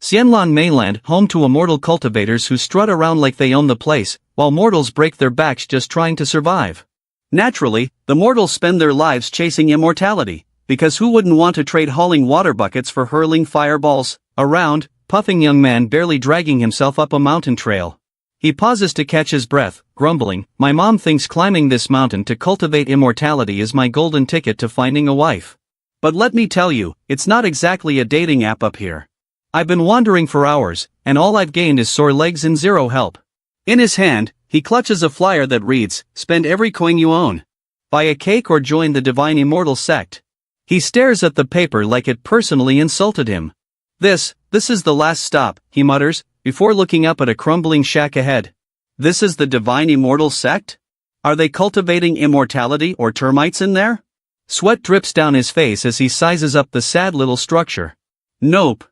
Xianlan Mainland, home to immortal cultivators who strut around like they own the place, while mortals break their backs just trying to survive. Naturally, the mortals spend their lives chasing immortality, because who wouldn't want to trade hauling water buckets for hurling fireballs? A round, puffing young man barely dragging himself up a mountain trail. He pauses to catch his breath, grumbling, "My mom thinks climbing this mountain to cultivate immortality is my golden ticket to finding a wife. But let me tell you, it's not exactly a dating app up here. I've been wandering for hours, and all I've gained is sore legs and zero help." In his hand, he clutches a flyer that reads, "Spend every coin you own. Buy a cake or join the Divine Immortal Sect." He stares at the paper like it personally insulted him. This is the last stop," he mutters, before looking up at a crumbling shack ahead. "This is the Divine Immortal Sect? Are they cultivating immortality or termites in there?" Sweat drips down his face as he sizes up the sad little structure. "Nope.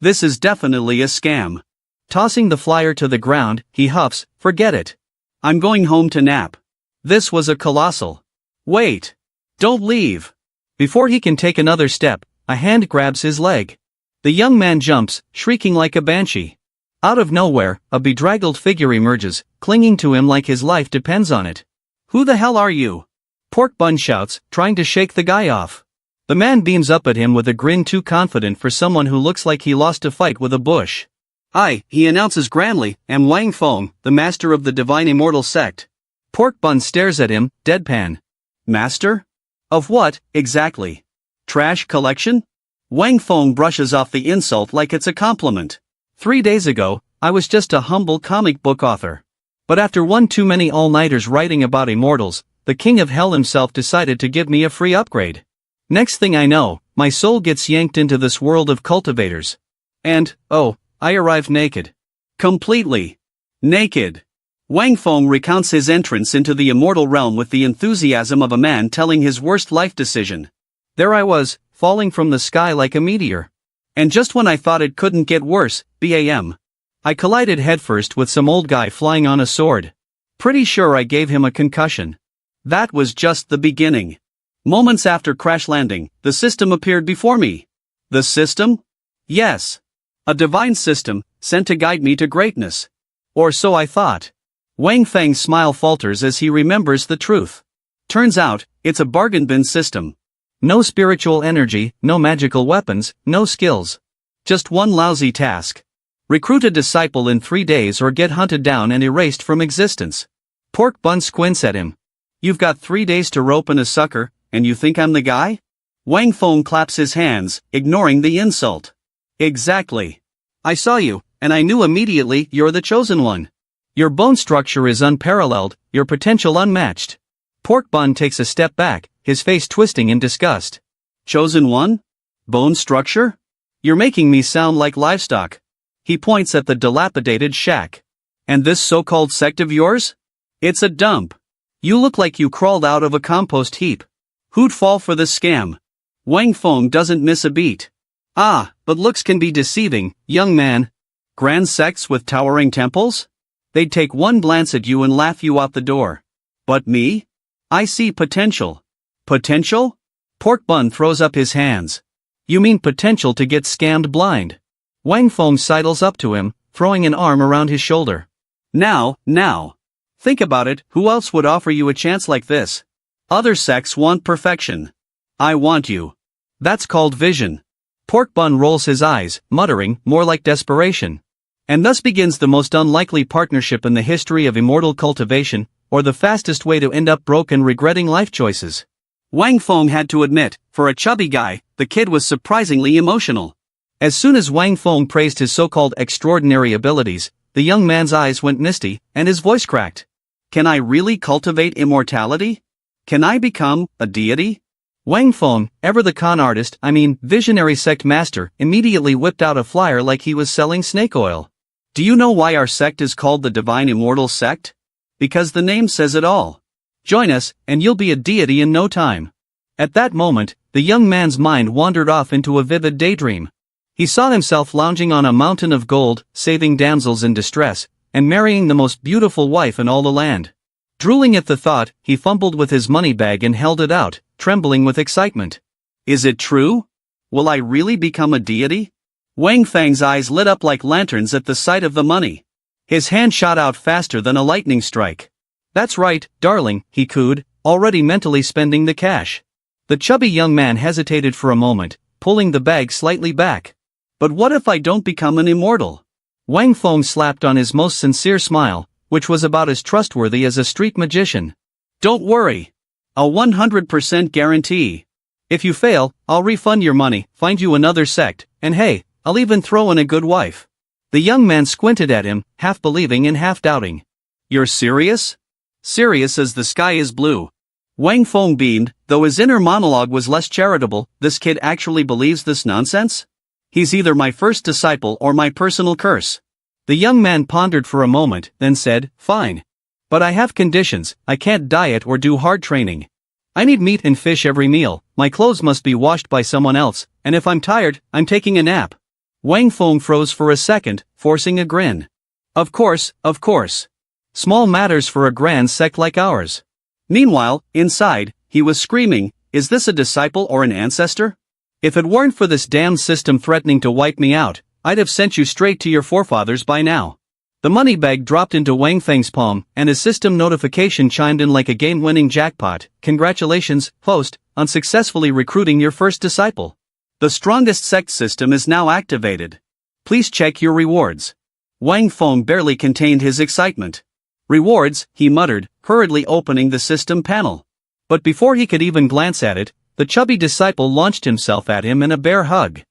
This is definitely a scam." Tossing the flyer to the ground, he huffs, "Forget it. I'm going home to nap." This was a colossal. "Wait. Don't leave." Before he can take another step, a hand grabs his leg. The young man jumps, shrieking like a banshee. Out of nowhere, a bedraggled figure emerges, clinging to him like his life depends on it. "Who the hell are you?" Pork Bun shouts, trying to shake the guy off. The man beams up at him with a grin too confident for someone who looks like he lost a fight with a bush. "I," he announces grandly, "am Wang Feng, the master of the Divine Immortal Sect." Pork Bun stares at him, deadpan. "Master? Of what, exactly? Trash collection?" Wang Feng brushes off the insult like it's a compliment. 3 days ago, I was just a humble comic book author. But after one too many all-nighters writing about immortals, the king of hell himself decided to give me a free upgrade. Next thing I know, my soul gets yanked into this world of cultivators. And, oh, I arrived naked. Completely naked. Wang Feng recounts his entrance into the immortal realm with the enthusiasm of a man telling his worst life decision. There I was, falling from the sky like a meteor. And just when I thought it couldn't get worse, bam. I collided headfirst with some old guy flying on a sword. Pretty sure I gave him a concussion. That was just the beginning. Moments after crash landing, the system appeared before me. The system? Yes. A divine system, sent to guide me to greatness. Or so I thought. Wang Feng's smile falters as he remembers the truth. Turns out, it's a bargain bin system. No spiritual energy, no magical weapons, no skills. Just one lousy task. Recruit a disciple in 3 days or get hunted down and erased from existence. Pork Bun squints at him. "You've got 3 days to rope in a sucker, and you think I'm the guy?" Wang Feng claps his hands, ignoring the insult. "Exactly. I saw you, and I knew immediately you're the chosen one. Your bone structure is unparalleled, your potential unmatched." Pork Bun takes a step back, his face twisting in disgust. "Chosen one? Bone structure? You're making me sound like livestock." He points at the dilapidated shack. "And this so-called sect of yours? It's a dump. You look like you crawled out of a compost heap. Who'd fall for this scam?" Wang Feng doesn't miss a beat. "Ah, but looks can be deceiving, young man. Grand sects with towering temples? They'd take one glance at you and laugh you out the door. But me? I see potential." "Potential?" Pork Bun throws up his hands. "You mean potential to get scammed blind?" Wang Feng sidles up to him, throwing an arm around his shoulder. Now. Think about it, who else would offer you a chance like this? Other sects want perfection. I want you. That's called vision." Pork Bun rolls his eyes, muttering, more like desperation. "And thus begins the most unlikely partnership in the history of immortal cultivation, or the fastest way to end up broke and regretting life choices." Wang Feng had to admit, for a chubby guy, the kid was surprisingly emotional. As soon as Wang Feng praised his so-called extraordinary abilities, the young man's eyes went misty, and his voice cracked. "Can I really cultivate immortality? Can I become a deity?" Wang Feng, ever the con artist, visionary sect master, immediately whipped out a flyer like he was selling snake oil. "Do you know why our sect is called the Divine Immortal Sect? Because the name says it all. Join us, and you'll be a deity in no time." At that moment, the young man's mind wandered off into a vivid daydream. He saw himself lounging on a mountain of gold, saving damsels in distress, and marrying the most beautiful wife in all the land. Drooling at the thought, he fumbled with his money bag and held it out, trembling with excitement. "Is it true? Will I really become a deity? Wang Feng's eyes lit up like lanterns at the sight of the money. His hand shot out faster than a lightning strike. "That's right, darling," he cooed, already mentally spending the cash. The chubby young man hesitated for a moment, pulling the bag slightly back. "But what if I don't become an immortal?" Wang Feng slapped on his most sincere smile, which was about as trustworthy as a street magician. "Don't worry. A 100% guarantee. If you fail, I'll refund your money, find you another sect, and hey, I'll even throw in a good wife." The young man squinted at him, half believing and half doubting. "You're serious?" "Serious as the sky is blue." Wang Feng beamed, though his inner monologue was less charitable. This kid actually believes this nonsense? He's either my first disciple or my personal curse. The young man pondered for a moment, then said, "Fine. But I have conditions. I can't diet or do hard training. I need meat and fish every meal, my clothes must be washed by someone else, and if I'm tired, I'm taking a nap." Wang Feng froze for a second, forcing a grin. Of course. Small matters for a grand sect like ours." Meanwhile, inside, he was screaming, "Is this a disciple or an ancestor? If it weren't for this damned system threatening to wipe me out, I'd have sent you straight to your forefathers by now." The money bag dropped into Wang Feng's palm, and his system notification chimed in like a game-winning jackpot. "Congratulations, host, on successfully recruiting your first disciple. The strongest sect system is now activated. Please check your rewards." Wang Feng barely contained his excitement. "Rewards," he muttered, hurriedly opening the system panel. But before he could even glance at it, the chubby disciple launched himself at him in a bear hug.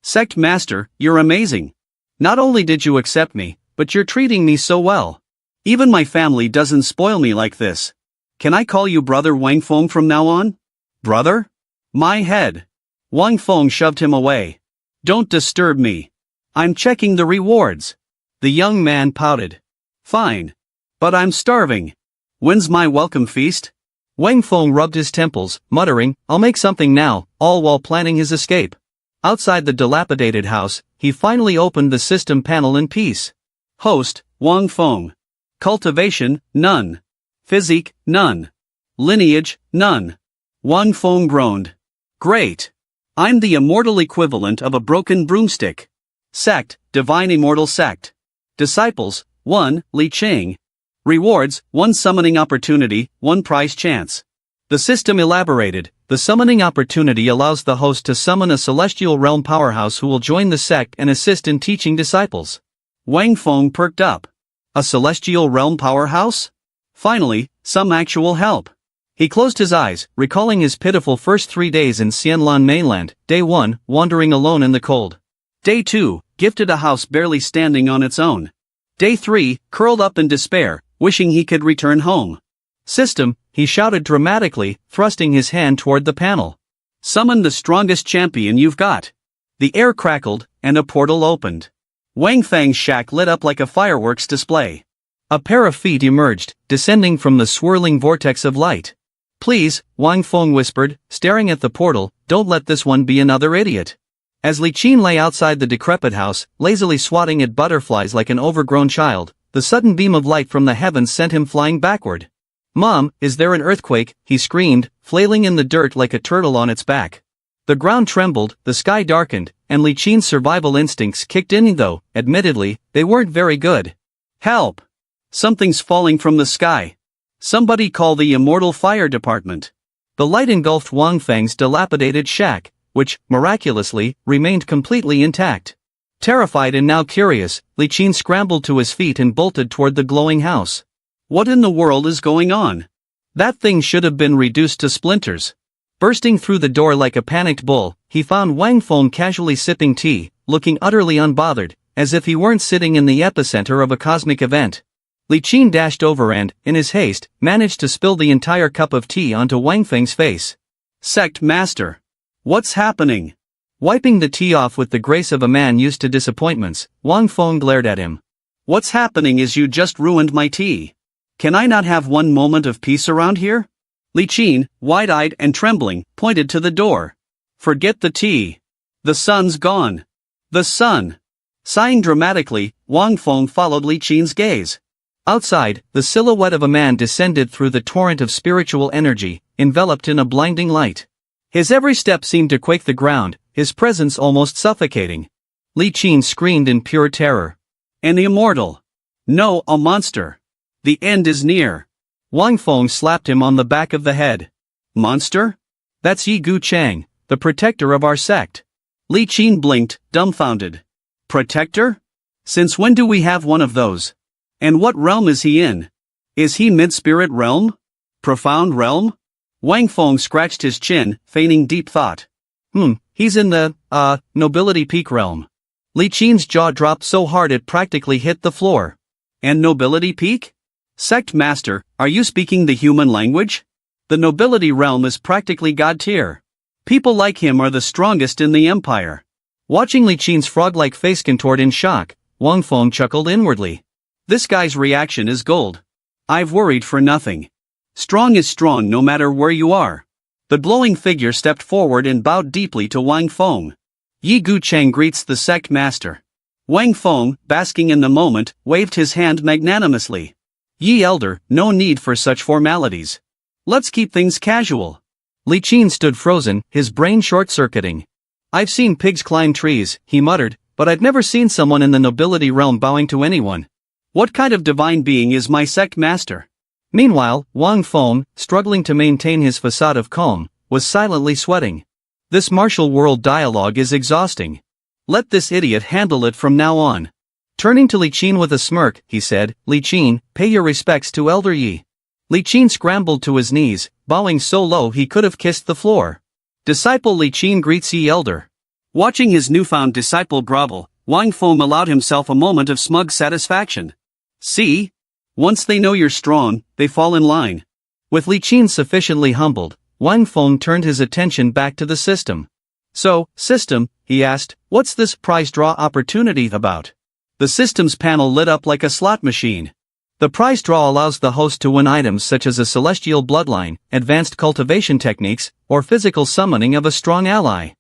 "Sect Master, you're amazing. Not only did you accept me, but you're treating me so well. Even my family doesn't spoil me like this. Can I call you Brother Wang Feng from now on?" "Brother?" "My head." Wang Feng shoved him away. "Don't disturb me. I'm checking the rewards." The young man pouted. "Fine. But I'm starving. When's my welcome feast?" Wang Feng rubbed his temples, muttering, "I'll make something now," all while planning his escape. Outside the dilapidated house, he finally opened the system panel in peace. Host, Wang Feng. Cultivation, none. Physique, none. Lineage, none. Wang Feng groaned. "Great. I'm the immortal equivalent of a broken broomstick." Sect, Divine Immortal Sect. Disciples, 1, Li Qing. Rewards, 1 summoning opportunity, 1 prize chance. The system elaborated. The summoning opportunity allows the host to summon a celestial realm powerhouse who will join the sect and assist in teaching disciples. Wang Feng perked up. A celestial realm powerhouse? Finally, some actual help. He closed his eyes, recalling his pitiful first 3 days in Xianlan mainland. Day 1, wandering alone in the cold. Day 2, gifted a house barely standing on its own. Day 3, curled up in despair, wishing he could return home. System, he shouted dramatically, thrusting his hand toward the panel. "Summon the strongest champion you've got." The air crackled, and a portal opened. Wang Feng's shack lit up like a fireworks display. A pair of feet emerged, descending from the swirling vortex of light. "Please," Wang Feng whispered, staring at the portal, "don't let this one be another idiot." As Li Qin lay outside the decrepit house, lazily swatting at butterflies like an overgrown child, the sudden beam of light from the heavens sent him flying backward. "Mom, is there an earthquake?" he screamed, flailing in the dirt like a turtle on its back. The ground trembled, the sky darkened, and Li Qin's survival instincts kicked in though, admittedly, they weren't very good. "Help! Something's falling from the sky. Somebody call the Immortal Fire Department." The light engulfed Wang Feng's dilapidated shack, which, miraculously, remained completely intact. Terrified and now curious, Li Qin scrambled to his feet and bolted toward the glowing house. What in the world is going on? That thing should have been reduced to splinters. Bursting through the door like a panicked bull, he found Wang Feng casually sipping tea, looking utterly unbothered, as if he weren't sitting in the epicenter of a cosmic event. Li Qin dashed over and, in his haste, managed to spill the entire cup of tea onto Wang Feng's face. "Sect Master. What's happening?" Wiping the tea off with the grace of a man used to disappointments, Wang Feng glared at him. "What's happening is you just ruined my tea. Can I not have one moment of peace around here?" Li Qin, wide-eyed and trembling, pointed to the door. "Forget the tea. The sun's gone. The sun." Sighing dramatically, Wang Feng followed Li Qin's gaze. Outside, the silhouette of a man descended through the torrent of spiritual energy, enveloped in a blinding light. His every step seemed to quake the ground, his presence almost suffocating. Li Qin screamed in pure terror. An immortal. No, a monster. The end is near. Wang Feng slapped him on the back of the head. Monster? That's Yi Gu Chang, the protector of our sect. Li Qin blinked, dumbfounded. Protector? Since when do we have one of those? And what realm is he in? Is he mid-spirit realm? Profound realm? Wang Feng scratched his chin, feigning deep thought. He's in the, nobility peak realm. Li Qin's jaw dropped so hard it practically hit the floor. And nobility peak? Sect master, are you speaking the human language? The nobility realm is practically god tier. People like him are the strongest in the empire. Watching Li Qin's frog-like face contort in shock, Wang Feng chuckled inwardly. This guy's reaction is gold. I've worried for nothing. Strong is strong no matter where you are. The glowing figure stepped forward and bowed deeply to Wang Feng. Yi Gu Chang greets the sect master. Wang Feng, basking in the moment, waved his hand magnanimously. Yi Elder, no need for such formalities. Let's keep things casual. Li Qin stood frozen, his brain short-circuiting. I've seen pigs climb trees, he muttered, but I've never seen someone in the nobility realm bowing to anyone. What kind of divine being is my sect master? Meanwhile, Wang Feng, struggling to maintain his facade of calm, was silently sweating. This martial world dialogue is exhausting. Let this idiot handle it from now on. Turning to Li Qin with a smirk, he said, Li Qin, pay your respects to Elder Yi. Li Qin scrambled to his knees, bowing so low he could have kissed the floor. Disciple Li Qin greets Yi Elder. Watching his newfound disciple grovel, Wang Feng allowed himself a moment of smug satisfaction. See? Once they know you're strong, they fall in line. With Li Qin sufficiently humbled, Wang Feng turned his attention back to the system. So, system, he asked, what's this prize draw opportunity about? The system's panel lit up like a slot machine. The prize draw allows the host to win items such as a celestial bloodline, advanced cultivation techniques, or physical summoning of a strong ally.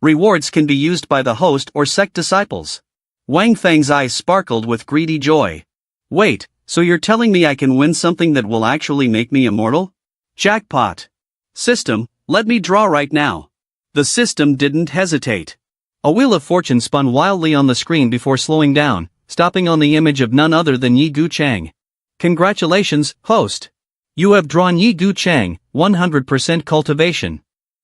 Rewards can be used by the host or sect disciples. Wang Feng's eyes sparkled with greedy joy. Wait, so you're telling me I can win something that will actually make me immortal? Jackpot. System, let me draw right now. The system didn't hesitate. A wheel of fortune spun wildly on the screen before slowing down, stopping on the image of none other than Yi Gu Chang. Congratulations, host. You have drawn Yi Gu Chang, 100% cultivation.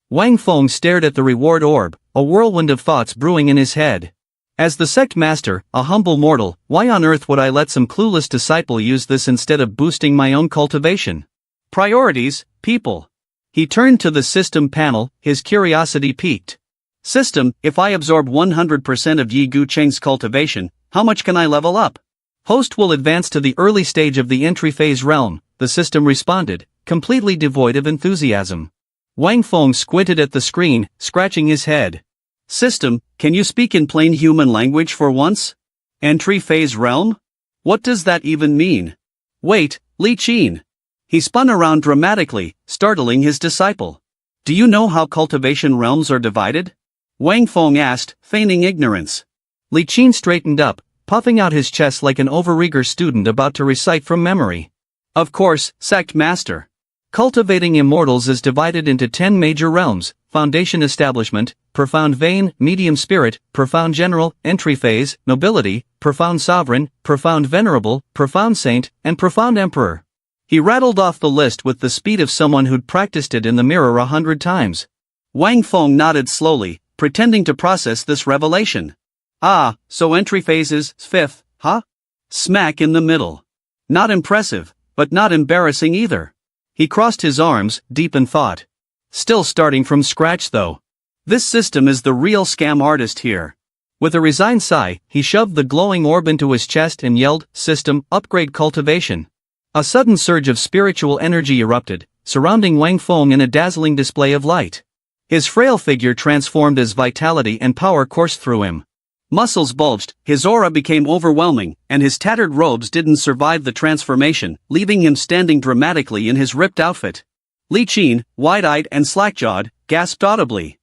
Wang Feng stared at the reward orb, a whirlwind of thoughts brewing in his head. As the sect master, a humble mortal, why on earth would I let some clueless disciple use this instead of boosting my own cultivation? Priorities, people. He turned to the system panel, his curiosity piqued. System, if I absorb 100% of Yi Gu Chang's cultivation, how much can I level up? Host will advance to the early stage of the entry phase realm, the system responded, completely devoid of enthusiasm. Wang Feng squinted at the screen, scratching his head. System, can you speak in plain human language for once? Entry phase realm? What does that even mean? Wait, Li Qin. He spun around dramatically, startling his disciple. Do you know how cultivation realms are divided? Wang Feng asked, feigning ignorance. Li Qin straightened up, puffing out his chest like an overeager student about to recite from memory. Of course, sect master. Cultivating immortals is divided into 10 major realms: foundation establishment, profound vein, medium spirit, profound general, entry phase, nobility, profound sovereign, profound venerable, profound saint, and profound emperor. He rattled off the list with the speed of someone who'd practiced it in the mirror 100 times. Wang Feng nodded slowly, pretending to process this revelation. Ah, so entry phase is 5th, huh? Smack in the middle. Not impressive, but not embarrassing either. He crossed his arms, deep in thought. Still starting from scratch though. This system is the real scam artist here. With a resigned sigh, he shoved the glowing orb into his chest and yelled, System, upgrade cultivation. A sudden surge of spiritual energy erupted, surrounding Wang Feng in a dazzling display of light. His frail figure transformed as vitality and power coursed through him. Muscles bulged, his aura became overwhelming, and his tattered robes didn't survive the transformation, leaving him standing dramatically in his ripped outfit. Li Qin, wide-eyed and slack-jawed, gasped audibly.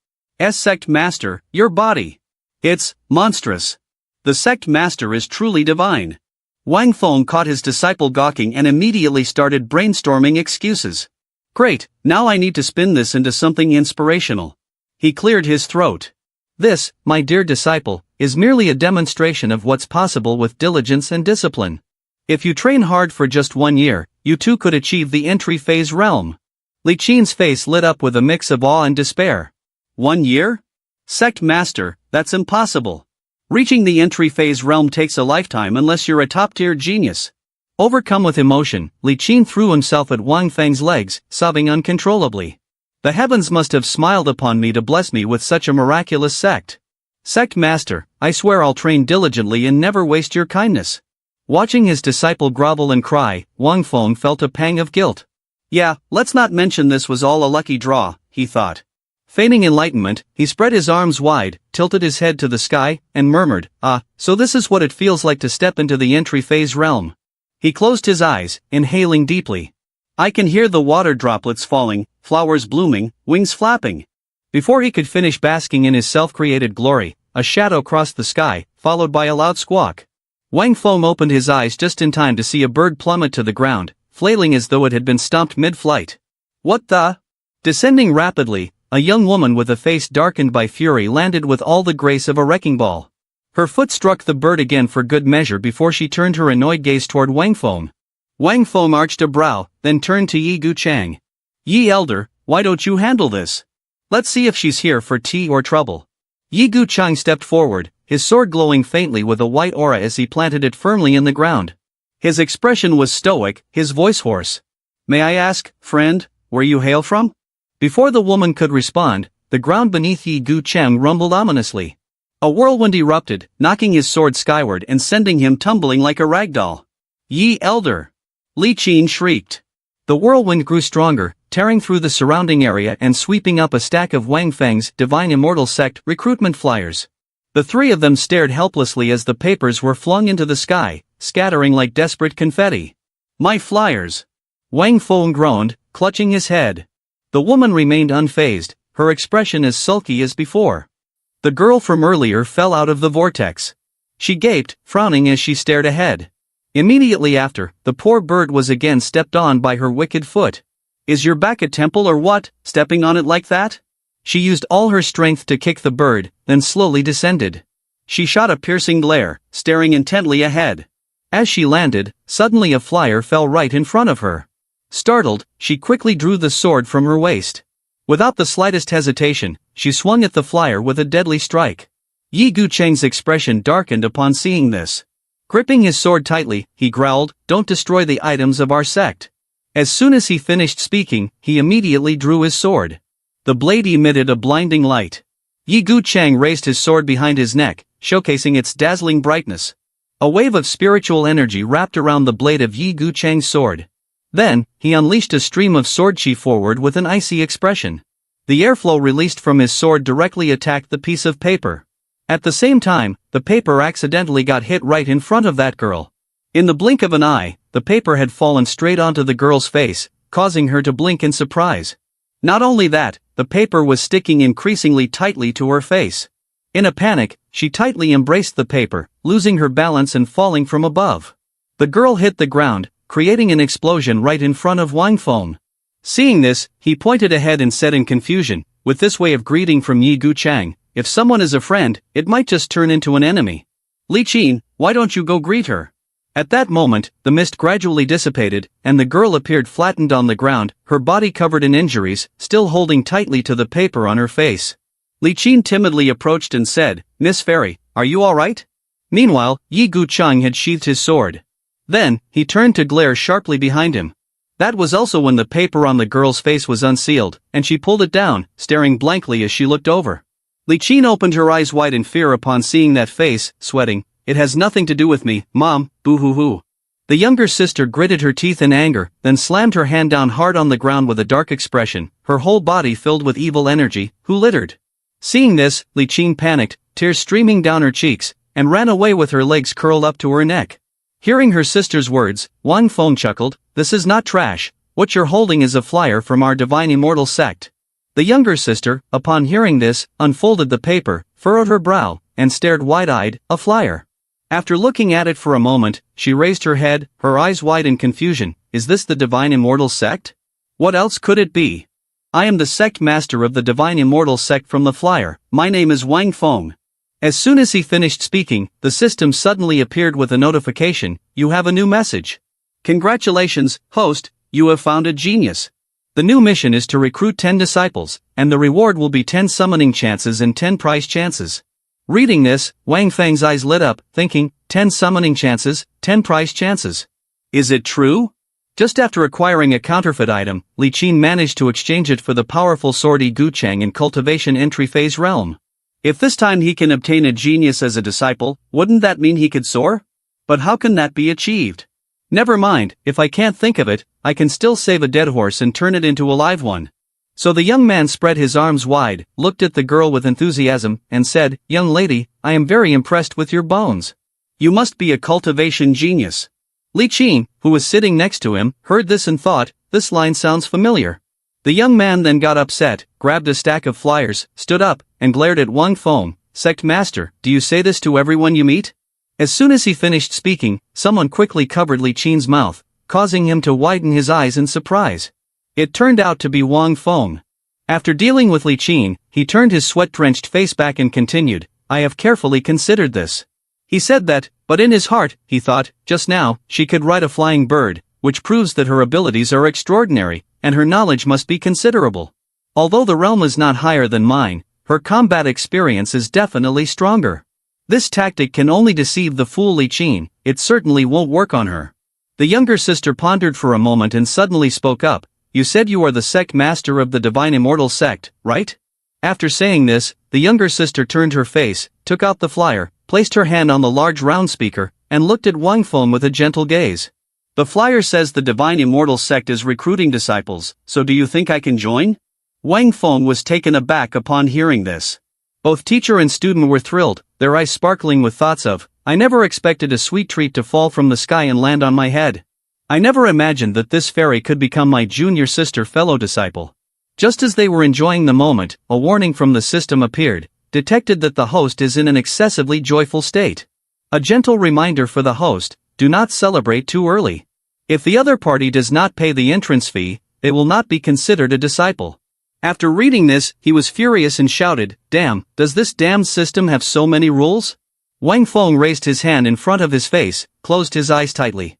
Sect Master, your body. It's monstrous. The Sect Master is truly divine. Wang Feng caught his disciple gawking and immediately started brainstorming excuses. Great, now I need to spin this into something inspirational. He cleared his throat. This, my dear disciple, is merely a demonstration of what's possible with diligence and discipline. If you train hard for just 1 year, you too could achieve the entry phase realm. Li Qin's face lit up with a mix of awe and despair. 1 year? Sect Master, that's impossible. Reaching the entry phase realm takes a lifetime unless you're a top-tier genius. Overcome with emotion, Li Qin threw himself at Wang Feng's legs, sobbing uncontrollably. The heavens must have smiled upon me to bless me with such a miraculous sect. Sect Master, I swear I'll train diligently and never waste your kindness. Watching his disciple grovel and cry, Wang Feng felt a pang of guilt. Yeah, let's not mention this was all a lucky draw, he thought. Feigning enlightenment, he spread his arms wide, tilted his head to the sky, and murmured, so this is what it feels like to step into the entry phase realm. He closed his eyes, inhaling deeply. I can hear the water droplets falling, flowers blooming, wings flapping. Before he could finish basking in his self-created glory, a shadow crossed the sky, followed by a loud squawk. Wang Feng opened his eyes just in time to see a bird plummet to the ground, flailing as though it had been stomped mid-flight. What the? Descending rapidly, a young woman with a face darkened by fury landed with all the grace of a wrecking ball. Her foot struck the bird again for good measure before she turned her annoyed gaze toward Wang Feng. Wang Feng arched a brow, then turned to Yi Guchang. Yi Elder, why don't you handle this? Let's see if she's here for tea or trouble. Yi Guchang stepped forward, his sword glowing faintly with a white aura as he planted it firmly in the ground. His expression was stoic, his voice hoarse. May I ask, friend, where you hail from? Before the woman could respond, the ground beneath Yi Guchang rumbled ominously. A whirlwind erupted, knocking his sword skyward and sending him tumbling like a ragdoll. Yi Elder! Li Qin shrieked. The whirlwind grew stronger, tearing through the surrounding area and sweeping up a stack of Wang Feng's Divine Immortal Sect recruitment flyers. The three of them stared helplessly as the papers were flung into the sky, scattering like desperate confetti. My flyers! Wang Feng groaned, clutching his head. The woman remained unfazed, her expression as sulky as before. The girl from earlier fell out of the vortex. She gaped, frowning as she stared ahead. Immediately after, the poor bird was again stepped on by her wicked foot. Is your back a temple or what, stepping on it like that? She used all her strength to kick the bird, then slowly descended. She shot a piercing glare, staring intently ahead. As she landed, suddenly a flyer fell right in front of her. Startled, she quickly drew the sword from her waist. Without the slightest hesitation, she swung at the flyer with a deadly strike. Yi Gucheng's expression darkened upon seeing this. Gripping his sword tightly, he growled, "Don't destroy the items of our sect." As soon as he finished speaking, he immediately drew his sword. The blade emitted a blinding light. Yi Gucheng raised his sword behind his neck, showcasing its dazzling brightness. A wave of spiritual energy wrapped around the blade of Yi Gucheng's sword. Then, he unleashed a stream of sword chi forward with an icy expression. The airflow released from his sword directly attacked the piece of paper. At the same time, the paper accidentally got hit right in front of that girl. In the blink of an eye, the paper had fallen straight onto the girl's face, causing her to blink in surprise. Not only that, the paper was sticking increasingly tightly to her face. In a panic, she tightly embraced the paper, losing her balance and falling from above. The girl hit the ground, creating an explosion right in front of Wang Feng. Seeing this, he pointed ahead and said in confusion, "With this way of greeting from Yi Guchang, if someone is a friend, it might just turn into an enemy. Li Qin, why don't you go greet her?" At that moment, the mist gradually dissipated, and the girl appeared flattened on the ground, her body covered in injuries, still holding tightly to the paper on her face. Li Qin timidly approached and said, "Miss Fairy, are you alright?" Meanwhile, Yi Guchang had sheathed his sword. Then, he turned to glare sharply behind him. That was also when the paper on the girl's face was unsealed, and she pulled it down, staring blankly as she looked over. Li Qin opened her eyes wide in fear upon seeing that face, sweating. "It has nothing to do with me, Mom, boo-hoo-hoo." The younger sister gritted her teeth in anger, then slammed her hand down hard on the ground with a dark expression, her whole body filled with evil energy. "Who littered?" Seeing this, Li Qin panicked, tears streaming down her cheeks, and ran away with her legs curled up to her neck. Hearing her sister's words, Wang Feng chuckled, "This is not trash, what you're holding is a flyer from our Divine Immortal Sect." The younger sister, upon hearing this, unfolded the paper, furrowed her brow, and stared wide-eyed, "A flyer?" After looking at it for a moment, she raised her head, her eyes wide in confusion. "Is this the Divine Immortal Sect? What else could it be? I am the sect master of the Divine Immortal Sect from the flyer, my name is Wang Feng." As soon as he finished speaking, the system suddenly appeared with a notification: you have a new message. Congratulations, host, you have found a genius. The new mission is to recruit 10 disciples, and the reward will be 10 summoning chances and 10 prize chances. Reading this, Wang Feng's eyes lit up, thinking, 10 summoning chances, 10 prize chances. Is it true? Just after acquiring a counterfeit item, Li Qin managed to exchange it for the powerful sword Guchang in cultivation entry phase realm. If this time he can obtain a genius as a disciple, wouldn't that mean he could soar? But how can that be achieved? Never mind, if I can't think of it, I can still save a dead horse and turn it into a live one. So the young man spread his arms wide, looked at the girl with enthusiasm, and said, young lady, I am very impressed with your bones. You must be a cultivation genius. Li Qin, who was sitting next to him, heard this and thought, this line sounds familiar. The young man then got upset, grabbed a stack of flyers, stood up, and glared at Wang Feng. Sect Master, do you say this to everyone you meet? As soon as he finished speaking, someone quickly covered Li Qin's mouth, causing him to widen his eyes in surprise. It turned out to be Wang Feng. After dealing with Li Qin, he turned his sweat-drenched face back and continued, I have carefully considered this. He said that, but in his heart, he thought, just now, she could ride a flying bird, which proves that her abilities are extraordinary, and her knowledge must be considerable. Although the realm is not higher than mine, her combat experience is definitely stronger. This tactic can only deceive the fool Li Qin, it certainly won't work on her. The younger sister pondered for a moment and suddenly spoke up, you said you are the Sect Master of the Divine Immortal Sect, right? After saying this, the younger sister turned her face, took out the flyer, placed her hand on the large round speaker, and looked at Wang Feng with a gentle gaze. The flyer says the Divine Immortal Sect is recruiting disciples, so do you think I can join? Wang Feng was taken aback upon hearing this. Both teacher and student were thrilled, their eyes sparkling with thoughts of, I never expected a sweet treat to fall from the sky and land on my head. I never imagined that this fairy could become my junior sister fellow disciple. Just as they were enjoying the moment, a warning from the system appeared, detected that the host is in an excessively joyful state. A gentle reminder for the host, do not celebrate too early. If the other party does not pay the entrance fee, they will not be considered a disciple. After reading this, he was furious and shouted, damn, does this damned system have so many rules? Wang Feng raised his hand in front of his face, closed his eyes tightly.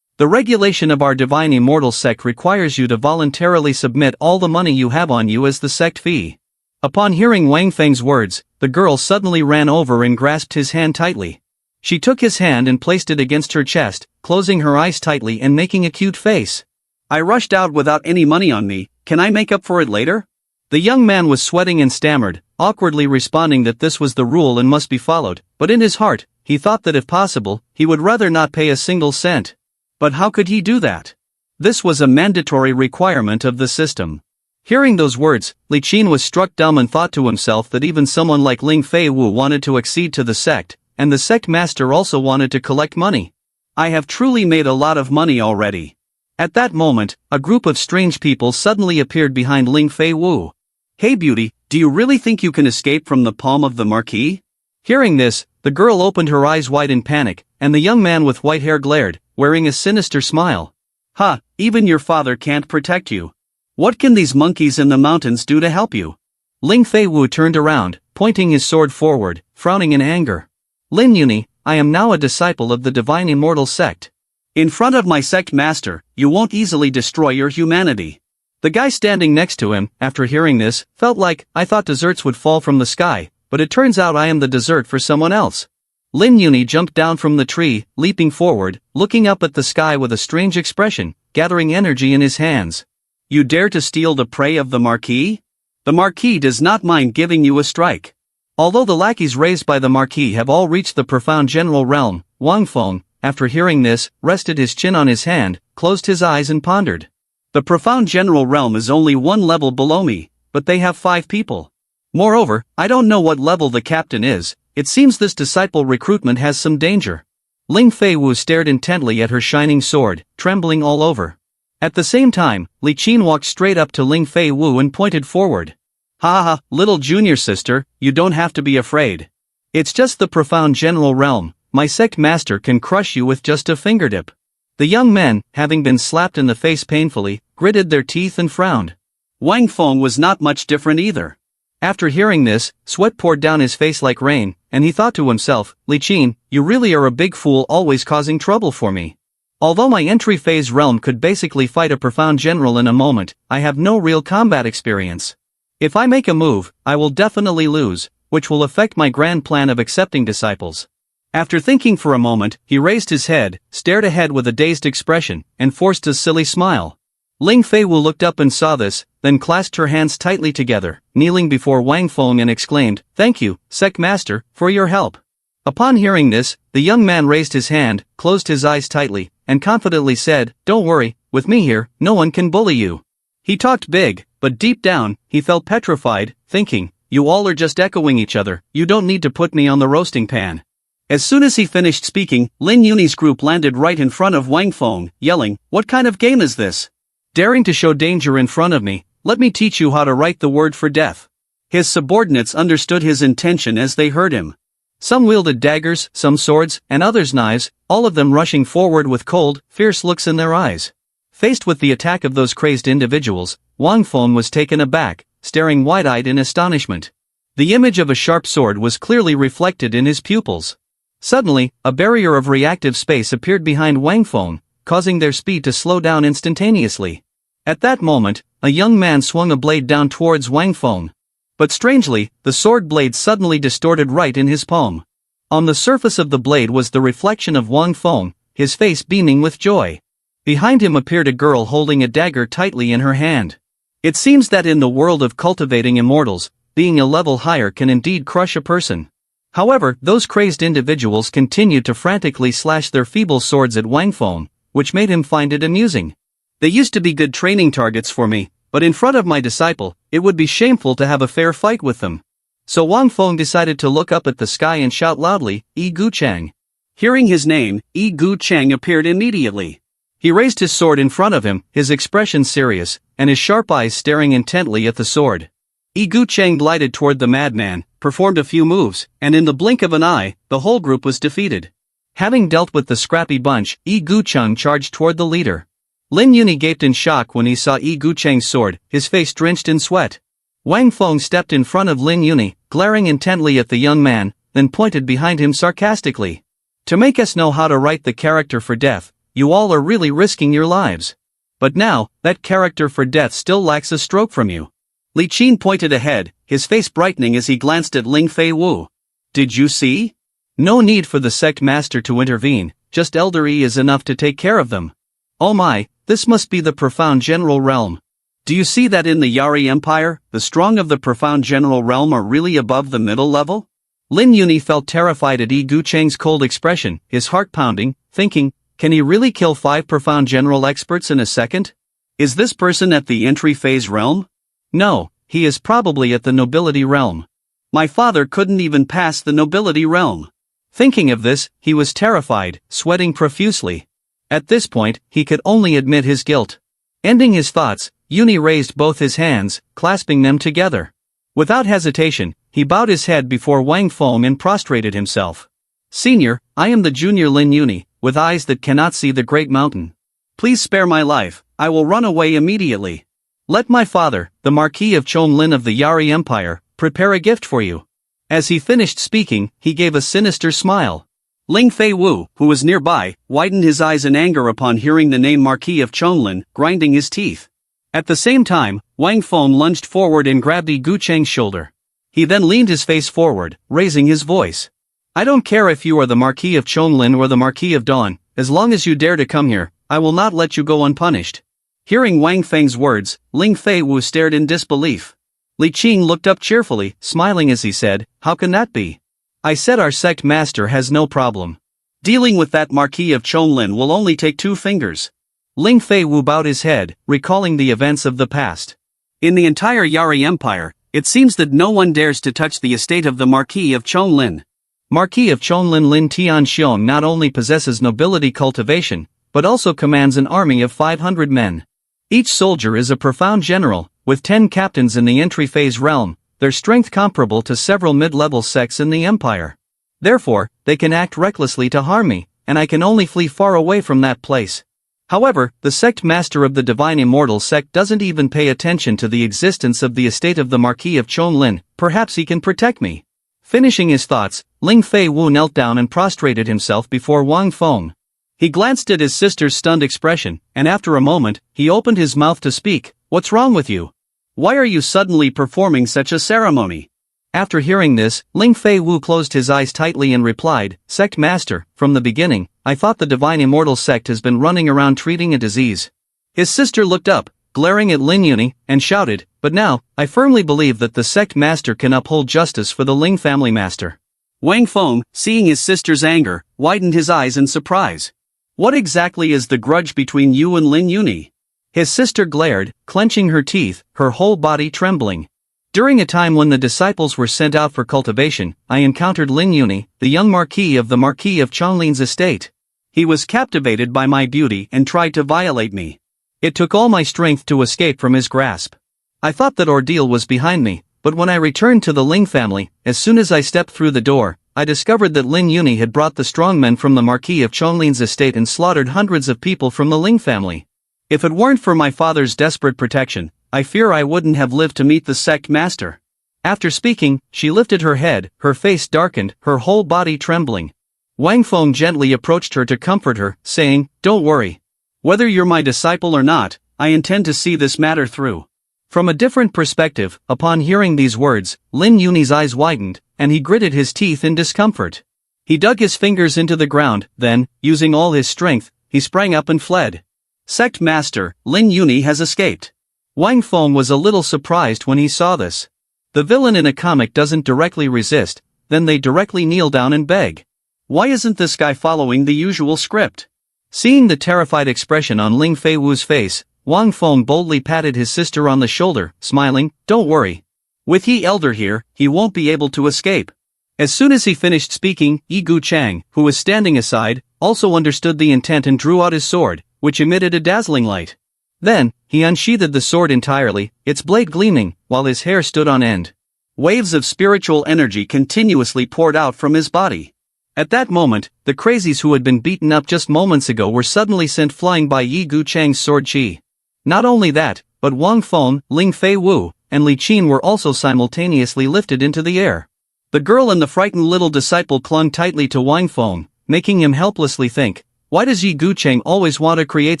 The regulation of our Divine Immortal Sect requires you to voluntarily submit all the money you have on you as the sect fee. Upon hearing Wang Feng's words, the girl suddenly ran over and grasped his hand tightly. She took his hand and placed it against her chest, closing her eyes tightly and making a cute face. I rushed out without any money on me, can I make up for it later? The young man was sweating and stammered, awkwardly responding that this was the rule and must be followed, but in his heart, he thought that if possible, he would rather not pay a single cent. But how could he do that? This was a mandatory requirement of the system. Hearing those words, Li Qin was struck dumb and thought to himself that even someone like Ling Fei Wu wanted to accede to the sect, and the sect master also wanted to collect money. I have truly made a lot of money already. At that moment, a group of strange people suddenly appeared behind Ling Fei Wu. Hey beauty, do you really think you can escape from the palm of the marquis? Hearing this, the girl opened her eyes wide in panic, and the young man with white hair glared, wearing a sinister smile. Ha, even your father can't protect you. What can these monkeys in the mountains do to help you? Ling Fei Wu turned around, pointing his sword forward, frowning in anger. Lin Yuni, I am now a disciple of the Divine Immortal Sect. In front of my sect master, you won't easily destroy your humanity. The guy standing next to him, after hearing this, felt like, I thought desserts would fall from the sky, but it turns out I am the dessert for someone else. Lin Yuni jumped down from the tree, leaping forward, looking up at the sky with a strange expression, gathering energy in his hands. You dare to steal the prey of the Marquis? The Marquis does not mind giving you a strike. Although the lackeys raised by the Marquis have all reached the profound general realm, Wang Feng, after hearing this, rested his chin on his hand, closed his eyes and pondered. The profound general realm is only one level below me, but they have 5 people. Moreover, I don't know what level the captain is, it seems this disciple recruitment has some danger. Ling Fei Wu stared intently at her shining sword, trembling all over. At the same time, Li Qin walked straight up to Ling Fei Wu and pointed forward. Ha ha, little junior sister, you don't have to be afraid. It's just the profound general realm, my sect master can crush you with just a fingertip. The young men, having been slapped in the face painfully, gritted their teeth and frowned. Wang Feng was not much different either. After hearing this, sweat poured down his face like rain, and he thought to himself, Li Qin, you really are a big fool always causing trouble for me. Although my entry phase realm could basically fight a profound general in a moment, I have no real combat experience. If I make a move, I will definitely lose, which will affect my grand plan of accepting disciples. After thinking for a moment, he raised his head, stared ahead with a dazed expression, and forced a silly smile. Ling Feiwu looked up and saw this, then clasped her hands tightly together, kneeling before Wang Feng and exclaimed, Thank you, Sect Master, for your help. Upon hearing this, the young man raised his hand, closed his eyes tightly, and confidently said, Don't worry, with me here, no one can bully you. He talked big, but deep down, he felt petrified, thinking, You all are just echoing each other, you don't need to put me on the roasting pan. As soon as he finished speaking, Lin Yunyi's group landed right in front of Wang Feng, yelling, What kind of game is this? Daring to show danger in front of me, let me teach you how to write the word for death. His subordinates understood his intention as they heard him. Some wielded daggers, some swords, and others knives, all of them rushing forward with cold, fierce looks in their eyes. Faced with the attack of those crazed individuals, Wang Feng was taken aback, staring wide-eyed in astonishment. The image of a sharp sword was clearly reflected in his pupils. Suddenly, a barrier of reactive space appeared behind Wang Feng, causing their speed to slow down instantaneously. At that moment, a young man swung a blade down towards Wang Feng. But strangely, the sword blade suddenly distorted right in his palm. On the surface of the blade was the reflection of Wang Feng, his face beaming with joy. Behind him appeared a girl holding a dagger tightly in her hand. It seems that in the world of cultivating immortals, being a level higher can indeed crush a person. However, those crazed individuals continued to frantically slash their feeble swords at Wang Feng, which made him find it amusing. They used to be good training targets for me, but in front of my disciple, it would be shameful to have a fair fight with them. So Wang Feng decided to look up at the sky and shout loudly, Yi Gu Chang. Hearing his name, Yi Gu Chang appeared immediately. He raised his sword in front of him, his expression serious, and his sharp eyes staring intently at the sword. Yi Gu Chang glided toward the madman, performed a few moves, and in the blink of an eye, the whole group was defeated. Having dealt with the scrappy bunch, Yi Gu Chang charged toward the leader. Lin Yunyi gaped in shock when he saw Yi Gu Chang's sword, his face drenched in sweat. Wang Feng stepped in front of Lin Yunyi, glaring intently at the young man, then pointed behind him sarcastically. To make us know how to write the character for death, you all are really risking your lives. But now, that character for death still lacks a stroke from you. Li Qin pointed ahead, his face brightening as he glanced at Ling Fei Wu. Did you see? No need for the sect master to intervene, just Elder Yi is enough to take care of them. Oh my, this must be the profound general realm. Do you see that in the Yari Empire, the strong of the profound general realm are really above the middle level? Lin Yunyi felt terrified at Yi Gu Chang's cold expression, his heart pounding, thinking, can he really kill 5 profound general experts in a second? Is this person at the entry phase realm? No, he is probably at the nobility realm. My father couldn't even pass the nobility realm. Thinking of this, he was terrified, sweating profusely. At this point, he could only admit his guilt. Ending his thoughts, Yunyi raised both his hands, clasping them together. Without hesitation, he bowed his head before Wang Feng and prostrated himself. Senior, I am the junior Lin Yunyi, with eyes that cannot see the great mountain. Please spare my life, I will run away immediately. Let my father, the Marquis of Chonglin of the Yari Empire, prepare a gift for you. As he finished speaking, he gave a sinister smile. Ling Fei Wu, who was nearby, widened his eyes in anger upon hearing the name Marquis of Chonglin, grinding his teeth. At the same time, Wang Feng lunged forward and grabbed Yi Gu Chang's shoulder. He then leaned his face forward, raising his voice. I don't care if you are the Marquis of Chonglin or the Marquis of Dawn, as long as you dare to come here, I will not let you go unpunished. Hearing Wang Feng's words, Ling Fei Wu stared in disbelief. Li Qing looked up cheerfully, smiling as he said, How can that be? I said our sect master has no problem. Dealing with that Marquis of Chonglin will only take 2 fingers. Ling Fei Wu bowed his head, recalling the events of the past. In the entire Yari Empire, it seems that no one dares to touch the estate of the Marquis of Chonglin. Marquis of Chonglin Lin Tianxiong not only possesses nobility cultivation, but also commands an army of 500 men. Each soldier is a profound general, with 10 captains in the entry phase realm, their strength comparable to several mid-level sects in the empire. Therefore, they can act recklessly to harm me, and I can only flee far away from that place. However, the sect master of the Divine Immortal sect doesn't even pay attention to the existence of the estate of the Marquis of Chonglin, perhaps he can protect me. Finishing his thoughts, Ling Fei Wu knelt down and prostrated himself before Wang Feng. He glanced at his sister's stunned expression, and after a moment, he opened his mouth to speak. "What's wrong with you? Why are you suddenly performing such a ceremony?" After hearing this, Ling Fei Wu closed his eyes tightly and replied, "Sect Master, from the beginning, I thought the Divine Immortal Sect has been running around treating a disease." His sister looked up, glaring at Lin Yuni, and shouted, "But now, I firmly believe that the Sect Master can uphold justice for the Ling family master." Wang Feng, seeing his sister's anger, widened his eyes in surprise. "What exactly is the grudge between you and Lin Yuni?" His sister glared, clenching her teeth, her whole body trembling. "During a time when the disciples were sent out for cultivation, I encountered Lin Yuni, the young Marquis of Chonglin's estate. He was captivated by my beauty and tried to violate me. It took all my strength to escape from his grasp. I thought that ordeal was behind me, but when I returned to the Ling family, as soon as I stepped through the door, I discovered that Lin Yuni had brought the strongmen from the Marquis of Chonglin's estate and slaughtered hundreds of people from the Ling family. If it weren't for my father's desperate protection, I fear I wouldn't have lived to meet the Sect Master." After speaking, she lifted her head, her face darkened, her whole body trembling. Wang Feng gently approached her to comfort her, saying, "Don't worry. Whether you're my disciple or not, I intend to see this matter through." From a different perspective, upon hearing these words, Lin Yuni's eyes widened, and he gritted his teeth in discomfort. He dug his fingers into the ground, then, using all his strength, he sprang up and fled. "Sect Master, Lin Yuni has escaped." Wang Feng was a little surprised when he saw this. The villain in a comic doesn't directly resist, then they directly kneel down and beg. Why isn't this guy following the usual script? Seeing the terrified expression on Ling Fei Wu's face, Wang Feng boldly patted his sister on the shoulder, smiling, "Don't worry. With Yi Elder here, he won't be able to escape." As soon as he finished speaking, Yi Gu Chang, who was standing aside, also understood the intent and drew out his sword, which emitted a dazzling light. Then, he unsheathed the sword entirely, its blade gleaming, while his hair stood on end. Waves of spiritual energy continuously poured out from his body. At that moment, the crazies who had been beaten up just moments ago were suddenly sent flying by Yi Gu Chang's sword chi. Not only that, but Wang Feng, Ling Fei Wu, and Li Qin were also simultaneously lifted into the air. The girl and the frightened little disciple clung tightly to Wang Feng, making him helplessly think, why does Yi Gu Chang always want to create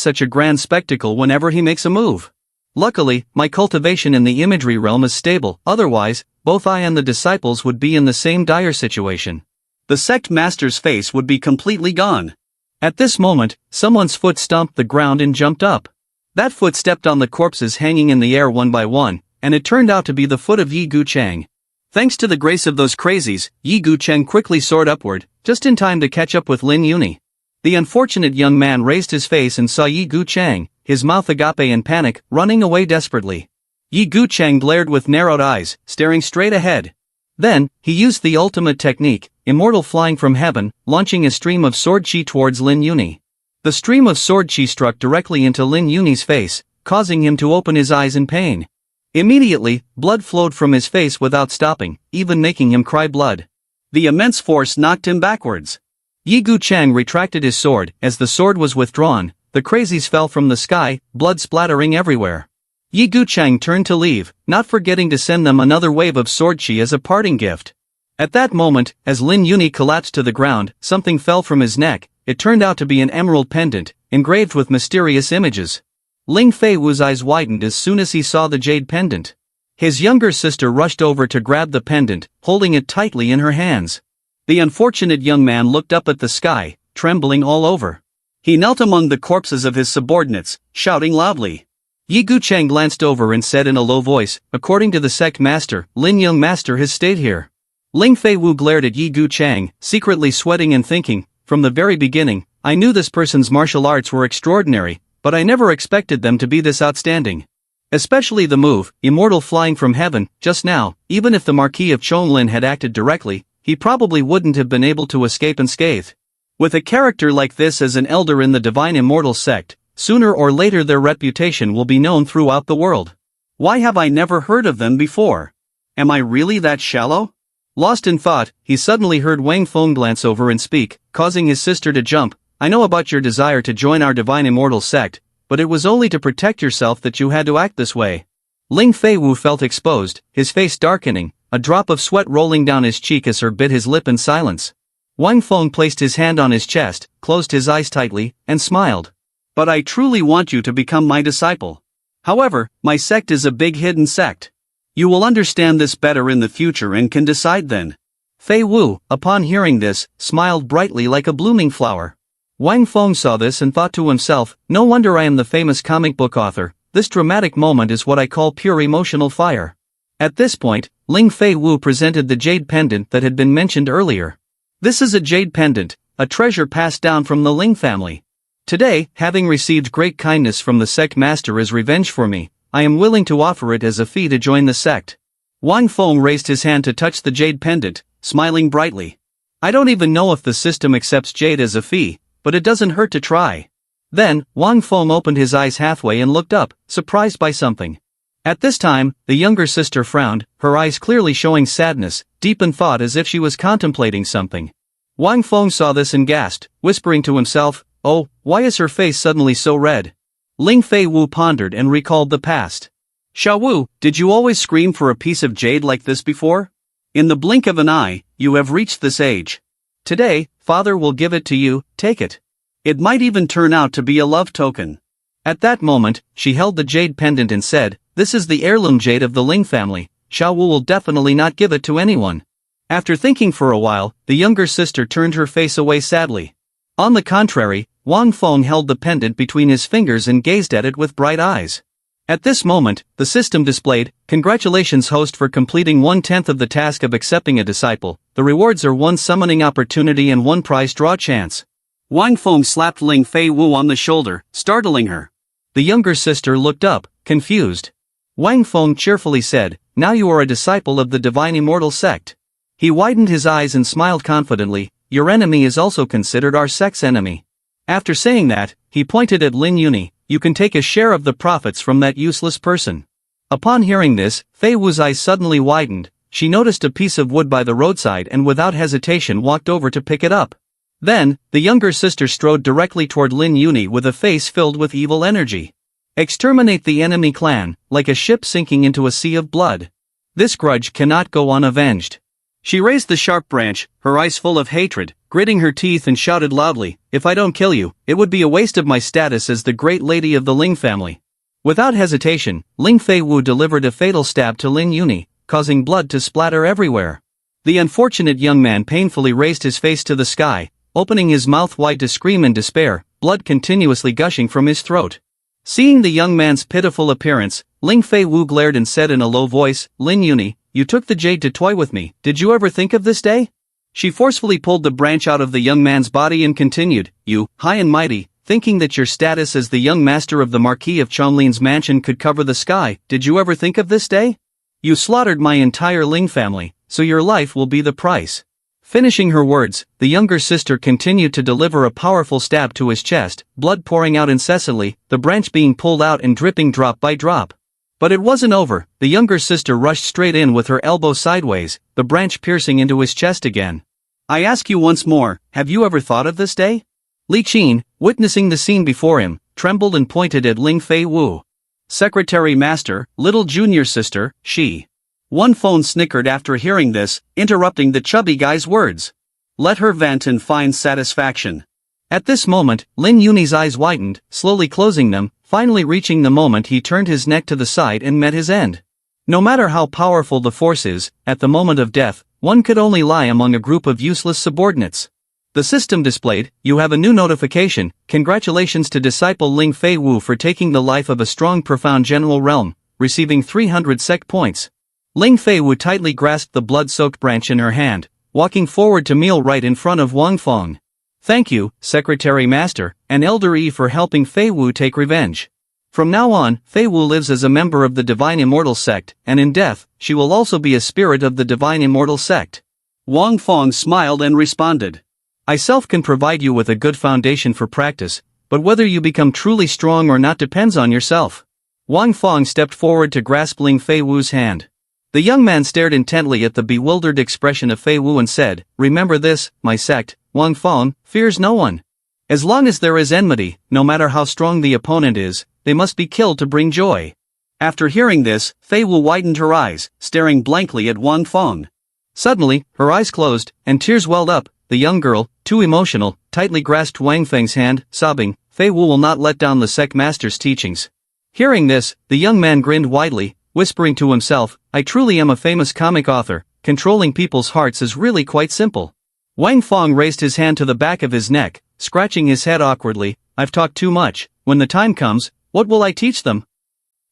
such a grand spectacle whenever he makes a move? Luckily, my cultivation in the imagery realm is stable, otherwise, both I and the disciples would be in the same dire situation. The sect master's face would be completely gone. At this moment, someone's foot stomped the ground and jumped up. That foot stepped on the corpses hanging in the air one by one, and it turned out to be the foot of Yi Gu Chang. Thanks to the grace of those crazies, Yi Gu Chang quickly soared upward, just in time to catch up with Lin Yuni. The unfortunate young man raised his face and saw Yi Gu Chang, his mouth agape in panic, running away desperately. Yi Gu Chang glared with narrowed eyes, staring straight ahead. Then, he used the ultimate technique, immortal flying from heaven, launching a stream of sword chi towards Lin Yuni. The stream of sword chi struck directly into Lin Yuni's face, causing him to open his eyes in pain. Immediately, blood flowed from his face without stopping, even making him cry blood. The immense force knocked him backwards. Yi Gu Chang retracted his sword. As the sword was withdrawn, the crazies fell from the sky, blood splattering everywhere. Yi Gu Chang turned to leave, not forgetting to send them another wave of sword chi as a parting gift. At that moment, as Lin Yuni collapsed to the ground, something fell from his neck. It turned out to be an emerald pendant, engraved with mysterious images. Ling Fei Wu's eyes widened as soon as he saw the jade pendant. His younger sister rushed over to grab the pendant, holding it tightly in her hands. The unfortunate young man looked up at the sky, trembling all over. He knelt among the corpses of his subordinates, shouting loudly. Yi Gu Chang glanced over and said in a low voice, "According to the sect master, Lin Young Master has stayed here." Ling Fei Wu glared at Yi Gu Chang, secretly sweating and thinking, from the very beginning, I knew this person's martial arts were extraordinary, but I never expected them to be this outstanding. Especially the move, immortal flying from heaven, just now. Even if the Marquis of Chonglin had acted directly, he probably wouldn't have been able to escape unscathed. With a character like this as an elder in the Divine Immortal Sect, sooner or later their reputation will be known throughout the world. Why have I never heard of them before? Am I really that shallow? Lost in thought, he suddenly heard Wang Feng glance over and speak, causing his sister to jump. I know about your desire to join our Divine Immortal Sect, but it was only to protect yourself that you had to act this way. Ling Fei Wu felt exposed, his face darkening, a drop of sweat rolling down his cheek as her bit his lip in silence. Wang Feng placed his hand on his chest, closed his eyes tightly, and smiled. But I truly want you to become my disciple. However, my sect is a big hidden sect. You will understand this better in the future and can decide then. Fei Wu, upon hearing this, smiled brightly like a blooming flower. Wang Feng saw this and thought to himself, no wonder I am the famous comic book author, this dramatic moment is what I call pure emotional fire. At this point, Ling Fei Wu presented the jade pendant that had been mentioned earlier. This is a jade pendant, a treasure passed down from the Ling family. Today, having received great kindness from the sect master as revenge for me, I am willing to offer it as a fee to join the sect. Wang Feng raised his hand to touch the jade pendant, smiling brightly. I don't even know if the system accepts jade as a fee, but it doesn't hurt to try. Then, Wang Feng opened his eyes halfway and looked up, surprised by something. At this time, the younger sister frowned, her eyes clearly showing sadness, deep in thought as if she was contemplating something. Wang Feng saw this and gasped, whispering to himself, oh, why is her face suddenly so red? Ling Fei Wu pondered and recalled the past. Xiao Wu, did you always scream for a piece of jade like this before? In the blink of an eye, you have reached this age. Today, father will give it to you, take it. It might even turn out to be a love token. At that moment, she held the jade pendant and said, this is the heirloom jade of the Ling family, Xiao Wu will definitely not give it to anyone. After thinking for a while, the younger sister turned her face away sadly. On the contrary, Wang Feng held the pendant between his fingers and gazed at it with bright eyes. At this moment, the system displayed, congratulations host for completing 1/10 of the task of accepting a disciple, the rewards are 1 summoning opportunity and 1 prize draw chance. Wang Feng slapped Ling Fei Wu on the shoulder, startling her. The younger sister looked up, confused. Wang Feng cheerfully said, now you are a disciple of the divine immortal sect. He widened his eyes and smiled confidently, your enemy is also considered our sect's enemy. After saying that, he pointed at Lin Yuni, you can take a share of the profits from that useless person. Upon hearing this, Fei Wu's eyes suddenly widened, she noticed a piece of wood by the roadside and without hesitation walked over to pick it up. Then, the younger sister strode directly toward Lin Yuni with a face filled with evil energy. Exterminate the enemy clan, like a ship sinking into a sea of blood. This grudge cannot go unavenged. She raised the sharp branch, her eyes full of hatred, gritting her teeth and shouted loudly, if I don't kill you, it would be a waste of my status as the great lady of the Ling family. Without hesitation, Ling Fei Wu delivered a fatal stab to Lin Yuni, causing blood to splatter everywhere. The unfortunate young man painfully raised his face to the sky, opening his mouth wide to scream in despair, blood continuously gushing from his throat. Seeing the young man's pitiful appearance, Ling Fei Wu glared and said in a low voice, Lin Yuni, you took the jade to toy with me, did you ever think of this day? She forcefully pulled the branch out of the young man's body and continued, you, high and mighty, thinking that your status as the young master of the Marquis of Chonglin's mansion could cover the sky, did you ever think of this day? You slaughtered my entire Ling family, so your life will be the price. Finishing her words, the younger sister continued to deliver a powerful stab to his chest, blood pouring out incessantly, the branch being pulled out and dripping drop by drop. But it wasn't over, the younger sister rushed straight in with her elbow sideways, the branch piercing into his chest again. I ask you once more, have you ever thought of this day? Li Qin, witnessing the scene before him, trembled and pointed at Ling Fei Wu. Secretary Master, little junior sister, she. One phone snickered after hearing this, interrupting the chubby guy's words. Let her vent and find satisfaction. At this moment, Lin Yuni's eyes widened, slowly closing them, finally reaching the moment he turned his neck to the side and met his end. No matter how powerful the force is, at the moment of death, one could only lie among a group of useless subordinates. The system displayed, you have a new notification, congratulations to disciple Ling Fei Wu for taking the life of a strong profound general realm, receiving 300 Sect points. Ling Fei Wu tightly grasped the blood-soaked branch in her hand, walking forward to kneel right in front of Wang Feng. Thank you, Secretary Master, and Elder Yi for helping Fei Wu take revenge. From now on, Fei Wu lives as a member of the Divine Immortal Sect, and in death, she will also be a spirit of the Divine Immortal Sect. Wang Feng smiled and responded. I self can provide you with a good foundation for practice, but whether you become truly strong or not depends on yourself. Wang Feng stepped forward to grasp Ling Fei Wu's hand. The young man stared intently at the bewildered expression of Fei Wu and said, remember this, my sect, Wang Feng, fears no one. As long as there is enmity, no matter how strong the opponent is, they must be killed to bring joy. After hearing this, Fei Wu widened her eyes, staring blankly at Wang Feng. Suddenly, her eyes closed, and tears welled up. The young girl, too emotional, tightly grasped Wang Feng's hand, sobbing, Fei Wu will not let down the Sect master's teachings. Hearing this, the young man grinned widely, whispering to himself, I truly am a famous comic author, controlling people's hearts is really quite simple. Wang Feng raised his hand to the back of his neck, scratching his head awkwardly, I've talked too much, when the time comes, what will I teach them?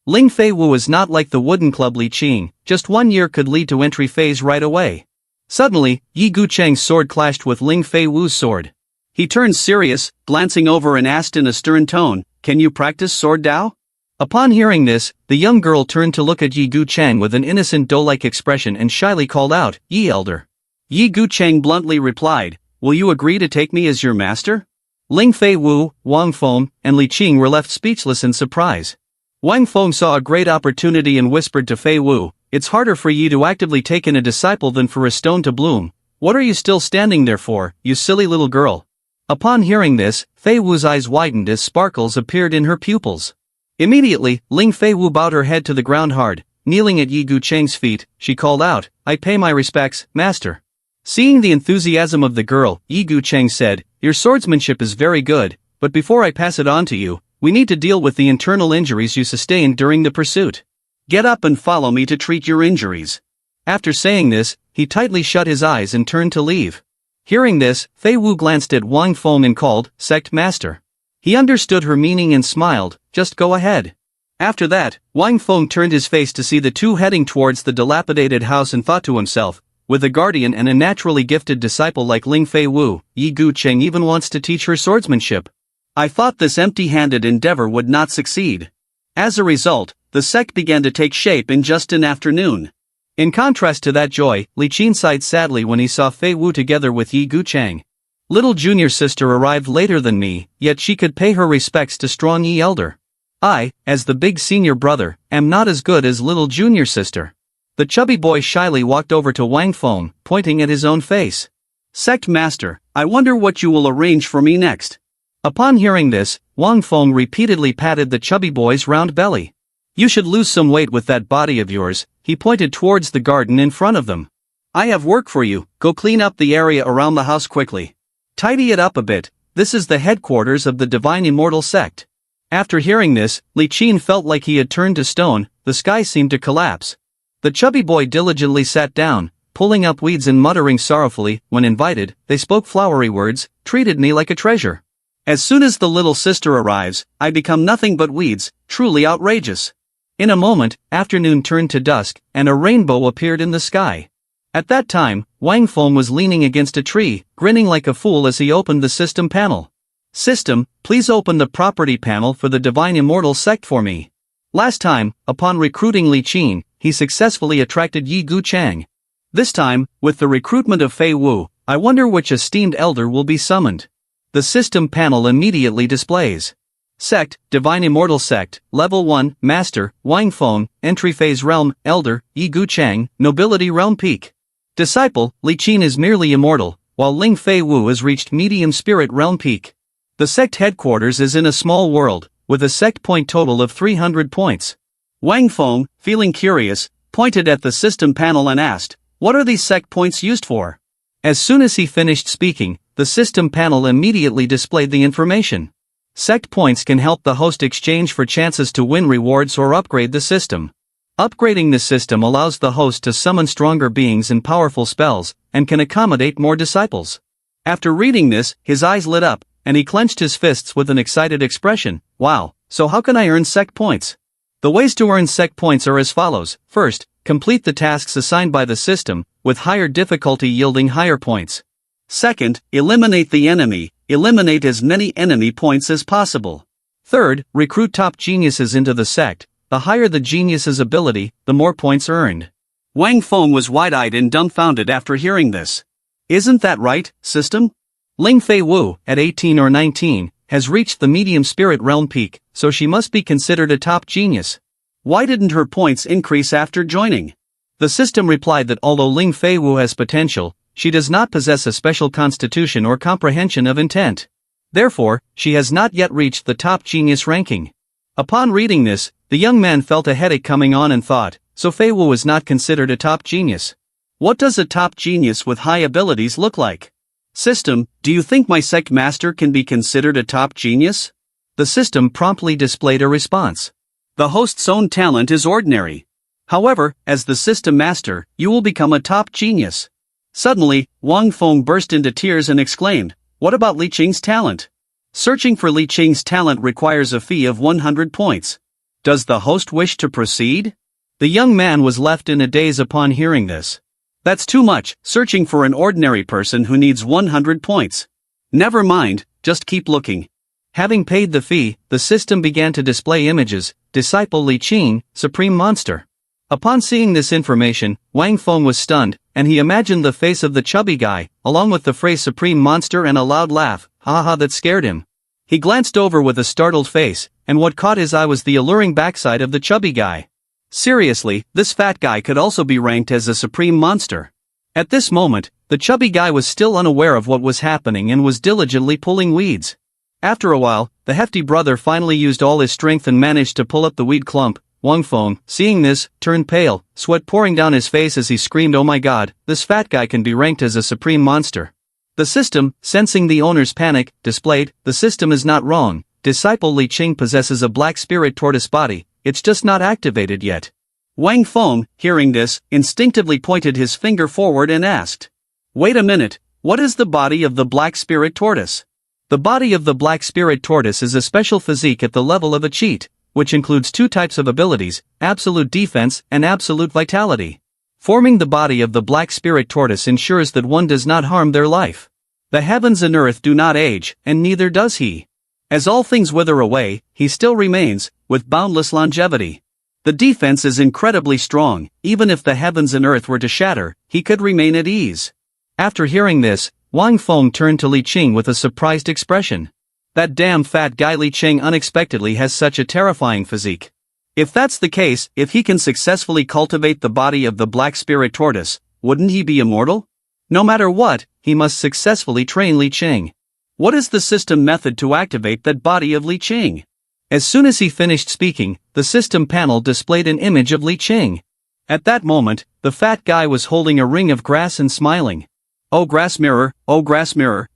Ling Fei Wu is not like the wooden club Li Qing, just 1 year could lead to entry phase right away. Suddenly, Yi Gucheng's sword clashed with Ling Fei Wu's sword. He turned serious, glancing over and asked in a stern tone, can you practice sword Dao? Upon hearing this, the young girl turned to look at Yi Gucheng with an innocent doe-like expression and shyly called out, Yi elder. Yi Gucheng bluntly replied, will you agree to take me as your master? Ling Fei Wu, Wang Feng, and Li Qing were left speechless in surprise. Wang Feng saw a great opportunity and whispered to Fei Wu, it's harder for Yi to actively take in a disciple than for a stone to bloom. What are you still standing there for, you silly little girl? Upon hearing this, Fei Wu's eyes widened as sparkles appeared in her pupils. Immediately, Ling Fei Wu bowed her head to the ground hard. Kneeling at Yi Gucheng's feet, she called out, I pay my respects, master. Seeing the enthusiasm of the girl, Yi Gucheng said, your swordsmanship is very good, but before I pass it on to you, we need to deal with the internal injuries you sustained during the pursuit. Get up and follow me to treat your injuries. After saying this, he tightly shut his eyes and turned to leave. Hearing this, Fei Wu glanced at Wang Feng and called, Sect Master. He understood her meaning and smiled, just go ahead. After that, Wang Feng turned his face to see the two heading towards the dilapidated house and thought to himself, with a guardian and a naturally gifted disciple like Ling Fei Wu, Yi Gucheng even wants to teach her swordsmanship. I thought this empty-handed endeavor would not succeed. As a result, the sect began to take shape in just an afternoon. In contrast to that joy, Li Qin sighed sadly when he saw Fei Wu together with Yi Gucheng. Little junior sister arrived later than me, yet she could pay her respects to strong Yi elder. I, as the big senior brother, am not as good as little junior sister. The chubby boy shyly walked over to Wang Feng, pointing at his own face. Sect master, I wonder what you will arrange for me next. Upon hearing this, Wang Feng repeatedly patted the chubby boy's round belly. You should lose some weight with that body of yours, he pointed towards the garden in front of them. I have work for you, go clean up the area around the house quickly. Tidy it up a bit, this is the headquarters of the Divine Immortal Sect. After hearing this, Li Qin felt like he had turned to stone, the sky seemed to collapse. The chubby boy diligently sat down, pulling up weeds and muttering sorrowfully, when invited, they spoke flowery words, treated me like a treasure. As soon as the little sister arrives, I become nothing but weeds, truly outrageous. In a moment, afternoon turned to dusk, and a rainbow appeared in the sky. At that time, Wang Feng was leaning against a tree, grinning like a fool as he opened the system panel. System, please open the property panel for the Divine Immortal Sect for me. Last time, upon recruiting Li Qin, he successfully attracted Yi Gucheng. This time, with the recruitment of Fei Wu, I wonder which esteemed elder will be summoned. The system panel immediately displays. Sect, Divine Immortal Sect, Level 1, Master, Wang Feng, Entry Phase Realm, Elder, Yi Gucheng, Nobility Realm Peak. Disciple, Li Qin is merely immortal, while Ling Fei Wu has reached Medium Spirit Realm Peak. The sect headquarters is in a small world, with a sect point total of 300 points. Wang Feng, feeling curious, pointed at the system panel and asked, what are these sect points used for? As soon as he finished speaking, the system panel immediately displayed the information. Sect points can help the host exchange for chances to win rewards or upgrade the system. Upgrading the system allows the host to summon stronger beings and powerful spells, and can accommodate more disciples. After reading this, his eyes lit up, and he clenched his fists with an excited expression. Wow, so how can I earn sect points? The ways to earn sect points are as follows. First, complete the tasks assigned by the system, with higher difficulty yielding higher points. Second, eliminate the enemy. Eliminate as many enemy points as possible. Third, recruit top geniuses into the sect. The higher the genius's ability, the more points earned. Wang Feng was wide-eyed and dumbfounded after hearing this. Isn't that right, system? Ling Fei Wu, at 18 or 19, has reached the medium spirit realm peak, so she must be considered a top genius. Why didn't her points increase after joining? The system replied that although Ling Fei Wu has potential, she does not possess a special constitution or comprehension of intent. Therefore, she has not yet reached the top genius ranking. Upon reading this, The young man felt a headache coming on and thought, so Fei Wu is not considered a top genius. What does a top genius with high abilities look like? System, do you think my sect master can be considered a top genius? The system promptly displayed a response. The host's own talent is ordinary. However, as the system master, you will become a top genius. Suddenly, Wang Feng burst into tears and exclaimed, what about Li Qing's talent? Searching for Li Qing's talent requires a fee of 100 points. Does the host wish to proceed? The young man was left in a daze upon hearing this. That's too much, searching for an ordinary person who needs 100 points. Never mind, just keep looking. Having paid the fee, the system began to display images, Disciple Li Qing, Supreme Monster. Upon seeing this information, Wang Feng was stunned, and he imagined the face of the chubby guy, along with the phrase Supreme Monster and a loud laugh, haha, that scared him. He glanced over with a startled face, and what caught his eye was the alluring backside of the chubby guy. Seriously, this fat guy could also be ranked as a supreme monster. At this moment, the chubby guy was still unaware of what was happening and was diligently pulling weeds. After a while, the hefty brother finally used all his strength and managed to pull up the weed clump. Wang Feng, seeing this, turned pale, sweat pouring down his face as he screamed, oh my god, this fat guy can be ranked as a supreme monster. The system, sensing the owner's panic, displayed, the system is not wrong, Disciple Li Qing possesses a black spirit tortoise body, it's just not activated yet. Wang Feng, hearing this, instinctively pointed his finger forward and asked, wait a minute, what is the body of the black spirit tortoise? The body of the black spirit tortoise is a special physique at the level of a cheat, which includes two types of abilities, absolute defense and absolute vitality. Forming the body of the black spirit tortoise ensures that one does not harm their life. The heavens and earth do not age, and neither does he. As all things wither away, he still remains, with boundless longevity. The defense is incredibly strong, even if the heavens and earth were to shatter, he could remain at ease. After hearing this, Wang Feng turned to Li Qing with a surprised expression. That damn fat guy Li Qing unexpectedly has such a terrifying physique. If that's the case, if he can successfully cultivate the body of the black spirit tortoise, wouldn't he be immortal? No matter what, he must successfully train Li Qing. What is the system method to activate that body of Li Qing? As soon as he finished speaking, the system panel displayed an image of Li Qing. At that moment, the fat guy was holding a ring of grass and smiling. Oh grass mirror,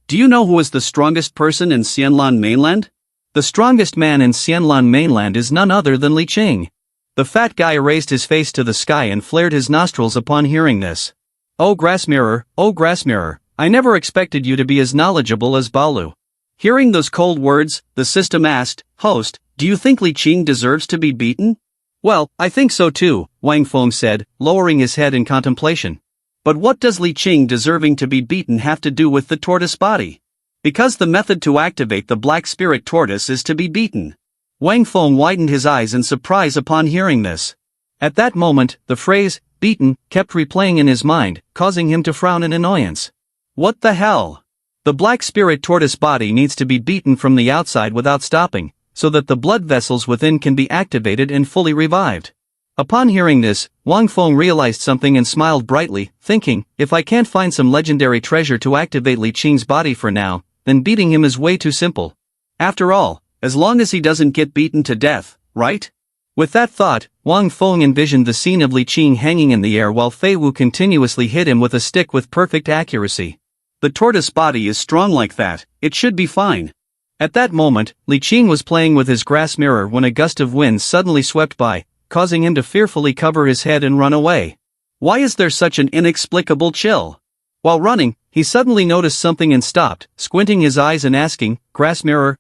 do you know who is the strongest person in Xianlan mainland? The strongest man in Xianlan mainland is none other than Li Qing. The fat guy raised his face to the sky and flared his nostrils upon hearing this. Oh grass mirror, I never expected you to be as knowledgeable as Balu. Hearing those cold words, the system asked, host, do you think Li Qing deserves to be beaten? Well, I think so too, Wang Feng said, lowering his head in contemplation. But what does Li Qing deserving to be beaten have to do with the tortoise body? Because the method to activate the black spirit tortoise is to be beaten. Wang Feng widened his eyes in surprise upon hearing this. At that moment, the phrase, beaten, kept replaying in his mind, causing him to frown in annoyance. What the hell? The black spirit tortoise body needs to be beaten from the outside without stopping, so that the blood vessels within can be activated and fully revived. Upon hearing this, Wang Feng realized something and smiled brightly, thinking, if I can't find some legendary treasure to activate Li Qing's body for now, then beating him is way too simple. After all, as long as he doesn't get beaten to death, right? With that thought, Wang Feng envisioned the scene of Li Qing hanging in the air while Fei Wu continuously hit him with a stick with perfect accuracy. The tortoise body is strong like that, it should be fine. At that moment, Li Qing was playing with his grass mirror when a gust of wind suddenly swept by, causing him to fearfully cover his head and run away. Why is there such an inexplicable chill? While running, he suddenly noticed something and stopped, squinting his eyes and asking, grass mirror,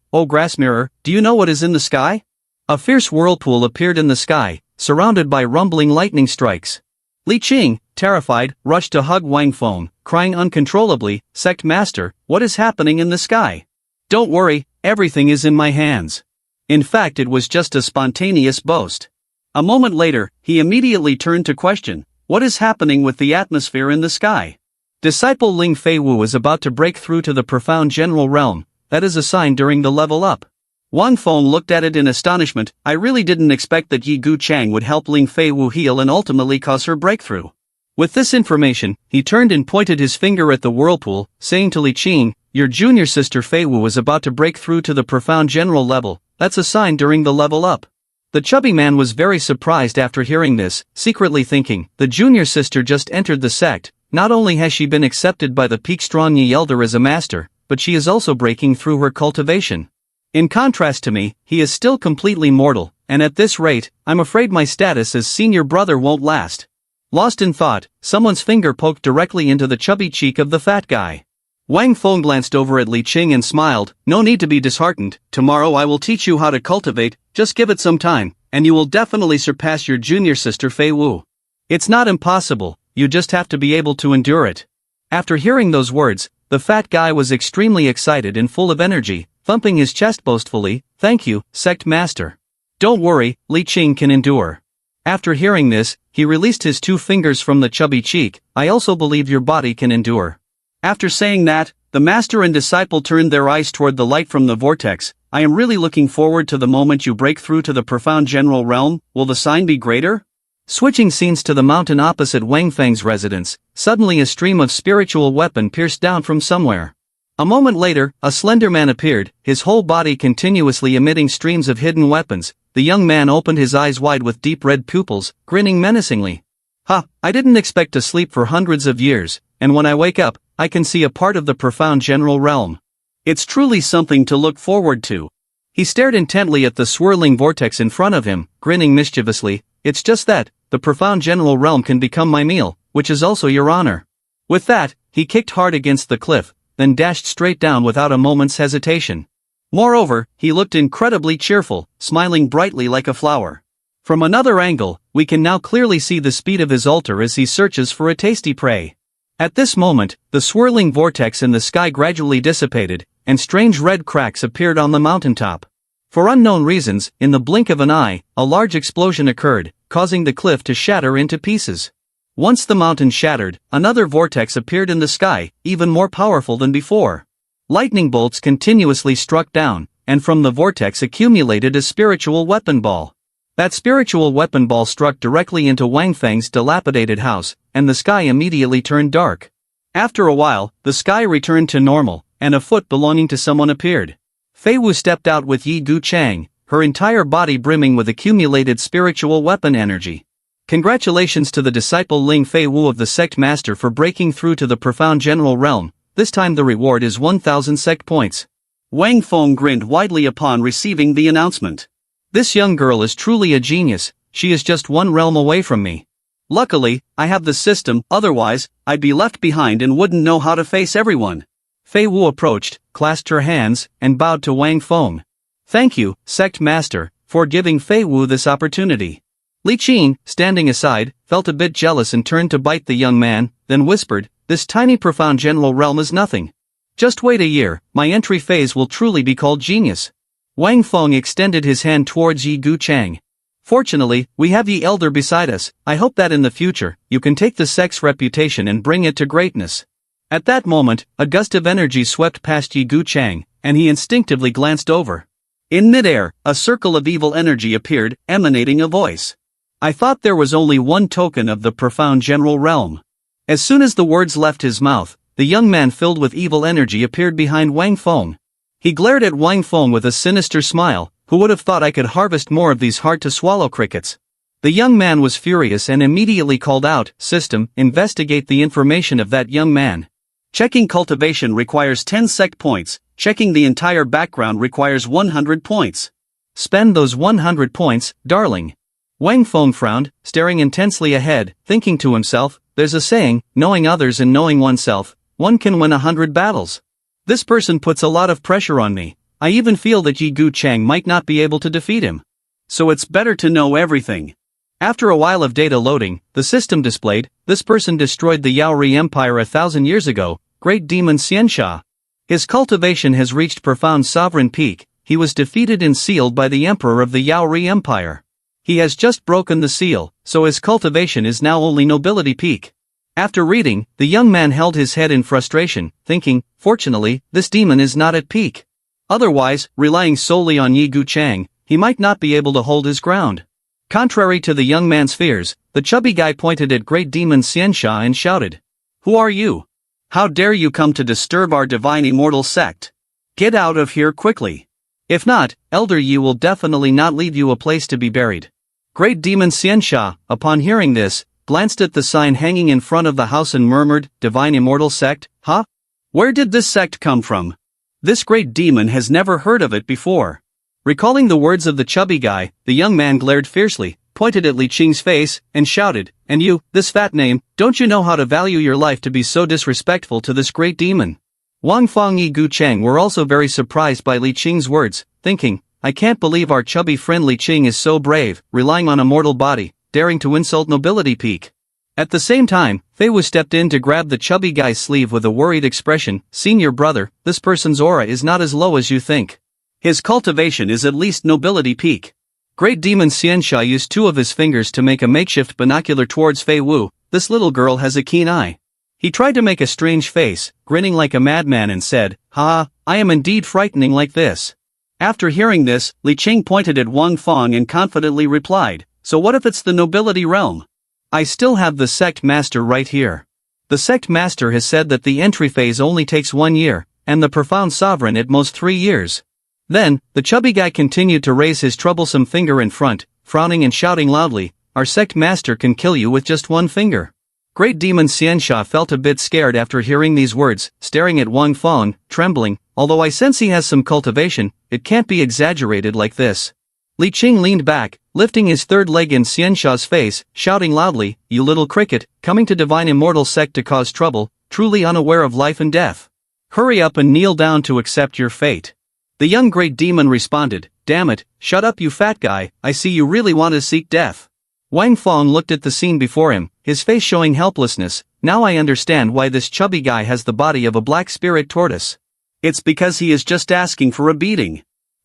do you know what is in the sky? A fierce whirlpool appeared in the sky, surrounded by rumbling lightning strikes. Li Qing, terrified, rushed to hug Wang Feng, crying uncontrollably, Sect Master, what is happening in the sky? Don't worry, everything is in my hands. In fact, it was just a spontaneous boast. A moment later, he immediately turned to question, what is happening with the atmosphere in the sky? Disciple Ling Fei Wu is about to break through to the profound general realm, that is a sign during the level up. Wang Feng looked at it in astonishment. I really didn't expect that Yi Gu Chang would help Ling Fei Wu heal and ultimately cause her breakthrough. With this information, he turned and pointed his finger at the whirlpool, saying to Li Qing, your junior sister Fei Wu is about to break through to the profound general level, that's a sign during the level up. The chubby man was very surprised after hearing this, secretly thinking, the junior sister just entered the sect. Not only has she been accepted by the peak-strong Yahello as a master, but she is also breaking through her cultivation. In contrast to me, he is still completely mortal, and at this rate, I'm afraid my status as senior brother won't last. Lost in thought, someone's finger poked directly into the chubby cheek of the fat guy. Wang Feng glanced over at Li Qing and smiled, no need to be disheartened, tomorrow I will teach you how to cultivate, just give it some time, and you will definitely surpass your junior sister Fei Wu. It's not impossible, you just have to be able to endure it. After hearing those words, the fat guy was extremely excited and full of energy, thumping his chest boastfully, thank you, Sect Master. Don't worry, Li Qing can endure. After hearing this, he released his 2 fingers from the chubby cheek, I also believe your body can endure. After saying that, the master and disciple turned their eyes toward the light from the vortex. I am really looking forward to the moment you break through to the profound general realm, will the sign be greater? Switching scenes to the mountain opposite Wang Feng's residence, suddenly a stream of spiritual weapon pierced down from somewhere. A moment later, a slender man appeared, his whole body continuously emitting streams of hidden weapons. The young man opened his eyes wide with deep red pupils, grinning menacingly. Ha, I didn't expect to sleep for hundreds of years, and when I wake up, I can see a part of the profound general realm. It's truly something to look forward to. He stared intently at the swirling vortex in front of him, grinning mischievously, it's just that, the profound general realm can become my meal, which is also your honor. With that, he kicked hard against the cliff, then dashed straight down without a moment's hesitation. Moreover, he looked incredibly cheerful, smiling brightly like a flower. From another angle, we can now clearly see the speed of his altar as he searches for a tasty prey. At this moment, the swirling vortex in the sky gradually dissipated, and strange red cracks appeared on the mountaintop. For unknown reasons, in the blink of an eye, a large explosion occurred, causing the cliff to shatter into pieces. Once the mountain shattered, another vortex appeared in the sky, even more powerful than before. Lightning bolts continuously struck down, and from the vortex accumulated a spiritual weapon ball. That spiritual weapon ball struck directly into Wang Feng's dilapidated house, and the sky immediately turned dark. After a while, the sky returned to normal, and a foot belonging to someone appeared. Fei Wu stepped out with Yi Gu Chang, her entire body brimming with accumulated spiritual weapon energy. Congratulations to the disciple Ling Fei Wu of the Sect Master for breaking through to the profound general realm, this time the reward is 1000 Sect points. Wang Feng grinned widely upon receiving the announcement. This young girl is truly a genius, she is just one realm away from me. Luckily, I have the system, otherwise, I'd be left behind and wouldn't know how to face everyone. Fei Wu approached, clasped her hands, and bowed to Wang Feng. Thank you, Sect Master, for giving Fei Wu this opportunity. Li Qing, standing aside, felt a bit jealous and turned to bite the young man, then whispered, this tiny profound general realm is nothing. Just wait a year, my entry phase will truly be called genius. Wang Feng extended his hand towards Yi Gu Chang. Fortunately, we have Yi Elder beside us, I hope that in the future, you can take the sect's reputation and bring it to greatness. At that moment, a gust of energy swept past Yi Gu Chang, and he instinctively glanced over. In midair, a circle of evil energy appeared, emanating a voice. I thought there was only one token of the profound general realm. As soon as the words left his mouth, the young man filled with evil energy appeared behind Wang Feng. He glared at Wang Feng with a sinister smile, who would have thought I could harvest more of these hard-to-swallow crickets. The young man was furious and immediately called out, System, investigate the information of that young man. Checking cultivation requires 10 Sect points, checking the entire background requires 100 points. Spend those 100 points, darling. Wang Feng frowned, staring intensely ahead, thinking to himself, there's a saying, knowing others and knowing oneself, one can win 100 battles. This person puts a lot of pressure on me, I even feel that Yi Gu Chang might not be able to defeat him. So it's better to know everything. After a while of data loading, the system displayed, this person destroyed the Yaori Empire 1,000 years ago, Great Demon Xianxia. His cultivation has reached profound sovereign peak, he was defeated and sealed by the Emperor of the Yaori Empire. He has just broken the seal, so his cultivation is now only nobility peak. After reading, the young man held his head in frustration, thinking, fortunately, this demon is not at peak. Otherwise, relying solely on Yi Gu Chang, he might not be able to hold his ground. Contrary to the young man's fears, the chubby guy pointed at Great Demon Xianxia and shouted, Who are you? How dare you come to disturb our divine immortal sect? Get out of here quickly. If not, Elder Yi will definitely not leave you a place to be buried. Great Demon Xiansha, upon hearing this, glanced at the sign hanging in front of the house and murmured, Divine Immortal Sect, huh? Where did this sect come from? This great demon has never heard of it before. Recalling the words of the chubby guy, the young man glared fiercely, pointed at Li Qing's face, and shouted, And you, this fat name, don't you know how to value your life to be so disrespectful to this great demon? Wang Feng and Gu Cheng were also very surprised by Li Qing's words, thinking, I can't believe our chubby friend Li Qing is so brave, relying on a mortal body, daring to insult nobility peak. At the same time, Fei Wu stepped in to grab the chubby guy's sleeve with a worried expression, Senior brother, this person's aura is not as low as you think. His cultivation is at least nobility peak. Great Demon Xiansha used two of his fingers to make a makeshift binocular towards Fei Wu. This little girl has a keen eye. He tried to make a strange face, grinning like a madman and said, Ha, I am indeed frightening like this. After hearing this, Li Qing pointed at Wang Feng and confidently replied, So what if it's the nobility realm? I still have the sect master right here. The sect master has said that the entry phase only takes 1 year, and the profound sovereign at most 3 years. Then, the chubby guy continued to raise his troublesome finger in front, frowning and shouting loudly, Our sect master can kill you with just 1 finger. Great Demon Xiansha felt a bit scared after hearing these words, staring at Wang Feng, trembling, although I sense he has some cultivation, it can't be exaggerated like this. Li Qing leaned back, lifting his third leg in Xiansha's face, shouting loudly, You little cricket, coming to Divine Immortal Sect to cause trouble, truly unaware of life and death. Hurry up and kneel down to accept your fate. The young great demon responded, Damn it, shut up you fat guy, I see you really want to seek death. Wang Feng looked at the scene before him, his face showing helplessness. Now I understand why this chubby guy has the body of a black spirit tortoise. It's because he is just asking for a beating.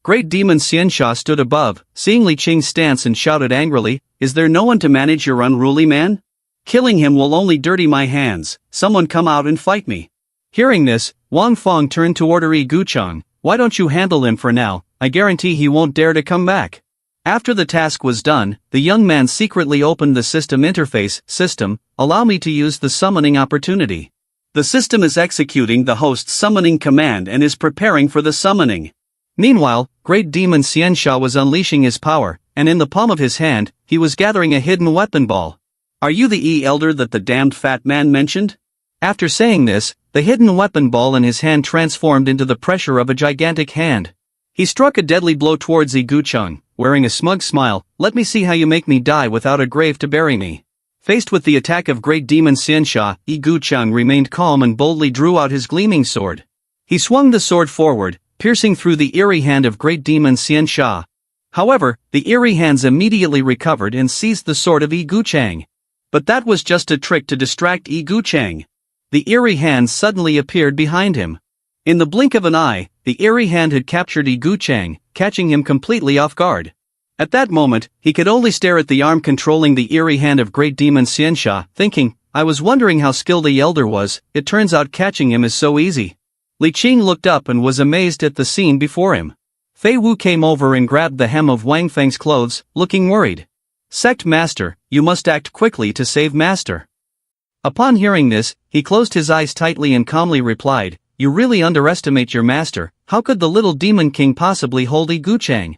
Great Demon Xiansha stood above, seeing Li Qing's stance and shouted angrily, Is there no one to manage your unruly man? Killing him will only dirty my hands, someone come out and fight me. Hearing this, Wang Feng turned to order Yi Guchang, Why don't you handle him for now, I guarantee he won't dare to come back. After the task was done, the young man secretly opened the system interface, System, allow me to use the summoning opportunity. The system is executing the host's summoning command and is preparing for the summoning. Meanwhile, Great Demon Xiansha was unleashing his power, and in the palm of his hand, he was gathering a hidden weapon ball. Are you the elder that the damned fat man mentioned? After saying this, the hidden weapon ball in his hand transformed into the pressure of a gigantic hand. He struck a deadly blow towards Yi Guchang, wearing a smug smile, Let me see how you make me die without a grave to bury me. Faced with the attack of Great Demon Xiansha, Yi Guchang remained calm and boldly drew out his gleaming sword. He swung the sword forward, piercing through the eerie hand of Great Demon Xiansha. However, the eerie hands immediately recovered and seized the sword of Yi Guchang. But that was just a trick to distract Yi Guchang. The eerie hands suddenly appeared behind him. In the blink of an eye, the eerie hand had captured Yi Guchang, catching him completely off guard. At that moment, he could only stare at the arm controlling the eerie hand of Great Demon Xiansha, thinking, I was wondering how skilled the elder was, it turns out catching him is so easy. Li Qing looked up and was amazed at the scene before him. Fei Wu came over and grabbed the hem of Wang Feng's clothes, looking worried. Sect Master, you must act quickly to save Master. Upon hearing this, he closed his eyes tightly and calmly replied, You really underestimate your master, how could the little demon king possibly hold Yi Guchang?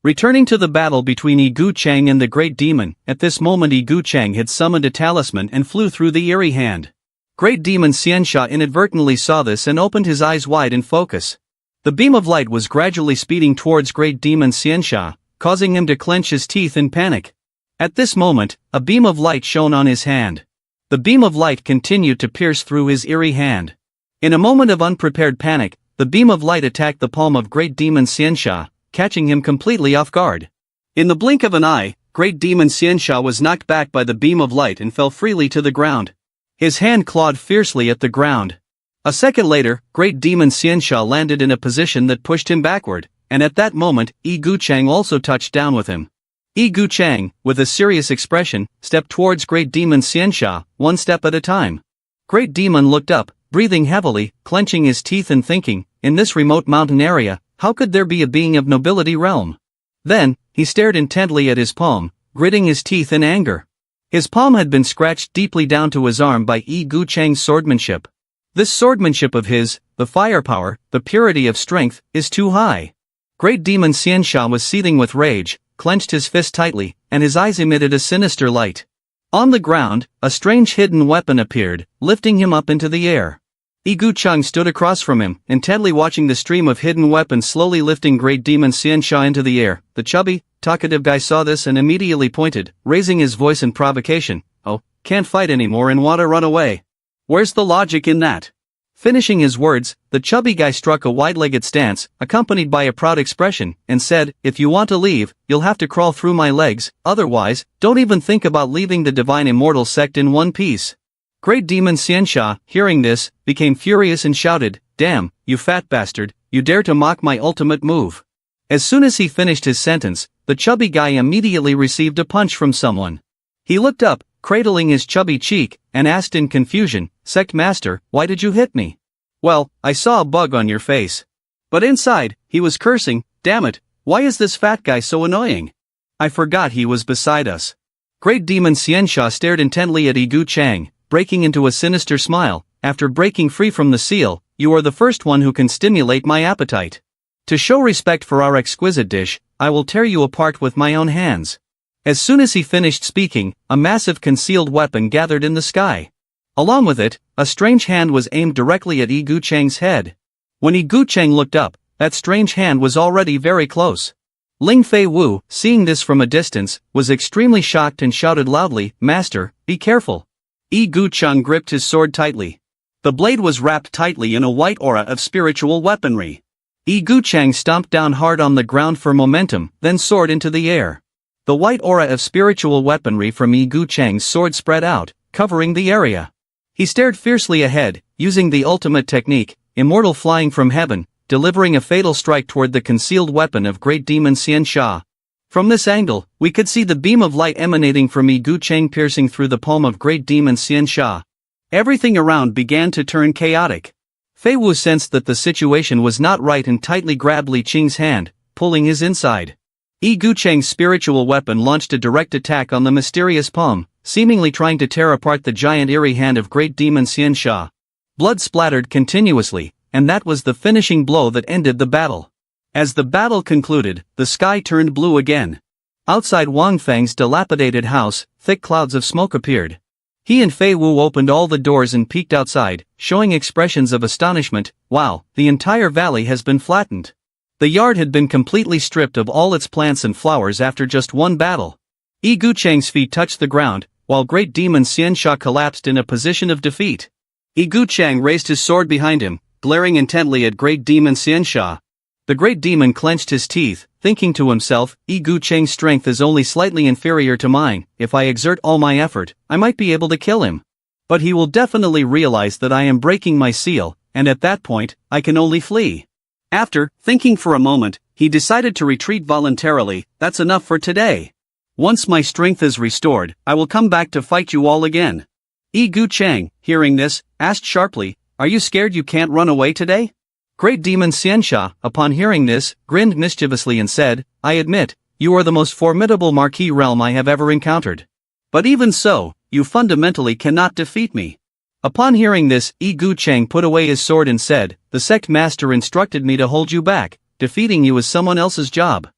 Returning to the battle between Yi Guchang and the great demon, at this moment Yi Guchang had summoned a talisman and flew through the eerie hand. Great Demon Xiansha inadvertently saw this and opened his eyes wide in focus. The beam of light was gradually speeding towards Great Demon Xiansha, causing him to clench his teeth in panic. At this moment, a beam of light shone on his hand. The beam of light continued to pierce through his eerie hand. In a moment of unprepared panic, the beam of light attacked the palm of Great Demon Xiansha, catching him completely off guard. In the blink of an eye, Great Demon Xiansha was knocked back by the beam of light and fell freely to the ground. His hand clawed fiercely at the ground. A second later, Great Demon Xiansha landed in a position that pushed him backward, and at that moment, Yi Guchang also touched down with him. Yi Guchang, with a serious expression, stepped towards Great Demon Xiansha, one step at a time. Great Demon looked up, breathing heavily, clenching his teeth and thinking, in this remote mountain area, how could there be a being of nobility realm? Then, he stared intently at his palm, gritting his teeth in anger. His palm had been scratched deeply down to his arm by Yi Guchang's swordsmanship. This swordsmanship of his, the firepower, the purity of strength, is too high. Great Demon Xianxia was seething with rage, clenched his fist tightly, and his eyes emitted a sinister light. On the ground, a strange hidden weapon appeared, lifting him up into the air. Gu Cheng stood across from him, intently watching the stream of hidden weapons slowly lifting Great Demon Xianxia into the air. The chubby, talkative guy saw this and immediately pointed, raising his voice in provocation. "Oh, can't fight anymore and want to run away. Where's the logic in that?" Finishing his words, the chubby guy struck a wide-legged stance, accompanied by a proud expression, and said, "If you want to leave, you'll have to crawl through my legs, otherwise, don't even think about leaving the Divine Immortal Sect in one piece." Great Demon Xianxia, hearing this, became furious and shouted, "Damn, you fat bastard, you dare to mock my ultimate move." As soon as he finished his sentence, the chubby guy immediately received a punch from someone. He looked up, cradling his chubby cheek, and asked in confusion, "Sect Master, why did you hit me?" "Well, I saw a bug on your face." But inside, he was cursing, "Damn it, why is this fat guy so annoying? I forgot he was beside us." Great Demon Xianxia stared intently at Gu Cheng, breaking into a sinister smile. "After breaking free from the seal, you are the first one who can stimulate my appetite. To show respect for our exquisite dish, I will tear you apart with my own hands." As soon as he finished speaking, a massive concealed weapon gathered in the sky. Along with it, a strange hand was aimed directly at Gu Cheng's head. When Gu Cheng looked up, that strange hand was already very close. Ling Fei Wu, seeing this from a distance, was extremely shocked and shouted loudly, "Master, be careful." Gu Cheng gripped his sword tightly. The blade was wrapped tightly in a white aura of spiritual weaponry. Gu Cheng stomped down hard on the ground for momentum, then soared into the air. The white aura of spiritual weaponry from Gu Cheng's sword spread out, covering the area. He stared fiercely ahead, using the ultimate technique, immortal flying from heaven, delivering a fatal strike toward the concealed weapon of Great Demon Xianxia. From this angle, we could see the beam of light emanating from Gu Cheng piercing through the palm of Great Demon Xianxia. Everything around began to turn chaotic. Fei Wu sensed that the situation was not right and tightly grabbed Li Qing's hand, pulling his inside. Gu Cheng's spiritual weapon launched a direct attack on the mysterious palm, seemingly trying to tear apart the giant eerie hand of Great Demon Xianxia. Blood splattered continuously, and that was the finishing blow that ended the battle. As the battle concluded, the sky turned blue again. Outside Wang Feng's dilapidated house, thick clouds of smoke appeared. He and Fei Wu opened all the doors and peeked outside, showing expressions of astonishment. "Wow, the entire valley has been flattened." The yard had been completely stripped of all its plants and flowers after just one battle. Gu Cheng's feet touched the ground, while Great Demon Xianxia collapsed in a position of defeat. Gu Cheng raised his sword behind him, glaring intently at Great Demon Xianxia. The Great Demon clenched his teeth, thinking to himself, "Gu Cheng's strength is only slightly inferior to mine. If I exert all my effort, I might be able to kill him. But he will definitely realize that I am breaking my seal, and at that point, I can only flee." After thinking for a moment, he decided to retreat voluntarily. "That's enough for today. Once my strength is restored, I will come back to fight you all again." Gu Cheng, hearing this, asked sharply, "Are you scared you can't run away today?" Great Demon Xianxia, upon hearing this, grinned mischievously and said, "I admit, you are the most formidable marquis realm I have ever encountered. But even so, you fundamentally cannot defeat me." Upon hearing this, Gu Cheng put away his sword and said, "The sect master instructed me to hold you back. Defeating you is someone else's job."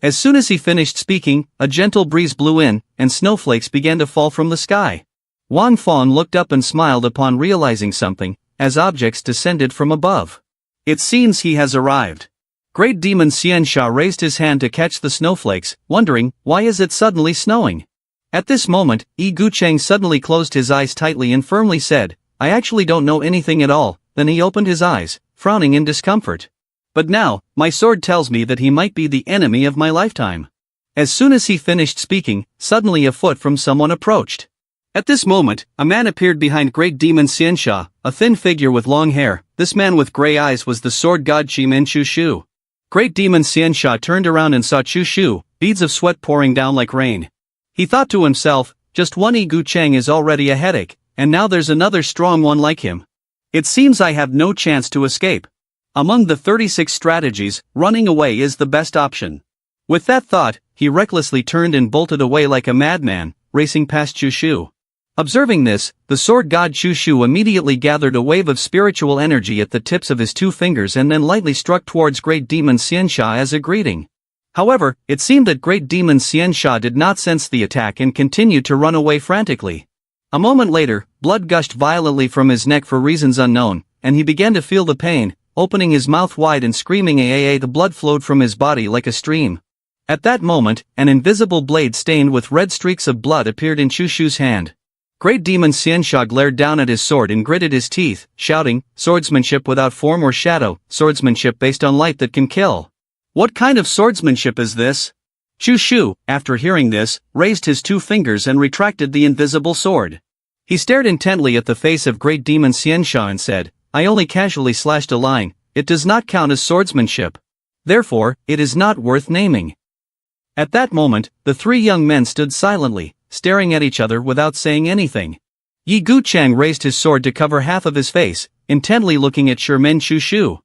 As soon as he finished speaking, a gentle breeze blew in, and snowflakes began to fall from the sky. Wang Feng looked up and smiled upon realizing something, as objects descended from above. "It seems he has arrived." Great Demon Xianxia raised his hand to catch the snowflakes, wondering, why is it suddenly snowing? At this moment, Gu Cheng suddenly closed his eyes tightly and firmly said, "I actually don't know anything at all." Then he opened his eyes, frowning in discomfort. "But now, my sword tells me that he might be the enemy of my lifetime." As soon as he finished speaking, suddenly a foot from someone approached. At this moment, a man appeared behind Great Demon Xianxia, a thin figure with long hair. This man with gray eyes was the sword god Chimen Chushu. Great Demon Xianxia turned around and saw Chushu, beads of sweat pouring down like rain. He thought to himself, just one Gu Cheng is already a headache, and now there's another strong one like him. It seems I have no chance to escape. Among the 36 strategies, running away is the best option. With that thought, he recklessly turned and bolted away like a madman, racing past Chushu. Observing this, the sword god Shushu immediately gathered a wave of spiritual energy at the tips of his 2 fingers and then lightly struck towards Great Demon Xianxia as a greeting. However, it seemed that Great Demon Xianxia did not sense the attack and continued to run away frantically. A moment later, blood gushed violently from his neck for reasons unknown, and he began to feel the pain, opening his mouth wide and screaming "Aaa!" The blood flowed from his body like a stream. At that moment, an invisible blade stained with red streaks of blood appeared in Shushu's hand. Great Demon Xianxia glared down at his sword and gritted his teeth, shouting, "Swordsmanship without form or shadow, swordsmanship based on light that can kill. What kind of swordsmanship is this?" Shushu, after hearing this, raised his 2 fingers and retracted the invisible sword. He stared intently at the face of Great Demon Xianxia and said, "I only casually slashed a line, it does not count as swordsmanship. Therefore, it is not worth naming." At that moment, the 3 young men stood silently, staring at each other without saying anything. Yi Guchang raised his sword to cover half of his face, intently looking at Sherman Shushu.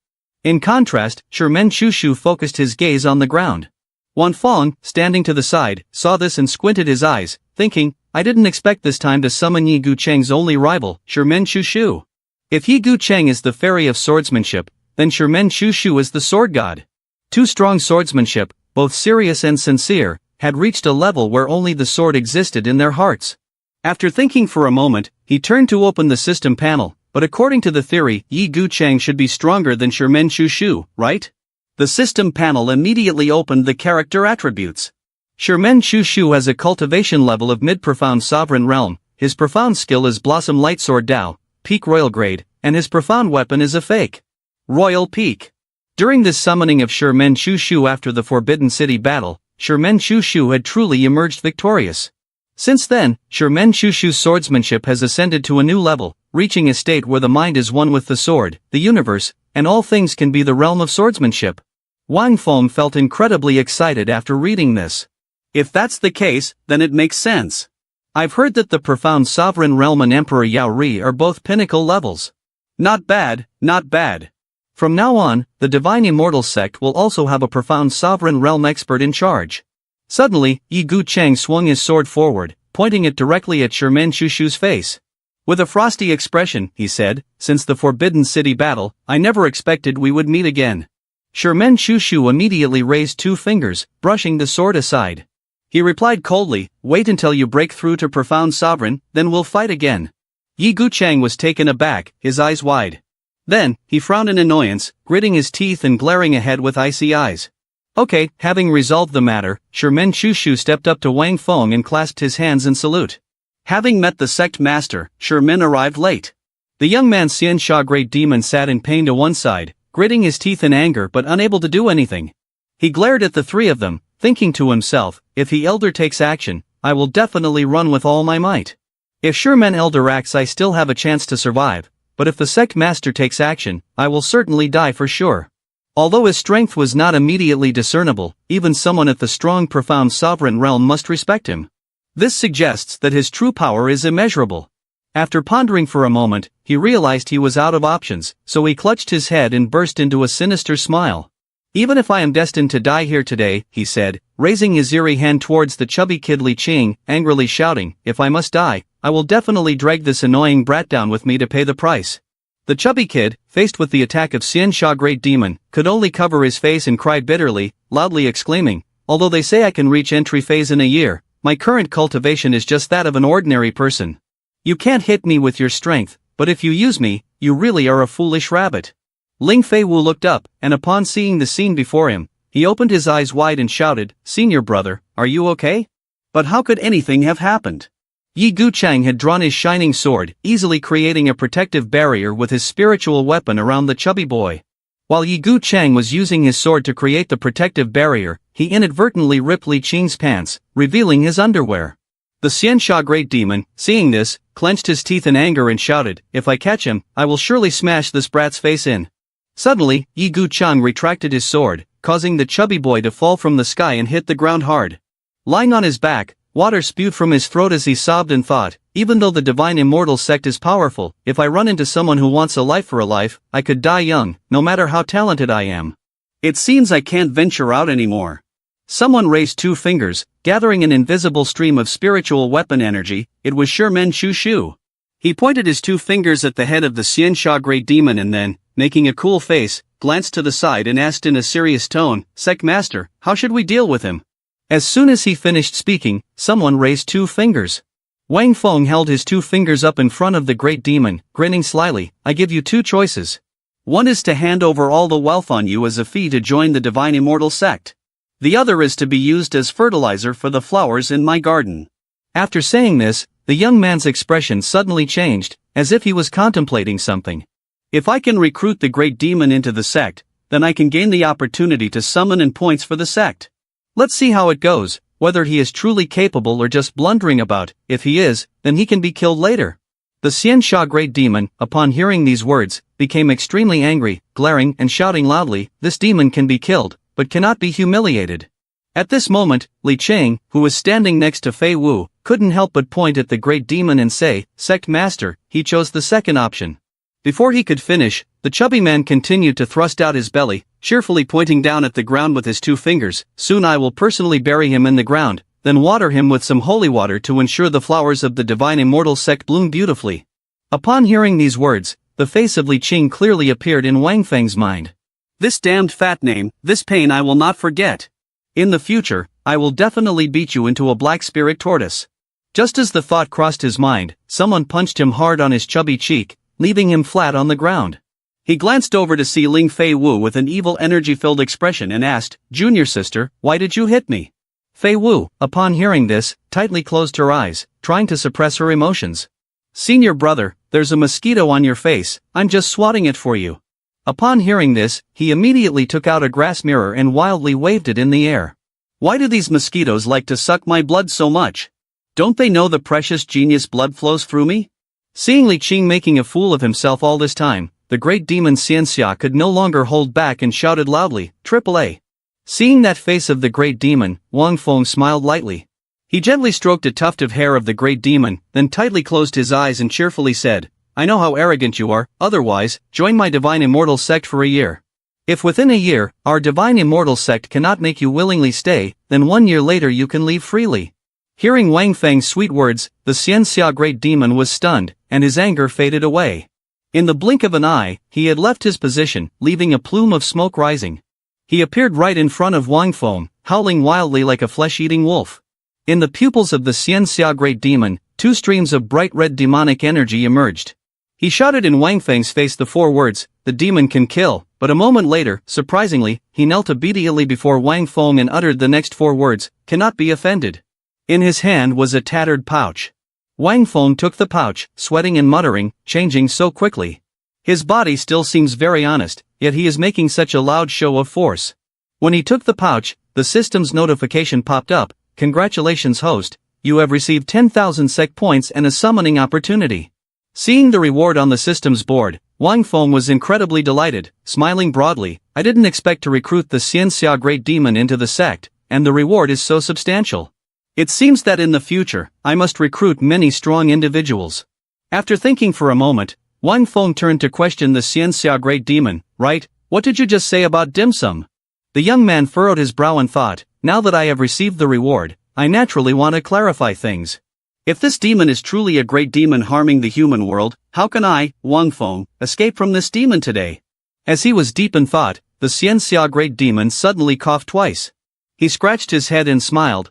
In contrast, Sherman Shushu focused his gaze on the ground. Wan Fong, standing to the side, saw this and squinted his eyes, thinking, "I didn't expect this time to summon Yi Guchang's only rival, Sherman Shushu. If Yi Guchang is the fairy of swordsmanship, then Sherman Shushu is the sword god." 2 strong swordsmanship, both serious and sincere, had reached a level where only the sword existed in their hearts. After thinking for a moment, he turned to open the system panel, but according to the theory, Yi Guchang should be stronger than Sherman Shushu, right? The system panel immediately opened the character attributes. Sherman Shushu has a cultivation level of mid-profound sovereign realm, his profound skill is Blossom Lightsword Dao, peak royal grade, and his profound weapon is a fake royal peak. During this summoning of Sherman Shushu after the Forbidden City battle, Sherman Shushu had truly emerged victorious. Since then, Sherman Shushu's swordsmanship has ascended to a new level, reaching a state where the mind is one with the sword, the universe, and all things can be the realm of swordsmanship. Wang Feng felt incredibly excited after reading this. If that's the case, then it makes sense. I've heard that the profound sovereign realm and Emperor Yao Ri are both pinnacle levels. Not bad, not bad. From now on, the Divine Immortal Sect will also have a profound sovereign realm expert in charge. Suddenly, Yi Guchang swung his sword forward, pointing it directly at Sherman Shushu's face. With a frosty expression, he said, "Since the Forbidden City battle, I never expected we would meet again." Sherman Shushu immediately raised 2 fingers, brushing the sword aside. He replied coldly, "Wait until you break through to profound sovereign, then we'll fight again." Yi Guchang was taken aback, his eyes wide. Then, he frowned in annoyance, gritting his teeth and glaring ahead with icy eyes. Okay, having resolved the matter, Sherman Shushu stepped up to Wang Feng and clasped his hands in salute. Having met the sect master, Sherman arrived late. The young man Xianxia Great Demon sat in pain to one side, gritting his teeth in anger but unable to do anything. He glared at the 3 of them, thinking to himself, if the elder takes action, I will definitely run with all my might. If Sherman Elder acts, I still have a chance to survive. But if the sect master takes action, I will certainly die for sure. Although his strength was not immediately discernible, even someone at the strong profound sovereign realm must respect him. This suggests that his true power is immeasurable. After pondering for a moment, he realized he was out of options, so he clutched his head and burst into a sinister smile. "Even if I am destined to die here today," he said, raising his eerie hand towards the chubby kid Li Qing, angrily shouting, "If I must die, I will definitely drag this annoying brat down with me to pay the price." The chubby kid, faced with the attack of Xianxia Great Demon, could only cover his face and cry bitterly, loudly exclaiming, "Although they say I can reach entry phase in a year, my current cultivation is just that of an ordinary person. You can't hit me with your strength, but if you use me, you really are a foolish rabbit." Ling Feiwu looked up, and upon seeing the scene before him, he opened his eyes wide and shouted, "Senior brother, are you okay?" But how could anything have happened? Yi Guchang had drawn his shining sword, easily creating a protective barrier with his spiritual weapon around the chubby boy. While Yi Guchang was using his sword to create the protective barrier, he inadvertently ripped Li Qing's pants, revealing his underwear. The Xianxia Great Demon, seeing this, clenched his teeth in anger and shouted, "If I catch him, I will surely smash this brat's face in." Suddenly, Yi Guchang retracted his sword, causing the chubby boy to fall from the sky and hit the ground hard. Lying on his back, water spewed from his throat as he sobbed and thought, even though the Divine Immortal Sect is powerful, if I run into someone who wants a life for a life, I could die young, no matter how talented I am. It seems I can't venture out anymore. Someone raised 2 fingers, gathering an invisible stream of spiritual weapon energy. It was Sherman Shu Shu. He pointed his 2 fingers at the head of the Xianxia Great Demon and then, making a cool face, glanced to the side and asked in a serious tone, Sect Master, how should we deal with him? As soon as he finished speaking, someone raised 2 fingers. Wang Feng held his 2 fingers up in front of the Great Demon, grinning slyly. I give you 2 choices. One is to hand over all the wealth on you as a fee to join the Divine Immortal Sect. The other is to be used as fertilizer for the flowers in my garden. After saying this, the young man's expression suddenly changed, as if he was contemplating something. If I can recruit the Great Demon into the sect, then I can gain the opportunity to summon and points for the sect. Let's see how it goes, whether he is truly capable or just blundering about. If he is, then he can be killed later. The Xianxia Great Demon, upon hearing these words, became extremely angry, glaring and shouting loudly, this demon can be killed, but cannot be humiliated. At this moment, Li Cheng, who was standing next to Fei Wu, couldn't help but point at the Great Demon and say, Sect Master, he chose the second option. Before he could finish, the chubby man continued to thrust out his belly, cheerfully pointing down at the ground with his 2 fingers. Soon I will personally bury him in the ground, then water him with some holy water to ensure the flowers of the Divine Immortal Sect bloom beautifully. Upon hearing these words, the face of Li Qing clearly appeared in Wang Feng's mind. This damned fat name, this pain I will not forget. In the future, I will definitely beat you into a black spirit tortoise. Just as the thought crossed his mind, someone punched him hard on his chubby cheek, leaving him flat on the ground. He glanced over to see Ling Fei Wu with an evil energy-filled expression and asked, Junior sister, why did you hit me? Fei Wu, upon hearing this, tightly closed her eyes, trying to suppress her emotions. Senior brother, there's a mosquito on your face, I'm just swatting it for you. Upon hearing this, he immediately took out a grass mirror and wildly waved it in the air. Why do these mosquitoes like to suck my blood so much? Don't they know the precious genius blood flows through me? Seeing Li Qing making a fool of himself all this time, the great demon Xianxia could no longer hold back and shouted loudly, AAA. Seeing that face of the great demon, Wang Feng smiled lightly. He gently stroked a tuft of hair of the great demon, then tightly closed his eyes and cheerfully said, I know how arrogant you are, otherwise, join my Divine Immortal Sect for a year. If within a year, our Divine Immortal Sect cannot make you willingly stay, then 1 year later you can leave freely. Hearing Wang Feng's sweet words, the Xianxia Great Demon was stunned, and his anger faded away. In the blink of an eye, he had left his position, leaving a plume of smoke rising. He appeared right in front of Wang Feng, howling wildly like a flesh-eating wolf. In the pupils of the Xianxia Great Demon, 2 streams of bright red demonic energy emerged. He shouted in Wang Feng's face the 4 words, the demon can kill, but a moment later, surprisingly, he knelt obediently before Wang Feng and uttered the next 4 words, cannot be offended. In his hand was a tattered pouch. Wang Feng took the pouch, sweating and muttering, changing so quickly. His body still seems very honest, yet he is making such a loud show of force. When he took the pouch, the system's notification popped up, congratulations host, you have received 10,000 sec points and a summoning opportunity. Seeing the reward on the system's board, Wang Feng was incredibly delighted, smiling broadly, I didn't expect to recruit the Xianxia Great Demon into the sect, and the reward is so substantial. It seems that in the future, I must recruit many strong individuals. After thinking for a moment, Wang Feng turned to question the Xianxia Great Demon, right, what did you just say about dim sum? The young man furrowed his brow and thought, now that I have received the reward, I naturally want to clarify things. If this demon is truly a great demon harming the human world, how can I, Wang Feng, escape from this demon today? As he was deep in thought, the Xianxia Great Demon suddenly coughed twice. He scratched his head and smiled,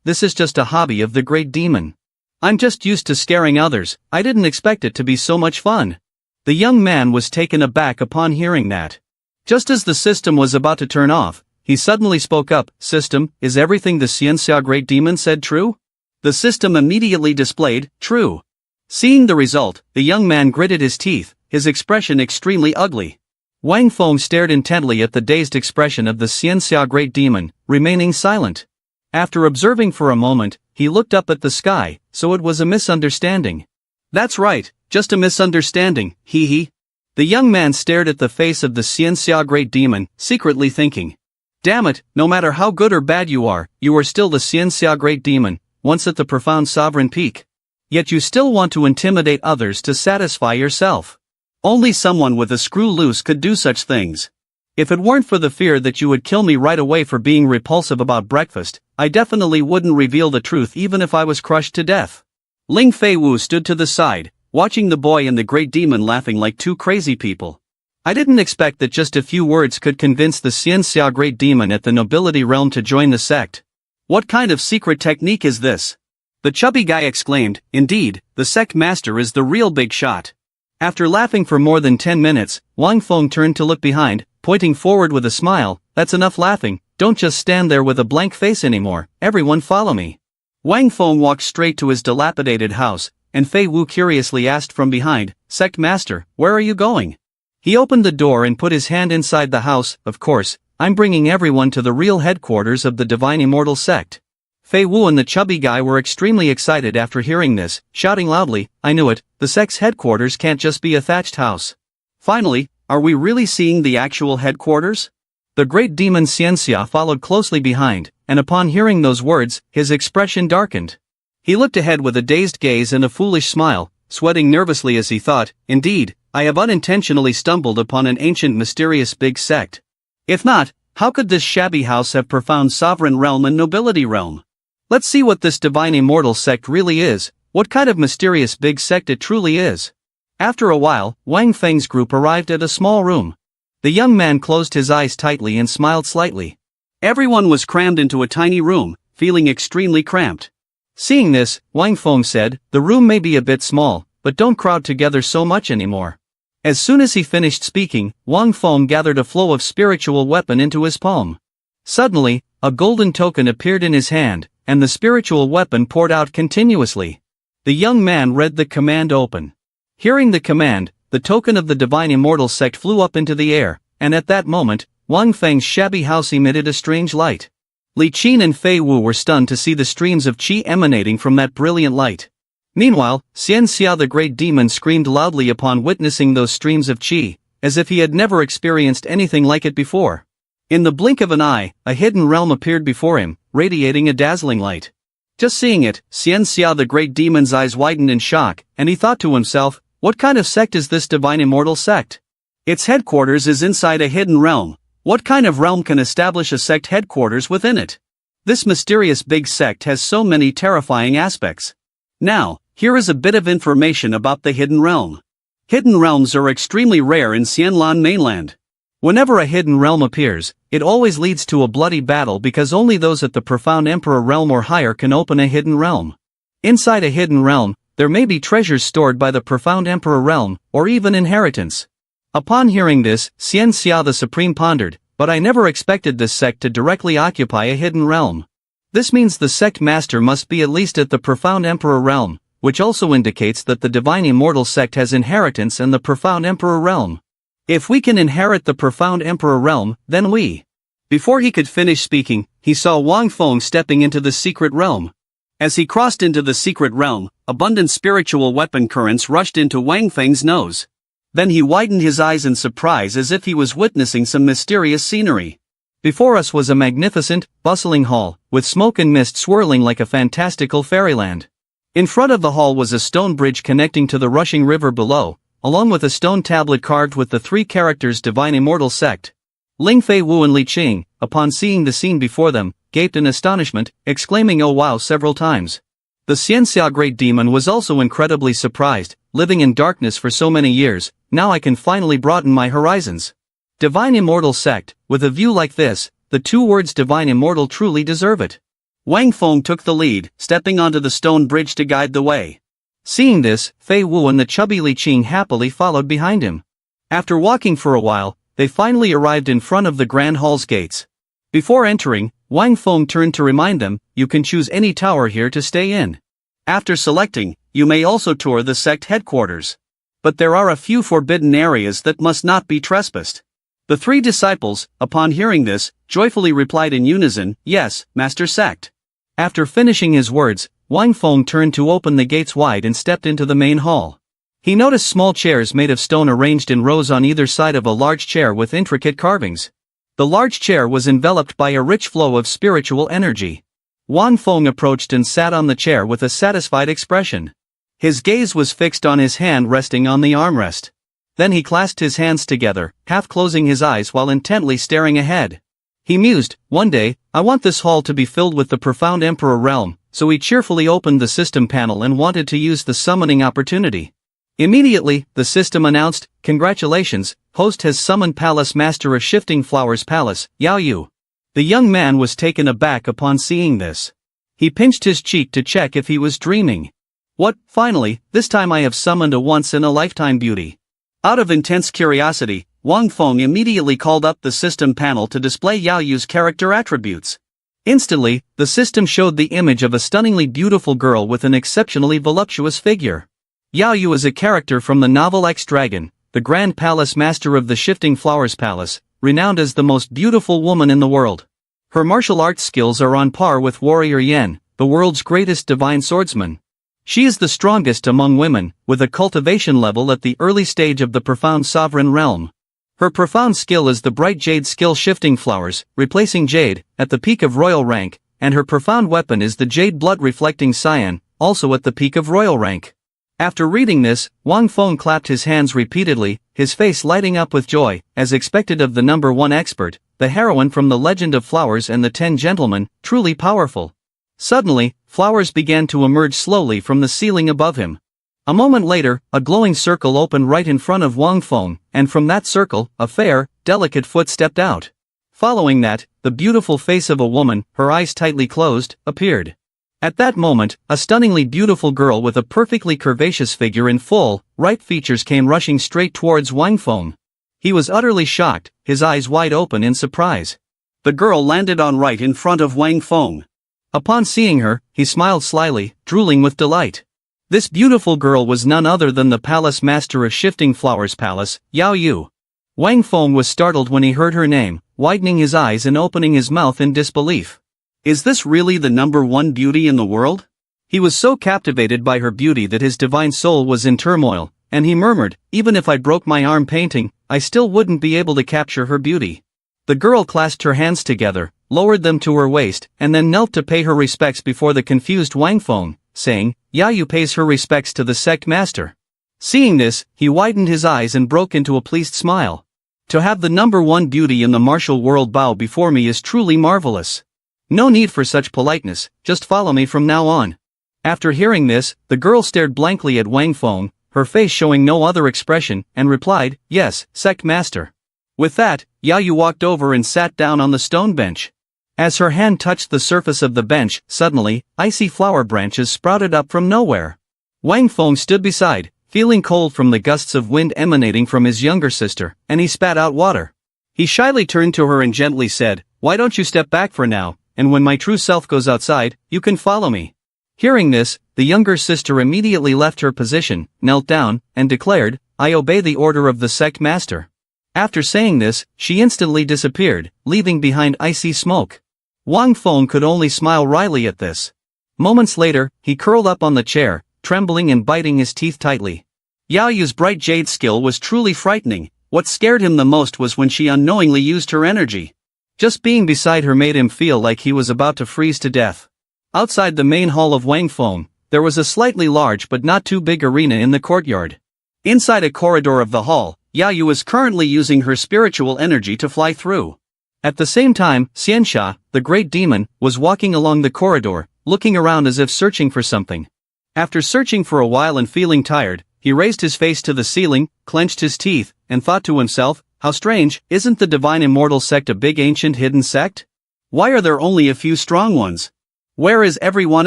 this is just a hobby of the great demon. I'm just used to scaring others, I didn't expect it to be so much fun. The young man was taken aback upon hearing that. Just as the system was about to turn off, he suddenly spoke up, System, is everything the Xianxia Great Demon said true? The system immediately displayed, true. Seeing the result, the young man gritted his teeth, his expression extremely ugly. Wang Feng stared intently at the dazed expression of the Xianxia Great Demon, remaining silent. After observing for a moment, he looked up at the sky, so it was a misunderstanding. That's right, just a misunderstanding, hee. The young man stared at the face of the Xianxia Great Demon, secretly thinking. Damn it, no matter how good or bad you are still the Xianxia Great Demon, once at the profound sovereign peak. Yet you still want to intimidate others to satisfy yourself. Only someone with a screw loose could do such things. If it weren't for the fear that you would kill me right away for being repulsive about breakfast, I definitely wouldn't reveal the truth even if I was crushed to death. Ling Fei Wu stood to the side, watching the boy and the great demon laughing like two crazy people. I didn't expect that just a few words could convince the Xianxia great demon at the nobility realm to join the sect. What kind of secret technique is this? The chubby guy exclaimed. Indeed, the sect master is the real big shot. After laughing for more than 10 minutes, Wang Feng turned to look behind, pointing forward with a smile. That's enough laughing, don't just stand there with a blank face anymore, everyone follow me. Wang Feng walked straight to his dilapidated house, and Fei Wu curiously asked from behind, Sect Master, where are you going? He opened the door and put his hand inside the house. Of course, I'm bringing everyone to the real headquarters of the Divine Immortal Sect. Fei Wu and the chubby guy were extremely excited after hearing this, shouting loudly, I knew it, the sect's headquarters can't just be a thatched house. Finally, are we really seeing the actual headquarters? The great demon Xianxia followed closely behind, and upon hearing those words, his expression darkened. He looked ahead with a dazed gaze and a foolish smile, sweating nervously as he thought, indeed, I have unintentionally stumbled upon an ancient mysterious big sect. If not, how could this shabby house have profound sovereign realm and nobility realm? Let's see what this divine immortal sect really is, what kind of mysterious big sect it truly is. After a while, Wang Feng's group arrived at a small room. The young man closed his eyes tightly and smiled slightly. Everyone was crammed into a tiny room, feeling extremely cramped. Seeing this, Wang Feng said, the room may be a bit small, but don't crowd together so much anymore. As soon as he finished speaking, Wang Feng gathered a flow of spiritual weapon into his palm. Suddenly, a golden token appeared in his hand, and the spiritual weapon poured out continuously. The young man read the command open. Hearing the command, the token of the Divine Immortal Sect flew up into the air, and at that moment, Wang Feng's shabby house emitted a strange light. Li Qin and Fei Wu were stunned to see the streams of qi emanating from that brilliant light. Meanwhile, Xianxia the great demon screamed loudly upon witnessing those streams of qi, as if he had never experienced anything like it before. In the blink of an eye, a hidden realm appeared before him, radiating a dazzling light. Just seeing it, Xianxia the great demon's eyes widened in shock, and he thought to himself, what kind of sect is this Divine Immortal Sect? Its headquarters is inside a hidden realm. What kind of realm can establish a sect headquarters within it? This mysterious big sect has so many terrifying aspects. Now, here is a bit of information about the hidden realm. Hidden realms are extremely rare in Xianlan mainland. Whenever a hidden realm appears, it always leads to a bloody battle because only those at the profound emperor realm or higher can open a hidden realm. Inside a hidden realm, there may be treasures stored by the profound emperor realm, or even inheritance. Upon hearing this, Xianxia the Supreme pondered, but I never expected this sect to directly occupy a hidden realm. This means the sect master must be at least at the profound emperor realm, which also indicates that the Divine Immortal Sect has inheritance in the profound emperor realm. If we can inherit the profound emperor realm, then we. Before he could finish speaking, he saw Wang Feng stepping into the secret realm. As he crossed into the secret realm, abundant spiritual weapon currents rushed into Wang Feng's nose. Then he widened his eyes in surprise as if he was witnessing some mysterious scenery. Before us was a magnificent, bustling hall, with smoke and mist swirling like a fantastical fairyland. In front of the hall was a stone bridge connecting to the rushing river below, along with a stone tablet carved with the three characters Divine Immortal Sect. Ling Fei Wu and Li Qing, upon seeing the scene before them, gaped in astonishment, exclaiming oh wow several times. The Xianxia great demon was also incredibly surprised, living in darkness for so many years, now I can finally broaden my horizons. Divine Immortal Sect, with a view like this, the two words Divine Immortal truly deserve it. Wang Feng took the lead, stepping onto the stone bridge to guide the way. Seeing this, Fei Wu and the chubby Li Qing happily followed behind him. After walking for a while, they finally arrived in front of the Grand Hall's gates. Before entering, Wang Feng turned to remind them, you can choose any tower here to stay in. After selecting, you may also tour the sect headquarters. But there are a few forbidden areas that must not be trespassed. The three disciples, upon hearing this, joyfully replied in unison, yes, Master Sect. After finishing his words, Wang Feng turned to open the gates wide and stepped into the main hall. He noticed small chairs made of stone arranged in rows on either side of a large chair with intricate carvings. The large chair was enveloped by a rich flow of spiritual energy. Wang Feng approached and sat on the chair with a satisfied expression. His gaze was fixed on his hand resting on the armrest. Then he clasped his hands together, half closing his eyes while intently staring ahead. He mused, one day, I want this hall to be filled with the profound Emperor realm, so he cheerfully opened the system panel and wanted to use the summoning opportunity. Immediately, the system announced, congratulations, host has summoned Palace Master of Shifting Flowers Palace, Yahello. The young man was taken aback upon seeing this. He pinched his cheek to check if he was dreaming. What, finally, this time I have summoned a once-in-a-lifetime beauty. Out of intense curiosity, Wang Feng immediately called up the system panel to display Yahello's character attributes. Instantly, the system showed the image of a stunningly beautiful girl with an exceptionally voluptuous figure. Yahello is a character from the novel X-Dragon, the Grand Palace Master of the Shifting Flowers Palace, renowned as the most beautiful woman in the world. Her martial arts skills are on par with Warrior Yen, the world's greatest divine swordsman. She is the strongest among women, with a cultivation level at the early stage of the profound sovereign realm. Her profound skill is the bright jade skill Shifting Flowers, replacing jade, at the peak of royal rank, and her profound weapon is the jade blood reflecting cyan, also at the peak of royal rank. After reading this, Wang Feng clapped his hands repeatedly, his face lighting up with joy, as expected of the number one expert, the heroine from the Legend of Flowers and the 10 Gentlemen, truly powerful. Suddenly, flowers began to emerge slowly from the ceiling above him. A moment later, a glowing circle opened right in front of Wang Feng, and from that circle, a fair, delicate foot stepped out. Following that, the beautiful face of a woman, her eyes tightly closed, appeared. At that moment, a stunningly beautiful girl with a perfectly curvaceous figure and full, ripe features came rushing straight towards Wang Feng. He was utterly shocked, his eyes wide open in surprise. The girl landed on right in front of Wang Feng. Upon seeing her, he smiled slyly, drooling with delight. This beautiful girl was none other than the Palace Master of Shifting Flowers Palace, Yahello. Wang Feng was startled when he heard her name, widening his eyes and opening his mouth in disbelief. Is this really the number one beauty in the world? He was so captivated by her beauty that his divine soul was in turmoil, and he murmured, even if I broke my arm painting, I still wouldn't be able to capture her beauty. The girl clasped her hands together, lowered them to her waist, and then knelt to pay her respects before the confused Wang Feng, saying, Yahello pays her respects to the Sect Master. Seeing this, he widened his eyes and broke into a pleased smile. To have the number one beauty in the martial world bow before me is truly marvelous. No need for such politeness, just follow me from now on. After hearing this, the girl stared blankly at Wang Feng, her face showing no other expression, and replied, yes, Sect Master. With that, Yahello walked over and sat down on the stone bench. As her hand touched the surface of the bench, suddenly, icy flower branches sprouted up from nowhere. Wang Feng stood beside, feeling cold from the gusts of wind emanating from his younger sister, and he spat out water. He shyly turned to her and gently said, why don't you step back for now, and when my true self goes outside, you can follow me. Hearing this, the younger sister immediately left her position, knelt down, and declared, I obey the order of the Sect Master. After saying this, she instantly disappeared, leaving behind icy smoke. Wang Feng could only smile wryly at this. Moments later, he curled up on the chair, trembling and biting his teeth tightly. Yahello's bright jade skill was truly frightening. What scared him the most was when she unknowingly used her energy. Just being beside her made him feel like he was about to freeze to death. Outside the main hall of Wang Feng, there was a slightly large but not too big arena in the courtyard. Inside a corridor of the hall, Yahello is currently using her spiritual energy to fly through. At the same time, Xiansha, the great demon, was walking along the corridor, looking around as if searching for something. After searching for a while and feeling tired, he raised his face to the ceiling, clenched his teeth, and thought to himself, how strange, isn't the Divine Immortal Sect a big ancient hidden sect? Why are there only a few strong ones? Where is everyone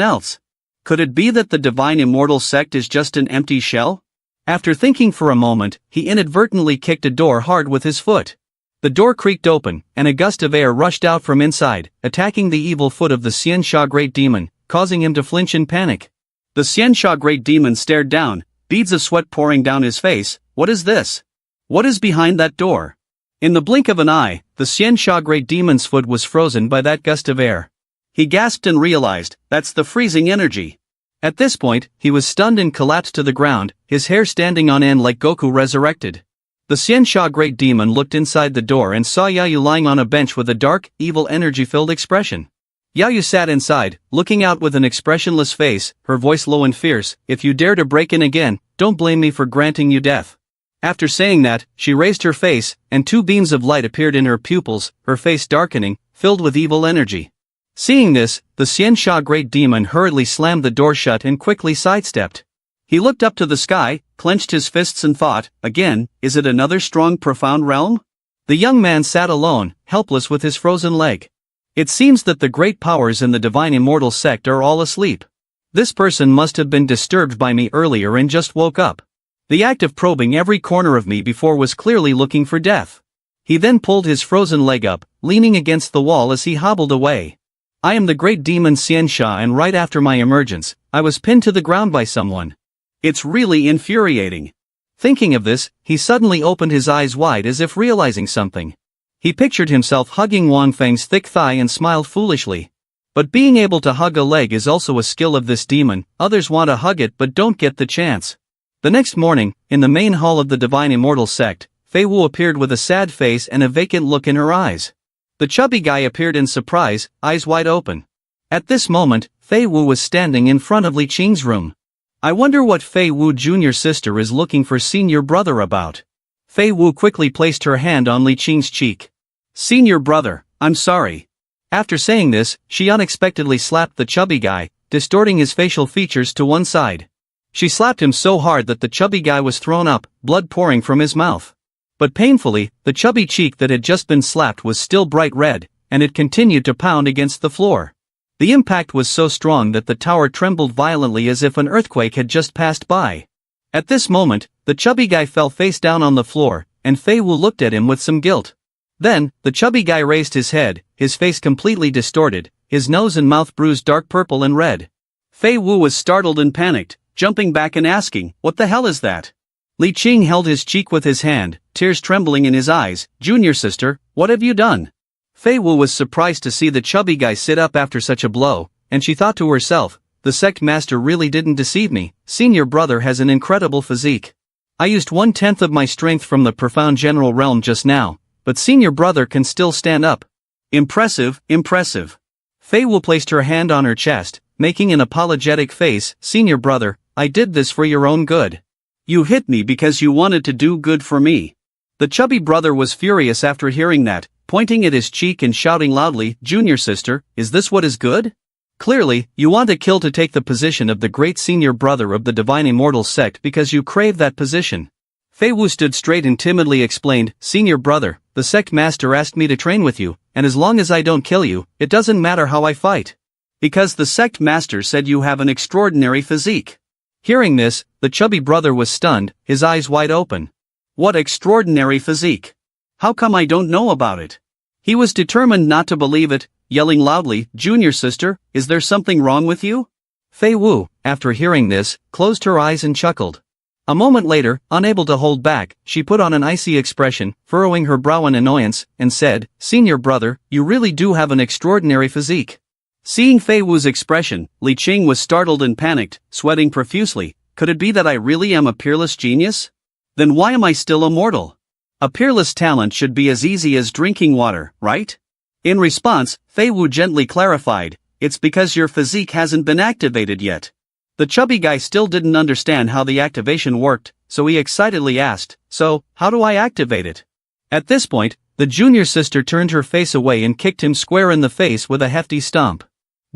else? Could it be that the Divine Immortal Sect is just an empty shell? After thinking for a moment, he inadvertently kicked a door hard with his foot. The door creaked open, and a gust of air rushed out from inside, attacking the evil foot of the Xiansha Great Demon, causing him to flinch in panic. The Xiansha Great Demon stared down, beads of sweat pouring down his face. What is this? What is behind that door? In the blink of an eye, the Xiansha Great Demon's foot was frozen by that gust of air. He gasped and realized, that's the freezing energy. At this point, he was stunned and collapsed to the ground, his hair standing on end like Goku resurrected. The Xiansha Great Demon looked inside the door and saw Yahello lying on a bench with a dark, evil energy-filled expression. Yahello sat inside, looking out with an expressionless face, her voice low and fierce, if you dare to break in again, don't blame me for granting you death. After saying that, she raised her face, and two beams of light appeared in her pupils, her face darkening, filled with evil energy. Seeing this, the Xianxia Great Demon hurriedly slammed the door shut and quickly sidestepped. He looked up to the sky, clenched his fists and thought, again, is it another strong profound realm? The young man sat alone, helpless with his frozen leg. It seems that the great powers in the divine immortal sect are all asleep. This person must have been disturbed by me earlier and just woke up. The act of probing every corner of me before was clearly looking for death. He then pulled his frozen leg up, leaning against the wall as he hobbled away. I am the great demon Xianxia, and right after my emergence, I was pinned to the ground by someone. It's really infuriating. Thinking of this, he suddenly opened his eyes wide as if realizing something. He pictured himself hugging Wang Feng's thick thigh and smiled foolishly. But being able to hug a leg is also a skill of this demon. Others want to hug it but don't get the chance. The next morning, in the main hall of the Divine Immortal Sect, Fei Wu appeared with a sad face and a vacant look in her eyes. The chubby guy appeared in surprise, eyes wide open. At this moment, Fei Wu was standing in front of Li Qing's room. I wonder what Fei Wu junior sister is looking for senior brother about. Fei Wu quickly placed her hand on Li Qing's cheek. Senior brother, I'm sorry. After saying this, she unexpectedly slapped the chubby guy, distorting his facial features to one side. She slapped him so hard that the chubby guy was thrown up, blood pouring from his mouth. But painfully, the chubby cheek that had just been slapped was still bright red, and it continued to pound against the floor. The impact was so strong that the tower trembled violently as if an earthquake had just passed by. At this moment, the chubby guy fell face down on the floor, and Fei Wu looked at him with some guilt. Then, the chubby guy raised his head, his face completely distorted, his nose and mouth bruised dark purple and red. Fei Wu was startled and panicked, jumping back and asking, what the hell is that? Li Qing held his cheek with his hand, tears trembling in his eyes. Junior sister, what have you done? Fei Wu was surprised to see the chubby guy sit up after such a blow, and she thought to herself, the sect master really didn't deceive me. Senior brother has an incredible physique. I used 1/10 of my strength from the profound general realm just now, but senior brother can still stand up. Impressive, impressive. Fei Wu placed her hand on her chest, making an apologetic face. Senior brother, I did this for your own good. You hit me because you wanted to do good for me. The chubby brother was furious after hearing that, pointing at his cheek and shouting loudly, Junior sister, is this what is good? Clearly, you want to kill to take the position of the great senior brother of the divine immortal sect because you crave that position. Fei Wu stood straight and timidly explained, Senior brother, the sect master asked me to train with you, and as long as I don't kill you, it doesn't matter how I fight. Because the sect master said you have an extraordinary physique. Hearing this, the chubby brother was stunned, his eyes wide open. What extraordinary physique? How come I don't know about it? He was determined not to believe it, yelling loudly, Junior sister, is there something wrong with you? Fei Wu, after hearing this, closed her eyes and chuckled. A moment later, unable to hold back, she put on an icy expression, furrowing her brow in annoyance, and said, Senior brother, you really do have an extraordinary physique. Seeing Fei Wu's expression, Li Qing was startled and panicked, sweating profusely. Could it be that I really am a peerless genius? Then why am I still a mortal? A peerless talent should be as easy as drinking water, right? In response, Fei Wu gently clarified, it's because your physique hasn't been activated yet. The chubby guy still didn't understand how the activation worked, so he excitedly asked, so, how do I activate it? At this point, the junior sister turned her face away and kicked him square in the face with a hefty stomp.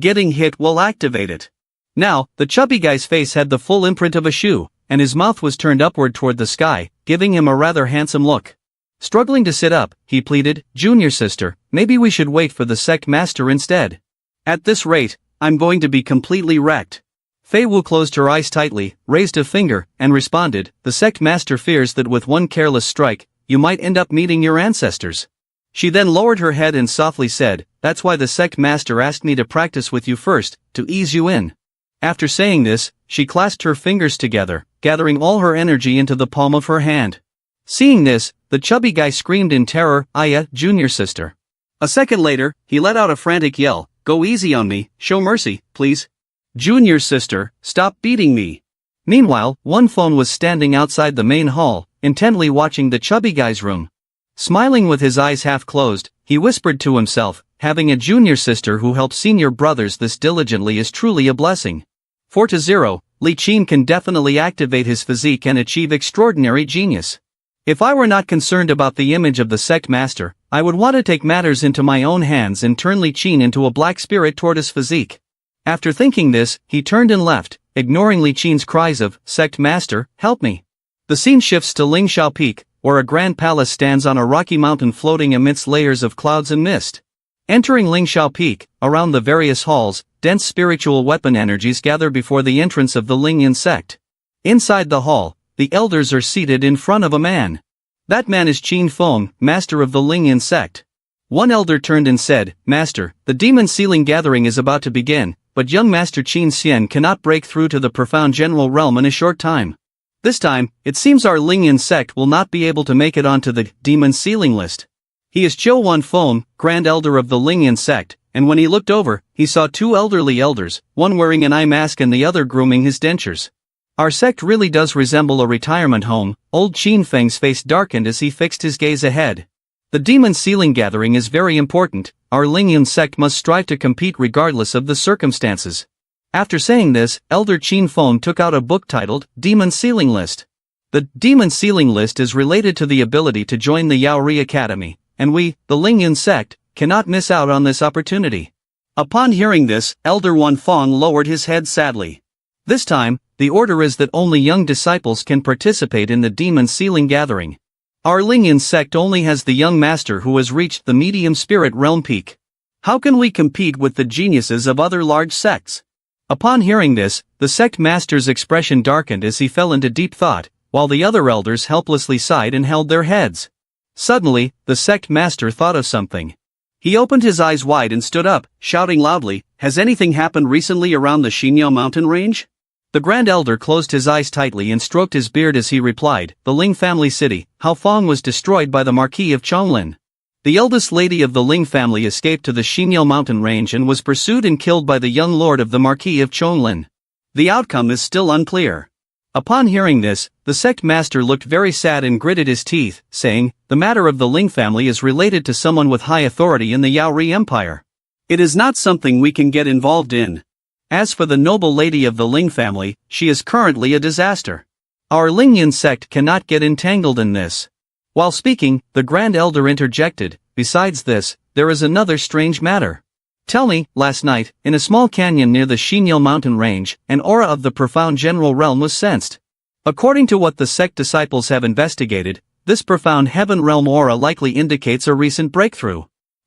Getting hit will activate it. Now, the chubby guy's face had the full imprint of a shoe, and his mouth was turned upward toward the sky, giving him a rather handsome look. Struggling to sit up, he pleaded, Junior sister, maybe we should wait for the sect master instead. At this rate, I'm going to be completely wrecked. Fei Wu closed her eyes tightly, raised a finger, and responded, the sect master fears that with one careless strike, you might end up meeting your ancestors. She then lowered her head and softly said, that's why the sect master asked me to practice with you first, to ease you in. After saying this, she clasped her fingers together, gathering all her energy into the palm of her hand. Seeing this, the chubby guy screamed in terror, Aya, junior sister. A second later, he let out a frantic yell, go easy on me, show mercy, please. Junior sister, stop beating me. Meanwhile, One Phone was standing outside the main hall, intently watching the chubby guy's room. Smiling with his eyes half closed, he whispered to himself, having a junior sister who helps senior brothers this diligently is truly a blessing. 4-0, Li Qing can definitely activate his physique and achieve extraordinary genius. If I were not concerned about the image of the sect master, I would want to take matters into my own hands and turn Li Qin into a black spirit tortoise physique. After thinking this, he turned and left, ignoring Li Qin's cries of, "Sect master, help me." The scene shifts to Lingxiao Peak, where a grand palace stands on a rocky mountain floating amidst layers of clouds and mist. Entering Lingxiao Peak, around the various halls, dense spiritual weapon energies gather before the entrance of the Lingyan sect. Inside the hall, the elders are seated in front of a man. That man is Qin Feng, master of the Lingyan sect. One elder turned and said, "Master, the demon sealing gathering is about to begin, but young Master Qin Xian cannot break through to the profound general realm in a short time. This time, it seems our Lingyan sect will not be able to make it onto the demon sealing list." He is Qiu Wan Feng, grand elder of the Lingyan sect, and when he looked over, he saw two elderly elders, one wearing an eye mask and the other grooming his dentures. Our sect really does resemble a retirement home. Old Qin Feng's face darkened as he fixed his gaze ahead. The demon sealing gathering is very important. Our Lingyan sect must strive to compete regardless of the circumstances. After saying this, Elder Qin Feng took out a book titled Demon Sealing List. The Demon Sealing List is related to the ability to join the Yaori Academy, and we, the Lingyan sect, cannot miss out on this opportunity. Upon hearing this, Elder Wan Feng lowered his head sadly. This time, the order is that only young disciples can participate in the demon sealing gathering. Our Lingyan sect only has the young master who has reached the medium spirit realm peak. How can we compete with the geniuses of other large sects? Upon hearing this, the sect master's expression darkened as he fell into deep thought, while the other elders helplessly sighed and held their heads. Suddenly, the sect master thought of something. He opened his eyes wide and stood up, shouting loudly, "Has anything happened recently around the Xinyao mountain range?" The grand elder closed his eyes tightly and stroked his beard as he replied, "The Ling family city, Haofeng was destroyed by the Marquis of Chonglin. The eldest lady of the Ling family escaped to the Xinyao mountain range and was pursued and killed by the young lord of the Marquis of Chonglin. The outcome is still unclear." Upon hearing this, the sect master looked very sad and gritted his teeth, saying, "The matter of the Ling family is related to someone with high authority in the Yaori Empire. It is not something we can get involved in. As for the noble lady of the Ling family, she is currently a disaster. Our Lingyan sect cannot get entangled in this." While speaking, the grand elder interjected, "Besides this, there is another strange matter. Tell me, last night, in a small canyon near the Xinyao mountain range, an aura of the profound general realm was sensed. According to what the sect disciples have investigated, this profound heaven realm aura likely indicates a recent breakthrough."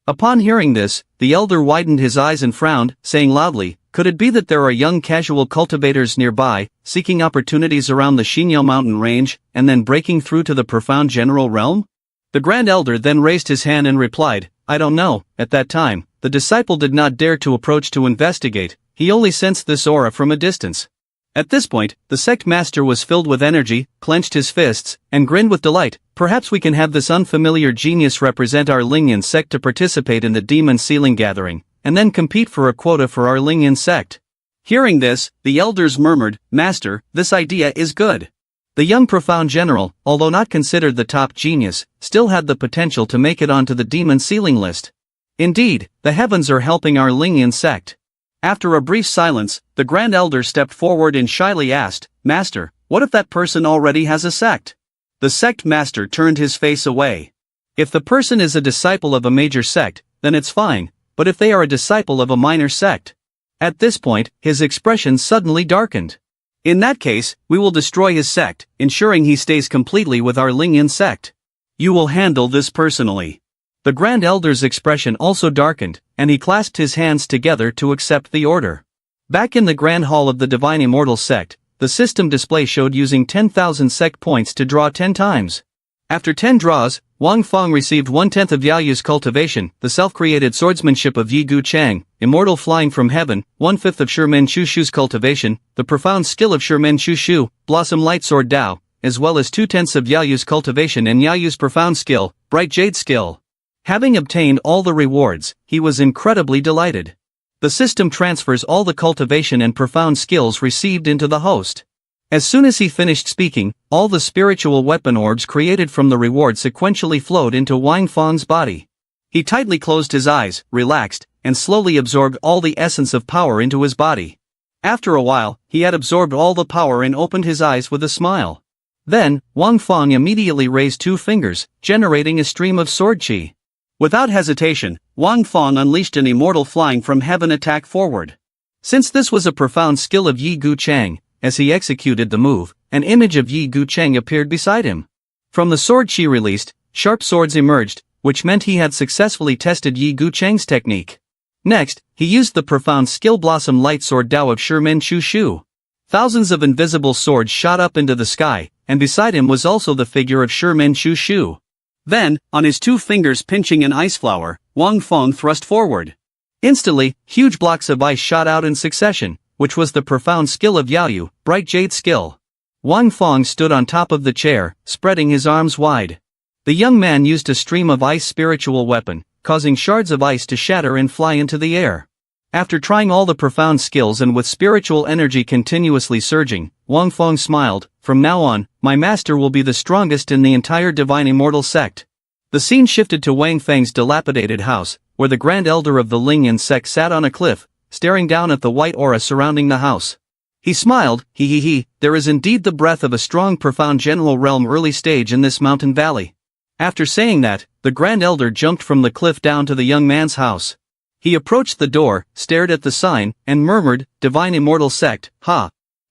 Upon hearing this, the elder widened his eyes and frowned, saying loudly, "Could it be that there are young casual cultivators nearby, seeking opportunities around the Xinyao mountain range, and then breaking through to the profound general realm?" The grand elder then raised his hand and replied, "I don't know." At that time, the disciple did not dare to approach to investigate, he only sensed this aura from a distance. At this point, the sect master was filled with energy, clenched his fists, and grinned with delight. "Perhaps we can have this unfamiliar genius represent our Lingyan sect to participate in the demon sealing gathering, and then compete for a quota for our Lingyan sect." Hearing this, the elders murmured, "Master, this idea is good." The young profound general, although not considered the top genius, still had the potential to make it onto the demon sealing list. Indeed, the heavens are helping our Lingyan sect. After a brief silence, the grand elder stepped forward and shyly asked, "Master, what if that person already has a sect?" The sect master turned his face away. If the person is a disciple of a major sect, then it's fine, but if they are a disciple of a minor sect? At this point, his expression suddenly darkened. "In that case, we will destroy his sect, ensuring he stays completely with our Lingyan sect. You will handle this personally." The grand elder's expression also darkened, and he clasped his hands together to accept the order. Back in the grand hall of the Divine Immortal sect, the system display showed using 10,000 sect points to draw 10 times. After 10 draws, Wang Feng received 1/10 of Yaoyu's cultivation, the self-created swordsmanship of Yi Gu Chang, immortal flying from heaven, 1/5 of Shimen Chushu's cultivation, the profound skill of Shimen Chushu, Blossom Light Sword Dao, as well as 2/10 of Yaoyu's cultivation and Yaoyu's profound skill, Bright Jade skill. Having obtained all the rewards, he was incredibly delighted. The system transfers all the cultivation and profound skills received into the host. As soon as he finished speaking, all the spiritual weapon orbs created from the reward sequentially flowed into Wang Feng's body. He tightly closed his eyes, relaxed, and slowly absorbed all the essence of power into his body. After a while, he had absorbed all the power and opened his eyes with a smile. Then, Wang Feng immediately raised 2 fingers, generating a stream of sword qi. Without hesitation, Wang Feng unleashed an immortal flying from heaven attack forward. Since this was a profound skill of Yi Gu Chang, as he executed the move, an image of Yi Gu Chang appeared beside him. From the sword qi released, sharp swords emerged, which meant he had successfully tested Yi Gu Chang's technique. Next, he used the profound skill Blossom Light Sword Dao of Shimen Chu Shu. Thousands of invisible swords shot up into the sky, and beside him was also the figure of Shimen Chu Shu. Then, on his 2 fingers pinching an ice flower, Wang Feng thrust forward. Instantly, huge blocks of ice shot out in succession, which was the profound skill of Yaoyu, Bright Jade skill. Wang Feng stood on top of the chair, spreading his arms wide. The young man used a stream of ice spiritual weapon, causing shards of ice to shatter and fly into the air. After trying all the profound skills and with spiritual energy continuously surging, Wang Feng smiled. From now on, my master will be the strongest in the entire Divine Immortal Sect. The scene shifted to Wang Feng's dilapidated house, where the Grand Elder of the Lingyan Sect sat on a cliff, staring down at the white aura surrounding the house. He smiled, there is indeed the breath of a strong profound general realm early stage in this mountain valley. After saying that, the Grand Elder jumped from the cliff down to the young man's house. He approached the door, stared at the sign, and murmured, Divine Immortal Sect, ha!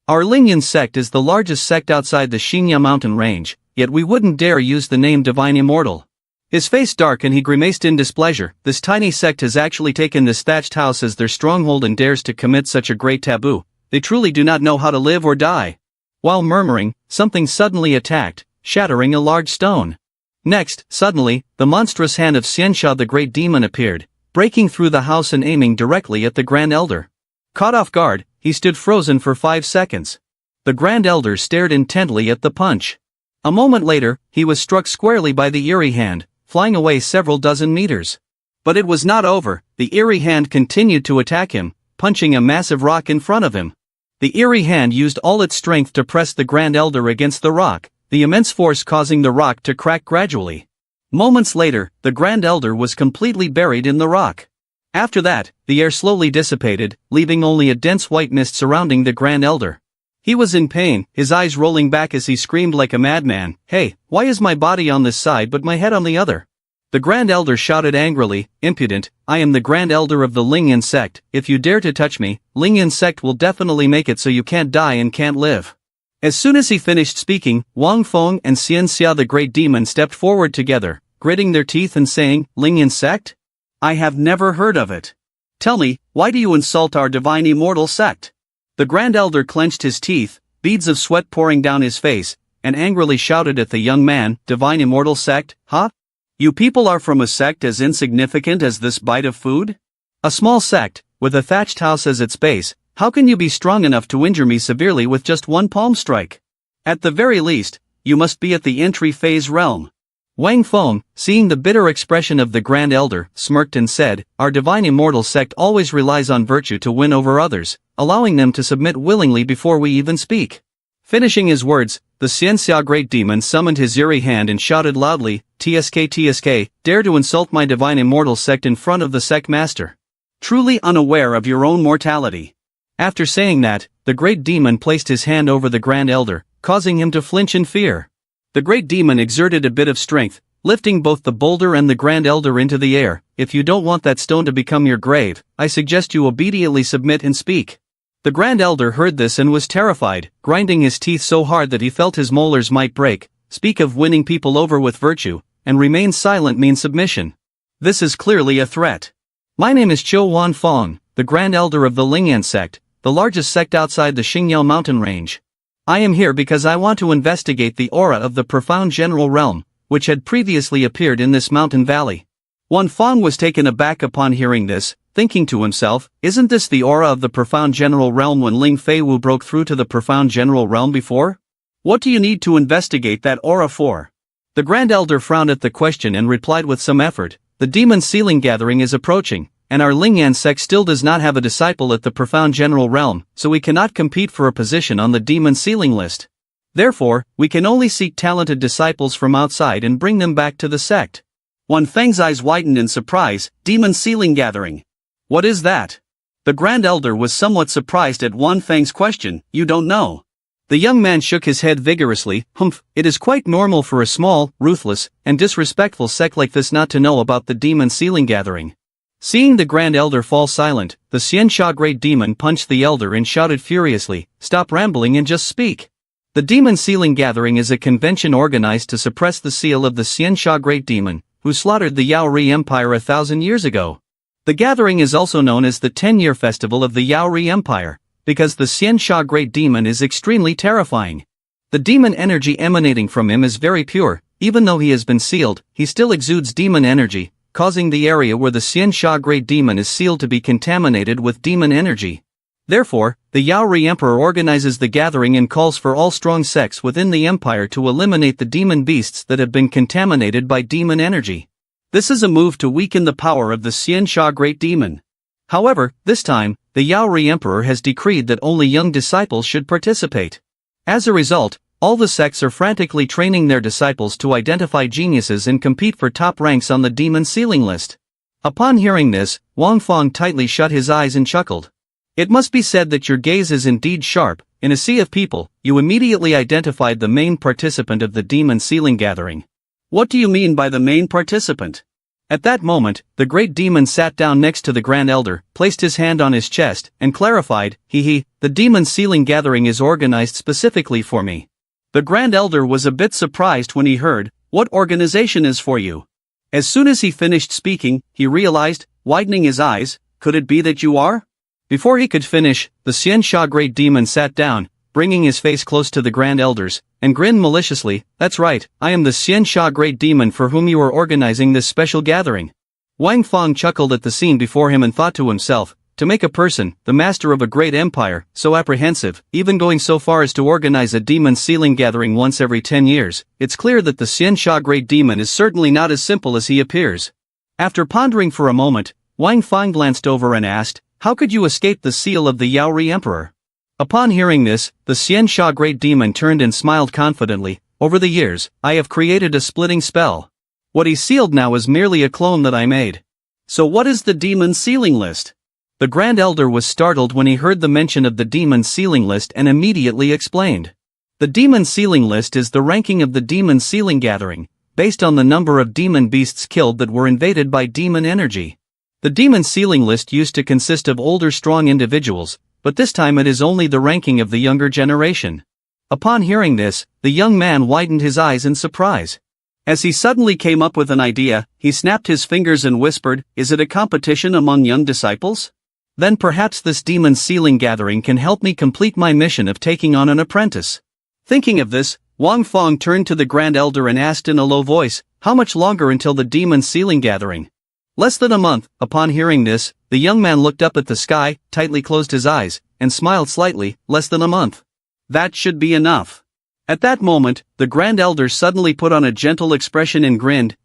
Our Lingyan Sect is the largest sect outside the Xingya mountain range, yet we wouldn't dare use the name Divine Immortal. His face darkened and he grimaced in displeasure. This tiny sect has actually taken this thatched house as their stronghold and dares to commit such a great taboo. They truly do not know how to live or die. While murmuring, something suddenly attacked, shattering a large stone. Next, suddenly, the monstrous hand of Xianxia the Great Demon appeared, breaking through the house and aiming directly at the Grand Elder. Caught off guard, he stood frozen for 5 seconds. The Grand Elder stared intently at the punch. A moment later, he was struck squarely by the eerie hand, flying away several dozen meters. But it was not over. The eerie hand continued to attack him, punching a massive rock in front of him. The eerie hand used all its strength to press the Grand Elder against the rock, the immense force causing the rock to crack gradually. Moments later, the Grand Elder was completely buried in the rock. After that, the air slowly dissipated, leaving only a dense white mist surrounding the Grand Elder. He was in pain, his eyes rolling back as he screamed like a madman, Hey, why is my body on this side but my head on the other? The Grand Elder shouted angrily, Impudent, I am the Grand Elder of the Lingyan Sect. If you dare to touch me, Lingyan Sect will definitely make it so you can't die and can't live. As soon as he finished speaking, Wang Feng and Xianxia the Great Demon stepped forward together, gritting their teeth and saying, Lingyan Sect? I have never heard of it. Tell me, why do you insult our Divine Immortal Sect? The Grand Elder clenched his teeth, beads of sweat pouring down his face, and angrily shouted at the young man, Divine Immortal Sect, huh? You people are from a sect as insignificant as this bite of food? A small sect, with a thatched house as its base, how can you be strong enough to injure me severely with just one palm strike? At the very least, you must be at the entry phase realm. Wang Feng, seeing the bitter expression of the Grand Elder, smirked and said, Our Divine Immortal Sect always relies on virtue to win over others, allowing them to submit willingly before we even speak. Finishing his words, the Xianxia Great Demon summoned his eerie hand and shouted loudly, TSK, dare to insult my Divine Immortal Sect in front of the Sect Master. Truly unaware of your own mortality. After saying that, the Great Demon placed his hand over the Grand Elder, causing him to flinch in fear. The Great Demon exerted a bit of strength, lifting both the boulder and the Grand Elder into the air. If you don't want that stone to become your grave, I suggest you obediently submit and speak. The Grand Elder heard this and was terrified, grinding his teeth so hard that he felt his molars might break. Speak of winning people over with virtue, and remain silent means submission. This is clearly a threat. My name is Qiu Wan Feng, the Grand Elder of the Lingyan Sect, the largest sect outside the Xingya mountain range. I am here because I want to investigate the aura of the profound general realm, which had previously appeared in this mountain valley. Wan Feng was taken aback upon hearing this, thinking to himself, isn't this the aura of the profound general realm when Ling Feiwu broke through to the profound general realm before? What do you need to investigate that aura for? The Grand Elder frowned at the question and replied with some effort, the demon sealing gathering is approaching, and our Lingyan sect still does not have a disciple at the profound general realm, so we cannot compete for a position on the demon sealing list. Therefore, we can only seek talented disciples from outside and bring them back to the sect. Wan Feng's eyes widened in surprise, demon sealing gathering. What is that? The Grand Elder was somewhat surprised at Wan Feng's question, you don't know. The young man shook his head vigorously. Humph, it is quite normal for a small, ruthless, and disrespectful sect like this not to know about the demon sealing gathering. Seeing the Grand Elder fall silent, the Xiansha Great Demon punched the Elder and shouted furiously, "Stop rambling and just speak." The demon sealing gathering is a convention organized to suppress the seal of the Xiansha Great Demon, who slaughtered the Yaori Empire 1,000 years ago. The gathering is also known as the 10-year festival of the Yaori Empire, because the Xiansha Great Demon is extremely terrifying. The demon energy emanating from him is very pure. Even though he has been sealed, he still exudes demon energy, causing the area where the Xiansha Great Demon is sealed to be contaminated with demon energy. Therefore, the Yaori Emperor organizes the gathering and calls for all strong sects within the empire to eliminate the demon beasts that have been contaminated by demon energy. This is a move to weaken the power of the Xiansha Great Demon. However, this time, the Yaori Emperor has decreed that only young disciples should participate. As a result, all the sects are frantically training their disciples to identify geniuses and compete for top ranks on the demon sealing list. Upon hearing this, Wang Feng tightly shut his eyes and chuckled. It must be said that your gaze is indeed sharp. In a sea of people, you immediately identified the main participant of the demon sealing gathering. What do you mean by the main participant? At that moment, the great demon sat down next to the Grand Elder, placed his hand on his chest, and clarified, the demon sealing gathering is organized specifically for me. The Grand Elder was a bit surprised when he heard, "What organization is for you?" As soon as he finished speaking, he realized, widening his eyes, "Could it be that you are?" Before he could finish, the Xiansha Great Demon sat down, bringing his face close to the Grand Elder's, and grinned maliciously. "That's right, I am the Xiansha Great Demon for whom you are organizing this special gathering." Wang Feng chuckled at the scene before him and thought to himself, to make a person, the master of a great empire, so apprehensive, even going so far as to organize a demon sealing gathering once every 10 years, it's clear that the Xiansha Great Demon is certainly not as simple as he appears. After pondering for a moment, Wang Feng glanced over and asked, "How could you escape the seal of the Yaori Emperor?" Upon hearing this, the Xiansha Great Demon turned and smiled confidently. "Over the years, I have created a splitting spell. What he sealed now is merely a clone that I made." "So what is the demon sealing list?" The Grand Elder was startled when he heard the mention of the demon sealing list and immediately explained. The demon sealing list is the ranking of the demon sealing gathering, based on the number of demon beasts killed that were invaded by demon energy. The demon sealing list used to consist of older strong individuals, but this time it is only the ranking of the younger generation. Upon hearing this, the young man widened his eyes in surprise. As he suddenly came up with an idea, he snapped his fingers and whispered, "Is it a competition among young disciples? Then perhaps this demon sealing gathering can help me complete my mission of taking on an apprentice." Thinking of this, Wang Feng turned to the Grand Elder and asked in a low voice, "How much longer until the demon sealing gathering?" "Less than a month." Upon hearing this, the young man looked up at the sky, tightly closed his eyes, and smiled slightly. "Less than a month. That should be enough." At that moment, the Grand Elder suddenly put on a gentle expression and grinned.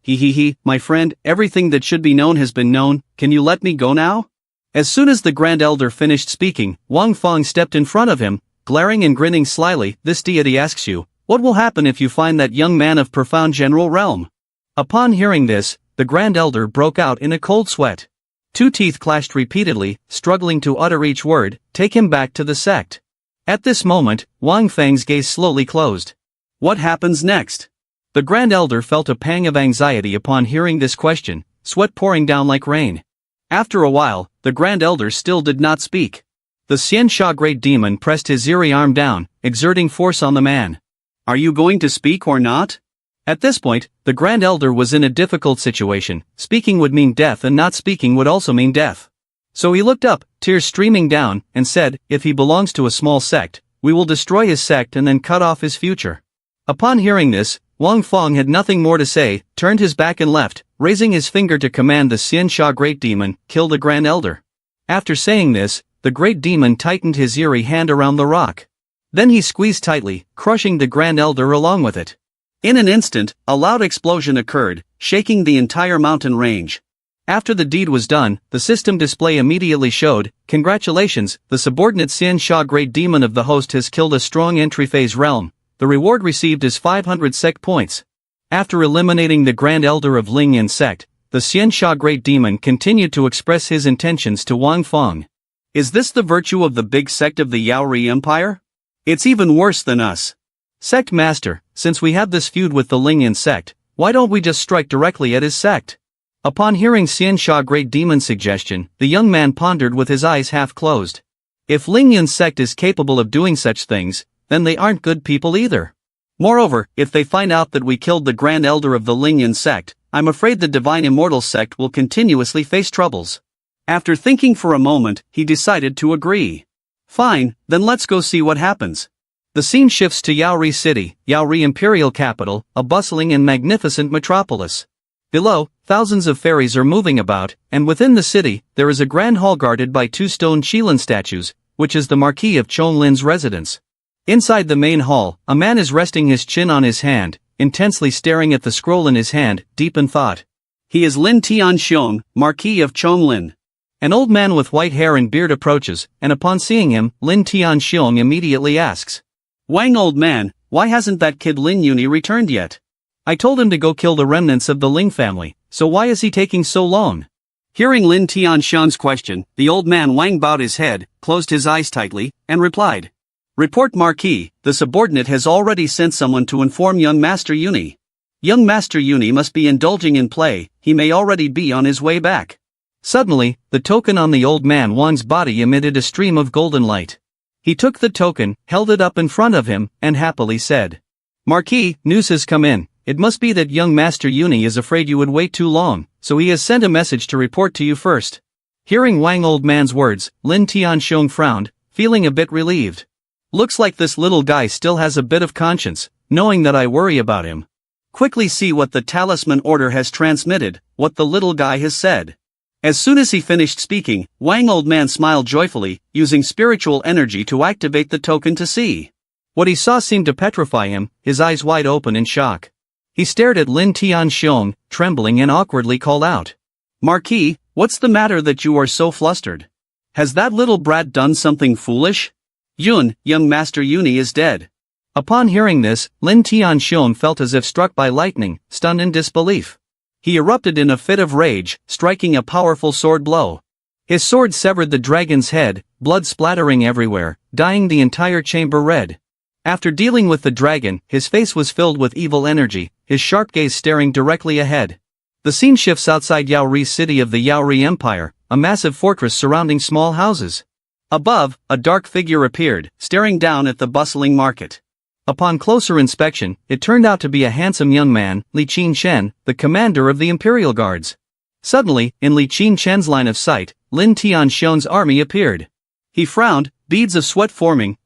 My friend, everything that should be known has been known. Can you let me go now?" As soon as the Grand Elder finished speaking, Wang Feng stepped in front of him, glaring and grinning slyly. "This deity asks you, what will happen if you find that young man of profound general realm?" Upon hearing this, the Grand Elder broke out in a cold sweat. Two teeth clashed repeatedly, struggling to utter each word. "Take him back to the sect." At this moment, Wang Feng's gaze slowly closed. What happens next? The Grand Elder felt a pang of anxiety upon hearing this question, sweat pouring down like rain. After a while, the Grand Elder still did not speak. The Xiansha Great Demon pressed his eerie arm down, exerting force on the man. "Are you going to speak or not?" At this point, the Grand Elder was in a difficult situation. Speaking would mean death and not speaking would also mean death. So he looked up, tears streaming down, and said, "If he belongs to a small sect, we will destroy his sect and then cut off his future." Upon hearing this, Wang Feng had nothing more to say, turned his back and left, raising his finger to command the Xiansha Great Demon, "Kill the Grand Elder." After saying this, the Great Demon tightened his eerie hand around the rock. Then he squeezed tightly, crushing the Grand Elder along with it. In an instant, a loud explosion occurred, shaking the entire mountain range. After the deed was done, the system display immediately showed, "Congratulations, the subordinate Xiansha Great Demon of the host has killed a strong entry-phase realm. The reward received is 500 Sect points." After eliminating the Grand Elder of Lingyan Sect, the Xiansha Great Demon continued to express his intentions to Wang Feng. "Is this the virtue of the big sect of the Yaori Empire? It's even worse than us. Sect Master, since we have this feud with the Lingyan sect, why don't we just strike directly at his sect? Upon hearing Xian Xia Great Demon's suggestion, the young man pondered with his eyes half closed. If Lingyan's sect is capable of doing such things, then they aren't good people either. Moreover, if they find out that we killed the Grand Elder of the Lingyan sect, I'm afraid the Divine Immortal sect will continuously face troubles. After thinking for a moment, he decided to agree. Fine, then let's go see what happens. The scene shifts to Yaori City, Yaori Imperial Capital, a bustling and magnificent metropolis. Below, thousands of fairies are moving about, and within the city, there is a grand hall guarded by 2 stone Qilin statues, which is the Marquis of Chonglin's residence. Inside the main hall, a man is resting his chin on his hand, intensely staring at the scroll in his hand, deep in thought. He is Lin Tianxiong, Marquis of Chonglin. An old man with white hair and beard approaches, and upon seeing him, Lin Tianxiong immediately asks, "Wang, old man, why hasn't that kid Lin Yuni returned yet? I told him to go kill the remnants of the Ling family, so why is he taking so long?" Hearing Lin Tianxiong's question, the old man Wang bowed his head, closed his eyes tightly, and replied, "Report Marquis, the subordinate has already sent someone to inform young Master Yuni. Young Master Yuni must be indulging in play, he may already be on his way back." Suddenly, the token on the old man Wang's body emitted a stream of golden light. He took the token, held it up in front of him, and happily said, "Marquis, news has come in. It must be that young Master Yuni is afraid you would wait too long, so he has sent a message to report to you first." Hearing Wang old man's words, Lin Tianxiong frowned, feeling a bit relieved. Looks like this little guy still has a bit of conscience, knowing that I worry about him. Quickly see what the talisman order has transmitted, what the little guy has said. As soon as he finished speaking, Wang old man smiled joyfully, using spiritual energy to activate the token to see. What he saw seemed to petrify him, his eyes wide open in shock. He stared at Lin Tianxiong, trembling and awkwardly called out, "Marquis, what's the matter that you are so flustered? Has that little brat done something foolish? Young Master Yuni is dead." Upon hearing this, Lin Tianxiong felt as if struck by lightning, stunned in disbelief. He erupted in a fit of rage, striking a powerful sword blow. His sword severed the dragon's head, blood splattering everywhere, dyeing the entire chamber red. After dealing with the dragon, his face was filled with evil energy, his sharp gaze staring directly ahead. The scene shifts outside Yaori City of the Yaori Empire, a massive fortress surrounding small houses. Above, a dark figure appeared, staring down at the bustling market. Upon closer inspection, it turned out to be a handsome young man, Li Qingchen, the commander of the Imperial Guards. Suddenly, in Li Qingchen's line of sight, Lin Tianxiong's army appeared. He frowned, beads of sweat forming.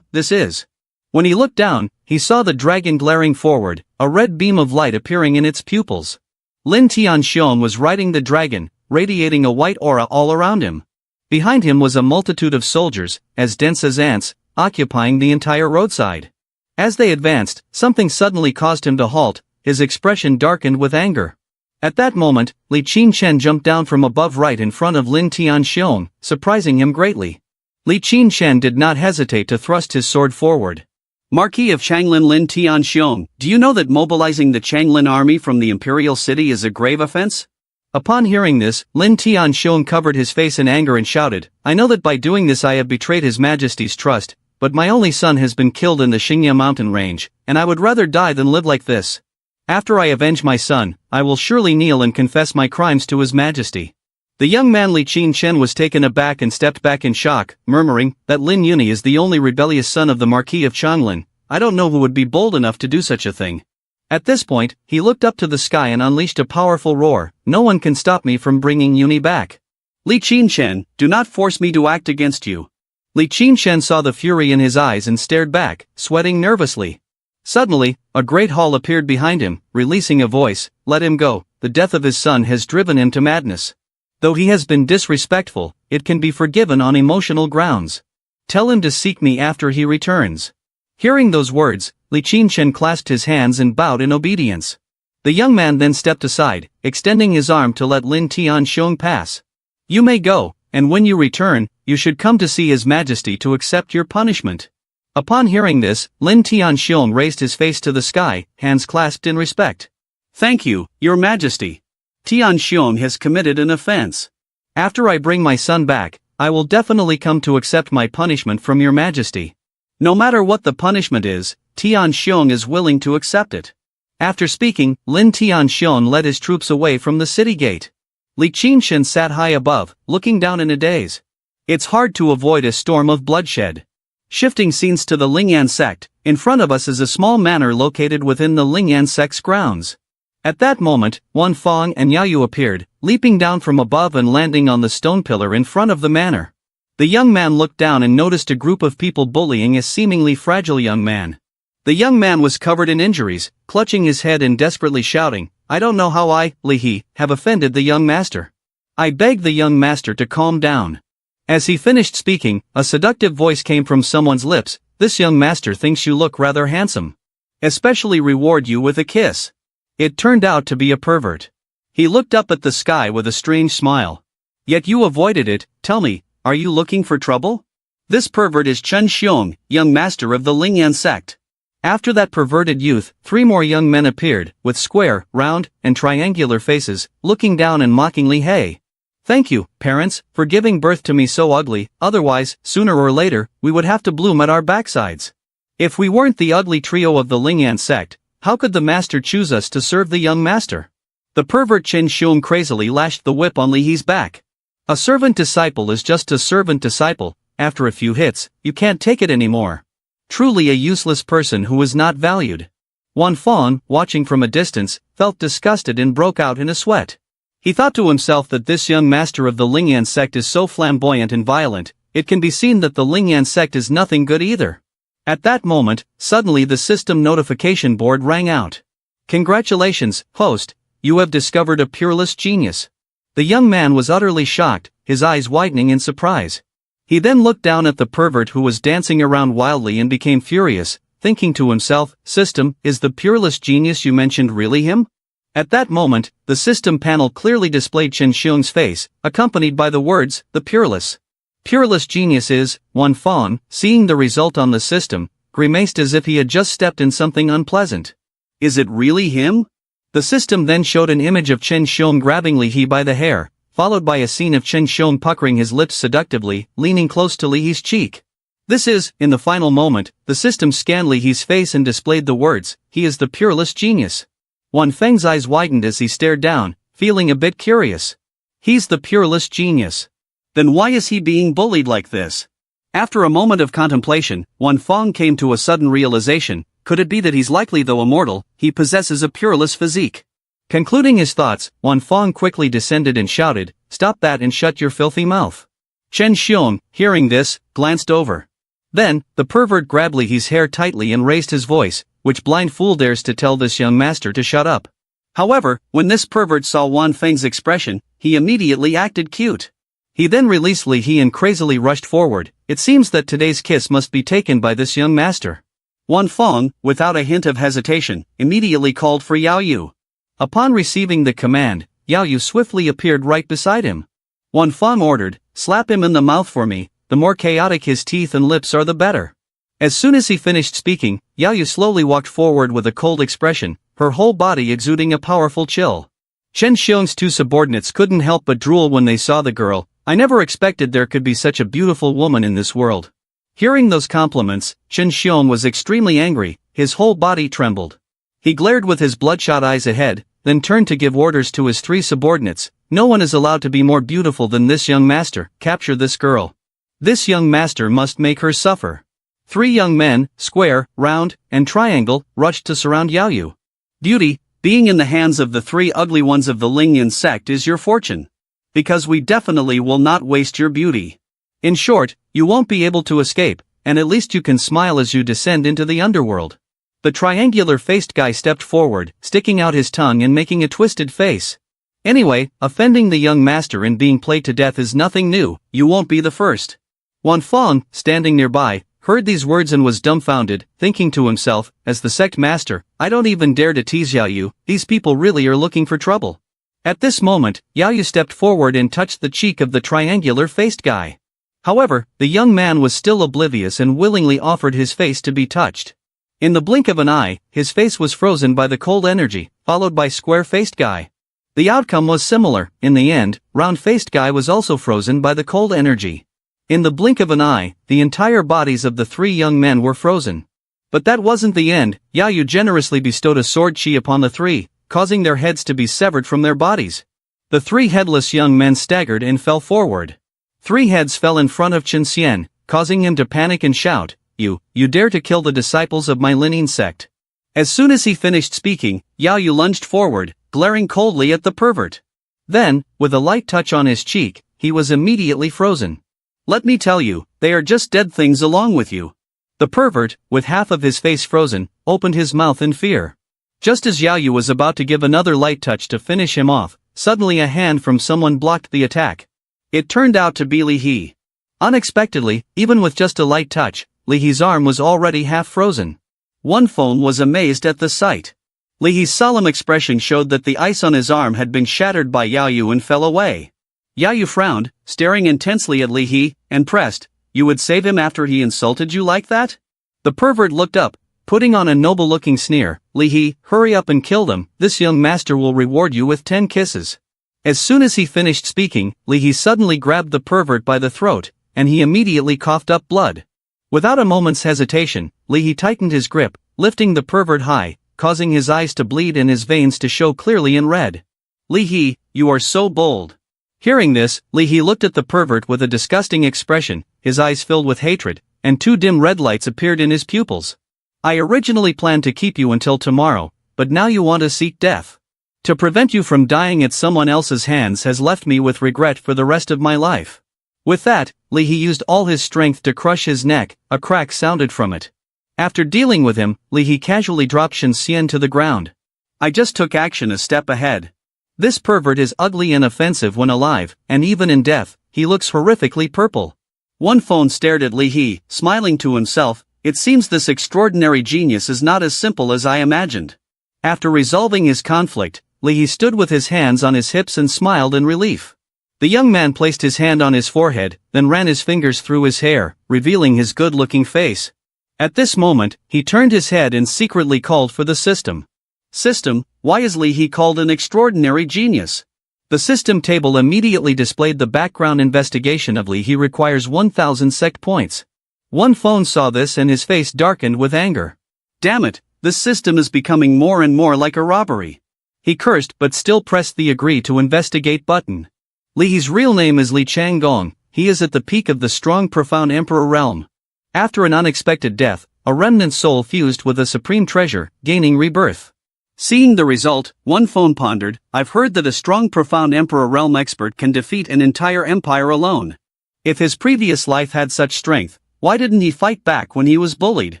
This is. When he looked down, he saw the dragon glaring forward, a red beam of light appearing in its pupils. Lin Tianxiong was riding the dragon, radiating a white aura all around him. Behind him was a multitude of soldiers, as dense as ants, occupying the entire roadside. As they advanced, something suddenly caused him to halt, his expression darkened with anger. At that moment, Li Qingchen jumped down from above right in front of Lin Tianxiong, surprising him greatly. Li Qingchen did not hesitate to thrust his sword forward. "Marquis of Changlin Lin Tianxiong, do you know that mobilizing the Changlin army from the imperial city is a grave offense?" Upon hearing this, Lin Tianxiong covered his face in anger and shouted, "I know that by doing this I have betrayed His Majesty's trust, but my only son has been killed in the Xingye mountain range, and I would rather die than live like this. After I avenge my son, I will surely kneel and confess my crimes to His Majesty." The young man Li Qingchen was taken aback and stepped back in shock, murmuring, "That Lin Yuni is the only rebellious son of the Marquis of Changlin. I don't know who would be bold enough to do such a thing." At this point, he looked up to the sky and unleashed a powerful roar, "No one can stop me from bringing Yuni back. Li Qingchen, do not force me to act against you." Li Qingchen saw the fury in his eyes and stared back, sweating nervously. Suddenly, a great hall appeared behind him, releasing a voice, "Let him go, the death of his son has driven him to madness. Though he has been disrespectful, it can be forgiven on emotional grounds. Tell him to seek me after he returns." Hearing those words, Li Qingchen clasped his hands and bowed in obedience. The young man then stepped aside, extending his arm to let Lin Tianxiong pass. "You may go, and when you return, you should come to see His Majesty to accept your punishment." Upon hearing this, Lin Tianxiong raised his face to the sky, hands clasped in respect. "Thank you, Your Majesty. Tianxiong has committed an offense. After I bring my son back, I will definitely come to accept my punishment from Your Majesty." No matter what the punishment is, Tian Xiong is willing to accept it. After speaking, Lin Tian Xiong led his troops away from the city gate. Li Qingshan sat high above, looking down in a daze. It's hard to avoid a storm of bloodshed. Shifting scenes to the Lingyan sect, in front of us is a small manor located within the Lingyan sect's grounds. At that moment, Wan Fong and Yayu appeared, leaping down from above and landing on the stone pillar in front of the manor. The young man looked down and noticed a group of people bullying a seemingly fragile young man. The young man was covered in injuries, clutching his head and desperately shouting, "I don't know how I, Li He, have offended the young master." I begged the young master to calm down. As he finished speaking, a seductive voice came from someone's lips, "This young master thinks you look rather handsome. Especially reward you with a kiss." It turned out to be a pervert. He looked up at the sky with a strange smile. "Yet you avoided it, tell me, are you looking for trouble?" This pervert is Chen Xiong, young master of the Lingyan sect. After that perverted youth, 3 more young men appeared, with square, round, and triangular faces, looking down and mockingly, "Hey! Thank you, parents, for giving birth to me so ugly, otherwise, sooner or later, we would have to bloom at our backsides. If we weren't the ugly trio of the Lingyan sect, how could the master choose us to serve the young master?" The pervert Chen Xiong crazily lashed the whip on Li He's back. A servant disciple is just a servant disciple. After a few hits, you can't take it anymore. Truly a useless person who is not valued. Wan Fong, watching from a distance, felt disgusted and broke out in a sweat. He thought to himself that this young master of the Lingyan sect is so flamboyant and violent, it can be seen that the Lingyan sect is nothing good either. At that moment, suddenly the system notification board rang out. "Congratulations, host, you have discovered a peerless genius." The young man was utterly shocked, his eyes widening in surprise. He then looked down at the pervert who was dancing around wildly and became furious, thinking to himself, "System, is the peerless genius you mentioned really him?" At that moment, the system panel clearly displayed Chen Xiong's face, accompanied by the words, "The peerless." Peerless genius is, Wan Fong, seeing the result on the system, grimaced as if he had just stepped in something unpleasant. "Is it really him?" The system then showed an image of Chen Xiong grabbing Li He by the hair, followed by a scene of Chen Xiong puckering his lips seductively, leaning close to Li He's cheek. This is, in the final moment, the system scanned Li He's face and displayed the words, "He is the peerless genius." Wan Feng's eyes widened as he stared down, feeling a bit curious. He's the peerless genius. Then why is he being bullied like this? After a moment of contemplation, Wan Feng came to a sudden realization, could it be that he's likely though immortal, he possesses a peerless physique? Concluding his thoughts, Wan Fong quickly descended and shouted, "Stop that and shut your filthy mouth." Chen Xiong, hearing this, glanced over. Then, the pervert grabbed Li He's hair tightly and raised his voice, "Which blind fool dares to tell this young master to shut up?" However, when this pervert saw Wan Feng's expression, he immediately acted cute. He then released Li He and crazily rushed forward. It seems that today's kiss must be taken by this young master. Wan Fong, without a hint of hesitation, immediately called for Yao Yu. Upon receiving the command, Yao Yu swiftly appeared right beside him. Wan Fong ordered, "Slap him in the mouth for me, the more chaotic his teeth and lips are the better." As soon as he finished speaking, Yao Yu slowly walked forward with a cold expression, her whole body exuding a powerful chill. Chen Xiong's 2 subordinates couldn't help but drool when they saw the girl. "I never expected there could be such a beautiful woman in this world." Hearing those compliments, Chen Xiong was extremely angry, his whole body trembled. He glared with his bloodshot eyes ahead, then turned to give orders to his 3 subordinates. "No one is allowed to be more beautiful than this young master, capture this girl. This young master must make her suffer." 3 young men, square, round, and triangle, rushed to surround Yao Yu. "Beauty, being in the hands of the 3 ugly ones of the Lingyan sect is your fortune. Because we definitely will not waste your beauty. In short, you won't be able to escape, and at least you can smile as you descend into the underworld." The triangular-faced guy stepped forward, sticking out his tongue and making a twisted face. "Anyway, offending the young master and being played to death is nothing new, you won't be the first." Wan Fong, standing nearby, heard these words and was dumbfounded, thinking to himself, as the sect master, "I don't even dare to tease Yao Yu, these people really are looking for trouble." At this moment, Yao Yu stepped forward and touched the cheek of the triangular-faced guy. However, the young man was still oblivious and willingly offered his face to be touched. In the blink of an eye, his face was frozen by the cold energy, followed by square-faced guy. The outcome was similar. In the end, round-faced guy was also frozen by the cold energy. In the blink of an eye, the entire bodies of the three young men were frozen. But that wasn't the end. Yahello generously bestowed a sword chi upon the three, causing their heads to be severed from their bodies. The three headless young men staggered and fell forward. 3 heads fell in front of Chen Xian, causing him to panic and shout, You dare to kill the disciples of my lineal sect." As soon as he finished speaking, Yahello lunged forward, glaring coldly at the pervert. Then, with a light touch on his cheek, he was immediately frozen. "Let me tell you, they are just dead things along with you." The pervert, with half of his face frozen, opened his mouth in fear. Just as Yahello was about to give another light touch to finish him off, suddenly a hand from someone blocked the attack. It turned out to be Li He. Unexpectedly, even with just a light touch, Li He's arm was already half frozen. One phone was amazed at the sight. Li He's solemn expression showed that the ice on his arm had been shattered by Yahello and fell away. Yahello frowned, staring intensely at Li He, and pressed, "You would save him after he insulted you like that?" The pervert looked up, putting on a noble-looking sneer. "Li He, hurry up and kill them. This young master will reward you with 10 kisses." As soon as he finished speaking, Li He suddenly grabbed the pervert by the throat, and he immediately coughed up blood. Without a moment's hesitation, Li He tightened his grip, lifting the pervert high, causing his eyes to bleed and his veins to show clearly in red. "Li He, you are so bold." Hearing this, Li He looked at the pervert with a disgusting expression, his eyes filled with hatred, and 2 dim red lights appeared in his pupils. "I originally planned to keep you until tomorrow, but now you want to seek death. To prevent you from dying at someone else's hands has left me with regret for the rest of my life." With that, Li He used all his strength to crush his neck. A crack sounded from it. After dealing with him, Li He casually dropped Chen Xian to the ground. "I just took action a step ahead. This pervert is ugly and offensive when alive, and even in death, he looks horrifically purple." One phone stared at Li He, smiling to himself. "It seems this extraordinary genius is not as simple as I imagined." After resolving his conflict, Li He stood with his hands on his hips and smiled in relief. The young man placed his hand on his forehead, then ran his fingers through his hair, revealing his good-looking face. At this moment, he turned his head and secretly called for the system. "System, why is Li He called an extraordinary genius?" The system table immediately displayed the background investigation of Li He requires 1,000 Sect points. One phone saw this and his face darkened with anger. "Damn it, this system is becoming more and more like a robbery." He cursed but still pressed the agree to investigate button. Li He's real name is Li Changgong. He is at the peak of the strong profound emperor realm. After an unexpected death, a remnant soul fused with a supreme treasure, gaining rebirth. Seeing the result, one phone pondered, "I've heard that a strong profound emperor realm expert can defeat an entire empire alone. If his previous life had such strength, why didn't he fight back when he was bullied?"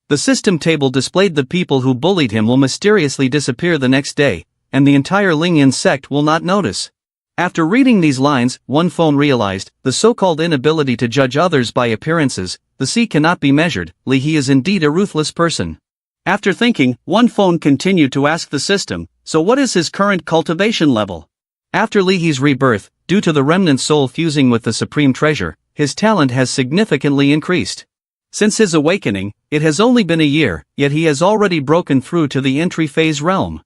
The system table displayed the people who bullied him will mysteriously disappear the next day, and the entire Lingyan sect will not notice. After reading these lines, one phone realized, the so-called inability to judge others by appearances, the sea cannot be measured. Li He is indeed a ruthless person. After thinking, one phone continued to ask the system, "So what is his current cultivation level?" After Li He's rebirth, due to the remnant soul fusing with the supreme treasure, his talent has significantly increased. Since his awakening, it has only been a year, yet he has already broken through to the entry phase realm.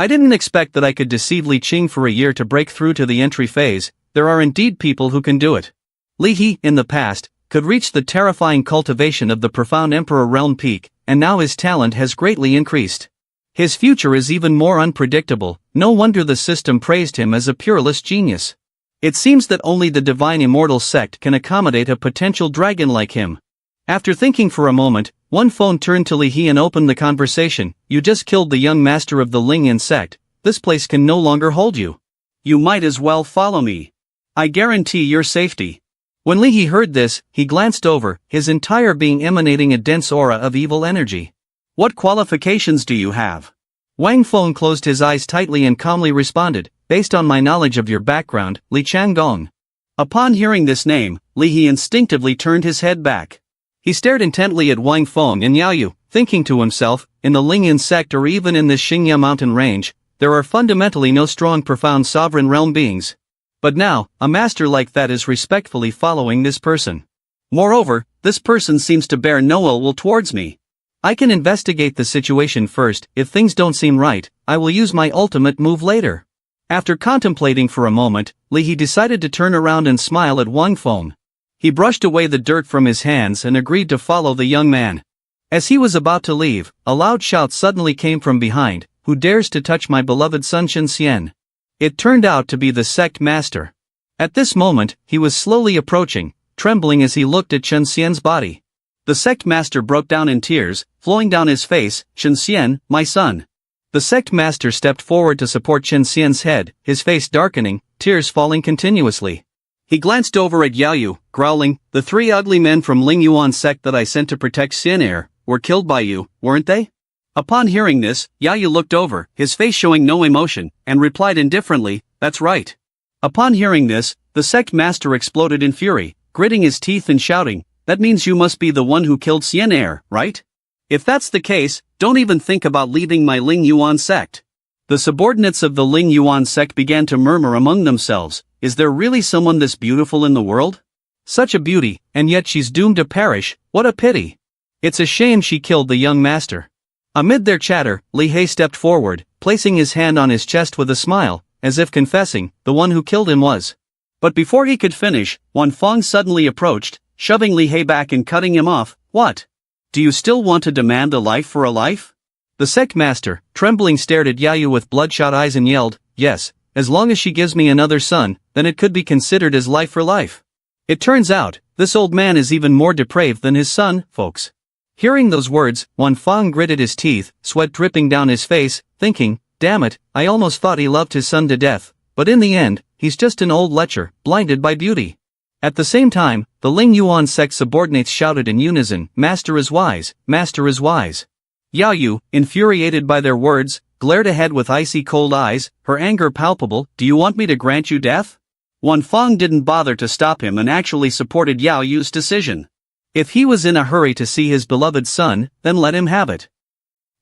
I didn't expect that I could deceive Li Qing for a year to break through to the entry phase. There are indeed people who can do it. Li He, in the past, could reach the terrifying cultivation of the profound emperor realm peak, and now his talent has greatly increased. His future is even more unpredictable. No wonder the system praised him as a pureless genius. It seems that only the divine immortal sect can accommodate a potential dragon like him. After thinking for a moment, one phone turned to Li He and opened the conversation. "You just killed the young master of the Lingyan sect. This place can no longer hold you. You might as well follow me. I guarantee your safety." When Li He heard this, he glanced over, his entire being emanating a dense aura of evil energy. "What qualifications do you have?" Wang Feng closed his eyes tightly and calmly responded, "Based on my knowledge of your background, Li Changgong." Upon hearing this name, Li He instinctively turned his head back. He stared intently at Wang Feng and Yahello, thinking to himself, in the Lingyan sect or even in this Xingya mountain range, there are fundamentally no strong profound sovereign realm beings. But now, a master like that is respectfully following this person. Moreover, this person seems to bear no ill will towards me. I can investigate the situation first. If things don't seem right, I will use my ultimate move later. After contemplating for a moment, Li He decided to turn around and smile at Wang Feng. He brushed away the dirt from his hands and agreed to follow the young man. As he was about to leave, a loud shout suddenly came from behind. Who dares to touch my beloved son Chen? It turned out to be the Sect master. At this moment, he was slowly approaching, trembling as he looked at Chen body. The Sect master broke down in tears, flowing down his face. Chen, my son. The Sect master stepped forward to support Chen head, his face darkening, tears falling continuously. He glanced over at Yahello, growling, "The 3 ugly men from Lingyuan sect that I sent to protect Xin were killed by you, weren't they?" Upon hearing this, Yahello looked over, his face showing no emotion, and replied indifferently, "That's right." Upon hearing this, the Sect master exploded in fury, gritting his teeth and shouting, "That means you must be the one who killed Xin, right? If that's the case, don't even think about leaving my Lingyuan sect." The subordinates of the Lingyuan sect began to murmur among themselves, "Is there really someone this beautiful in the world? Such a beauty, and yet she's doomed to perish, what a pity. It's a shame she killed the young master." Amid their chatter, Li He stepped forward, placing his hand on his chest with a smile, as if confessing, the one who killed him was. But before he could finish, Wan Fong suddenly approached, shoving Li He back and cutting him off. "What? Do you still want to demand a life for a life?" The Sect master, trembling, stared at Yahello with bloodshot eyes and yelled, "Yes, as long as she gives me another son, then it could be considered as life for life." It turns out, this old man is even more depraved than his son, folks. Hearing those words, Wan Fong gritted his teeth, sweat dripping down his face, thinking, "Damn it, I almost thought he loved his son to death, but in the end, he's just an old lecher, blinded by beauty." At the same time, the Lingyuan sect subordinates shouted in unison, "Master is wise, master is wise." Yahello, infuriated by their words, glared ahead with icy cold eyes, her anger palpable. "Do you want me to grant you death?" Wan Fong didn't bother to stop him and actually supported Yaoyu's decision. If he was in a hurry to see his beloved son, then let him have it.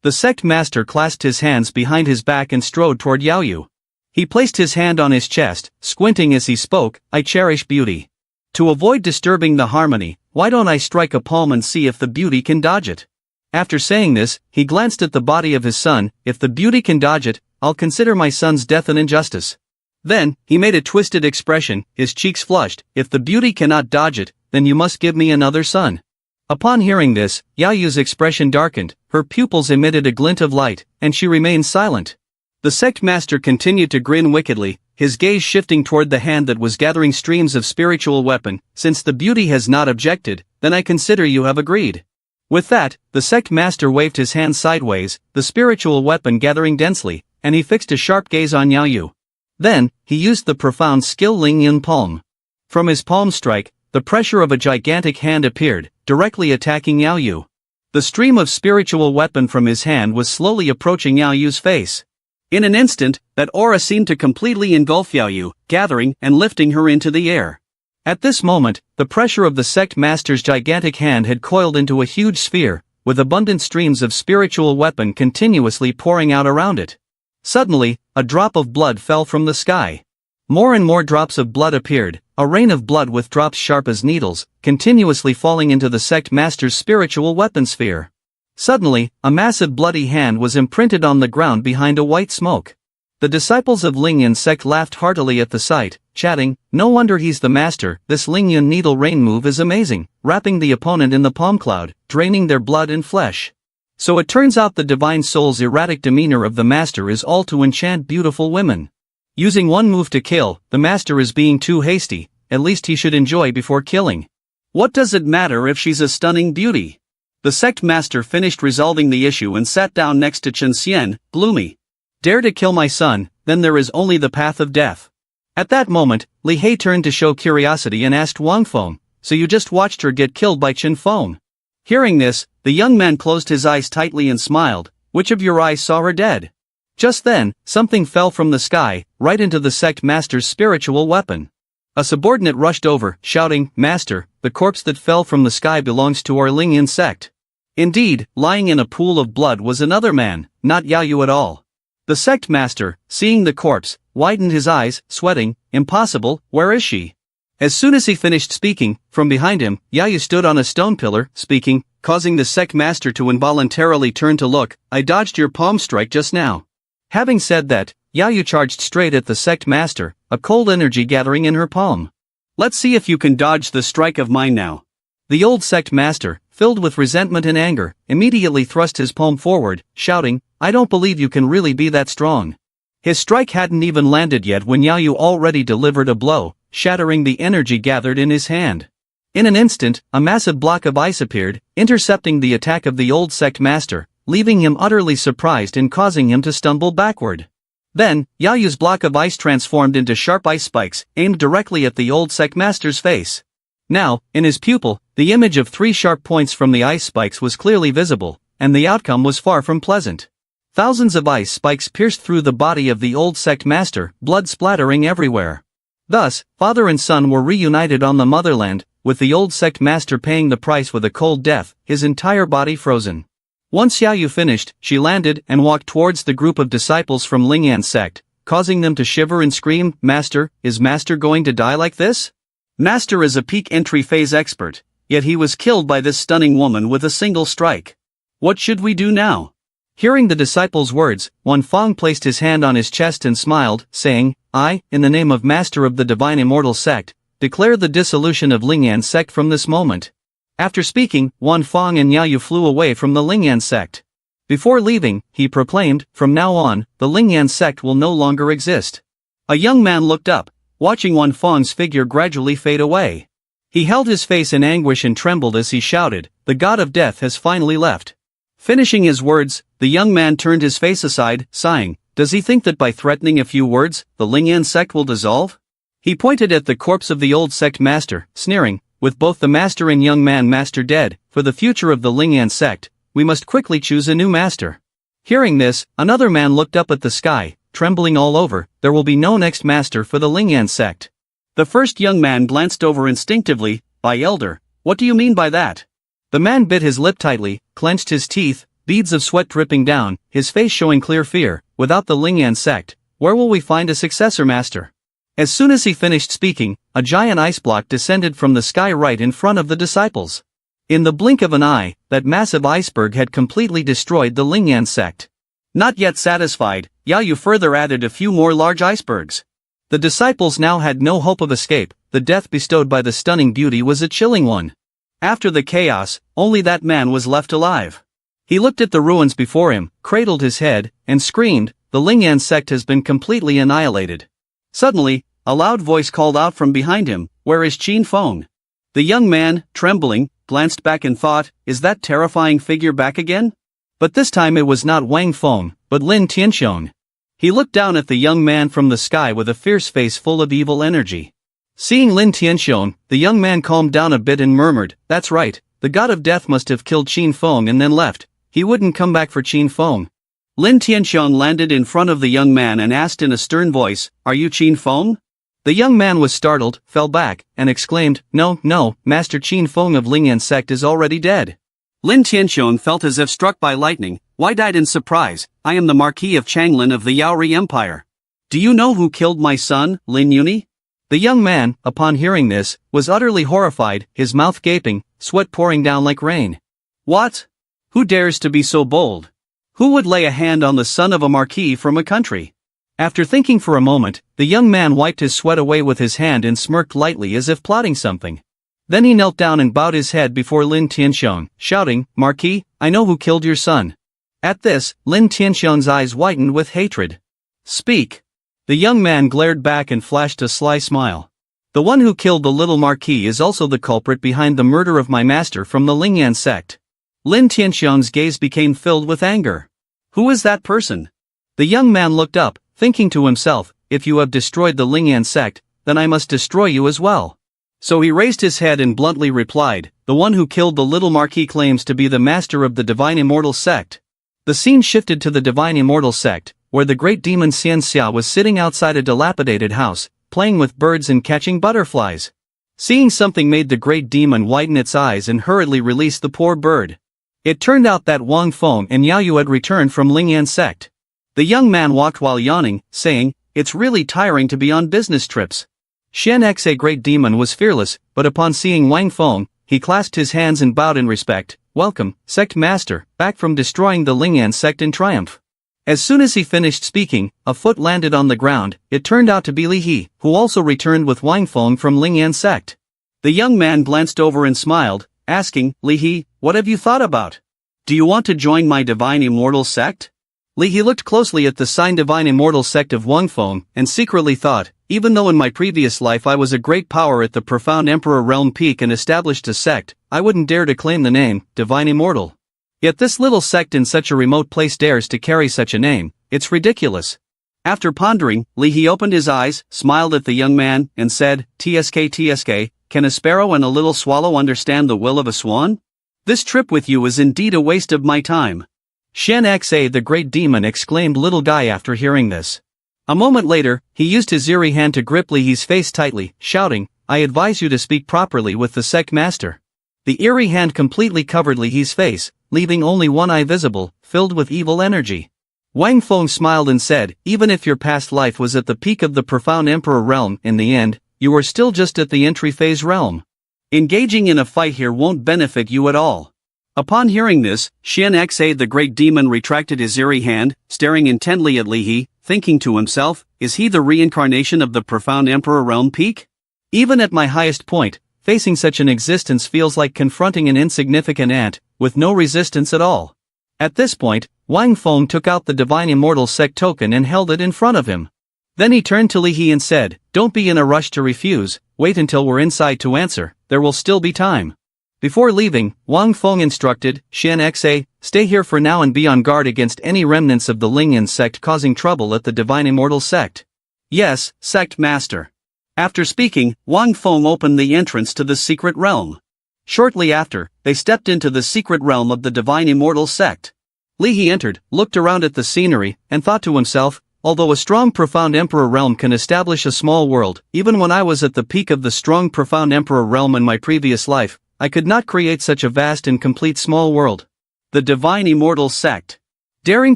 The Sect master clasped his hands behind his back and strode toward Yahello. He placed his hand on his chest, squinting as he spoke, "I cherish beauty. To avoid disturbing the harmony, why don't I strike a palm and see if the beauty can dodge it?" After saying this, he glanced at the body of his son. "If the beauty can dodge it, I'll consider my son's death an injustice." Then, he made a twisted expression, his cheeks flushed. "If the beauty cannot dodge it, then you must give me another son." Upon hearing this, Yaoyu's expression darkened, her pupils emitted a glint of light, and she remained silent. The Sect master continued to grin wickedly, his gaze shifting toward the hand that was gathering streams of spiritual weapon. "Since the beauty has not objected, then I consider you have agreed." With that, the Sect master waved his hand sideways, the spiritual weapon gathering densely, and he fixed a sharp gaze on Yahello. Then, he used the profound skill Lingyun palm. From his palm strike, the pressure of a gigantic hand appeared, directly attacking Yahello. The stream of spiritual weapon from his hand was slowly approaching Yaoyu's face. In an instant, that aura seemed to completely engulf Yahello, gathering and lifting her into the air. At this moment, the pressure of the Sect master's gigantic hand had coiled into a huge sphere, with abundant streams of spiritual weapon continuously pouring out around it. Suddenly, a drop of blood fell from the sky. More and more drops of blood appeared, a rain of blood with drops sharp as needles, continuously falling into the Sect master's spiritual weapon sphere. Suddenly, a massive bloody hand was imprinted on the ground behind a white smoke. The disciples of Lingyun sect laughed heartily at the sight, chatting, "No wonder he's the master, this Lingyun needle rain move is amazing," wrapping the opponent in the palm cloud, draining their blood and flesh. So it turns out the divine soul's erratic demeanor of the master is all to enchant beautiful women. Using one move to kill, the master is being too hasty, at least he should enjoy before killing. What does it matter if she's a stunning beauty? The Sect master finished resolving the issue and sat down next to Chen, gloomy. "Dare to kill my son, then there is only the path of death." At that moment, Li He turned to show curiosity and asked Wang Feng, "So you just watched her get killed by Chen Feng?" Hearing this, the young man closed his eyes tightly and smiled. "Which of your eyes saw her dead?" Just then, something fell from the sky, right into the Sect master's spiritual weapon. A subordinate rushed over, shouting, "Master, the corpse that fell from the sky belongs to our Lingyun sect." Indeed, lying in a pool of blood was another man, not Yahello at all. The Sect master, seeing the corpse, widened his eyes, sweating, "Impossible, where is she?" As soon as he finished speaking, from behind him, Yahello stood on a stone pillar, speaking, causing the Sect master to involuntarily turn to look. "I dodged your palm strike just now." Having said that, Yahello charged straight at the Sect master, a cold energy gathering in her palm. Let's see if you can dodge the strike of mine now. The old sect master, filled with resentment and anger, immediately thrust his palm forward, shouting, I don't believe you can really be that strong. His strike hadn't even landed yet when Yahello already delivered a blow, shattering the energy gathered in his hand. In an instant, a massive block of ice appeared, intercepting the attack of the old sect master, leaving him utterly surprised and causing him to stumble backward. Then, Yahello's block of ice transformed into sharp ice spikes, aimed directly at the old sect master's face. Now, in his pupil, the image of 3 sharp points from the ice spikes was clearly visible, and the outcome was far from pleasant. Thousands of ice spikes pierced through the body of the old sect master, blood splattering everywhere. Thus, father and son were reunited on the motherland, with the old sect master paying the price with a cold death, his entire body frozen. Once Yahello finished, she landed and walked towards the group of disciples from Lingyan's sect, causing them to shiver and scream, Master, is Master going to die like this? Master is a peak entry phase expert, yet he was killed by this stunning woman with a single strike. What should we do now? Hearing the disciples' words, Wanfang placed his hand on his chest and smiled, saying, I, in the name of Master of the Divine Immortal Sect, declare the dissolution of Lingyan's sect from this moment. After speaking, Wanfang and Yahello flew away from the Lingyan sect. Before leaving, he proclaimed, from now on, the Lingyan sect will no longer exist. A young man looked up, watching Wanfang's figure gradually fade away. He held his face in anguish and trembled as he shouted, the god of death has finally left. Finishing his words, the young man turned his face aside, sighing, does he think that by threatening a few words, the Lingyan sect will dissolve? He pointed at the corpse of the old sect master, sneering, with both the master and young man master dead, for the future of the Lingyan sect, we must quickly choose a new master. Hearing this, another man looked up at the sky, trembling all over, there will be no next master for the Lingyan sect. The first young man glanced over instinctively, by elder, what do you mean by that? The man bit his lip tightly, clenched his teeth, beads of sweat dripping down, his face showing clear fear, without the Lingyan sect, where will we find a successor master? As soon as he finished speaking, a giant ice block descended from the sky right in front of the disciples. In the blink of an eye, that massive iceberg had completely destroyed the Lingyan sect. Not yet satisfied, Yahello further added a few more large icebergs. The disciples now had no hope of escape, the death bestowed by the stunning beauty was a chilling one. After the chaos, only that man was left alive. He looked at the ruins before him, cradled his head, and screamed, the Lingyan sect has been completely annihilated. Suddenly, a loud voice called out from behind him, where is Qin Feng? The young man, trembling, glanced back and thought, is that terrifying figure back again? But this time it was not Wang Feng, but Lin Tianxiong. He looked down at the young man from the sky with a fierce face full of evil energy. Seeing Lin Tianxiong, the young man calmed down a bit and murmured, that's right, the god of death must have killed Qin Feng and then left, he wouldn't come back for Qin Feng. Lin Tianxiong landed in front of the young man and asked in a stern voice, are you Qin Feng? The young man was startled, fell back, and exclaimed, no, Master Qin Feng of Lingyan sect is already dead. Lin Tianxiong felt as if struck by lightning, wide-eyed in surprise, I am the Marquis of Changlin of the Yaori Empire. Do you know who killed my son, Lin Yuni? The young man, upon hearing this, was utterly horrified, his mouth gaping, sweat pouring down like rain. What? Who dares to be so bold? Who would lay a hand on the son of a marquis from a country? After thinking for a moment, the young man wiped his sweat away with his hand and smirked lightly as if plotting something. Then he knelt down and bowed his head before Lin Tianxiong, shouting, Marquis, I know who killed your son. At this, Lin Tianxiong's eyes whitened with hatred. Speak. The young man glared back and flashed a sly smile. The one who killed the little marquis is also the culprit behind the murder of my master from the Lingyan sect. Lin Tianxiong's gaze became filled with anger. Who is that person? The young man looked up, thinking to himself, if you have destroyed the Lingyan sect, then I must destroy you as well. So he raised his head and bluntly replied, the one who killed the little marquis claims to be the master of the Divine Immortal Sect. The scene shifted to the Divine Immortal Sect, where the great demon Xian Xia was sitting outside a dilapidated house, playing with birds and catching butterflies. Seeing something made the great demon widen its eyes and hurriedly release the poor bird. It turned out that Wang Feng and Yahello had returned from Lingyan sect. The young man walked while yawning, saying, it's really tiring to be on business trips. Shen Xe great demon was fearless, but upon seeing Wang Feng, he clasped his hands and bowed in respect, welcome, sect master, back from destroying the Lingyan sect in triumph. As soon as he finished speaking, a foot landed on the ground. It turned out to be Li He, who also returned with Wang Feng from Lingyan Sect. The young man glanced over and smiled, asking, Li He, what have you thought about? Do you want to join my Divine Immortal Sect? Li He looked closely at the signed Divine Immortal Sect of Wang Feng, and secretly thought, even though in my previous life I was a great power at the Profound Emperor Realm Peak and established a sect, I wouldn't dare to claim the name, Divine Immortal. Yet this little sect in such a remote place dares to carry such a name. It's ridiculous. After pondering, Li He opened his eyes, smiled at the young man, and said, TSK, can a sparrow and a little swallow understand the will of a swan? This trip with you is indeed a waste of my time. Shen Xa the great demon exclaimed little guy after hearing this. A moment later, he used his eerie hand to grip Li He's face tightly, shouting, I advise you to speak properly with the sect master. The eerie hand completely covered Li He's face, leaving only one eye visible, filled with evil energy. Wang Feng smiled and said, even if your past life was at the peak of the Profound Emperor realm, in the end, you are still just at the entry phase realm. Engaging in a fight here won't benefit you at all. Upon hearing this, Shen Xa the great demon retracted his eerie hand, staring intently at Li He, thinking to himself, is he the reincarnation of the Profound Emperor realm peak? Even at my highest point, facing such an existence feels like confronting an insignificant ant, with no resistance at all. At this point, Wang Feng took out the Divine Immortal Sect token and held it in front of him. Then he turned to Li He and said, don't be in a rush to refuse, wait until we're inside to answer, there will still be time. Before leaving, Wang Feng instructed, Shen Xa, stay here for now and be on guard against any remnants of the Lingyan sect causing trouble at the Divine Immortal Sect. Yes, Sect Master. After speaking, Wang Feng opened the entrance to the secret realm. Shortly after, they stepped into the secret realm of the Divine Immortal Sect. Li He entered, looked around at the scenery, and thought to himself, although a strong Profound Emperor realm can establish a small world, even when I was at the peak of the strong Profound Emperor realm in my previous life, I could not create such a vast and complete small world. The Divine Immortal Sect. Daring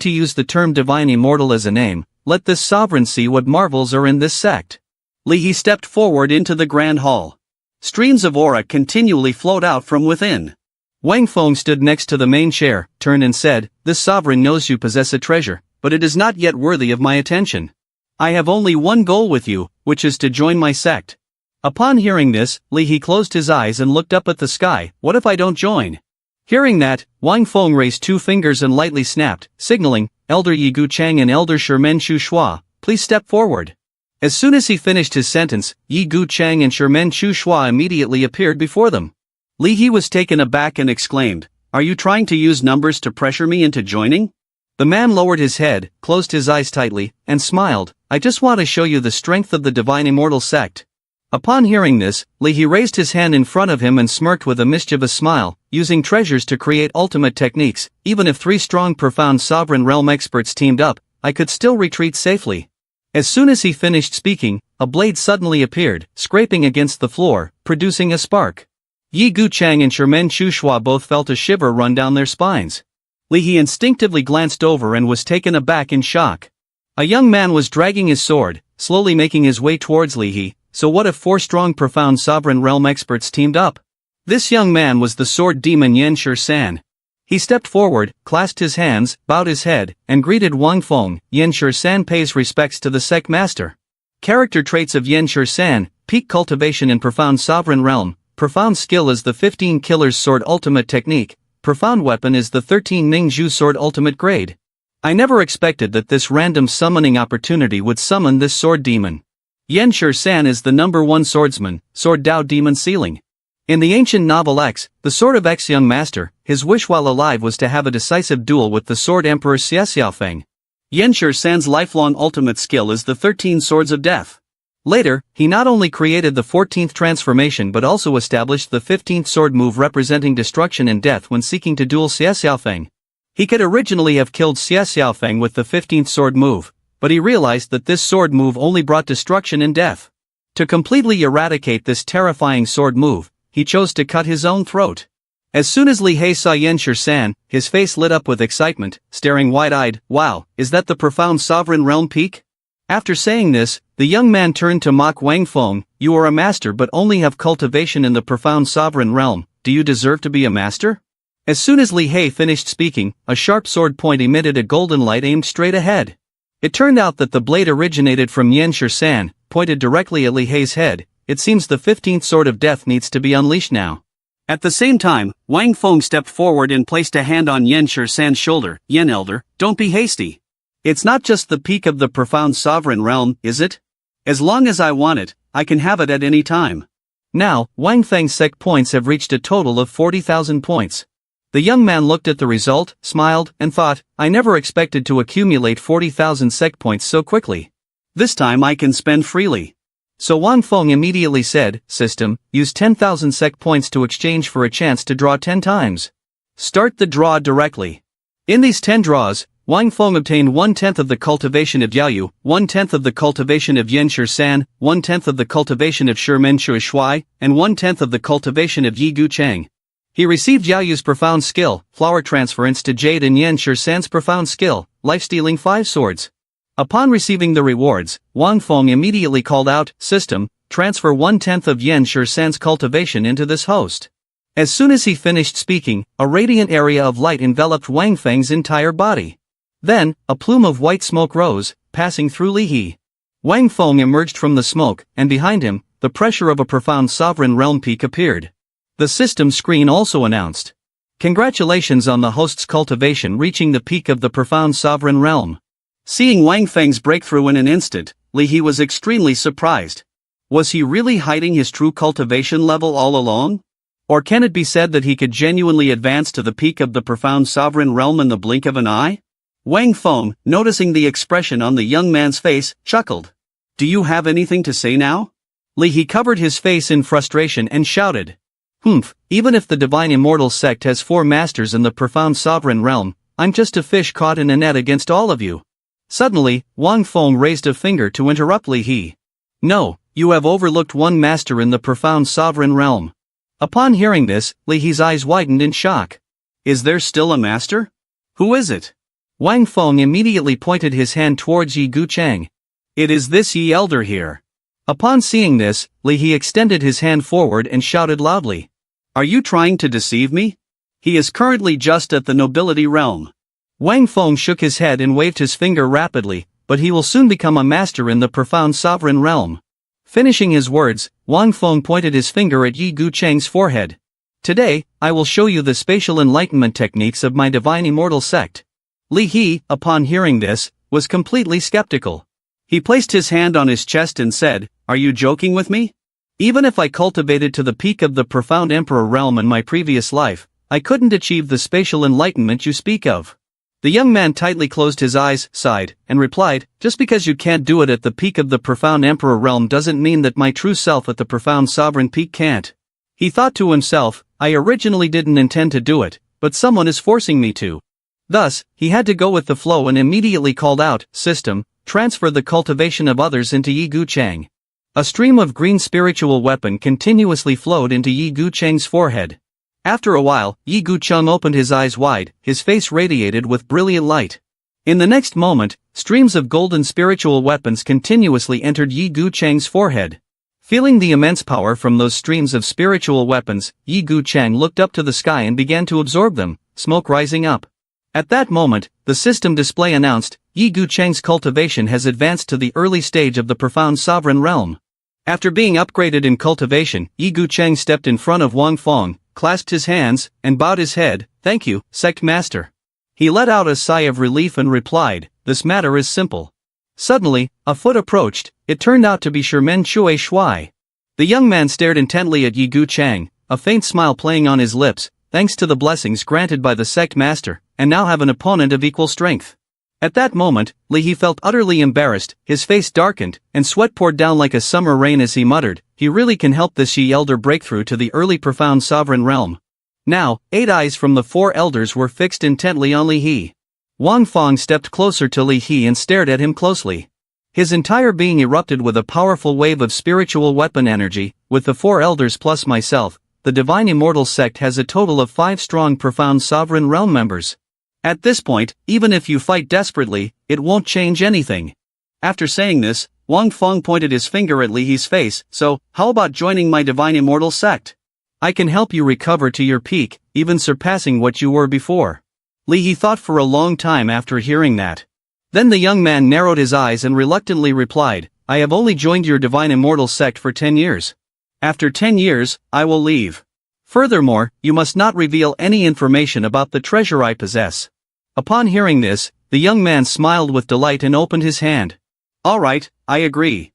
to use the term Divine Immortal as a name, let this sovereign see what marvels are in this sect. Li He stepped forward into the grand hall. Streams of aura continually flowed out from within. Wang Feng stood next to the main chair, turned and said, this sovereign knows you possess a treasure, but it is not yet worthy of my attention. I have only one goal with you, which is to join my sect. Upon hearing this, Li He closed his eyes and looked up at the sky, what if I don't join? Hearing that, Wang Feng raised two fingers and lightly snapped, signaling, Elder Yigu Chang and Elder Shermen Chu Shua, please step forward. As soon as he finished his sentence, Yigu Chang and Shermen Chu Shua immediately appeared before them. Li He was taken aback and exclaimed, are you trying to use numbers to pressure me into joining? The man lowered his head, closed his eyes tightly, and smiled, I just want to show you the strength of the Divine Immortal Sect. Upon hearing this, Li He raised his hand in front of him and smirked with a mischievous smile, using treasures to create ultimate techniques, even if 3 strong Profound Sovereign Realm experts teamed up, I could still retreat safely. As soon as he finished speaking, a blade suddenly appeared, scraping against the floor, producing a spark. Yi Gu Chang and Shermen Chu Shua both felt a shiver run down their spines. Li He instinctively glanced over and was taken aback in shock. A young man was dragging his sword, slowly making his way towards Li He. So what if 4 strong Profound Sovereign Realm experts teamed up? This young man was the sword demon Yan Shi-san. He stepped forward, clasped his hands, bowed his head, and greeted Wang Feng. Yan Shi-san pays respects to the sect master. Character traits of Yan Shi-san: peak cultivation in Profound Sovereign Realm, profound skill is the 15 Killer's Sword Ultimate Technique, profound weapon is the 13 Ningzhu Sword Ultimate Grade. I never expected that this random summoning opportunity would summon this sword demon. Yan Shi-san is the #1 swordsman, Sword Dao Demon Ceiling. In the ancient novel X, the Sword of X young master, his wish while alive was to have a decisive duel with the Sword Emperor Xie Xiaofeng. Yan Shi-san's lifelong ultimate skill is the 13 Swords of Death. Later, he not only created the 14th transformation but also established the 15th sword move representing destruction and death when seeking to duel Xie Xiaofeng. He could originally have killed Xie Xiaofeng with the 15th sword move, but he realized that this sword move only brought destruction and death. To completely eradicate this terrifying sword move, he chose to cut his own throat. As soon as Li He saw Yan Shi-san, his face lit up with excitement, staring wide-eyed, wow, is that the Profound Sovereign Realm peak? After saying this, the young man turned to mock Wang Feng, you are a master but only have cultivation in the Profound Sovereign Realm, do you deserve to be a master? As soon as Li He finished speaking, a sharp sword point emitted a golden light aimed straight ahead. It turned out that the blade originated from Yan Shi-san, pointed directly at Li Hei's head. It seems the 15th sword of death needs to be unleashed now. At the same time, Wang Feng stepped forward and placed a hand on Yan Shi-san's shoulder. Yan Elder, don't be hasty. It's not just the peak of the profound sovereign realm, is it? As long as I want it, I can have it at any time. Now, Wang Feng's Sect points have reached a total of 40,000 points. The young man looked at the result, smiled, and thought, I never expected to accumulate 40,000 Sect points so quickly. This time I can spend freely. So Wang Feng immediately said, System, use 10,000 Sect points to exchange for a chance to draw 10 times. Start the draw directly. In these 10 draws, Wang Feng obtained 1/10 of the cultivation of Yahello, 1/10 of the cultivation of Yan Shi-san, 1/10 of the cultivation of Shimen Shui, and 1/10 of the cultivation of Yi Gu Chang. He received Yahello's profound skill, flower transference to Jade, and Yan Shi-san's profound skill, life-stealing 5 swords. Upon receiving the rewards, Wang Feng immediately called out, System, transfer 1/10 of Yan Shi-san's cultivation into this host. As soon as he finished speaking, a radiant area of light enveloped Wang Feng's entire body. Then, a plume of white smoke rose, passing through Li He. Wang Feng emerged from the smoke, and behind him, the pressure of a profound sovereign realm peak appeared. The system screen also announced, Congratulations on the host's cultivation reaching the peak of the profound sovereign realm. Seeing Wang Feng's breakthrough in an instant, Li He was extremely surprised. Was he really hiding his true cultivation level all along? Or can it be said that he could genuinely advance to the peak of the profound sovereign realm in the blink of an eye? Wang Feng, noticing the expression on the young man's face, chuckled. Do you have anything to say now? Li He covered his face in frustration and shouted. Humph, even if the Divine Immortal Sect has 4 masters in the profound sovereign realm, I'm just a fish caught in a net against all of you. Suddenly, Wang Feng raised a finger to interrupt Li He. No, you have overlooked one master in the profound sovereign realm. Upon hearing this, Li He's eyes widened in shock. Is there still a master? Who is it? Wang Feng immediately pointed his hand towards Yi Gu Chang. It is this Yi Elder here. Upon seeing this, Li He extended his hand forward and shouted loudly. Are you trying to deceive me? He is currently just at the nobility realm. Wang Feng shook his head and waved his finger rapidly, but he will soon become a master in the profound sovereign realm. Finishing his words, Wang Feng pointed his finger at Yi Gu Chang's forehead. Today, I will show you the spatial enlightenment techniques of my divine immortal sect. Li He, upon hearing this, was completely skeptical. He placed his hand on his chest and said, Are you joking with me? Even if I cultivated to the peak of the profound emperor realm in my previous life, I couldn't achieve the spatial enlightenment you speak of. The young man tightly closed his eyes, sighed, and replied, Just because you can't do it at the peak of the profound emperor realm doesn't mean that my true self at the profound sovereign peak can't. He thought to himself, I originally didn't intend to do it, but someone is forcing me to. Thus, he had to go with the flow and immediately called out, System, transfer the cultivation of others into Yi Gu Chang. A stream of green spiritual weapon continuously flowed into Yi Gu Chang's forehead. After a while, Yi Gu Chang opened his eyes wide, his face radiated with brilliant light. In the next moment, streams of golden spiritual weapons continuously entered Yi Gu Chang's forehead. Feeling the immense power from those streams of spiritual weapons, Yi Gu Chang looked up to the sky and began to absorb them, smoke rising up. At that moment, the system display announced, Yi Gu Chang's cultivation has advanced to the early stage of the profound sovereign realm. After being upgraded in cultivation, Yi Gu Chang stepped in front of Wang Feng, clasped his hands, and bowed his head. Thank you, Sect Master. He let out a sigh of relief and replied, This matter is simple. Suddenly, a foot approached. It turned out to be Shimen Shui. The young man stared intently at Yi Gu Chang, a faint smile playing on his lips. Thanks to the blessings granted by the Sect Master, and now have an opponent of equal strength. At that moment, Li He felt utterly embarrassed, his face darkened, and sweat poured down like a summer rain as he muttered, He really can help this Yi Elder breakthrough to the early profound sovereign realm. Now, 8 eyes from the 4 elders were fixed intently on Li He. Wang Feng stepped closer to Li He and stared at him closely. His entire being erupted with a powerful wave of spiritual weapon energy. With the 4 elders plus myself, the Divine Immortal Sect has a total of 5 strong profound sovereign realm members. At this point, even if you fight desperately, it won't change anything. After saying this, Wang Feng pointed his finger at Li He's face. So, how about joining my Divine Immortal Sect? I can help you recover to your peak, even surpassing what you were before. He thought for a long time after hearing that. Then the young man narrowed his eyes and reluctantly replied, I have only joined your divine immortal sect for 10 years. After 10 years, I will leave. Furthermore, you must not reveal any information about the treasure I possess. Upon hearing this, the young man smiled with delight and opened his hand. Alright, I agree.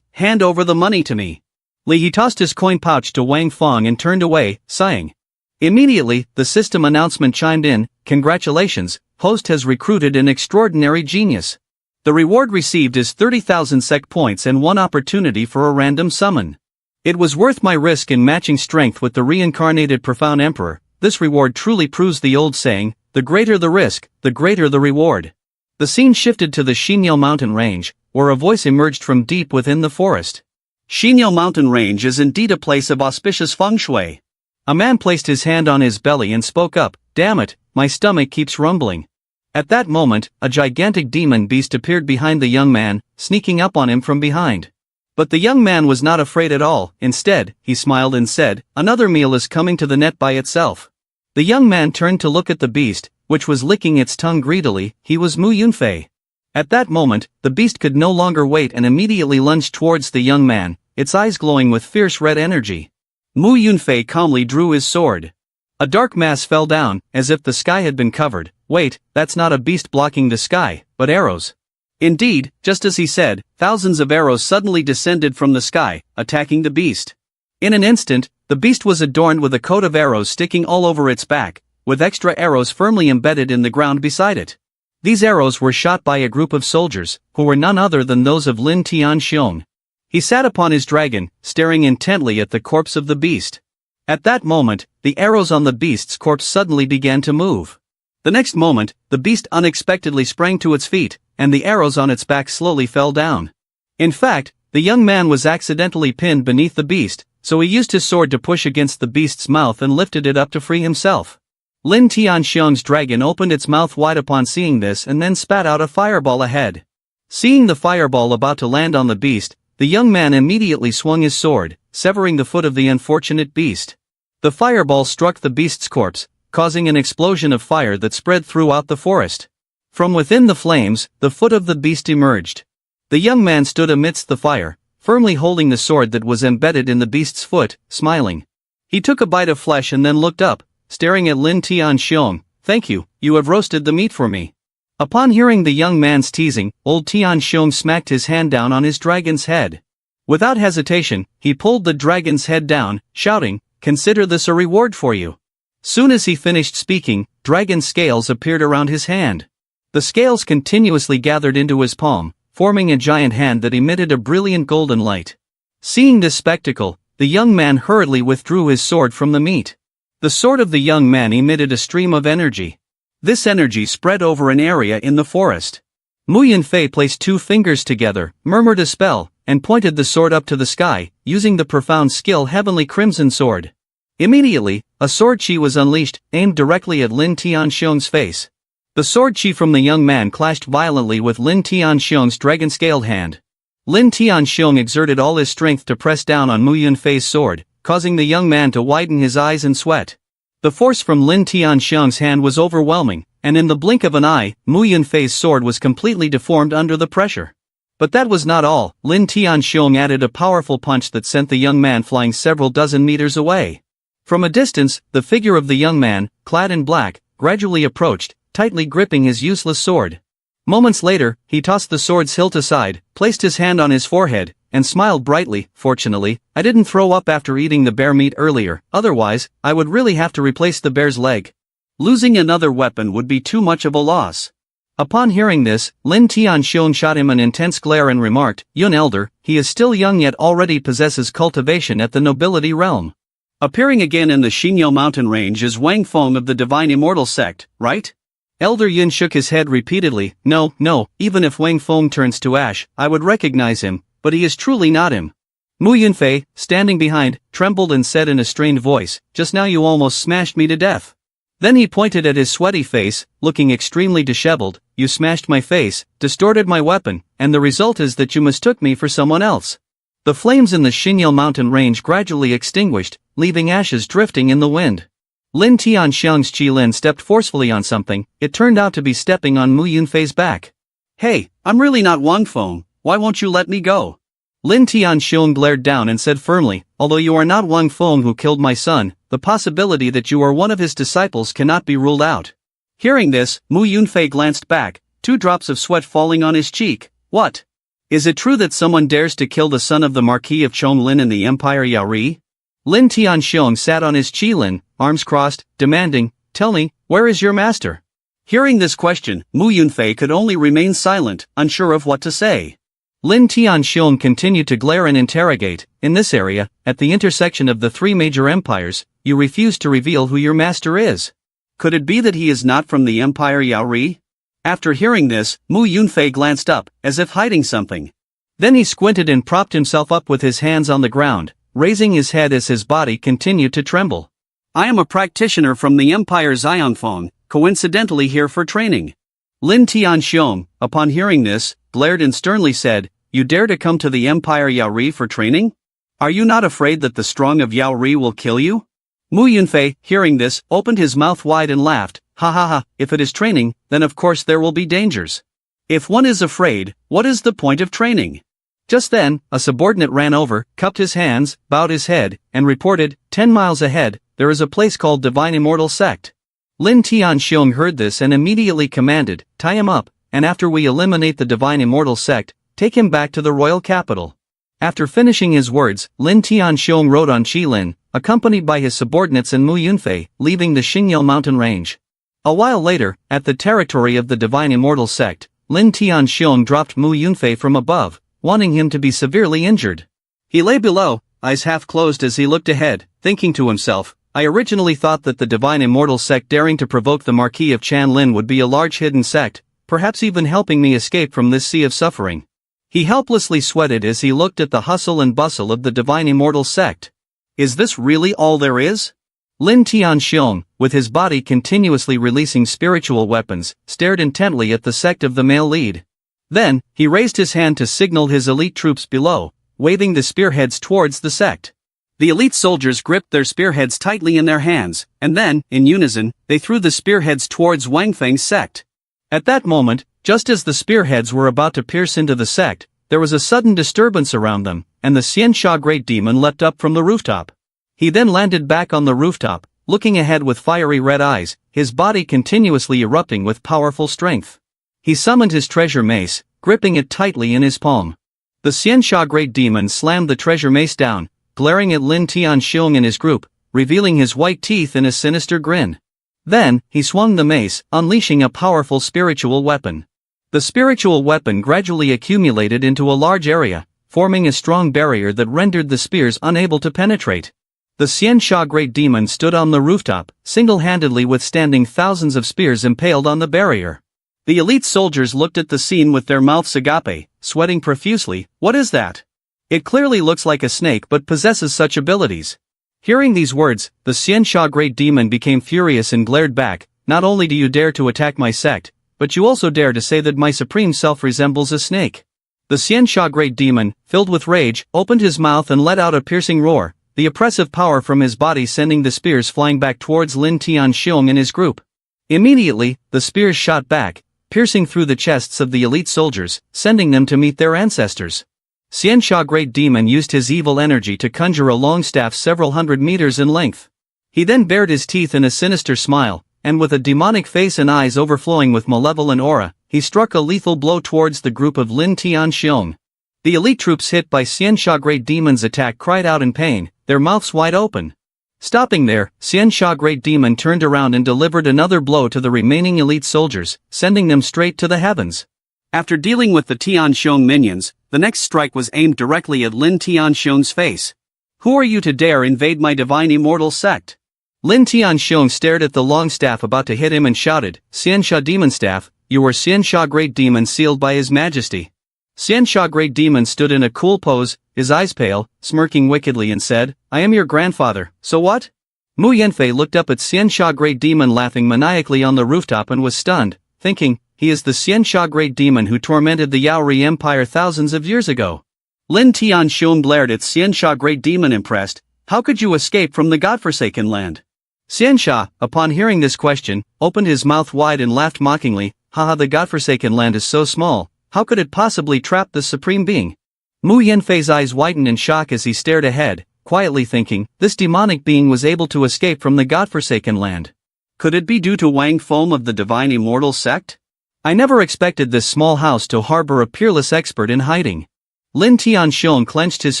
Hand over the money to me. He tossed his coin pouch to Wang Feng and turned away, sighing. Immediately, the system announcement chimed in, Congratulations, host has recruited an extraordinary genius. The reward received is 30,000 Sect points and one opportunity for a random summon. It was worth my risk in matching strength with the reincarnated profound emperor. This reward truly proves the old saying, the greater the risk, the greater the reward. The scene shifted to the Xinyo mountain range, where a voice emerged from deep within the forest. Xinyo mountain range is indeed a place of auspicious feng shui. A man placed his hand on his belly and spoke up, Damn it, my stomach keeps rumbling. At that moment, a gigantic demon beast appeared behind the young man, sneaking up on him from behind. But the young man was not afraid at all. Instead, he smiled and said, Another meal is coming to the net by itself. The young man turned to look at the beast, which was licking its tongue greedily. He was Mu Yunfei. At that moment, the beast could no longer wait and immediately lunged towards the young man, its eyes glowing with fierce red energy. Mu Yunfei calmly drew his sword. A dark mass fell down, as if the sky had been covered. Wait, that's not a beast blocking the sky, but arrows. Indeed, just as he said, thousands of arrows suddenly descended from the sky, attacking the beast. In an instant, the beast was adorned with a coat of arrows sticking all over its back, with extra arrows firmly embedded in the ground beside it. These arrows were shot by a group of soldiers, who were none other than those of Lin Tianxiong. He sat upon his dragon, staring intently at the corpse of the beast. At that moment, the arrows on the beast's corpse suddenly began to move. The next moment, the beast unexpectedly sprang to its feet, and the arrows on its back slowly fell down. In fact, the young man was accidentally pinned beneath the beast, so he used his sword to push against the beast's mouth and lifted it up to free himself. Lin Tianxiong's dragon opened its mouth wide upon seeing this and then spat out a fireball ahead. Seeing the fireball about to land on the beast, the young man immediately swung his sword, severing the foot of the unfortunate beast. The fireball struck the beast's corpse, causing an explosion of fire that spread throughout the forest. From within the flames, the foot of the beast emerged. The young man stood amidst the fire, firmly holding the sword that was embedded in the beast's foot, smiling. He took a bite of flesh and then looked up, staring at Lin Tianxiong. Thank you, you have roasted the meat for me. Upon hearing the young man's teasing, old Tianxiong smacked his hand down on his dragon's head. Without hesitation, he pulled the dragon's head down, shouting, Consider this a reward for you. Soon as he finished speaking, dragon scales appeared around his hand. The scales continuously gathered into his palm, forming a giant hand that emitted a brilliant golden light. Seeing this spectacle, the young man hurriedly withdrew his sword from the meat. The sword of the young man emitted a stream of energy. This energy spread over an area in the forest. Mu Yunfei placed two fingers together, murmured a spell, and pointed the sword up to the sky, using the profound skill Heavenly Crimson Sword. Immediately, a sword chi was unleashed, aimed directly at Lin Tianxiong's face. The sword chi from the young man clashed violently with Lin Tianxiong's dragon-scaled hand. Lin Tianxiong exerted all his strength to press down on Mu Yunfei's sword, causing the young man to widen his eyes and sweat. The force from Lin Tianxiong's hand was overwhelming, and in the blink of an eye, Mu Yunfei's sword was completely deformed under the pressure. But that was not all. Lin Tianxiong added a powerful punch that sent the young man flying several dozen meters away. From a distance, the figure of the young man, clad in black, gradually approached, tightly gripping his useless sword. Moments later, he tossed the sword's hilt aside, placed his hand on his forehead, and smiled brightly. Fortunately, I didn't throw up after eating the bear meat earlier, otherwise, I would really have to replace the bear's leg. Losing another weapon would be too much of a loss. Upon hearing this, Lin Tianxiong shot him an intense glare and remarked, Yun Elder, he is still young yet already possesses cultivation at the nobility realm. Appearing again in the Xinyo mountain range is Wang Feng of the Divine Immortal Sect, right? Elder Yun shook his head repeatedly. No, even if Wang Feng turns to ash, I would recognize him, but he is truly not him. Mu Yunfei, standing behind, trembled and said in a strained voice, Just now you almost smashed me to death. Then he pointed at his sweaty face, looking extremely disheveled. You smashed my face, distorted my weapon, and the result is that you mistook me for someone else. The flames in the Xinyo mountain range gradually extinguished, leaving ashes drifting in the wind. Lin Tianxiang's Qilin stepped forcefully on something. It turned out to be stepping on Mu Yunfei's back. "Hey, I'm really not Wang Feng, why won't you let me go?" Lin Tianxiang glared down and said firmly, "Although you are not Wang Feng who killed my son, the possibility that you are one of his disciples cannot be ruled out." Hearing this, Mu Yunfei glanced back, 2 drops of sweat falling on his cheek. "What? Is it true that someone dares to kill the son of the Marquis of Chonglin in the Empire Yaori?" Lin Tianxiang sat on his Qilin, arms crossed, demanding, "Tell me, where is your master?" Hearing this question, Mu Yunfei could only remain silent, unsure of what to say. Lin Tianxiang continued to glare and interrogate. "In this area, at the intersection of the 3 major empires, you refuse to reveal who your master is. Could it be that he is not from the Empire Yaori?" After hearing this, Mu Yunfei glanced up, as if hiding something. Then he squinted and propped himself up with his hands on the ground, raising his head as his body continued to tremble. "I am a practitioner from the Empire Xianfeng, coincidentally here for training." Lin Tianxiang, upon hearing this, glared and sternly said, "You dare to come to the Empire Yaori for training? Are you not afraid that the strong of Yaori will kill you?" Mu Yunfei, hearing this, opened his mouth wide and laughed, "Ha ha ha, if it is training, then of course there will be dangers. If one is afraid, what is the point of training?" Just then, a subordinate ran over, cupped his hands, bowed his head, and reported, 10 miles ahead, there is a place called Divine Immortal Sect." Lin Tianxiang heard this and immediately commanded, "Tie him up, and after we eliminate the Divine Immortal Sect, take him back to the royal capital." After finishing his words, Lin Tianxiang rode on Qilin, accompanied by his subordinates and Mu Yunfei, leaving the Xingyao mountain range. A while later, at the territory of the Divine Immortal Sect, Lin Tianxiang dropped Mu Yunfei from above, wanting him to be severely injured. He lay below, eyes half closed as he looked ahead, thinking to himself, "I originally thought that the Divine Immortal Sect daring to provoke the Marquis of Chanlin would be a large hidden sect, perhaps even helping me escape from this sea of suffering." He helplessly sweated as he looked at the hustle and bustle of the Divine Immortal Sect. Is this really all there is? Lin Tianxiang, with his body continuously releasing spiritual weapons, stared intently at the sect of the male lead. Then, he raised his hand to signal his elite troops below, waving the spearheads towards the sect. The elite soldiers gripped their spearheads tightly in their hands, and then, in unison, they threw the spearheads towards Wang Feng's sect. At that moment, just as the spearheads were about to pierce into the sect, there was a sudden disturbance around them, and the Xiansha Great Demon leapt up from the rooftop. He then landed back on the rooftop, looking ahead with fiery red eyes, his body continuously erupting with powerful strength. He summoned his treasure mace, gripping it tightly in his palm. The Xiansha Great Demon slammed the treasure mace down, glaring at Lin Tianxiang and his group, revealing his white teeth in a sinister grin. Then, he swung the mace, unleashing a powerful spiritual weapon. The spiritual weapon gradually accumulated into a large area, forming a strong barrier that rendered the spears unable to penetrate. The Xiansha Great Demon stood on the rooftop, single-handedly withstanding thousands of spears impaled on the barrier. The elite soldiers looked at the scene with their mouths agape, sweating profusely. What is that? It clearly looks like a snake but possesses such abilities. Hearing these words, the Xiansha Great Demon became furious and glared back. Not only do you dare to attack my sect, but you also dare to say that my supreme self resembles a snake. The Xiansha Great Demon, filled with rage, opened his mouth and let out a piercing roar, the oppressive power from his body sending the spears flying back towards Lin Tianxiang and his group. Immediately, the spears shot back, piercing through the chests of the elite soldiers, sending them to meet their ancestors. Xiansha Great Demon used his evil energy to conjure a long staff several hundred meters in length. He then bared his teeth in a sinister smile, and with a demonic face and eyes overflowing with malevolent aura, he struck a lethal blow towards the group of Lin Tianxiang. The elite troops hit by Xiansha Great Demon's attack cried out in pain, their mouths wide open. Stopping there, Xiansha Great Demon turned around and delivered another blow to the remaining elite soldiers, sending them straight to the heavens. After dealing with the Tianxiang minions, the next strike was aimed directly at Lin Tianxiang's face. Who are you to dare invade my divine immortal sect? Lin Tianxiang stared at the long staff about to hit him and shouted, Xiansha Demon Staff, you are Xiansha Great Demon sealed by His Majesty. Xiansha Great Demon stood in a cool pose, his eyes pale, smirking wickedly and said, I am your grandfather, so what? Mu Yanfei looked up at Xiansha Great Demon laughing maniacally on the rooftop and was stunned, thinking, he is the Xiansha Great Demon who tormented the Yaori Empire thousands of years ago. Lin Tianxiang glared at Xiansha Great Demon impressed, how could you escape from the godforsaken land? Xianxia, upon hearing this question, opened his mouth wide and laughed mockingly. Haha, the godforsaken land is so small, how could it possibly trap the supreme being? Mu Yanfei's eyes widened in shock as he stared ahead, quietly thinking, this demonic being was able to escape from the godforsaken land. Could it be due to Wang Feng of the Divine Immortal Sect? I never expected this small house to harbor a peerless expert in hiding. Lin Tianxiong clenched his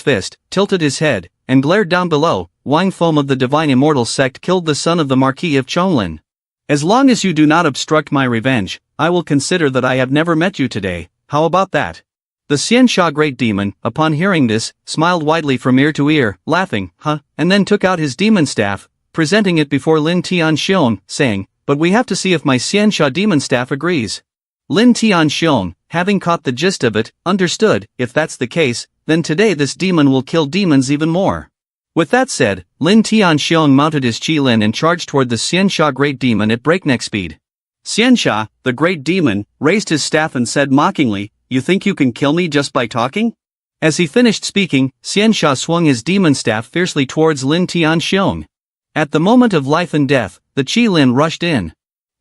fist, tilted his head, and glared down below. Wang Feng of the Divine Immortal Sect killed the son of the Marquis of Chonglin. As long as you do not obstruct my revenge, I will consider that I have never met you today. How about that? The Xianxia Great Demon, upon hearing this, smiled widely from ear to ear, laughing, and then took out his demon staff, presenting it before Lin Tianxiong, saying, but we have to see if my Xianxia demon staff agrees. Lin Tianxiong, having caught the gist of it, understood, if that's the case, then today this demon will kill demons even more. With that said, Lin Tianxiong mounted his Qilin and charged toward the Xianxia Great Demon at breakneck speed. Xianxia, the Great Demon, raised his staff and said mockingly, you think you can kill me just by talking? As he finished speaking, Xianxia swung his demon staff fiercely towards Lin Tianxiong. At the moment of life and death, the Qilin rushed in.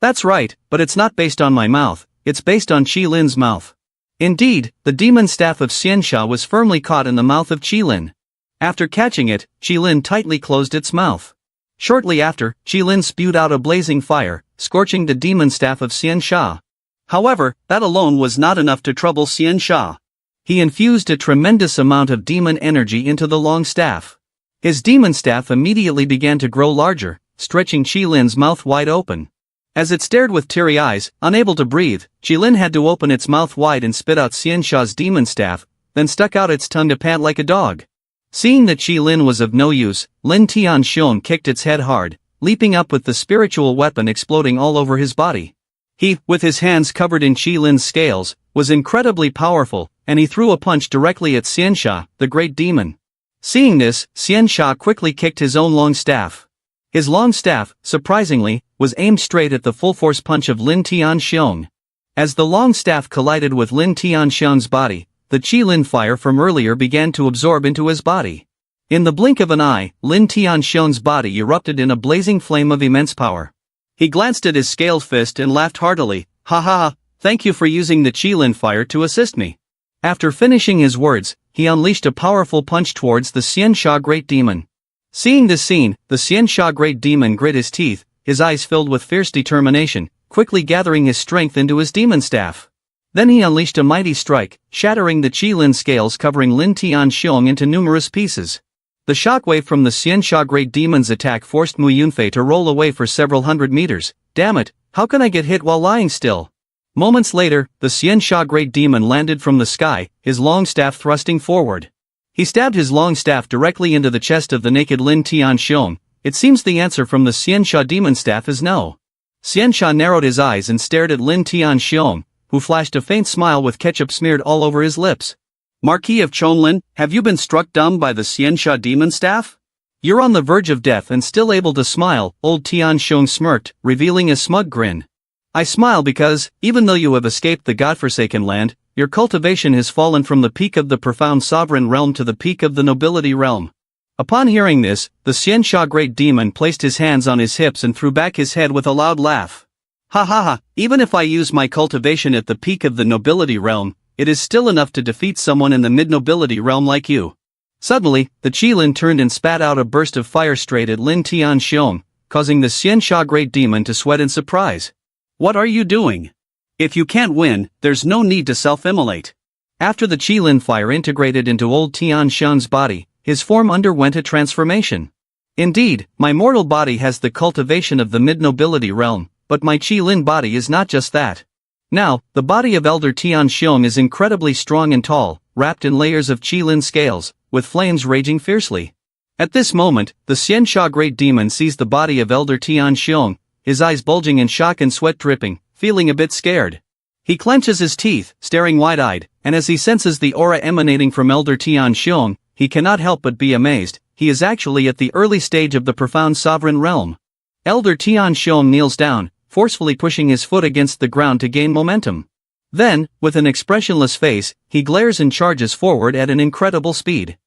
That's right, but it's not based on my mouth, it's based on Qilin's mouth. Indeed, the demon staff of Xianxia was firmly caught in the mouth of Qilin. After catching it, Qilin tightly closed its mouth. Shortly after, Qilin spewed out a blazing fire, scorching the demon staff of Xianxia. However, that alone was not enough to trouble Xianxia. He infused a tremendous amount of demon energy into the long staff. His demon staff immediately began to grow larger, stretching Qilin's mouth wide open. As it stared with teary eyes, unable to breathe, Qilin had to open its mouth wide and spit out Xianxia's demon staff, then stuck out its tongue to pant like a dog. Seeing that Qilin was of no use, Lin Tianxiong kicked its head hard, leaping up with the spiritual weapon exploding all over his body. He, with his hands covered in Qilin's scales, was incredibly powerful, and he threw a punch directly at Xianxia, the Great Demon. Seeing this, Xianxia quickly kicked his own long staff. His long staff, surprisingly, was aimed straight at the full-force punch of Lin Tianxiong. As the long staff collided with Lin Tianxiong's body, the Qilin fire from earlier began to absorb into his body. In the blink of an eye, Lin Tianxiong's body erupted in a blazing flame of immense power. He glanced at his scaled fist and laughed heartily, ha ha ha, thank you for using the Qilin fire to assist me. After finishing his words, he unleashed a powerful punch towards the Xianxia Great Demon. Seeing this scene, the Xianxia Great Demon grit his teeth, his eyes filled with fierce determination, quickly gathering his strength into his demon staff. Then he unleashed a mighty strike, shattering the Qilin scales covering Lin Tianxiong into numerous pieces. The shockwave from the Xianxia Great Demon's attack forced Mu Yunfei to roll away for several hundred meters. Damn it, how can I get hit while lying still? Moments later, the Xianxia Great Demon landed from the sky, his long staff thrusting forward. He stabbed his long staff directly into the chest of the naked Lin Tianxiong. It seems the answer from the Xianxia demon staff is no. Xianxia narrowed his eyes and stared at Lin Tianxiong, who flashed a faint smile with ketchup smeared all over his lips. Marquis of Chonglin, have you been struck dumb by the Xianxia demon staff? You're on the verge of death and still able to smile, old Tianxiong smirked, revealing a smug grin. I smile because, even though you have escaped the godforsaken land, your cultivation has fallen from the peak of the profound sovereign realm to the peak of the nobility realm. Upon hearing this, the Xianxia Great Demon placed his hands on his hips and threw back his head with a loud laugh. Ha ha ha, even if I use my cultivation at the peak of the nobility realm, it is still enough to defeat someone in the mid-nobility realm like you. Suddenly, the Qilin turned and spat out a burst of fire straight at Lin Tianxiong, causing the Xianxia Great Demon to sweat in surprise. What are you doing? If you can't win, there's no need to self-immolate. After the Qilin fire integrated into old Tianxiong's body, his form underwent a transformation. Indeed, my mortal body has the cultivation of the mid-nobility realm, but my Qilin body is not just that. Now, the body of Elder Tianxiong is incredibly strong and tall, wrapped in layers of Qilin scales, with flames raging fiercely. At this moment, the Xianxia Great Demon sees the body of Elder Tianxiong, his eyes bulging in shock and sweat dripping, feeling a bit scared. He clenches his teeth, staring wide-eyed, and as he senses the aura emanating from Elder Tianxiong, he cannot help but be amazed. He is actually at the early stage of the profound sovereign realm. Elder Tianxiong kneels down, forcefully pushing his foot against the ground to gain momentum. Then, with an expressionless face, he glares and charges forward at an incredible speed.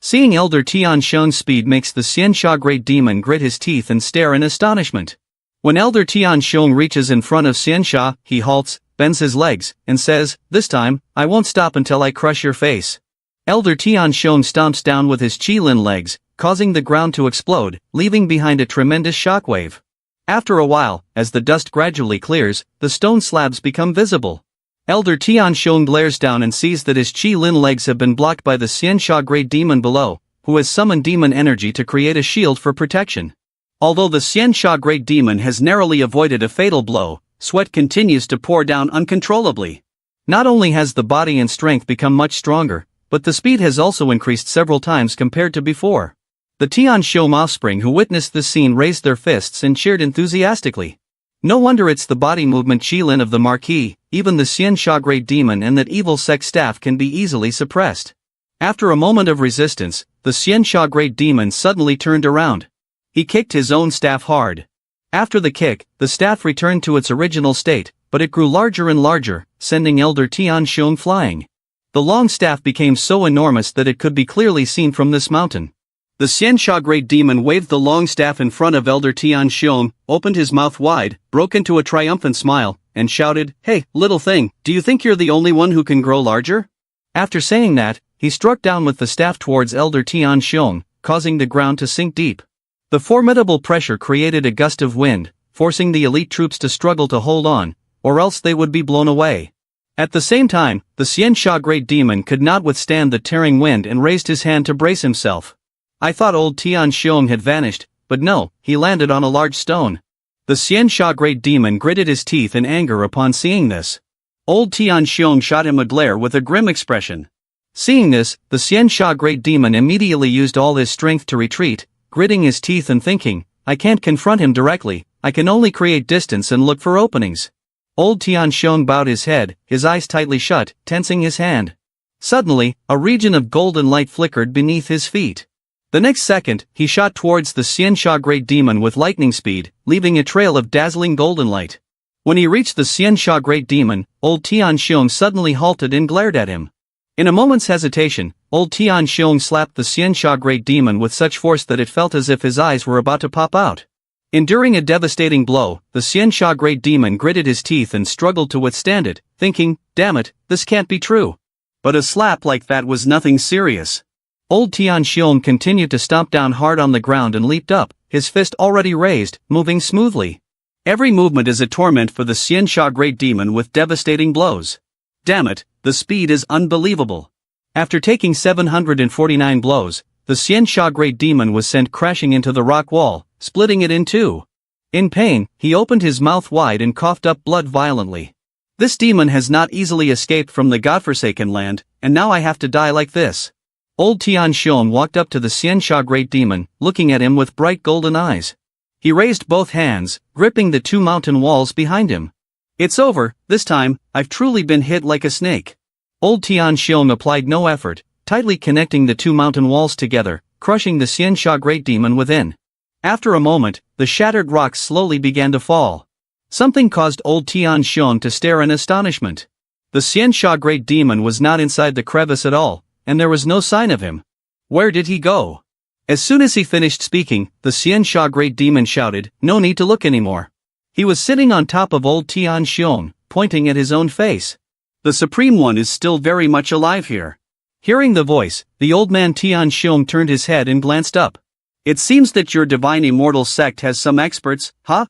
Seeing Elder Tian Shung's speed makes the Xiansha Great Demon grit his teeth and stare in astonishment. When Elder Tian Shung reaches in front of Xiansha, he halts, bends his legs, and says, "This time, I won't stop until I crush your face." Elder Tian Shung stomps down with his Qilin legs, causing the ground to explode, leaving behind a tremendous shockwave. After a while, as the dust gradually clears, the stone slabs become visible. Elder Tian Shung glares down and sees that his Qilin legs have been blocked by the Xiansha Great Demon below, who has summoned demon energy to create a shield for protection. Although the Xiansha Great Demon has narrowly avoided a fatal blow, sweat continues to pour down uncontrollably. Not only has the body and strength become much stronger, but the speed has also increased several times compared to before. The Tian Shung offspring who witnessed this scene raised their fists and cheered enthusiastically. No wonder it's the body movement Qilin of the Marquis, even the Xiansha Great Demon and that evil Sect staff can be easily suppressed. After a moment of resistance, the Xiansha Great Demon suddenly turned around. He kicked his own staff hard. After the kick, the staff returned to its original state, but it grew larger and larger, sending Elder Tian Shung flying. The long staff became so enormous that it could be clearly seen from this mountain. The Xiansha Great Demon waved the long staff in front of Elder Tian Shung, opened his mouth wide, broke into a triumphant smile, and shouted, "Hey, little thing, do you think you're the only one who can grow larger?" After saying that, he struck down with the staff towards Elder Tian Shung, causing the ground to sink deep. The formidable pressure created a gust of wind, forcing the elite troops to struggle to hold on, or else they would be blown away. At the same time, the Xiansha Great Demon could not withstand the tearing wind and raised his hand to brace himself. I thought old Tian Shung had vanished, but no, he landed on a large stone. The Xiansha Great Demon gritted his teeth in anger upon seeing this. Old Tian Shung shot him a glare with a grim expression. Seeing this, the Xiansha Great Demon immediately used all his strength to retreat, gritting his teeth and thinking, "I can't confront him directly, I can only create distance and look for openings." Old Tian Shung bowed his head, his eyes tightly shut, tensing his hand. Suddenly, a region of golden light flickered beneath his feet. The next second, he shot towards the Xiansha Great Demon with lightning speed, leaving a trail of dazzling golden light. When he reached the Xiansha Great Demon, old Tian Shung suddenly halted and glared at him. In a moment's hesitation, old Tian Shung slapped the Xiansha Great Demon with such force that it felt as if his eyes were about to pop out. Enduring a devastating blow, the Xiansha Great Demon gritted his teeth and struggled to withstand it, thinking, "Damn it, this can't be true." But a slap like that was nothing serious. Old Tian Shung continued to stomp down hard on the ground and leaped up, his fist already raised, moving smoothly. Every movement is a torment for the Xiansha Great Demon with devastating blows. Damn it, the speed is unbelievable. After taking 749 blows, the Xiansha Great Demon was sent crashing into the rock wall, splitting it in two. In pain, he opened his mouth wide and coughed up blood violently. This demon has not easily escaped from the godforsaken land, and now I have to die like this. Old Tian Shung walked up to the Xiansha Great Demon, looking at him with bright golden eyes. He raised both hands, gripping the two mountain walls behind him. "It's over, this time, I've truly been hit like a snake." Old Tian Shung applied no effort, tightly connecting the two mountain walls together, crushing the Xiansha Great Demon within. After a moment, the shattered rocks slowly began to fall. Something caused old Tian Shung to stare in astonishment. The Xiansha Great Demon was not inside the crevice at all, and there was no sign of him. Where did he go? As soon as he finished speaking, the Xiansha Great Demon shouted, "No need to look anymore." He was sitting on top of old Tian Shung, pointing at his own face. "The Supreme One is still very much alive here." Hearing the voice, the old man Tian Shung turned his head and glanced up. "It seems that your divine immortal sect has some experts, huh?"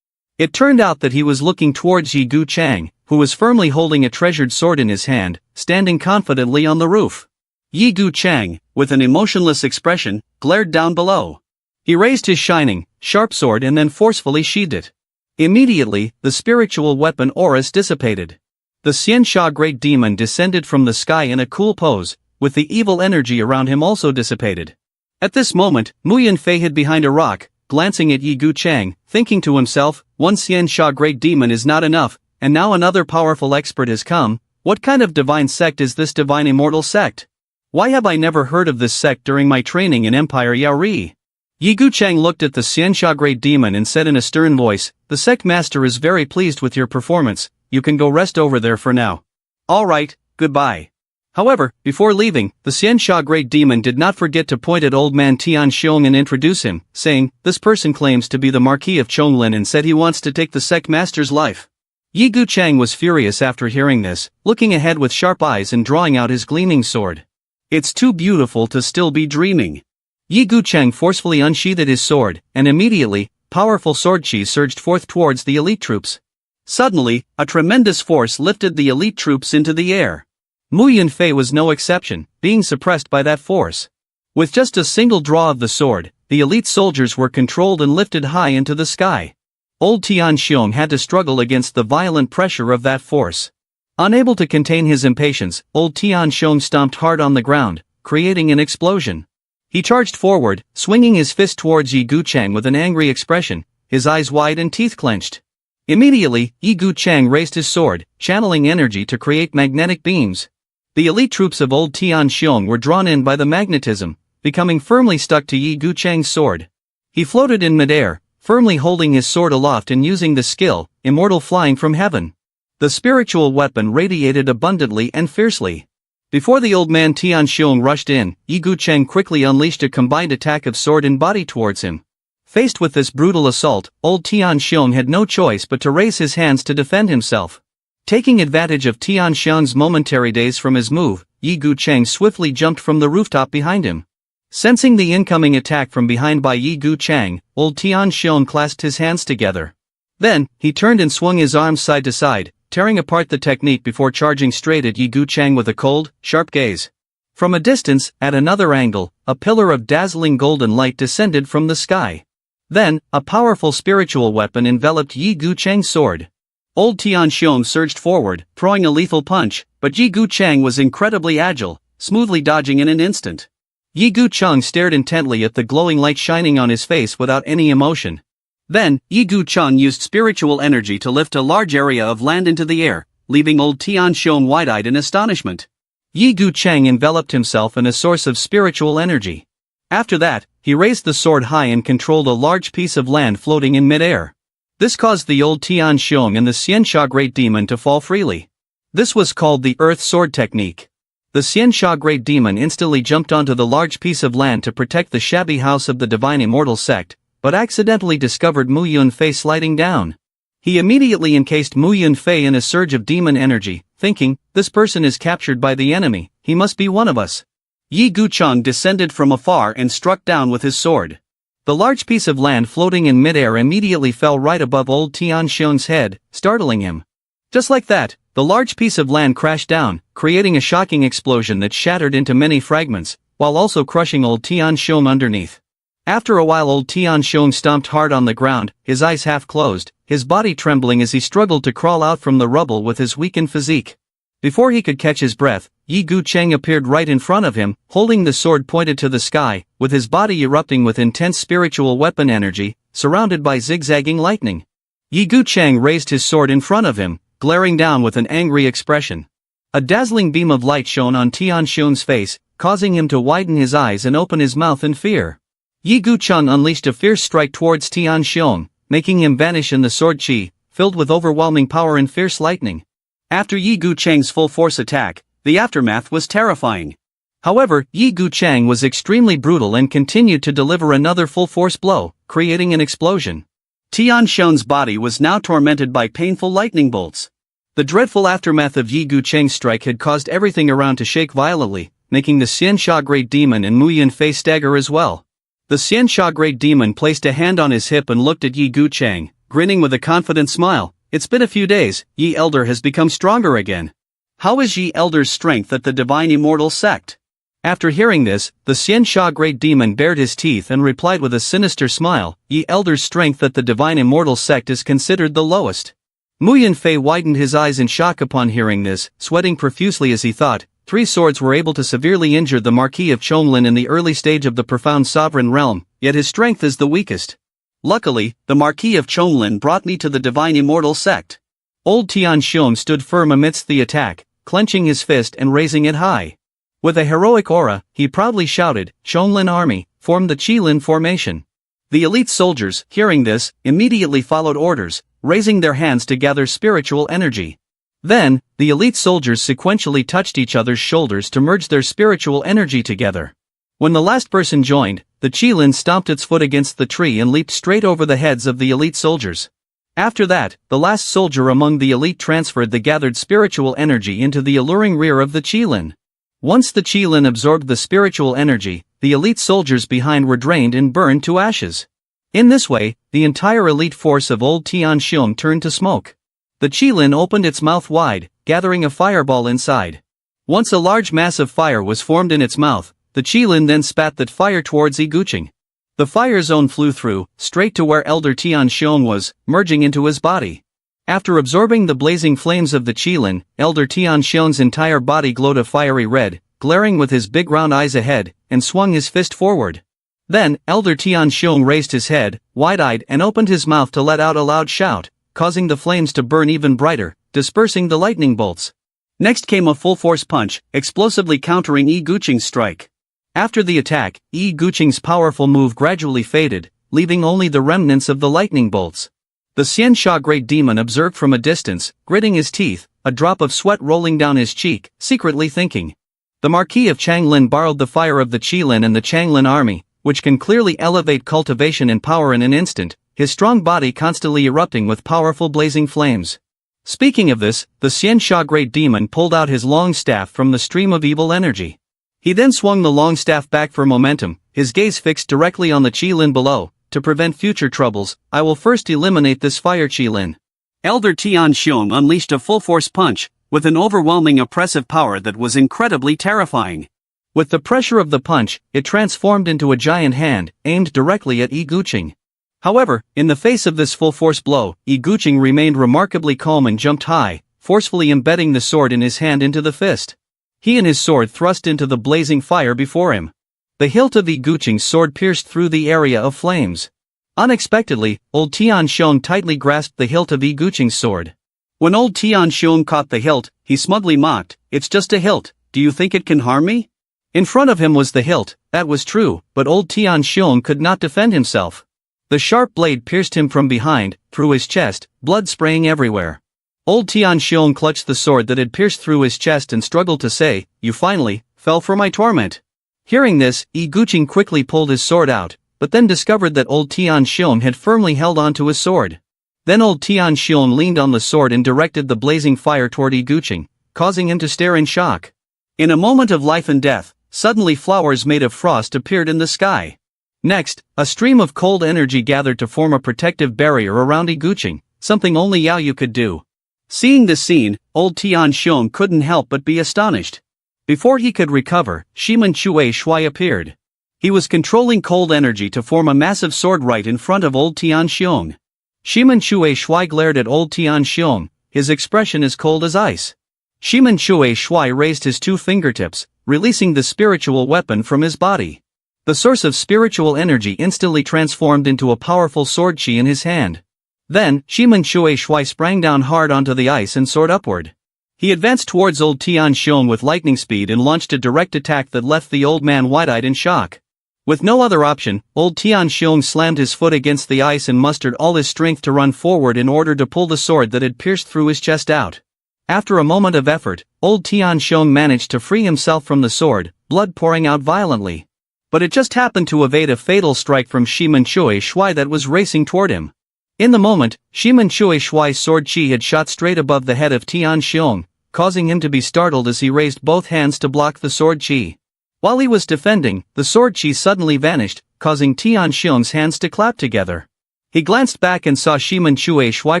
It turned out that he was looking towards Yi Gu Chang, who was firmly holding a treasured sword in his hand, standing confidently on the roof. Yi Gu Chang, with an emotionless expression, glared down below. He raised his shining, sharp sword and then forcefully sheathed it. Immediately, the spiritual weapon auras dissipated. The Xiansha Great Demon descended from the sky in a cool pose, with the evil energy around him also dissipated. At this moment, Mu Yanfei hid behind a rock, glancing at Yi Gu Chang, thinking to himself, "One Xiansha Great Demon is not enough, and now another powerful expert has come. What kind of divine sect is this divine immortal sect? Why have I never heard of this sect during my training in Empire Yaori?" Yi Gu Chang looked at the Xiansha Great Demon and said in a stern voice, "The sect master is very pleased with your performance, you can go rest over there for now." "Alright, goodbye." However, before leaving, the Xianxia Great Demon did not forget to point at old man Tian Xiong and introduce him, saying, "This person claims to be the Marquis of Chonglin and said he wants to take the Sect Master's life." Yi Guchang was furious after hearing this, looking ahead with sharp eyes and drawing out his gleaming sword. "It's too beautiful to still be dreaming." Yi Guchang forcefully unsheathed his sword, and immediately, powerful sword chi surged forth towards the elite troops. Suddenly, a tremendous force lifted the elite troops into the air. Mu Yunfei was no exception, being suppressed by that force. With just a single draw of the sword, the elite soldiers were controlled and lifted high into the sky. Old Tian Xiong had to struggle against the violent pressure of that force. Unable to contain his impatience, old Tian Xiong stomped hard on the ground, creating an explosion. He charged forward, swinging his fist towards Yi Guchang with an angry expression, his eyes wide and teeth clenched. Immediately, Yi Guchang raised his sword, channeling energy to create magnetic beams. The elite troops of old Tian Xiong were drawn in by the magnetism, becoming firmly stuck to Yi Guchang's sword. He floated in midair, firmly holding his sword aloft and using the skill, immortal flying from heaven. The spiritual weapon radiated abundantly and fiercely. Before the old man Tian Xiong rushed in, Yi Guchang quickly unleashed a combined attack of sword and body towards him. Faced with this brutal assault, old Tian Xiong had no choice but to raise his hands to defend himself. Taking advantage of Tian Xiong's momentary daze from his move, Yi Guchang swiftly jumped from the rooftop behind him. Sensing the incoming attack from behind by Yi Guchang, old Tian Xiong clasped his hands together. Then, he turned and swung his arms side to side, tearing apart the technique before charging straight at Yi Guchang with a cold, sharp gaze. From a distance, at another angle, a pillar of dazzling golden light descended from the sky. Then, a powerful spiritual weapon enveloped Yi Guchang's sword. Old Tian Xiong surged forward, throwing a lethal punch, but Yi Guchang was incredibly agile, smoothly dodging in an instant. Yi Guchang stared intently at the glowing light shining on his face without any emotion. Then, Yi Guchang used spiritual energy to lift a large area of land into the air, leaving old Tian Xiong wide-eyed in astonishment. Yi Guchang enveloped himself in a source of spiritual energy. After that, he raised the sword high and controlled a large piece of land floating in mid-air. This caused the old Tian Xiong and the Xianxia Great Demon to fall freely. This was called the Earth Sword Technique. The Xianxia Great Demon instantly jumped onto the large piece of land to protect the shabby house of the Divine Immortal Sect, but accidentally discovered Mu Yunfei sliding down. He immediately encased Mu Yunfei in a surge of demon energy, thinking, "This person is captured by the enemy, he must be one of us." Yi Guchang descended from afar and struck down with his sword. The large piece of land floating in midair immediately fell right above old Tian Xiong's head, startling him. Just like that, the large piece of land crashed down, creating a shocking explosion that shattered into many fragments, while also crushing old Tian Xiong underneath. After a while old Tian Xiong stomped hard on the ground, his eyes half closed, his body trembling as he struggled to crawl out from the rubble with his weakened physique. Before he could catch his breath, Yi Guchang appeared right in front of him, holding the sword pointed to the sky, with his body erupting with intense spiritual weapon energy, surrounded by zigzagging lightning. Yi Guchang raised his sword in front of him, glaring down with an angry expression. A dazzling beam of light shone on Tian Xiong's face, causing him to widen his eyes and open his mouth in fear. Yi Guchang unleashed a fierce strike towards Tian Xiong, making him vanish in the sword chi, filled with overwhelming power and fierce lightning. After Yi Guchang's full-force attack, the aftermath was terrifying. However, Yi Guchang was extremely brutal and continued to deliver another full-force blow, creating an explosion. Tian Xiong's body was now tormented by painful lightning bolts. The dreadful aftermath of Yi Guchang's strike had caused everything around to shake violently, making the Xianxia Great Demon and Mu Yunfei stagger as well. The Xianxia Great Demon placed a hand on his hip and looked at Yi Guchang, grinning with a confident smile. "It's been a few days, Yi Elder has become stronger again. How is Yi Elder's strength at the Divine Immortal Sect?" After hearing this, the Xianxia Great Demon bared his teeth and replied with a sinister smile, "Yi Elder's strength at the Divine Immortal Sect is considered the lowest." Mu Yunfei widened his eyes in shock upon hearing this, sweating profusely as he thought, 3 swords were able to severely injure the Marquis of Chonglin in the early stage of the profound sovereign realm, yet his strength is the weakest. Luckily, the Marquis of Chonglin brought me to the Divine Immortal Sect. Old Tian Xiong stood firm amidst the attack, clenching his fist and raising it high. With a heroic aura, he proudly shouted, "Chonglin Army, form the Qilin formation." The elite soldiers, hearing this, immediately followed orders, raising their hands to gather spiritual energy. Then, the elite soldiers sequentially touched each other's shoulders to merge their spiritual energy together. When the last person joined, the Qilin stomped its foot against the tree and leaped straight over the heads of the elite soldiers. After that, the last soldier among the elite transferred the gathered spiritual energy into the alluring rear of the Qilin. Once the Qilin absorbed the spiritual energy, the elite soldiers behind were drained and burned to ashes. In this way, the entire elite force of old Tianxiong turned to smoke. The Qilin opened its mouth wide, gathering a fireball inside. Once a large mass of fire was formed in its mouth, the Qilin then spat that fire towards Yiguqing. The fire zone flew through, straight to where Elder Tianxiong was, merging into his body. After absorbing the blazing flames of the Qilin, Elder Tianxiong's entire body glowed a fiery red, glaring with his big round eyes ahead, and swung his fist forward. Then, Elder Tianxiong raised his head, wide-eyed, and opened his mouth to let out a loud shout, causing the flames to burn even brighter, dispersing the lightning bolts. Next came a full-force punch, explosively countering Yiguqing's strike. After the attack, Yiguqing's powerful move gradually faded, leaving only the remnants of the lightning bolts. The Xiansha Great Demon observed from a distance, gritting his teeth, a drop of sweat rolling down his cheek, secretly thinking. The Marquis of Changlin borrowed the fire of the Qilin and the Changlin army, which can clearly elevate cultivation and power in an instant, his strong body constantly erupting with powerful blazing flames. Speaking of this, the Xiansha Great Demon pulled out his long staff from the stream of evil energy. He then swung the long staff back for momentum, his gaze fixed directly on the Qilin below. To prevent future troubles, I will first eliminate this fire Qilin. Elder Tianxiong unleashed a full-force punch, with an overwhelming oppressive power that was incredibly terrifying. With the pressure of the punch, it transformed into a giant hand, aimed directly at Yiguqing. However, in the face of this full-force blow, Yiguqing remained remarkably calm and jumped high, forcefully embedding the sword in his hand into the fist. He and his sword thrust into the blazing fire before him. The hilt of Yiguqing's sword pierced through the area of flames. Unexpectedly, old Tianxiong tightly grasped the hilt of Yiguqing's sword. When old Tianxiong caught the hilt, he smugly mocked, "It's just a hilt, do you think it can harm me?" In front of him was the hilt, that was true, but old Tianxiong could not defend himself. The sharp blade pierced him from behind, through his chest, blood spraying everywhere. Old Tianxiong clutched the sword that had pierced through his chest and struggled to say, "You finally fell for my torment." Hearing this, Yiguqing quickly pulled his sword out, but then discovered that old Tianxiong had firmly held onto his sword. Then old Tianxiong leaned on the sword and directed the blazing fire toward Yiguqing, causing him to stare in shock. In a moment of life and death, suddenly flowers made of frost appeared in the sky. Next, a stream of cold energy gathered to form a protective barrier around Yiguqing, something only Yaoyu could do. Seeing this scene, old Tianxiong couldn't help but be astonished. Before he could recover, Shimen Chue Shui appeared. He was controlling cold energy to form a massive sword right in front of old Tianxiong. Shimen Chue Shui glared at old Tianxiong, his expression as cold as ice. Shimen Chue Shui raised his two fingertips, releasing the spiritual weapon from his body. The source of spiritual energy instantly transformed into a powerful sword chi in his hand. Then, Shimen Chue Shui sprang down hard onto the ice and soared upward. He advanced towards old Tianxiong with lightning speed and launched a direct attack that left the old man wide-eyed in shock. With no other option, old Tianxiong slammed his foot against the ice and mustered all his strength to run forward in order to pull the sword that had pierced through his chest out. After a moment of effort, old Tianxiong managed to free himself from the sword, blood pouring out violently. But it just happened to evade a fatal strike from Shimen Chue Shui that was racing toward him. In the moment, Shimen Chue Shui's sword chi had shot straight above the head of Tianxiong, causing him to be startled as he raised both hands to block the sword chi. While he was defending, the sword chi suddenly vanished, causing Tianxiong's hands to clap together. He glanced back and saw Shimen Chue Shui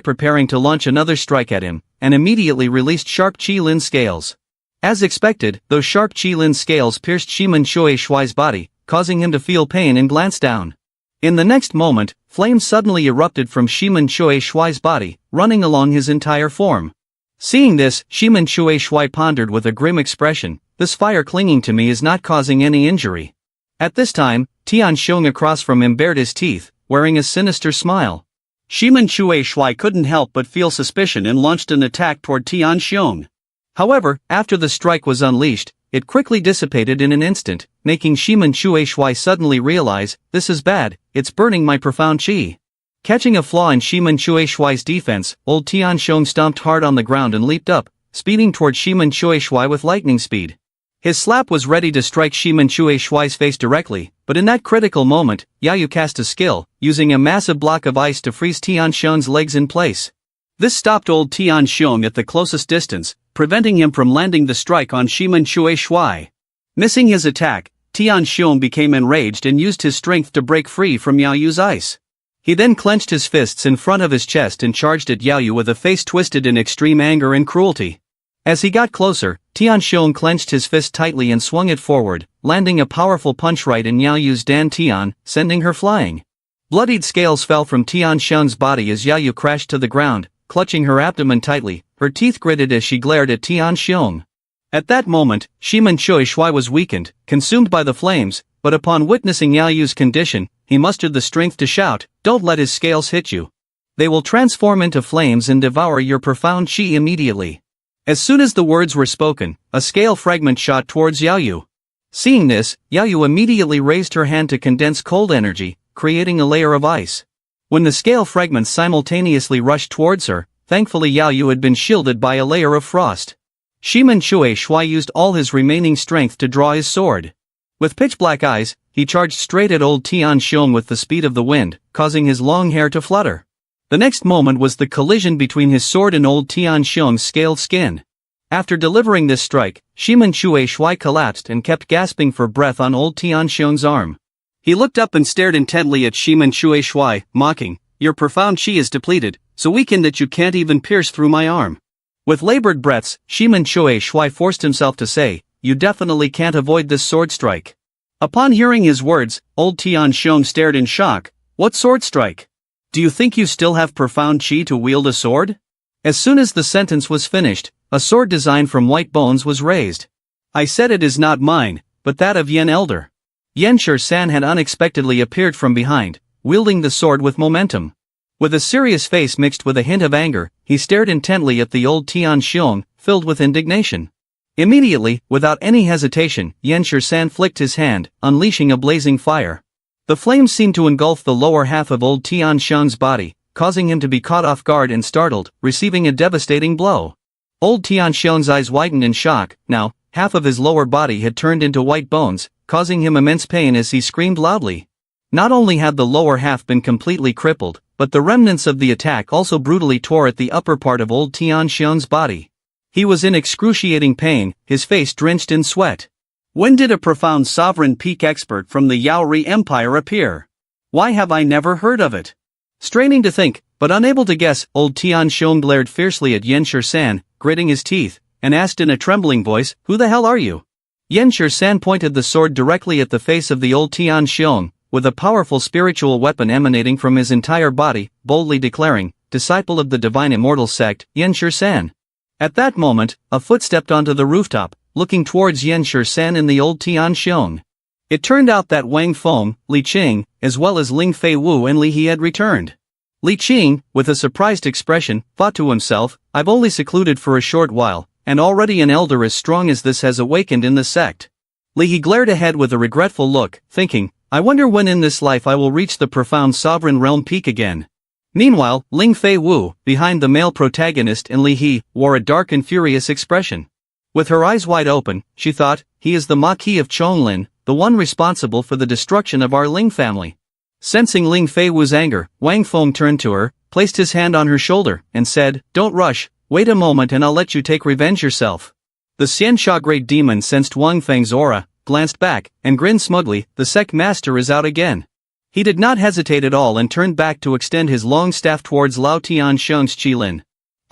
preparing to launch another strike at him, and immediately released sharp Qilin scales. As expected, those sharp Qilin scales pierced Shimen Chue Shui's body, causing him to feel pain and glance down. In the next moment, flames suddenly erupted from Shimen Chue Shui's body, running along his entire form. Seeing this, Shimen Chue Shui pondered with a grim expression, "This fire clinging to me is not causing any injury." At this time, Tianxiong across from him bared his teeth, wearing a sinister smile. Shimen Chue Shui couldn't help but feel suspicion and launched an attack toward Tianxiong. However, after the strike was unleashed, it quickly dissipated in an instant, making Shimen Chue Shui suddenly realize, "This is bad, it's burning my profound chi." Catching a flaw in Shiman Shueishuai's defense, old Tian Shong stomped hard on the ground and leaped up, speeding toward Shiman Shueishuai with lightning speed. His slap was ready to strike Shiman Shueishuai's face directly, but in that critical moment, Yahello cast a skill, using a massive block of ice to freeze Tian Shong's legs in place. This stopped old Tian Shong at the closest distance, preventing him from landing the strike on Shiman Shueishuai. Missing his attack, Tian Shong became enraged and used his strength to break free from Yahello's ice. He then clenched his fists in front of his chest and charged at Yahello with a face twisted in extreme anger and cruelty. As he got closer, Tian Shong clenched his fist tightly and swung it forward, landing a powerful punch right in Yahello's Dan Tian, sending her flying. Bloodied scales fell from Tian Shong's body as Yahello crashed to the ground, clutching her abdomen tightly, her teeth gritted as she glared at Tian Shong. At that moment, Shiman Shueishuai was weakened, consumed by the flames, but upon witnessing Yahello's condition, he mustered the strength to shout, "Don't let his scales hit you. They will transform into flames and devour your profound chi immediately." As soon as the words were spoken, a scale fragment shot towards Yahello. Seeing this, Yahello immediately raised her hand to condense cold energy, creating a layer of ice. When the scale fragments simultaneously rushed towards her, thankfully Yahello had been shielded by a layer of frost. Shiman Shueishuai used all his remaining strength to draw his sword. With pitch-black eyes, he charged straight at old Tian Shong with the speed of the wind, causing his long hair to flutter. The next moment was the collision between his sword and old Tian Shong's scaled skin. After delivering this strike, Shiman Shueishuai collapsed and kept gasping for breath on old Tian Shong's arm. He looked up and stared intently at Shiman Shueishuai, mocking, "Your profound chi is depleted, so weakened that you can't even pierce through my arm." With labored breaths, Shiman Shueishuai forced himself to say, "You definitely can't avoid this sword strike." Upon hearing his words, old Tian Shong stared in shock. "What sword strike? Do you think you still have profound chi to wield a sword?" As soon as the sentence was finished, a sword designed from white bones was raised. "I said it is not mine, but that of Yen Elder." Yen San had unexpectedly appeared from behind, wielding the sword with momentum. With a serious face mixed with a hint of anger, he stared intently at the old Tian Shong, filled with indignation. Immediately, without any hesitation, Yen San flicked his hand, unleashing a blazing fire. The flames seemed to engulf the lower half of old Tian Shong's body, causing him to be caught off guard and startled, receiving a devastating blow. Old Tian Shong's eyes widened in shock. Now, half of his lower body had turned into white bones, causing him immense pain as he screamed loudly. Not only had the lower half been completely crippled, but the remnants of the attack also brutally tore at the upper part of old Tian Shong's body. He was in excruciating pain, his face drenched in sweat. When did a profound sovereign peak expert from the Yaori Empire appear? Why have I never heard of it? Straining to think, but unable to guess, old Tian Shong glared fiercely at Yen San, gritting his teeth, and asked in a trembling voice, "Who the hell are you?" Yen San pointed the sword directly at the face of the old Tian Shong, with a powerful spiritual weapon emanating from his entire body, boldly declaring, "Disciple of the divine immortal sect, Yen San." At that moment, a foot stepped onto the rooftop, looking towards Yen San and the old Tian Shong. It turned out that Wang Feng, Li Qing, as well as Ling Fei Wu and Li He had returned. Li Qing, with a surprised expression, thought to himself, "I've only secluded for a short while, and already an elder as strong as this has awakened in the sect." Li He glared ahead with a regretful look, thinking, "I wonder when in this life I will reach the profound sovereign realm peak again." Meanwhile, Ling Fei Wu, behind the male protagonist and Li He, wore a dark and furious expression. With her eyes wide open, she thought, "He is the Maquis of Chonglin, the one responsible for the destruction of our Ling family." Sensing Ling Fei Wu's anger, Wang Feng turned to her, placed his hand on her shoulder, and said, "Don't rush, wait a moment and I'll let you take revenge yourself." The Xiansha Great Demon sensed Wang Feng's aura, glanced back, and grinned smugly. "The sect master is out again." He did not hesitate at all and turned back to extend his long staff towards Lao Tian Sheng's Qilin.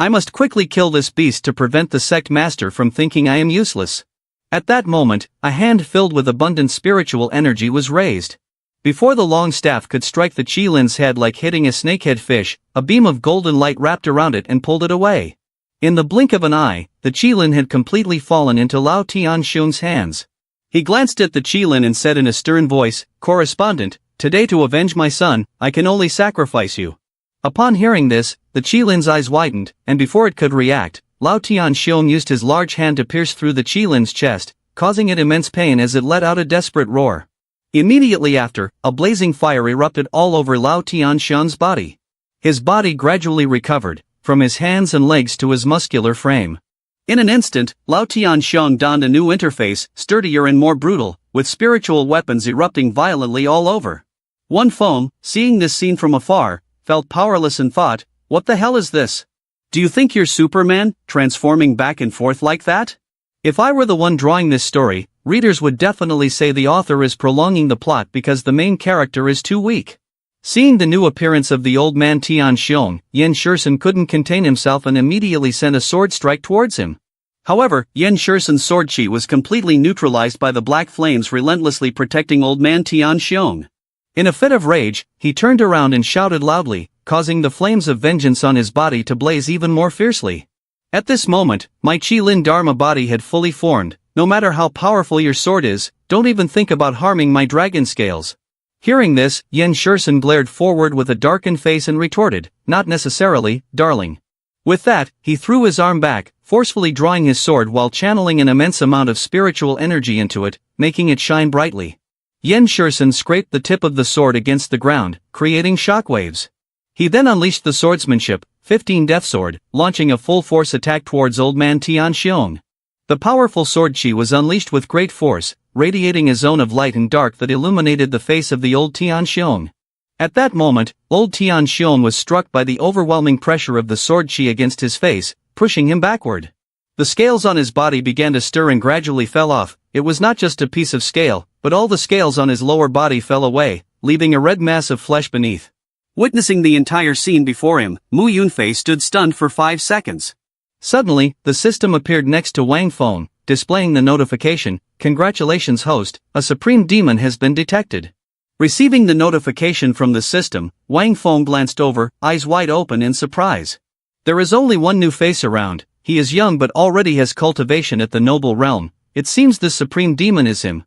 "I must quickly kill this beast to prevent the sect master from thinking I am useless." At that moment, a hand filled with abundant spiritual energy was raised. Before the long staff could strike the Qilin's head like hitting a snakehead fish, a beam of golden light wrapped around it and pulled it away. In the blink of an eye, the Qilin had completely fallen into Lao Tian Sheng's hands. He glanced at the Qilin and said in a stern voice, "Correspondent, today to avenge my son, I can only sacrifice you." Upon hearing this, the Qilin's eyes widened, and before it could react, Lao Tian Sheng used his large hand to pierce through the Qilin's chest, causing it immense pain as it let out a desperate roar. Immediately after, a blazing fire erupted all over Lao Tian Sheng's body. His body gradually recovered, from his hands and legs to his muscular frame. In an instant, Lao Tianxiong donned a new interface, sturdier and more brutal, with spiritual weapons erupting violently all over. Wang Feng, seeing this scene from afar, felt powerless and thought, what the hell is this? Do you think you're Superman, transforming back and forth like that? If I were the one drawing this story, readers would definitely say the author is prolonging the plot because the main character is too weak. Seeing the new appearance of the old man Tianxiong, Yen Shursen couldn't contain himself and immediately sent a sword strike towards him. However, Yen Shursen's sword chi was completely neutralized by the black flames relentlessly protecting old man Tianxiong. In a fit of rage, he turned around and shouted loudly, causing the flames of vengeance on his body to blaze even more fiercely. At this moment, my Chi Lin Dharma body had fully formed. No matter how powerful your sword is, don't even think about harming my dragon scales. Hearing this, Yen Shursen glared forward with a darkened face and retorted, not necessarily, darling. With that, he threw his arm back, forcefully drawing his sword while channeling an immense amount of spiritual energy into it, making it shine brightly. Yen Shursen scraped the tip of the sword against the ground, creating shockwaves. He then unleashed the swordsmanship, 15 Death Sword, launching a full-force attack towards old man Tianxiong. The powerful sword chi was unleashed with great force, radiating a zone of light and dark that illuminated the face of the old Tianxiong. At that moment, old Tianxiong was struck by the overwhelming pressure of the sword chi against his face, pushing him backward. The scales on his body began to stir and gradually fell off. It was not just a piece of scale, but all the scales on his lower body fell away, leaving a red mass of flesh beneath. Witnessing the entire scene before him, Mu Yunfei stood stunned for 5 seconds. Suddenly, the system appeared next to Wang Feng, displaying the notification, "Congratulations host, a supreme demon has been detected." Receiving the notification from the system, Wang Feng glanced over, eyes wide open in surprise. There is only one new face around. He is young but already has cultivation at the noble realm. It seems this supreme demon is him.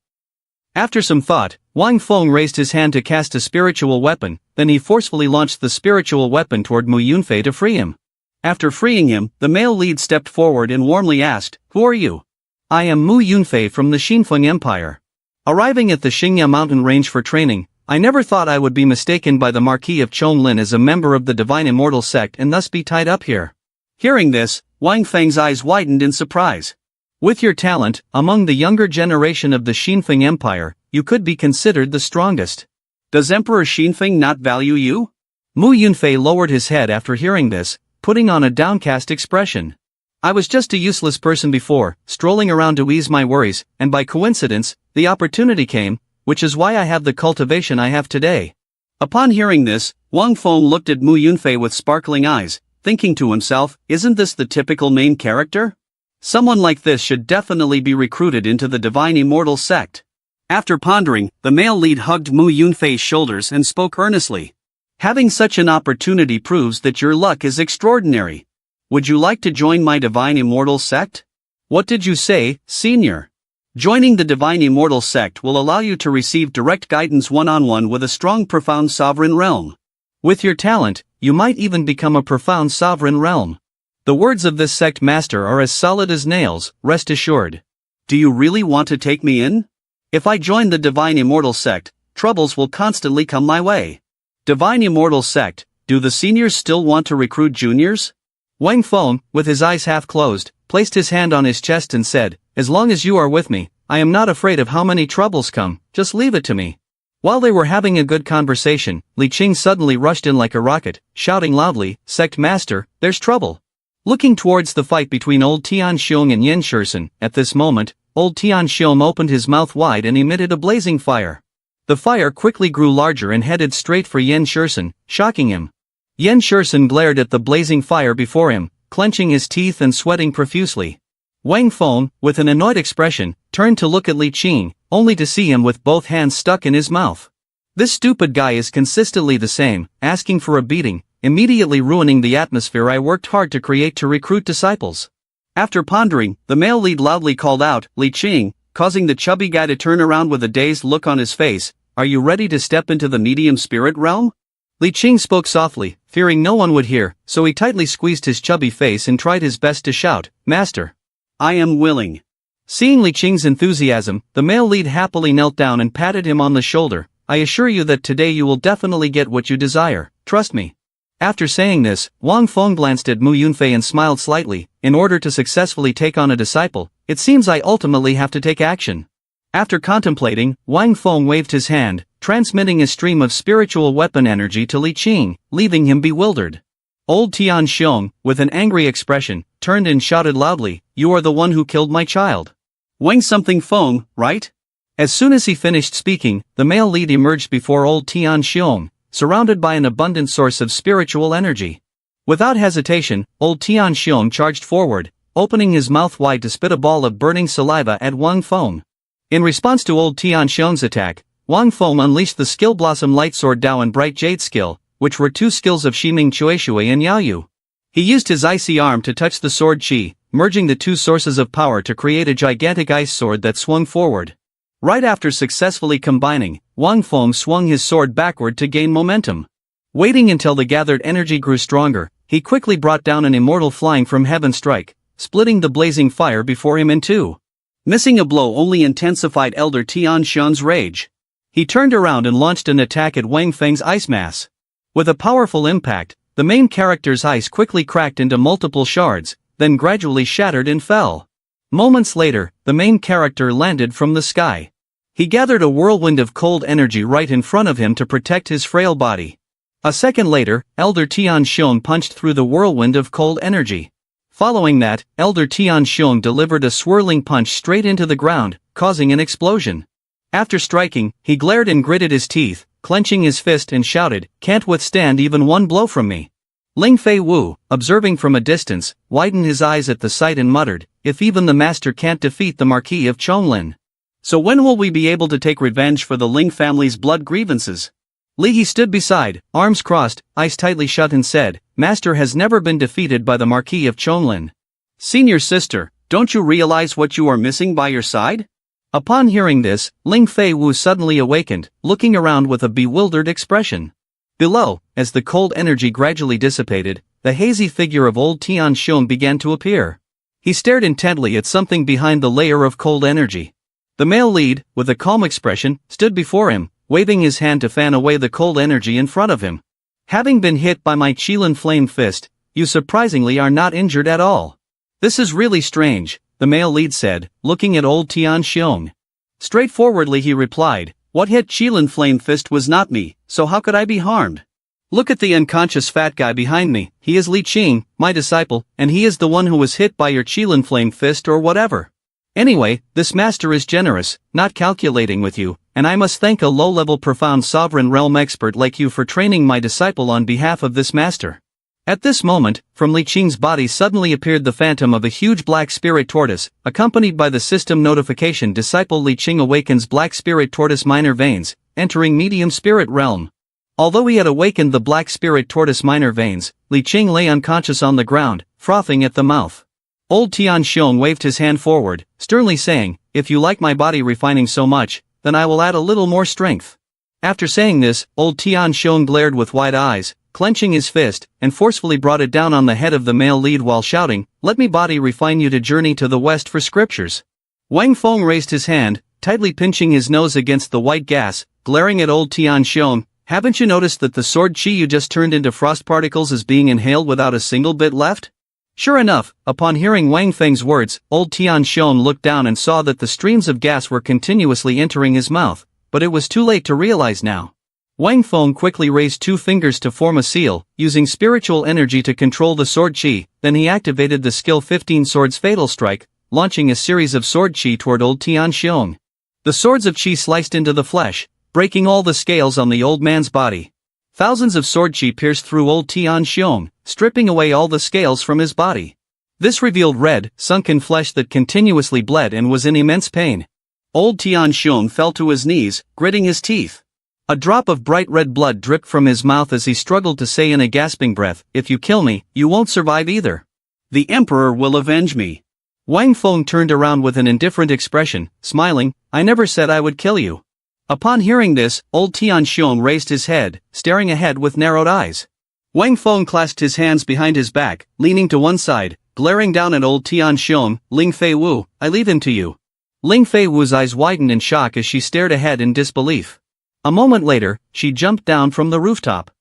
After some thought, Wang Feng raised his hand to cast a spiritual weapon, then he forcefully launched the spiritual weapon toward Mu Yunfei to free him. After freeing him, the male lead stepped forward and warmly asked, "Who are you?" "I am Mu Yunfei from the Xinfeng Empire. Arriving at the Xingya mountain range for training, I never thought I would be mistaken by the Marquis of Chonglin as a member of the Divine Immortal Sect and thus be tied up here." Hearing this, Wang Feng's eyes widened in surprise. "With your talent, among the younger generation of the Xinfeng Empire, you could be considered the strongest. Does Emperor Xinfeng not value you?" Mu Yunfei lowered his head after hearing this, putting on a downcast expression. "I was just a useless person before, strolling around to ease my worries, and by coincidence, the opportunity came, which is why I have the cultivation I have today." Upon hearing this, Wang Feng looked at Mu Yunfei with sparkling eyes, thinking to himself, isn't this the typical main character? Someone like this should definitely be recruited into the Divine Immortal Sect. After pondering, the male lead hugged Mu Yunfei's shoulders and spoke earnestly. "Having such an opportunity proves that your luck is extraordinary. Would you like to join my Divine Immortal Sect?" "What did you say, senior?" "Joining the Divine Immortal Sect will allow you to receive direct guidance one-on-one with a strong profound sovereign realm. With your talent, you might even become a profound sovereign realm. The words of this sect master are as solid as nails, rest assured." "Do you really want to take me in? If I join the Divine Immortal Sect, troubles will constantly come my way." "Divine Immortal Sect, do the seniors still want to recruit juniors?" Wang Feng, with his eyes half closed, placed his hand on his chest and said, "As long as you are with me, I am not afraid of how many troubles come, just leave it to me." While they were having a good conversation, Li Qing suddenly rushed in like a rocket, shouting loudly, "Sect Master, there's trouble." Looking towards the fight between old Tianxiong and Yen Shursen, at this moment, old Tianxiong opened his mouth wide and emitted a blazing fire. The fire quickly grew larger and headed straight for Yen Shursen, shocking him. Yen Shursen glared at the blazing fire before him, clenching his teeth and sweating profusely. Wang Feng, with an annoyed expression, turned to look at Li Qing, only to see him with both hands stuck in his mouth. This stupid guy is consistently the same, asking for a beating, immediately ruining the atmosphere I worked hard to create to recruit disciples. After pondering, the male lead loudly called out, "Li Qing," causing the chubby guy to turn around with a dazed look on his face, "Are you ready to step into the medium spirit realm?" Li Qing spoke softly, fearing no one would hear, so he tightly squeezed his chubby face and tried his best to shout, "Master, I am willing." Seeing Li Qing's enthusiasm, the male lead happily knelt down and patted him on the shoulder. "I assure you that today you will definitely get what you desire, trust me." After saying this, Wang Feng glanced at Mu Yunfei and smiled slightly. In order to successfully take on a disciple, it seems I ultimately have to take action. After contemplating, Wang Feng waved his hand, transmitting a stream of spiritual weapon energy to Li Qing, leaving him bewildered. Old Tian Xiong, with an angry expression, turned and shouted loudly, "You are the one who killed my child. Wang something Feng, right?" As soon as he finished speaking, the male lead emerged before old Tian Xiong, surrounded by an abundant source of spiritual energy. Without hesitation, old Tian Xiong charged forward, opening his mouth wide to spit a ball of burning saliva at Wang Feng. In response to old Tian Xiong's attack, Wang Feng unleashed the Skill Blossom Light Sword Dao and Bright Jade skill, which were two skills of Shiming Chueshui and Yaoyu. He used his icy arm to touch the sword Qi, merging the two sources of power to create a gigantic ice sword that swung forward. Right after successfully combining, Wang Feng swung his sword backward to gain momentum. Waiting until the gathered energy grew stronger, he quickly brought down an immortal flying from heaven strike, splitting the blazing fire before him in two. Missing a blow only intensified Elder Tian Xiong's rage. He turned around and launched an attack at Wang Feng's ice mass. With a powerful impact, the main character's ice quickly cracked into multiple shards, then gradually shattered and fell. Moments later, the main character landed from the sky. He gathered a whirlwind of cold energy right in front of him to protect his frail body. A second later, Elder Tian Xiong punched through the whirlwind of cold energy. Following that, Elder Tian Xiong delivered a swirling punch straight into the ground, causing an explosion. After striking, he glared and gritted his teeth, clenching his fist and shouted, "Can't withstand even one blow from me." Ling Fei Wu, observing from a distance, widened his eyes at the sight and muttered, "If even the master can't defeat the Marquis of Chonglin. So when will we be able to take revenge for the Ling family's blood grievances?" Li He stood beside, arms crossed, eyes tightly shut and said, "Master has never been defeated by the Marquis of Chonglin. Senior sister, don't you realize what you are missing by your side?" Upon hearing this, Ling Fei Wu suddenly awakened, looking around with a bewildered expression. Below, as the cold energy gradually dissipated, the hazy figure of old Tian Xiong began to appear. He stared intently at something behind the layer of cold energy. The male lead, with a calm expression, stood before him, waving his hand to fan away the cold energy in front of him. "Having been hit by my Qilin flame fist, you surprisingly are not injured at all. This is really strange," the male lead said, looking at old Tian Xiong. Straightforwardly he replied, "What hit Qilin flame fist was not me, so how could I be harmed? Look at the unconscious fat guy behind me, he is Li Qing, my disciple, and he is the one who was hit by your Qilin flame fist or whatever. Anyway, this master is generous, not calculating with you, and I must thank a low-level profound sovereign realm expert like you for training my disciple on behalf of this master." At this moment, from Li Qing's body suddenly appeared the phantom of a huge black spirit tortoise, accompanied by the system notification "Disciple Li Qing awakens black spirit tortoise minor veins, entering medium spirit realm." Although he had awakened the black spirit tortoise minor veins, Li Qing lay unconscious on the ground, frothing at the mouth. Old Tian Xiong waved his hand forward, sternly saying, "If you like my body refining so much, then I will add a little more strength." After saying this, old Tian Xiong glared with wide eyes, clenching his fist, and forcefully brought it down on the head of the male lead while shouting, "Let me body refine you to journey to the west for scriptures." Wang Feng raised his hand, tightly pinching his nose against the white gas, glaring at old Tian Xiong, "Haven't you noticed that the sword Qi you just turned into frost particles is being inhaled without a single bit left?" Sure enough, upon hearing Wang Feng's words, old Tian Xiong looked down and saw that the streams of gas were continuously entering his mouth, but it was too late to realize now. Wang Feng quickly raised two fingers to form a seal, using spiritual energy to control the sword Qi, then he activated the skill 15 Swords Fatal Strike, launching a series of sword Qi toward old Tian Xiong. The swords of Qi sliced into the flesh, breaking all the scales on the old man's body. Thousands of sword Qi pierced through old Tian Xiong, stripping away all the scales from his body. This revealed red, sunken flesh that continuously bled and was in immense pain. Old Tian Xiong fell to his knees, gritting his teeth. A drop of bright red blood dripped from his mouth as he struggled to say in a gasping breath, "If you kill me, you won't survive either. The Emperor will avenge me." Wang Feng turned around with an indifferent expression, smiling, "I never said I would kill you." Upon hearing this, old Tian Xiong raised his head, staring ahead with narrowed eyes. Wang Feng clasped his hands behind his back, leaning to one side, glaring down at old Tian Xiong, "Ling Fei Wu, I leave him to you." Ling Fei Wu's eyes widened in shock as she stared ahead in disbelief. A moment later, she jumped down from the rooftop.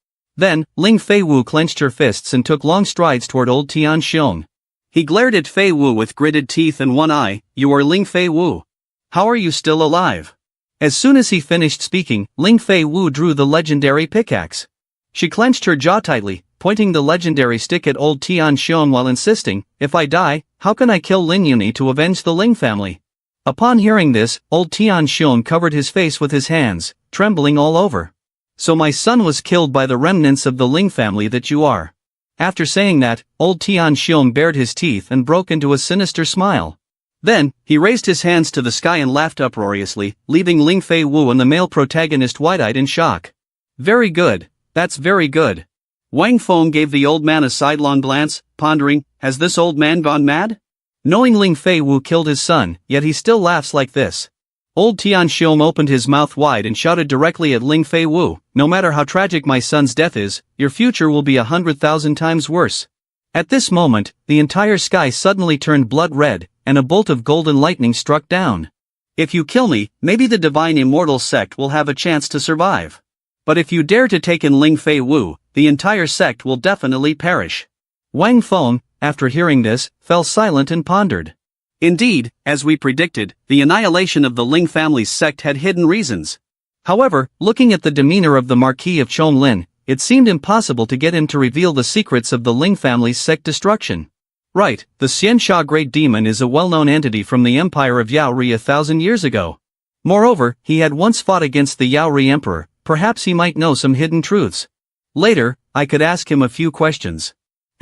Then, Ling Fei Wu clenched her fists and took long strides toward old Tian Xiong. He glared at Fei Wu with gritted teeth and one eye. "You are Ling Fei Wu. How are you still alive?" As soon as he finished speaking, Ling Fei Wu drew the legendary pickaxe. She clenched her jaw tightly, pointing the legendary stick at old Tian Xiong while insisting, "If I die, how can I kill Lin Yunyi to avenge the Ling family?" Upon hearing this, old Tian Xiong covered his face with his hands, trembling all over. "So my son was killed by the remnants of the Ling family that you are." After saying that, old Tian Xiong bared his teeth and broke into a sinister smile. Then, he raised his hands to the sky and laughed uproariously, leaving Ling Fei Wu and the male protagonist wide-eyed in shock. "Very good, that's very good." Wang Feng gave the old man a sidelong glance, pondering, has this old man gone mad? Knowing Ling Fei Wu killed his son, yet he still laughs like this. Old Tian Xiong opened his mouth wide and shouted directly at Ling Fei Wu, "No matter how tragic my son's death is, your future will be 100,000 times worse." At this moment, the entire sky suddenly turned blood red, and a bolt of golden lightning struck down. "If you kill me, maybe the Divine Immortal Sect will have a chance to survive. But if you dare to take in Ling Fei Wu, the entire sect will definitely perish." Wang Feng, after hearing this, fell silent and pondered. Indeed, as we predicted, the annihilation of the Ling family's sect had hidden reasons. However, looking at the demeanor of the Marquis of Chonglin, it seemed impossible to get him to reveal the secrets of the Ling family's sect destruction. Right, the Xianxia Great Demon is a well-known entity from the Empire of Yaori 1,000 years ago. Moreover, he had once fought against the Yaori Emperor, perhaps he might know some hidden truths. Later, I could ask him a few questions.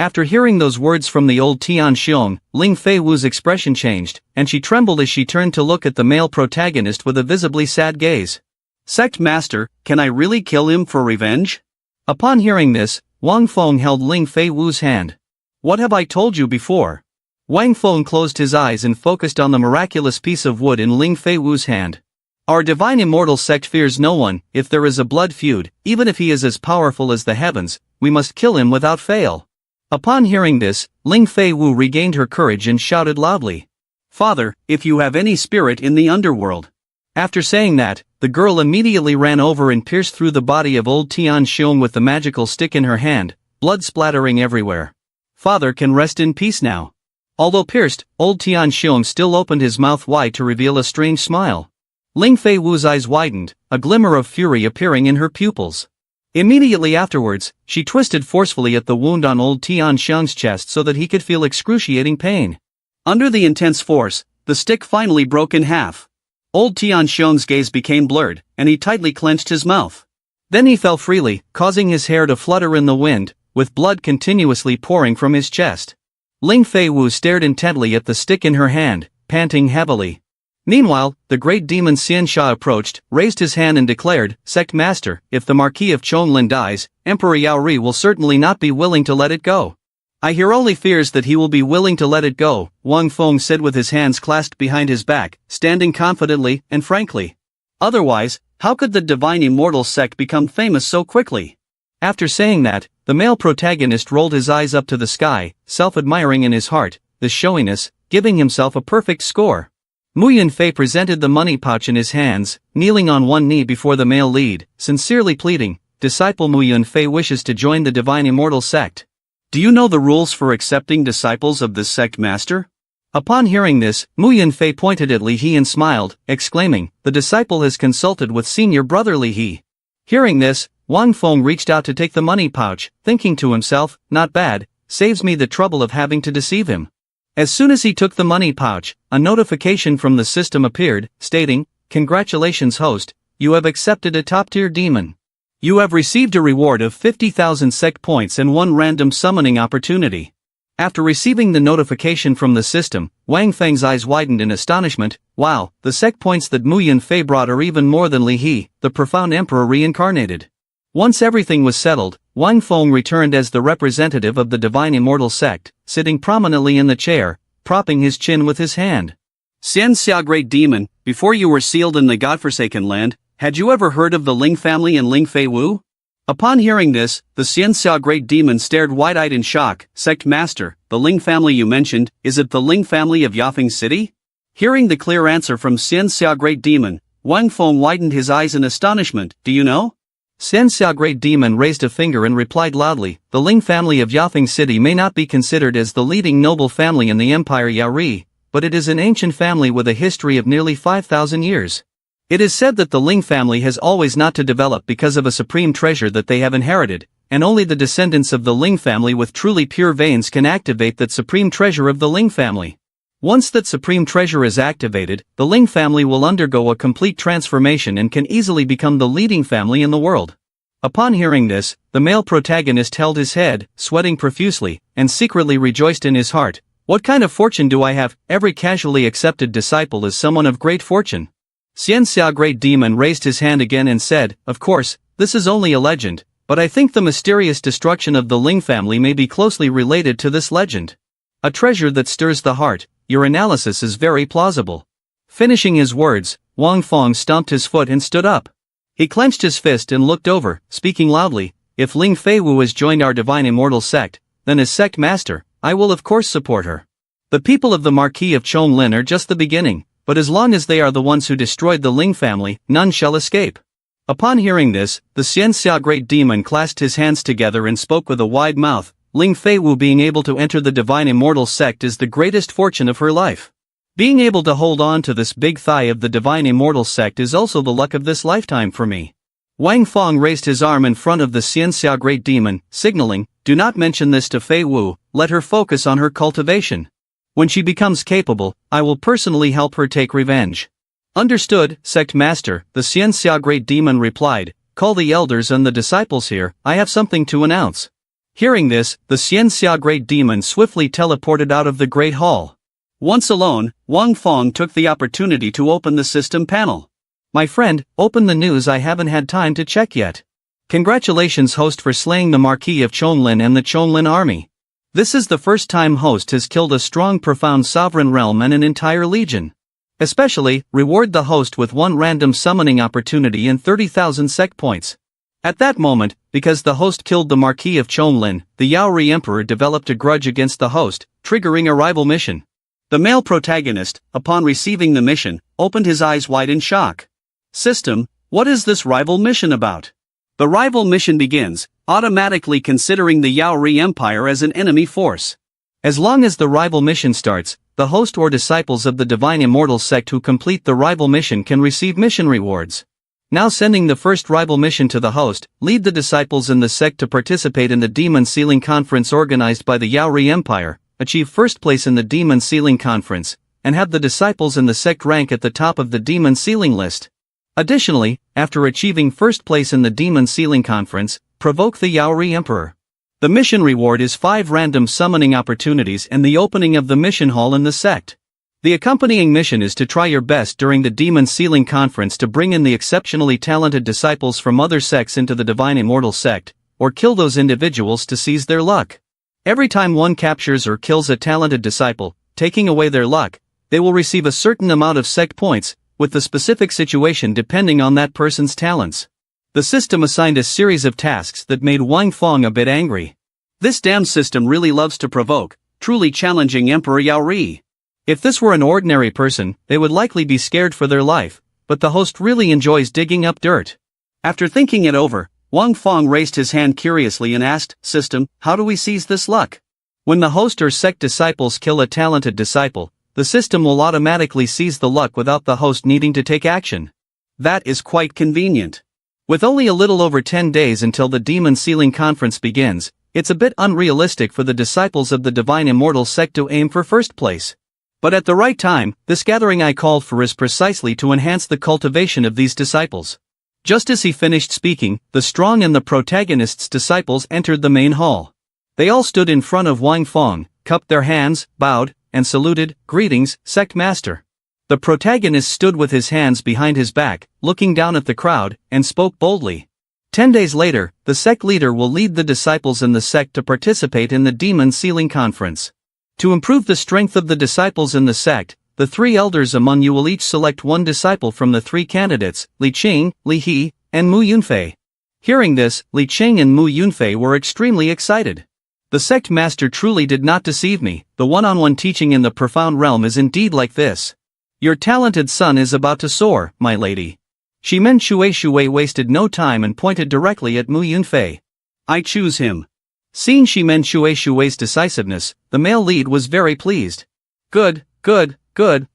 After hearing those words from the old Tian Xiong, Ling Fei Wu's expression changed, and she trembled as she turned to look at the male protagonist with a visibly sad gaze. "Sect Master, can I really kill him for revenge?" Upon hearing this, Wang Feng held Ling Fei Wu's hand. "What have I told you before?" Wang Feng closed his eyes and focused on the miraculous piece of wood in Ling Fei Wu's hand. "Our divine immortal sect fears no one. If there is a blood feud, even if he is as powerful as the heavens, we must kill him without fail." Upon hearing this, Ling Fei Wu regained her courage and shouted loudly, "Father, if you have any spirit in the underworld." After saying that, the girl immediately ran over and pierced through the body of old Tian Xiong with the magical stick in her hand, blood splattering everywhere. "Father can rest in peace now." Although pierced, old Tian Xiong still opened his mouth wide to reveal a strange smile. Ling Fei Wu's eyes widened, a glimmer of fury appearing in her pupils. Immediately afterwards, she twisted forcefully at the wound on old Tian Xiong's chest so that he could feel excruciating pain. Under the intense force, the stick finally broke in half. Old Tian Xiong's gaze became blurred, and he tightly clenched his mouth. Then he fell freely, causing his hair to flutter in the wind, with blood continuously pouring from his chest. Ling Fei Wu stared intently at the stick in her hand, panting heavily. Meanwhile, the great demon Xianxia approached, raised his hand and declared, "Sect Master, if the Marquis of Chonglin dies, Emperor Yaori will certainly not be willing to let it go." "I hear only fears that he will be willing to let it go," Wang Feng said with his hands clasped behind his back, standing confidently and frankly. "Otherwise, how could the Divine Immortal Sect become famous so quickly?" After saying that, the male protagonist rolled his eyes up to the sky, self-admiring in his heart, the showiness, giving himself a perfect score. Mu Yunfei presented the money pouch in his hands, kneeling on one knee before the male lead, sincerely pleading, "Disciple Mu Yunfei wishes to join the Divine Immortal Sect. Do you know the rules for accepting disciples of this sect, Master?" Upon hearing this, Mu Yunfei pointed at Li He and smiled, exclaiming, "The disciple has consulted with senior brother Li He." Hearing this, Wang Feng reached out to take the money pouch, thinking to himself, "Not bad, saves me the trouble of having to deceive him." As soon as he took the money pouch, a notification from the system appeared, stating, "Congratulations host, you have accepted a top-tier demon. You have received a reward of 50,000 sect points and one random summoning opportunity." After receiving the notification from the system, Wang Feng's eyes widened in astonishment. "Wow, the sect points that Mu Yunfei brought are even more than Li He, the profound emperor reincarnated." Once everything was settled, Wang Feng returned as the representative of the Divine Immortal Sect, sitting prominently in the chair, propping his chin with his hand. "Xianxia Great Demon, before you were sealed in the godforsaken land, had you ever heard of the Ling family and Ling Fei Wu?" Upon hearing this, the Xianxia Great Demon stared wide-eyed in shock. "Sect Master, the Ling family you mentioned, is it the Ling family of Yafeng City?" Hearing the clear answer from Xianxia Great Demon, Wang Feng widened his eyes in astonishment. "Do you know?" Xianxia Great Demon raised a finger and replied loudly, the Ling family of Yathing City may not be considered as the leading noble family in the Empire Yaori, but it is an ancient family with a history of nearly 5,000 years. It is said that the Ling family has always not to develop because of a supreme treasure that they have inherited, and only the descendants of the Ling family with truly pure veins can activate that supreme treasure of the Ling family. Once that supreme treasure is activated, the Ling family will undergo a complete transformation and can easily become the leading family in the world. Upon hearing this, the male protagonist held his head, sweating profusely, and secretly rejoiced in his heart. What kind of fortune do I have? Every casually accepted disciple is someone of great fortune. Xianxia Great Demon raised his hand again and said, of course, this is only a legend, but I think the mysterious destruction of the Ling family may be closely related to this legend. A treasure that stirs the heart, your analysis is very plausible. Finishing his words, Wang Fong stomped his foot and stood up. He clenched his fist and looked over, speaking loudly, if Ling Feiwu has joined our divine immortal sect, then as sect master, I will of course support her. The people of the Marquis of Chonglin are just the beginning, but as long as they are the ones who destroyed the Ling family, none shall escape. Upon hearing this, the Xianxia Great Demon clasped his hands together and spoke with a wide mouth, Ling Feiwu being able to enter the divine immortal sect is the greatest fortune of her life. Being able to hold on to this big thigh of the divine immortal sect is also the luck of this lifetime for me. Wang Fong raised his arm in front of the Xianxia Great Demon, signaling, do not mention this to Fei Wu, let her focus on her cultivation. When she becomes capable, I will personally help her take revenge. Understood, Sect Master, the Xianxia Great Demon replied, call the elders and the disciples here, I have something to announce. Hearing this, the Xianxia Great Demon swiftly teleported out of the Great Hall. Once alone, Wang Fong took the opportunity to open the system panel. My friend, open the news, I haven't had time to check yet. Congratulations host for slaying the Marquis of Chonglin and the Chonglin army. This is the first time host has killed a strong profound sovereign realm and an entire legion. Especially, reward the host with one random summoning opportunity and 30,000 sect points. At that moment, because the host killed the Marquis of Chonglin, the Yaori Emperor developed a grudge against the host, triggering a rival mission. The male protagonist, upon receiving the mission, opened his eyes wide in shock. System, what is this rival mission about? The rival mission begins, automatically considering the Yaori Empire as an enemy force. As long as the rival mission starts, the host or disciples of the Divine Immortal Sect who complete the rival mission can receive mission rewards. Now sending the first rival mission to the host, lead the disciples in the sect to participate in the Demon Sealing Conference organized by the Yaori Empire, achieve first place in the Demon Sealing Conference, and have the disciples in the sect rank at the top of the Demon Sealing list. Additionally, after achieving first place in the Demon Sealing Conference, provoke the Yaori Emperor. The mission reward is 5 random summoning opportunities and the opening of the mission hall in the sect. The accompanying mission is to try your best during the Demon Sealing Conference to bring in the exceptionally talented disciples from other sects into the Divine Immortal Sect, or kill those individuals to seize their luck. Every time one captures or kills a talented disciple, taking away their luck, they will receive a certain amount of sect points, with the specific situation depending on that person's talents. The system assigned a series of tasks that made Wang Fong a bit angry. This damn system really loves to provoke, truly challenging Emperor Yaori. If this were an ordinary person, they would likely be scared for their life, but the host really enjoys digging up dirt. After thinking it over, Wang Fong raised his hand curiously and asked, System, how do we seize this luck? When the host or sect disciples kill a talented disciple, the system will automatically seize the luck without the host needing to take action. That is quite convenient. With only a little over 10 days until the Demon Sealing Conference begins, it's a bit unrealistic for the disciples of the Divine Immortal Sect to aim for first place. But at the right time, this gathering I called for is precisely to enhance the cultivation of these disciples. Just as he finished speaking, the strong and the protagonist's disciples entered the main hall. They all stood in front of Wang Fong, cupped their hands, bowed, and saluted, Greetings, Sect Master. The protagonist stood with his hands behind his back, looking down at the crowd, and spoke boldly. 10 days later, the sect leader will lead the disciples in the sect to participate in the Demon Sealing Conference. To improve the strength of the disciples in the sect, the 3 elders among you will each select one disciple from the 3 candidates, Li Qing, Li He, and Mu Yunfei. Hearing this, Li Qing and Mu Yunfei were extremely excited. The sect master truly did not deceive me, the one-on-one teaching in the profound realm is indeed like this. Your talented son is about to soar, my lady. Shimen Shui wasted no time and pointed directly at Mu Yunfei. I choose him. Seeing Shimen Shui's decisiveness, the male lead was very pleased. Good,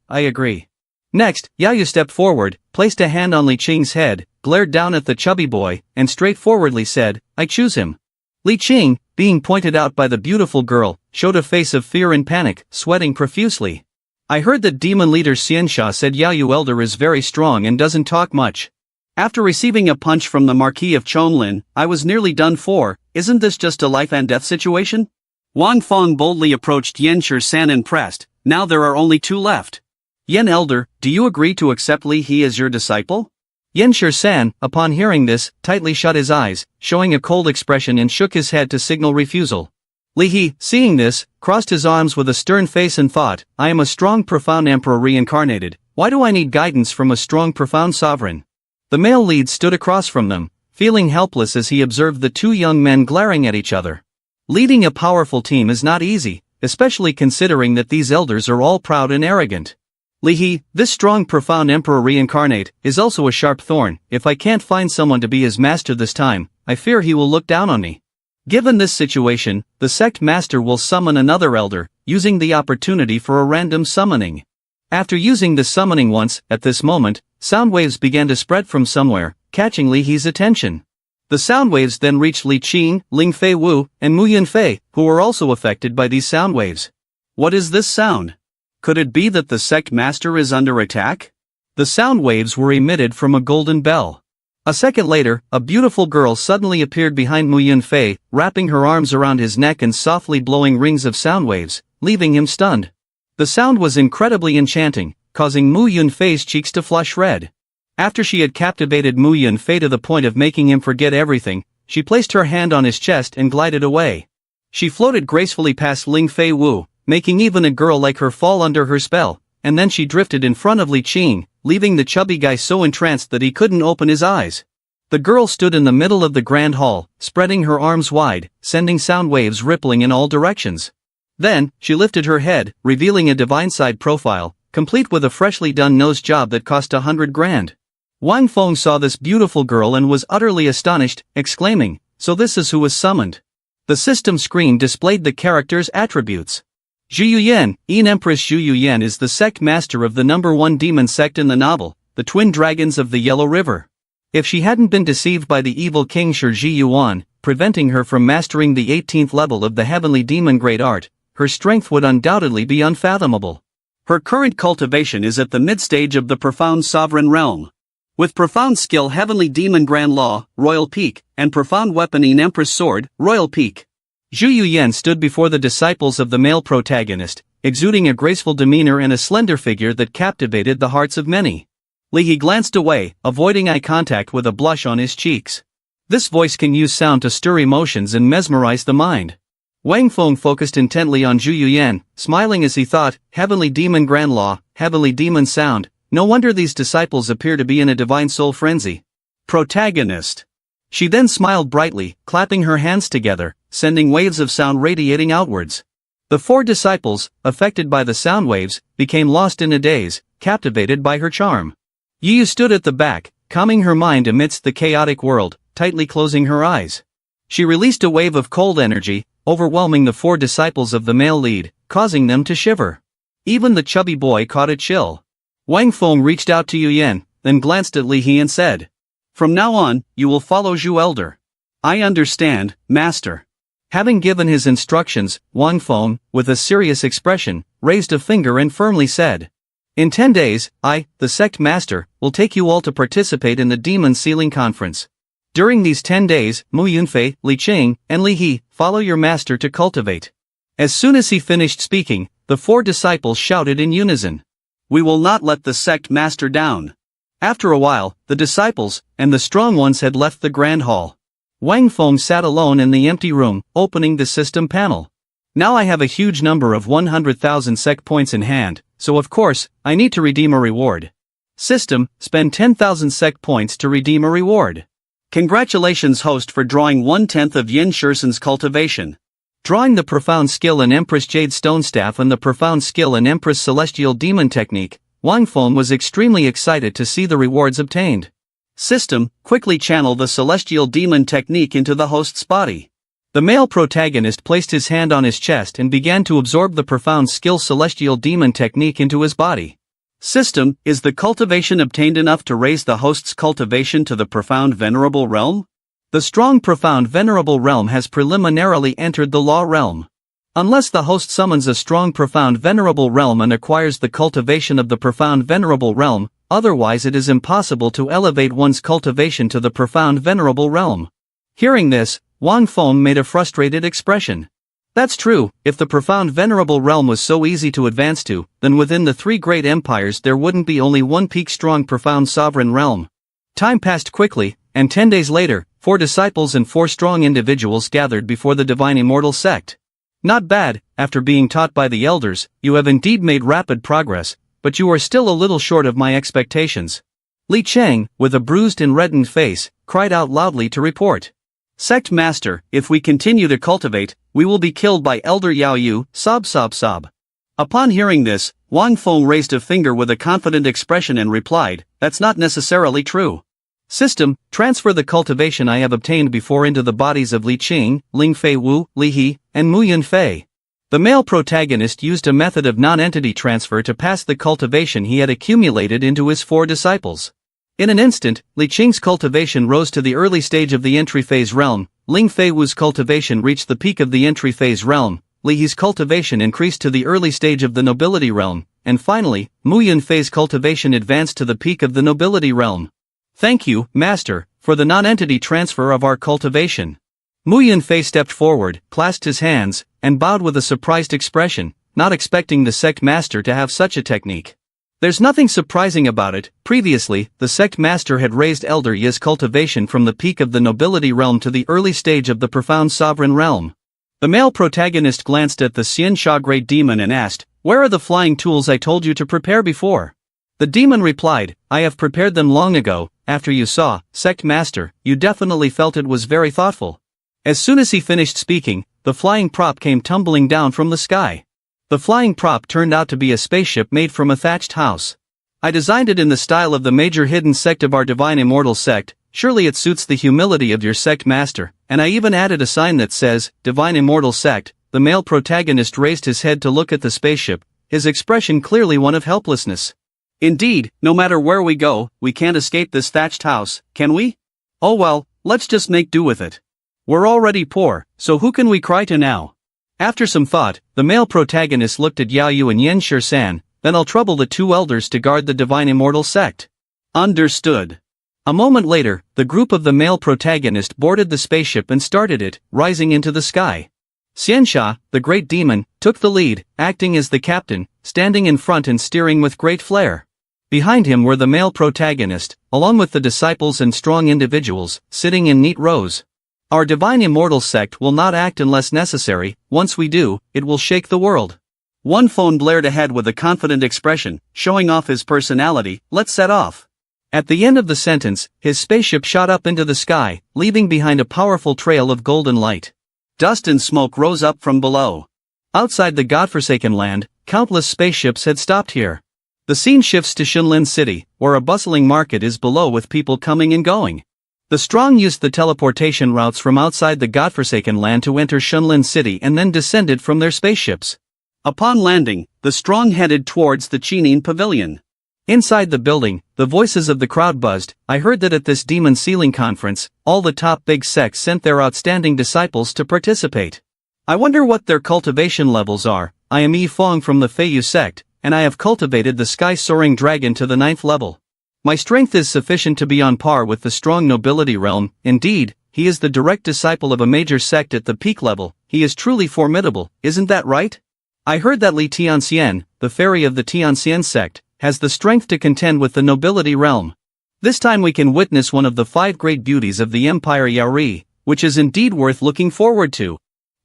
I agree. Next, Yahello stepped forward, placed a hand on Li Qing's head, glared down at the chubby boy, and straightforwardly said, I choose him. Li Qing, being pointed out by the beautiful girl, showed a face of fear and panic, sweating profusely. I heard that demon leader Xiansha said Yahello Elder is very strong and doesn't talk much. After receiving a punch from the Marquis of Chonlin, I was nearly done for. Isn't this just a life and death situation? Wang Feng boldly approached Yan Shi-san and pressed, now there are only 2 left. Yan Elder, do you agree to accept Li He as your disciple? Yan Shi-san, upon hearing this, tightly shut his eyes, showing a cold expression and shook his head to signal refusal. Li He, seeing this, crossed his arms with a stern face and thought, I am a strong profound emperor reincarnated, why do I need guidance from a strong profound sovereign? The male lead stood across from them, feeling helpless as he observed the 2 young men glaring at each other. Leading a powerful team is not easy, especially considering that these elders are all proud and arrogant. Li He, this strong profound emperor reincarnate, is also a sharp thorn. If I can't find someone to be his master this time, I fear he will look down on me. Given this situation, the sect master will summon another elder, using the opportunity for a random summoning. After using the summoning once, at this moment, sound waves began to spread from somewhere, catching Li He's attention. The sound waves then reached Li Qing, Ling Fei Wu, and Mu Yunfei, who were also affected by these sound waves. What is this sound? Could it be that the sect master is under attack? The sound waves were emitted from a golden bell. A second later, a beautiful girl suddenly appeared behind Mu Yunfei, wrapping her arms around his neck and softly blowing rings of sound waves, leaving him stunned. The sound was incredibly enchanting, causing Mu Yunfei's cheeks to flush red. After she had captivated Mu Yunfei to the point of making him forget everything, she placed her hand on his chest and glided away. She floated gracefully past Ling Fei Wu, making even a girl like her fall under her spell, and then she drifted in front of Li Qing, leaving the chubby guy so entranced that he couldn't open his eyes. The girl stood in the middle of the grand hall, spreading her arms wide, sending sound waves rippling in all directions. Then, she lifted her head, revealing a divine side profile, complete with a freshly done nose job that cost 100 grand. Wang Feng saw this beautiful girl and was utterly astonished, exclaiming, so this is who was summoned. The system screen displayed the character's attributes. Zhu Yuyan, Empress Zhu Yuyan is the sect master of the #1 demon sect in the novel, the Twin Dragons of the Yellow River. If she hadn't been deceived by the evil king Shi Yuan, preventing her from mastering the 18th level of the heavenly demon great art, her strength would undoubtedly be unfathomable. Her current cultivation is at the mid-stage of the profound sovereign realm. With profound skill heavenly demon grand law, royal peak, and profound weaponing empress sword, royal peak. Zhu Yuyan stood before the disciples of the male protagonist, exuding a graceful demeanor and a slender figure that captivated the hearts of many. Li He glanced away, avoiding eye contact with a blush on his cheeks. This voice can use sound to stir emotions and mesmerize the mind. Wang Feng focused intently on Zhu Yuyan, smiling as he thought, heavenly demon grand law, heavenly demon sound, no wonder these disciples appear to be in a divine soul frenzy. Protagonist. She then smiled brightly, clapping her hands together, sending waves of sound radiating outwards. The 4 disciples, affected by the sound waves, became lost in a daze, captivated by her charm. Yu stood at the back, calming her mind amidst the chaotic world, tightly closing her eyes. She released a wave of cold energy, overwhelming the 4 disciples of the male lead, causing them to shiver. Even the chubby boy caught a chill. Wang Feng reached out to Yuyan, then glanced at Li He and said, from now on, you will follow Zhu Elder. I understand, master. Having given his instructions, Wang Feng, with a serious expression, raised a finger and firmly said, in 10 days, I, the sect master, will take you all to participate in the Demon Sealing Conference. During these 10 days, Mu Yunfei, Li Qing, and Li He, follow your master to cultivate. As soon as he finished speaking, the 4 disciples shouted in unison. We will not let the sect master down. After a while, the disciples, and the strong ones had left the grand hall. Wang Feng sat alone in the empty room, opening the system panel. Now I have a huge number of 100,000 sect points in hand, so of course, I need to redeem a reward. System, spend 10,000 sect points to redeem a reward. Congratulations host for drawing 1/10 of Yin Shirson's cultivation. Drawing the profound skill in Empress Jade Stone Staff and the profound skill in Empress Celestial Demon Technique, Wang Feng was extremely excited to see the rewards obtained. System, quickly channel the celestial demon technique into the host's body. The male protagonist placed his hand on his chest and began to absorb the profound skill celestial demon technique into his body. System, is the cultivation obtained enough to raise the host's cultivation to the profound venerable realm? The strong profound venerable realm has preliminarily entered the law realm. Unless the host summons a strong profound venerable realm and acquires the cultivation of the profound venerable realm, otherwise it is impossible to elevate one's cultivation to the profound venerable realm. Hearing this, Wang Feng made a frustrated expression. That's true, if the profound venerable realm was so easy to advance to, then within the three great empires there wouldn't be only one peak strong profound sovereign realm. Time passed quickly, and 10 days later, 4 disciples and 4 strong individuals gathered before the divine immortal sect. Not bad, after being taught by the elders, you have indeed made rapid progress, but you are still a little short of my expectations. Li Cheng, with a bruised and reddened face, cried out loudly to report. Sect Master, if we continue to cultivate, we will be killed by Elder Yao Yu, sob sob sob. Upon hearing this, Wang Feng raised a finger with a confident expression and replied, that's not necessarily true. System, transfer the cultivation I have obtained before into the bodies of Li Qing, Ling Fei Wu, Li He, and Mu Yunfei. The male protagonist used a method of non-entity transfer to pass the cultivation he had accumulated into his 4 disciples. In an instant, Li Qing's cultivation rose to the early stage of the entry phase realm, Ling Fei Wu's cultivation reached the peak of the entry phase realm, Li He's cultivation increased to the early stage of the nobility realm, and finally, Mu Yunfei's cultivation advanced to the peak of the nobility realm. Thank you, Master, for the non-entity transfer of our cultivation. Mu Yunfei stepped forward, clasped his hands, and bowed with a surprised expression, not expecting the sect master to have such a technique. There's nothing surprising about it. Previously, the sect master had raised Elder Yi's cultivation from the peak of the nobility realm to the early stage of the profound sovereign realm. The male protagonist glanced at the Xian Sha Great Demon and asked, "Where are the flying tools I told you to prepare before?" The demon replied, "I have prepared them long ago. After you saw, Sect Master, you definitely felt it was very thoughtful." As soon as he finished speaking, the flying prop came tumbling down from the sky. The flying prop turned out to be a spaceship made from a thatched house. I designed it in the style of the major hidden sect of our divine immortal sect. Surely it suits the humility of your sect master, and I even added a sign that says, Divine Immortal Sect. The male protagonist raised his head to look at the spaceship, his expression clearly one of helplessness. Indeed, no matter where we go, we can't escape this thatched house, can we? Oh well, let's just make do with it. We're already poor, so who can we cry to now? After some thought, the male protagonist looked at Yao Yu and Yen Shisan, then I'll trouble the 2 elders to guard the Divine Immortal Sect. Understood. A moment later, the group of the male protagonist boarded the spaceship and started it, rising into the sky. Xiansha, the great demon, took the lead, acting as the captain, standing in front and steering with great flair. Behind him were the male protagonist, along with the disciples and strong individuals, sitting in neat rows. Our divine immortal sect will not act unless necessary. Once we do, it will shake the world. One phone blared ahead with a confident expression, showing off his personality. Let's set off. At the end of the sentence, his spaceship shot up into the sky, leaving behind a powerful trail of golden light. Dust and smoke rose up from below. Outside the godforsaken land, countless spaceships had stopped here. The scene shifts to Shunlin City, where a bustling market is below with people coming and going. The strong used the teleportation routes from outside the godforsaken land to enter Shunlin City and then descended from their spaceships. Upon landing, the strong headed towards the Chinin Pavilion. Inside the building, the voices of the crowd buzzed. I heard that at this demon sealing conference, all the top big sects sent their outstanding disciples to participate. I wonder what their cultivation levels are. I am Yi Fong from the Feiyu sect, and I have cultivated the sky-soaring dragon to the 9th level. My strength is sufficient to be on par with the strong nobility realm. Indeed, he is the direct disciple of a major sect at the peak level. He is truly formidable, isn't that right? I heard that Li Tianxian, the fairy of the Tianxian sect, has the strength to contend with the nobility realm. This time we can witness one of the 5 great beauties of the Empire Yaori, which is indeed worth looking forward to.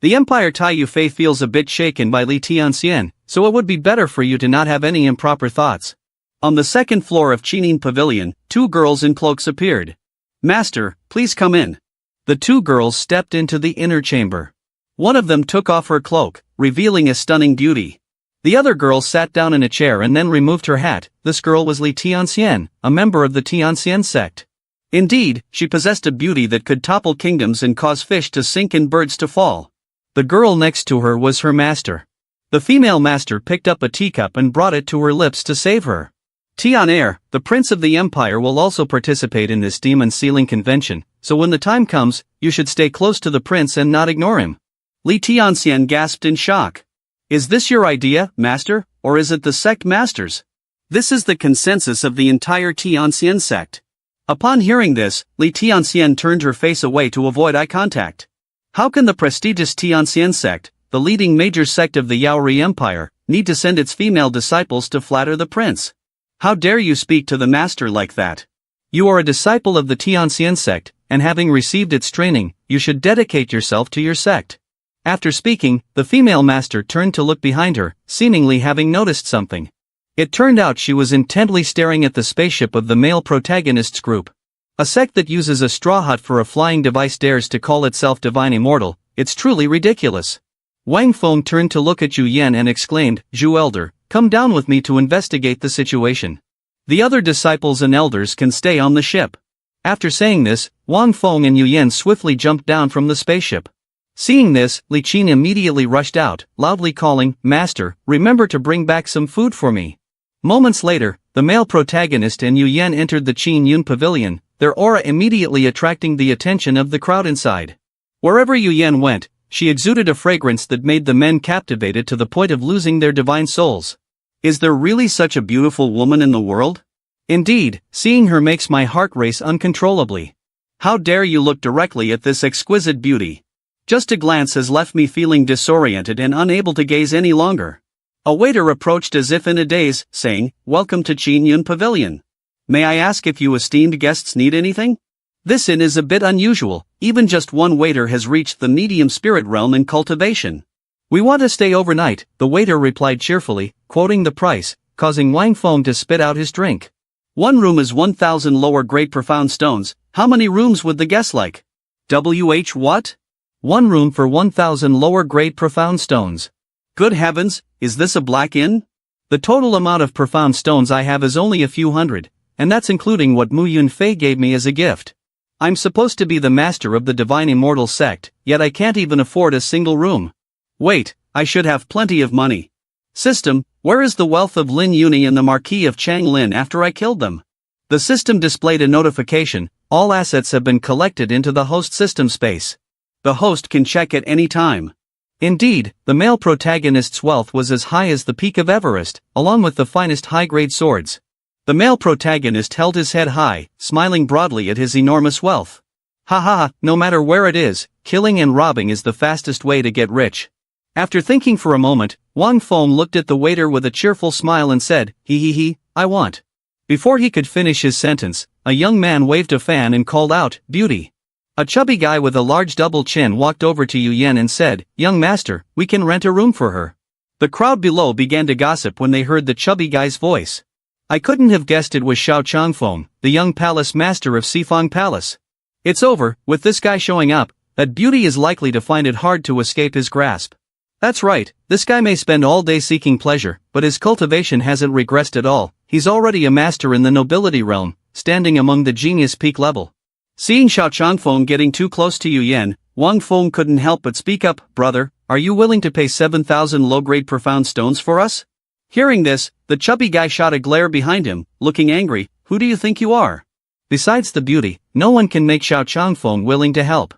The Empire Tai Yufei feels a bit shaken by Li Tianxian, so it would be better for you to not have any improper thoughts. On the 2nd floor of Chinin Pavilion, 2 girls in cloaks appeared. Master, please come in. The 2 girls stepped into the inner chamber. One of them took off her cloak, revealing a stunning beauty. The other girl sat down in a chair and then removed her hat. This girl was Li Tianxian, a member of the Tianxian sect. Indeed, she possessed a beauty that could topple kingdoms and cause fish to sink and birds to fall. The girl next to her was her master. The female master picked up a teacup and brought it to her lips to save her. Tian, the prince of the empire, will also participate in this demon sealing convention, so when the time comes, you should stay close to the prince and not ignore him. Li Tianxian gasped in shock. Is this your idea, master, or is it the sect master's? This is the consensus of the entire Tianxian sect. Upon hearing this, Li Tianxian turned her face away to avoid eye contact. How can the prestigious Tianxian sect, the leading major sect of the Yaori Empire, need to send its female disciples to flatter the prince? How dare you speak to the master like that? You are a disciple of the Tianxian sect, and having received its training, you should dedicate yourself to your sect. After speaking, the female master turned to look behind her, seemingly having noticed something. It turned out she was intently staring at the spaceship of the male protagonist's group. A sect that uses a straw hut for a flying device dares to call itself divine immortal. It's truly ridiculous. Wang Feng turned to look at Yu Yan and exclaimed, Zhu Elder, come down with me to investigate the situation. The other disciples and elders can stay on the ship. After saying this, Wang Feng and Yu Yan swiftly jumped down from the spaceship. Seeing this, Li Qin immediately rushed out, loudly calling, Master, remember to bring back some food for me. Moments later, the male protagonist and Yu Yan entered the Qin Yun pavilion, their aura immediately attracting the attention of the crowd inside. Wherever Yu Yan went, she exuded a fragrance that made the men captivated to the point of losing their divine souls. Is there really such a beautiful woman in the world? Indeed, seeing her makes my heart race uncontrollably. How dare you look directly at this exquisite beauty? Just a glance has left me feeling disoriented and unable to gaze any longer. A waiter approached as if in a daze, saying, Welcome to Qin Yun Pavilion. May I ask if you esteemed guests need anything? This inn is a bit unusual, even just one waiter has reached the medium spirit realm in cultivation. We want to stay overnight, the waiter replied cheerfully, quoting the price, causing Wang Feng to spit out his drink. One room is 1,000 lower grade profound stones. How many rooms would the guest like? What? One room for 1,000 lower grade profound stones. Good heavens, is this a black inn? The total amount of profound stones I have is only a few hundred, and that's including what Mu Yunfei gave me as a gift. I'm supposed to be the master of the divine immortal sect, yet I can't even afford a single room. Wait, I should have plenty of money. System, where is the wealth of Lin Yuni and the Marquis of Changlin after I killed them? The system displayed a notification, all assets have been collected into the host system space. The host can check at any time. Indeed, the male protagonist's wealth was as high as the Peak of Everest, along with the finest high-grade swords. The male protagonist held his head high, smiling broadly at his enormous wealth. Ha ha ha, no matter where it is, killing and robbing is the fastest way to get rich. After thinking for a moment, Wang Feng looked at the waiter with a cheerful smile and said, I want. Before he could finish his sentence, a young man waved a fan and called out, Beauty. A chubby guy with a large double chin walked over to Yu Yan and said, Young master, we can rent a room for her. The crowd below began to gossip when they heard the chubby guy's voice. I couldn't have guessed it was Xiao Changfeng, the young palace master of Sifang Palace. It's over, with this guy showing up, that Beauty is likely to find it hard to escape his grasp. That's right, this guy may spend all day seeking pleasure, but his cultivation hasn't regressed at all. He's already a master in the nobility realm, standing among the genius peak level. Seeing Xiao Changfeng getting too close to Yu Yan, Wang Feng couldn't help but speak up, Brother, are you willing to pay 7,000 low-grade profound stones for us? Hearing this, the chubby guy shot a glare behind him, looking angry. Who do you think you are? Besides the beauty, no one can make Xiao Changfeng willing to help.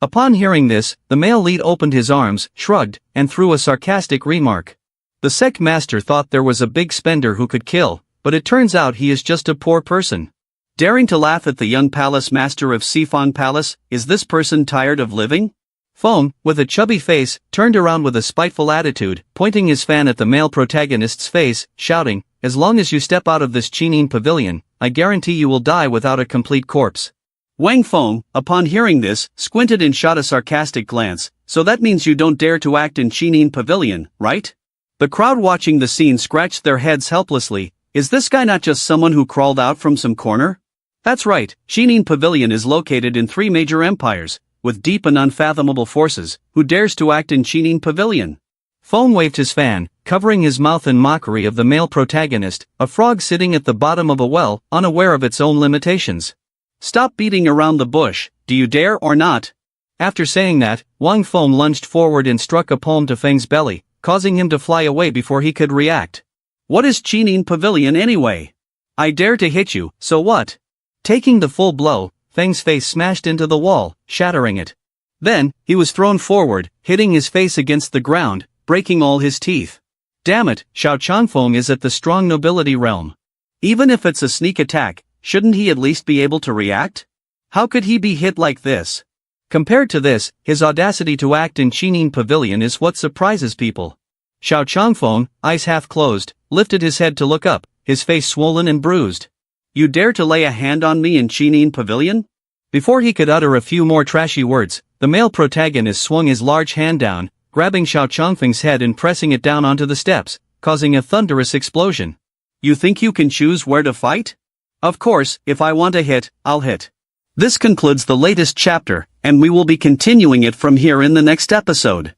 Upon hearing this, the male lead opened his arms, shrugged, and threw a sarcastic remark. The sect master thought there was a big spender who could kill, but it turns out he is just a poor person. Daring to laugh at the young palace master of Sifang Palace, is this person tired of living? Feng, with a chubby face, turned around with a spiteful attitude, pointing his fan at the male protagonist's face, shouting, As long as you step out of this Qinin pavilion, I guarantee you will die without a complete corpse. Wang Feng, upon hearing this, squinted and shot a sarcastic glance, so that means you don't dare to act in Qinin pavilion, right? The crowd watching the scene scratched their heads helplessly. Is this guy not just someone who crawled out from some corner? That's right, Qinin pavilion is located in 3 major empires, with deep and unfathomable forces. Who dares to act in Qinin pavilion? Feng waved his fan, covering his mouth in mockery of the male protagonist, a frog sitting at the bottom of a well, unaware of its own limitations. Stop beating around the bush, do you dare or not? After saying that, Wang Feng lunged forward and struck a palm to Feng's belly, causing him to fly away before he could react. What is Qinin Pavilion anyway? I dare to hit you, so what? Taking the full blow, Feng's face smashed into the wall, shattering it. Then, he was thrown forward, hitting his face against the ground, breaking all his teeth. Damn it, Xiao Changfeng is at the strong nobility realm. Even if it's a sneak attack, shouldn't he at least be able to react? How could he be hit like this? Compared to this, his audacity to act in Qinin Pavilion is what surprises people. Xiao Changfeng, eyes half closed, lifted his head to look up, his face swollen and bruised. You dare to lay a hand on me in Qinin Pavilion? Before he could utter a few more trashy words, the male protagonist swung his large hand down, grabbing Xiao Changfeng's head and pressing it down onto the steps, causing a thunderous explosion. You think you can choose where to fight? Of course, if I want to hit, I'll hit. This concludes the latest chapter, and we will be continuing it from here in the next episode.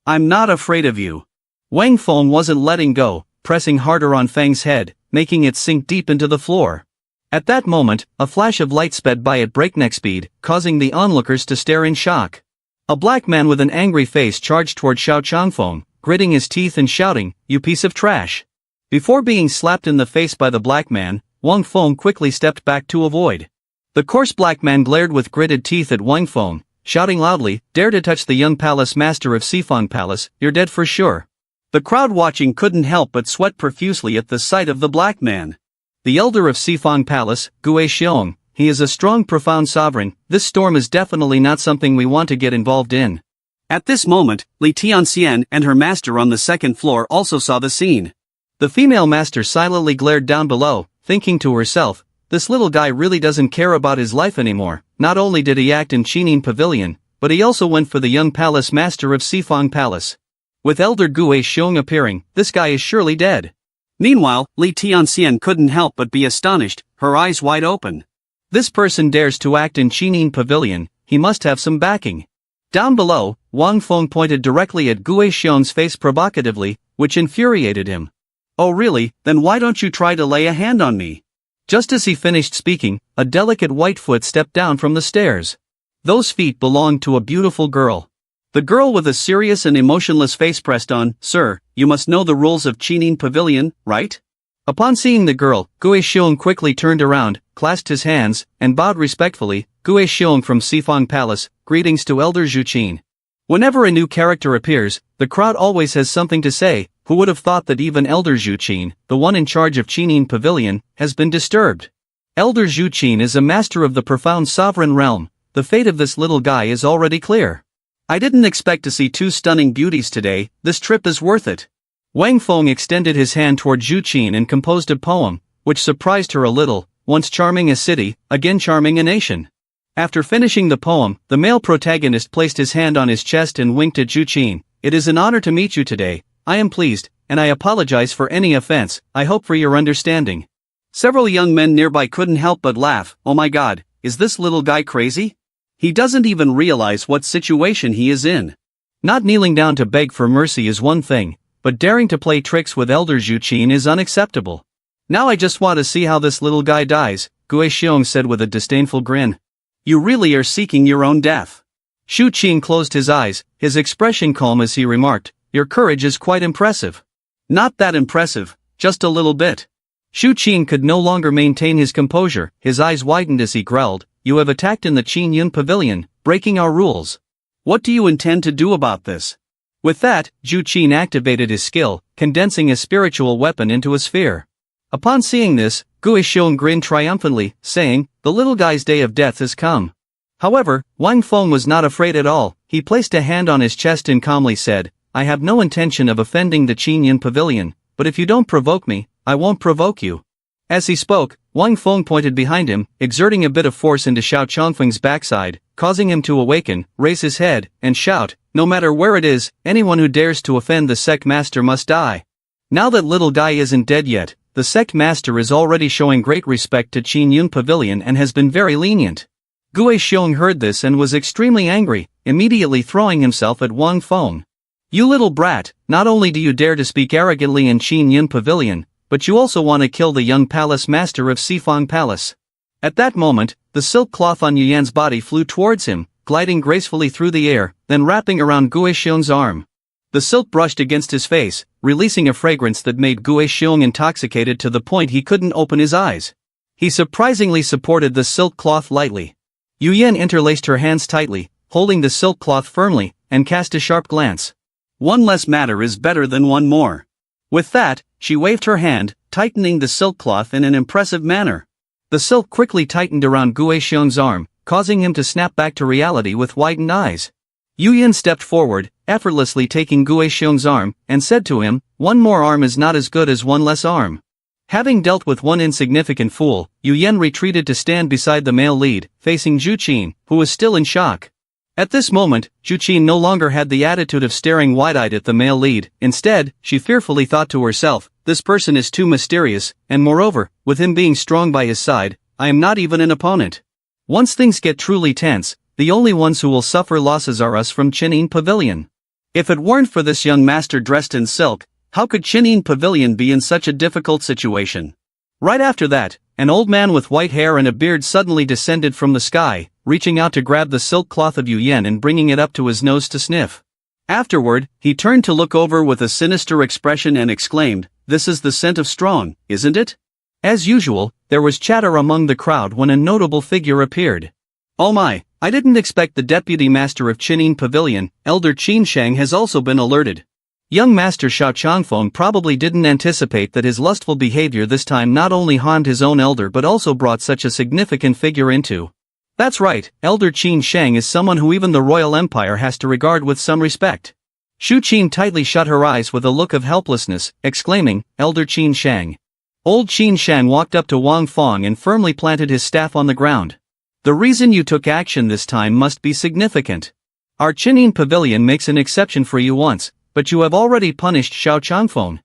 I'm not afraid of you. Wang Feng wasn't letting go, pressing harder on Feng's head, making it sink deep into the floor. At that moment, a flash of light sped by at breakneck speed, causing the onlookers to stare in shock. A black man with an angry face charged toward Xiao Changfeng, gritting his teeth and shouting, "You piece of trash!" Before being slapped in the face by the black man, Wang Feng quickly stepped back to avoid. The coarse black man glared with gritted teeth at Wang Feng, shouting loudly, "Dare to touch the young palace master of Sifang Palace, you're dead for sure." The crowd watching couldn't help but sweat profusely at the sight of the black man. The elder of Sifang Palace, Gue Xiong, he is a strong profound sovereign. This storm is definitely not something we want to get involved in. At this moment, Li Tianxian and her master on the second floor also saw the scene. The female master silently glared down below, thinking to herself, this little guy really doesn't care about his life anymore. Not only did he act in Qinin Pavilion, but he also went for the young palace master of Sifang Palace. With Elder Gue Xiong appearing, this guy is surely dead. Meanwhile, Li Tianxian couldn't help but be astonished, her eyes wide open. This person dares to act in Qinin Pavilion, he must have some backing. Down below, Wang Feng pointed directly at Gue Xiong's face provocatively, which infuriated him. Oh really, then why don't you try to lay a hand on me? Just as he finished speaking, a delicate white foot stepped down from the stairs. Those feet belonged to a beautiful girl. The girl with a serious and emotionless face pressed on, "Sir, you must know the rules of Qinin Pavilion, right?" Upon seeing the girl, Gue Xiong quickly turned around, clasped his hands, and bowed respectfully. Gue Xiong from Sifang Palace, greetings to Elder Zhu Qin. Whenever a new character appears, the crowd always has something to say. Who would have thought that even Elder Zhu Qin, the one in charge of Qinin Pavilion, has been disturbed? Elder Zhu Qin is a master of the profound sovereign realm. The fate of this little guy is already clear. I didn't expect to see two stunning beauties today. This trip is worth it. Wang Feng extended his hand toward Zhu Qin and composed a poem, which surprised her a little. Once charming a city, again charming a nation. After finishing the poem, the male protagonist placed his hand on his chest and winked at Zhu Qin. It is an honor to meet you today. I am pleased, and I apologize for any offense. I hope for your understanding. Several young men nearby couldn't help but laugh. Oh my god, is this little guy crazy? He doesn't even realize what situation he is in. Not kneeling down to beg for mercy is one thing, but daring to play tricks with Elder Zhu Qin is unacceptable. Now I just want to see how this little guy dies, Gue Xiong said with a disdainful grin. You really are seeking your own death. Zhu Qin closed his eyes, his expression calm as he remarked, your courage is quite impressive. Not that impressive, just a little bit. Zhu Qin could no longer maintain his composure, his eyes widened as he growled, you have attacked in the Qinin Pavilion, breaking our rules. What do you intend to do about this? With that, Zhu Qin activated his skill, condensing a spiritual weapon into a sphere. Upon seeing this, Gue Xiong grinned triumphantly, saying, the little guy's day of death has come. However, Wang Feng was not afraid at all. He placed a hand on his chest and calmly said, I have no intention of offending the Qinin Pavilion, but if you don't provoke me, I won't provoke you. As he spoke, Wang Feng pointed behind him, exerting a bit of force into Xiao Changfeng's backside, causing him to awaken, raise his head, and shout, no matter where it is, anyone who dares to offend the Sect Master must die. Now that little guy isn't dead yet, the Sect Master is already showing great respect to Qinin Pavilion and has been very lenient. Gue Xiong heard this and was extremely angry, immediately throwing himself at Wang Feng. You little brat, not only do you dare to speak arrogantly in Qinin Pavilion, but you also want to kill the young palace master of Sifang Palace. At that moment, the silk cloth on Yuyan's body flew towards him, gliding gracefully through the air, then wrapping around Gue Xiong's arm. The silk brushed against his face, releasing a fragrance that made Gue Xiong intoxicated to the point he couldn't open his eyes. He surprisingly supported the silk cloth lightly. Yuyan interlaced her hands tightly, holding the silk cloth firmly, and cast a sharp glance. One less matter is better than one more. With that, she waved her hand, tightening the silk cloth in an impressive manner. The silk quickly tightened around Gue Xiong's arm, causing him to snap back to reality with widened eyes. Yuyan stepped forward, effortlessly taking Gue Xiong's arm, and said to him, "One more arm is not as good as one less arm." Having dealt with one insignificant fool, Yuyan retreated to stand beside the male lead, facing Zhu Qin, who was still in shock. At this moment, Zhu Qin no longer had the attitude of staring wide-eyed at the male lead. Instead, she fearfully thought to herself, "This person is too mysterious, and moreover, with him being strong by his side, I am not even an opponent." Once things get truly tense, the only ones who will suffer losses are us from Chinin Pavilion. If it weren't for this young master dressed in silk, how could Chinin Pavilion be in such a difficult situation? Right after that, an old man with white hair and a beard suddenly descended from the sky, reaching out to grab the silk cloth of Yuyan and bringing it up to his nose to sniff. Afterward, he turned to look over with a sinister expression and exclaimed, "This is the scent of strong, isn't it?" As usual, there was chatter among the crowd when a notable figure appeared. "Oh my, I didn't expect the deputy master of Chinin Pavilion, Elder Qin Shang, has also been alerted." Young Master Xiao Changfeng probably didn't anticipate that his lustful behavior this time not only harmed his own elder but also brought such a significant figure into. That's right, Elder Qin Shang is someone who even the royal empire has to regard with some respect. Shu Qin tightly shut her eyes with a look of helplessness, exclaiming, "Elder Qin Shang." Old Qin Shang walked up to Wang Fong and firmly planted his staff on the ground. "The reason you took action this time must be significant. Our Chinin Pavilion makes an exception for you once, but you have already punished Xiao Changfeng.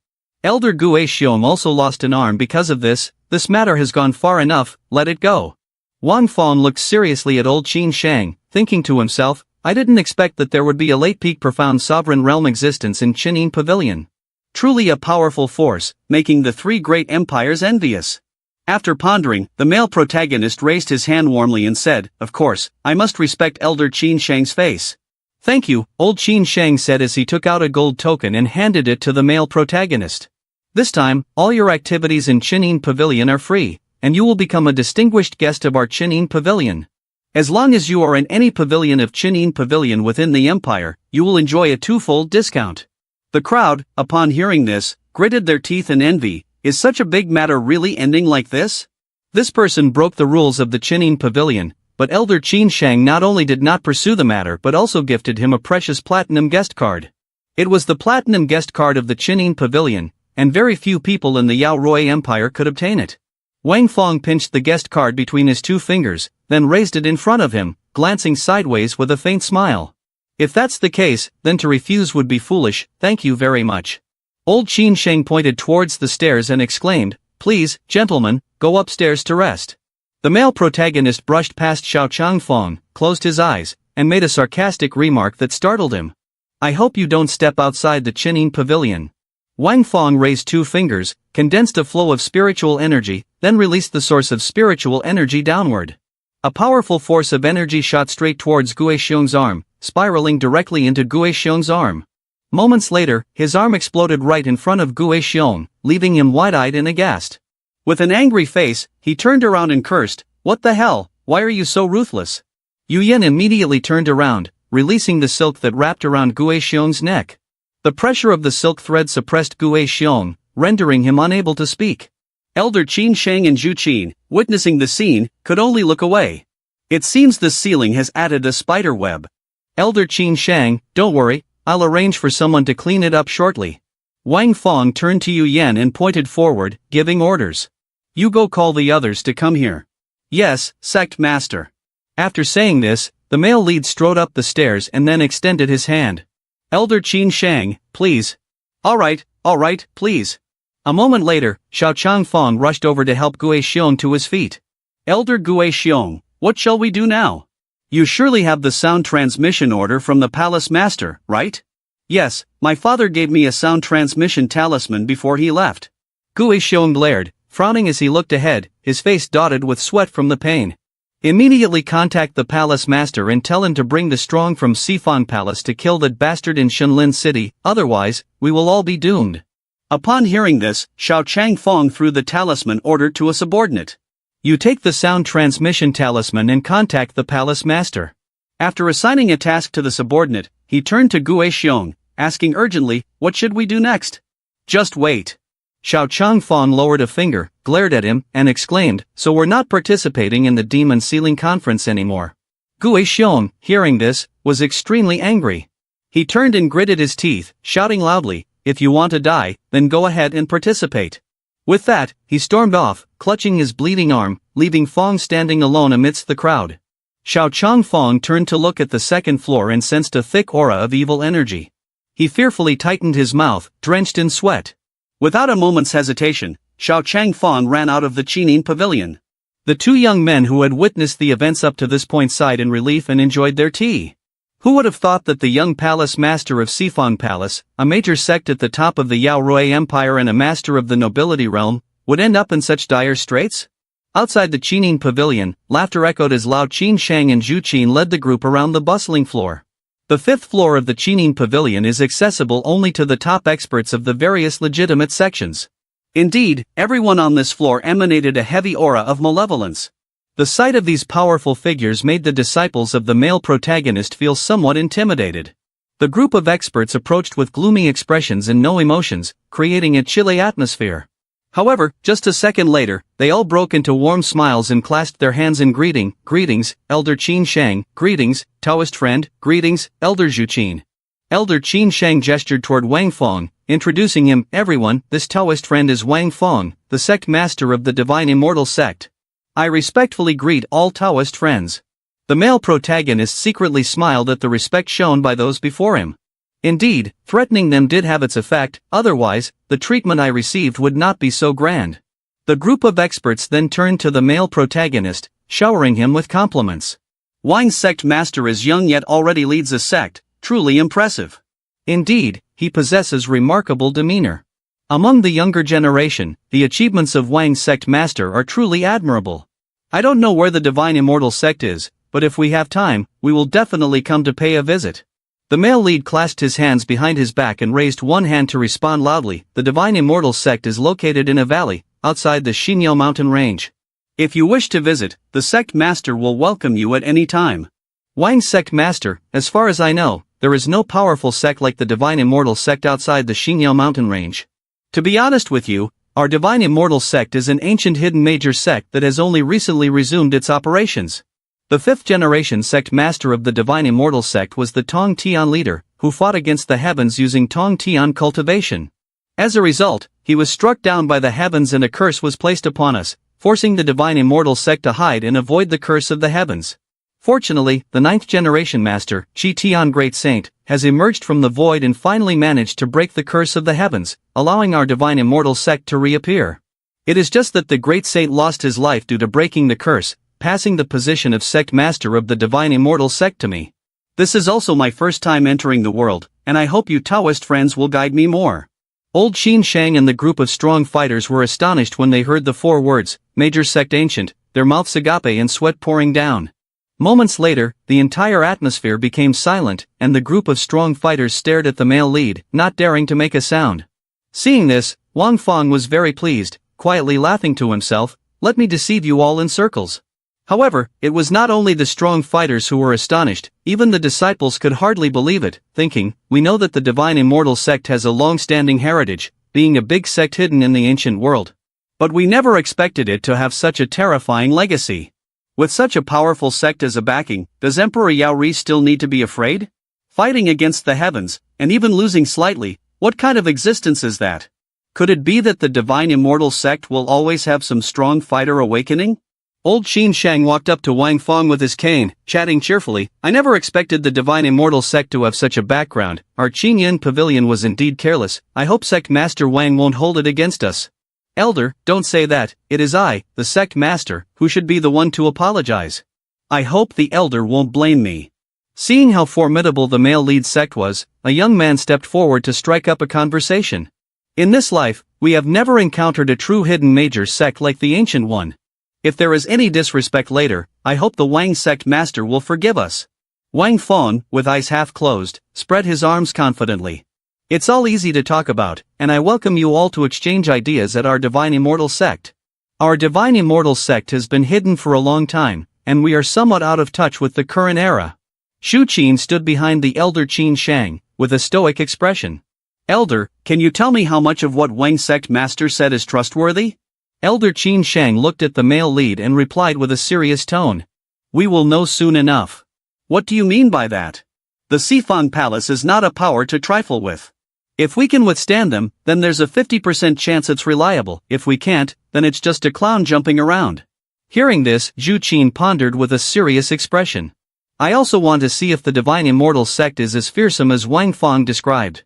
Elder Gue Xiong also lost an arm because of this. This matter has gone far enough, let it go." Wang Fong looked seriously at old Qin Shang, thinking to himself, "I didn't expect that there would be a late-peak profound sovereign realm existence in Chinin Pavilion. Truly a powerful force, making the three great empires envious." After pondering, the male protagonist raised his hand warmly and said, "Of course, I must respect Elder Qin Shang's face." "Thank you," old Qin Shang said as he took out a gold token and handed it to the male protagonist. "This time, all your activities in Chinin Pavilion are free, and you will become a distinguished guest of our Chinin Pavilion. As long as you are in any pavilion of Chinin Pavilion within the empire, you will enjoy a twofold discount." The crowd, upon hearing this, gritted their teeth in envy. Is such a big matter really ending like this? This person broke the rules of the Chinin Pavilion, but Elder Qin Shang not only did not pursue the matter but also gifted him a precious platinum guest card. It was the platinum guest card of the Chinin Pavilion, and very few people in the Yaorui Empire could obtain it. Wang Fong pinched the guest card between his two fingers, then raised it in front of him, glancing sideways with a faint smile. "If that's the case, then to refuse would be foolish, thank you very much." Old Qin Shang pointed towards the stairs and exclaimed, "Please, gentlemen, go upstairs to rest." The male protagonist brushed past Xiao Changfeng, closed his eyes, and made a sarcastic remark that startled him. "I hope you don't step outside the Chinin Pavilion." Wang Fong raised two fingers, condensed a flow of spiritual energy, then released the source of spiritual energy downward. A powerful force of energy shot straight towards Gue Xiong's arm, spiraling directly into Gue Xiong's arm. Moments later, his arm exploded right in front of Gue Xiong, leaving him wide-eyed and aghast. With an angry face, he turned around and cursed, "What the hell, why are you so ruthless?" Yuyan immediately turned around, releasing the silk that wrapped around Gue Xiong's neck. The pressure of the silk thread suppressed Gue Xiong, rendering him unable to speak. Elder Qin Shang and Zhu Qin, witnessing the scene, could only look away. "It seems the ceiling has added a spider web." Elder Qin Shang, "Don't worry, I'll arrange for someone to clean it up shortly." Wang Fong turned to Yuyan and pointed forward, giving orders. "You go call the others to come here." "Yes, Sect Master." After saying this, the male lead strode up the stairs and then extended his hand. "Elder Qin Shang, please." All right, please." A moment later, Xiao Changfeng rushed over to help Gue Xiong to his feet. "Elder Gue Xiong, what shall we do now? You surely have the sound transmission order from the Palace Master, right?" "Yes, my father gave me a sound transmission talisman before he left." Gue Xiong glared, frowning as he looked ahead, his face dotted with sweat from the pain. Immediately contact the palace master and tell him to bring the strong from Sifan Palace to kill that bastard in Shunlin City, otherwise, we will all be doomed. Upon hearing this, Xiao Changfeng threw the talisman order to a subordinate. You take the sound transmission talisman and contact the palace master. After assigning a task to the subordinate, he turned to Gue Xiong, asking urgently, what should we do next? Just wait. Xiao Changfeng lowered a finger, glared at him, and exclaimed, so we're not participating in the Demon Sealing Conference anymore. Gue Xiong, hearing this, was extremely angry. He turned and gritted his teeth, shouting loudly, if you want to die, then go ahead and participate. With that, he stormed off, clutching his bleeding arm, leaving Fong standing alone amidst the crowd. Xiao Changfeng turned to look at the second floor and sensed a thick aura of evil energy. He fearfully tightened his mouth, drenched in sweat. Without a moment's hesitation, Xiao Changfeng ran out of the Qinin pavilion. The two young men who had witnessed the events up to this point sighed in relief and enjoyed their tea. Who would have thought that the young palace master of Sifan Palace, a major sect at the top of the Yao Rui Empire and a master of the nobility realm, would end up in such dire straits? Outside the Qinin pavilion, laughter echoed as Lao Qin Shang and Zhu Qin led the group around the bustling floor. The fifth floor of the Qinin pavilion is accessible only to the top experts of the various legitimate sections. Indeed, everyone on this floor emanated a heavy aura of malevolence. The sight of these powerful figures made the disciples of the male protagonist feel somewhat intimidated. The group of experts approached with gloomy expressions and no emotions, creating a chilly atmosphere. However, just a second later, they all broke into warm smiles and clasped their hands in greeting. Greetings, Elder Qin Shang. Greetings, Taoist friend. Greetings, Elder Zhu Qin. Elder Qin Shang gestured toward Wang Fong, introducing him. Everyone, this Taoist friend is Wang Fong, the sect master of the Divine Immortal Sect. I respectfully greet all Taoist friends. The male protagonist secretly smiled at the respect shown by those before him. Indeed, threatening them did have its effect, otherwise, the treatment I received would not be so grand. The group of experts then turned to the male protagonist, showering him with compliments. Wang's sect master is young yet already leads a sect, truly impressive. Indeed, he possesses remarkable demeanor. Among the younger generation, the achievements of Wang's sect master are truly admirable. I don't know where the Divine Immortal Sect is, but if we have time, we will definitely come to pay a visit. The male lead clasped his hands behind his back and raised one hand to respond loudly. The Divine Immortal Sect is located in a valley, outside the Xinyo mountain range. If you wish to visit, the sect master will welcome you at any time. Wang's sect master, as far as I know, there is no powerful sect like the Divine Immortal Sect outside the Xinyo mountain range. To be honest with you, our Divine Immortal Sect is an ancient hidden major sect that has only recently resumed its operations. The fifth-generation sect master of the Divine Immortal Sect was the Tong Tian leader, who fought against the heavens using Tong Tian cultivation. As a result, he was struck down by the heavens and a curse was placed upon us, forcing the Divine Immortal Sect to hide and avoid the curse of the heavens. Fortunately, the ninth-generation master, Qi Tian Great Saint, has emerged from the void and finally managed to break the curse of the heavens, allowing our Divine Immortal Sect to reappear. It is just that the Great Saint lost his life due to breaking the curse, passing the position of sect master of the Divine Immortal Sect to me. This is also my first time entering the world, and I hope you Taoist friends will guide me more. Old Qin Shang and the group of strong fighters were astonished when they heard the four words, Major Sect Ancient, their mouths agape and sweat pouring down. Moments later, the entire atmosphere became silent, and the group of strong fighters stared at the male lead, not daring to make a sound. Seeing this, Wang Fong was very pleased, quietly laughing to himself, let me deceive you all in circles. However, it was not only the strong fighters who were astonished, even the disciples could hardly believe it, thinking, we know that the Divine Immortal Sect has a long-standing heritage, being a big sect hidden in the ancient world. But we never expected it to have such a terrifying legacy. With such a powerful sect as a backing, does Emperor Yao Ri still need to be afraid? Fighting against the heavens, and even losing slightly, what kind of existence is that? Could it be that the Divine Immortal Sect will always have some strong fighter awakening? Old Qin Shang walked up to Wang Fong with his cane, chatting cheerfully, I never expected the Divine Immortal Sect to have such a background, our Qinyin pavilion was indeed careless, I hope Sect Master Wang won't hold it against us. Elder, don't say that, it is I, the Sect Master, who should be the one to apologize. I hope the Elder won't blame me. Seeing how formidable the male lead sect was, a young man stepped forward to strike up a conversation. In this life, we have never encountered a true hidden major sect like the ancient one. If there is any disrespect later, I hope the Wang sect master will forgive us. Wang Fong, with eyes half closed, spread his arms confidently. It's all easy to talk about, and I welcome you all to exchange ideas at our Divine Immortal sect. Our Divine Immortal sect has been hidden for a long time, and we are somewhat out of touch with the current era. Shu Qin stood behind the elder Qin Shang, with a stoic expression. Elder, can you tell me how much of what Wang sect master said is trustworthy? Elder Qin Shang looked at the male lead and replied with a serious tone. We will know soon enough. What do you mean by that? The Sifang Palace is not a power to trifle with. If we can withstand them, then there's a 50% chance it's reliable. If we can't, then it's just a clown jumping around. Hearing this, Zhu Qin pondered with a serious expression. I also want to see if the Divine Immortal sect is as fearsome as Wang Fong described.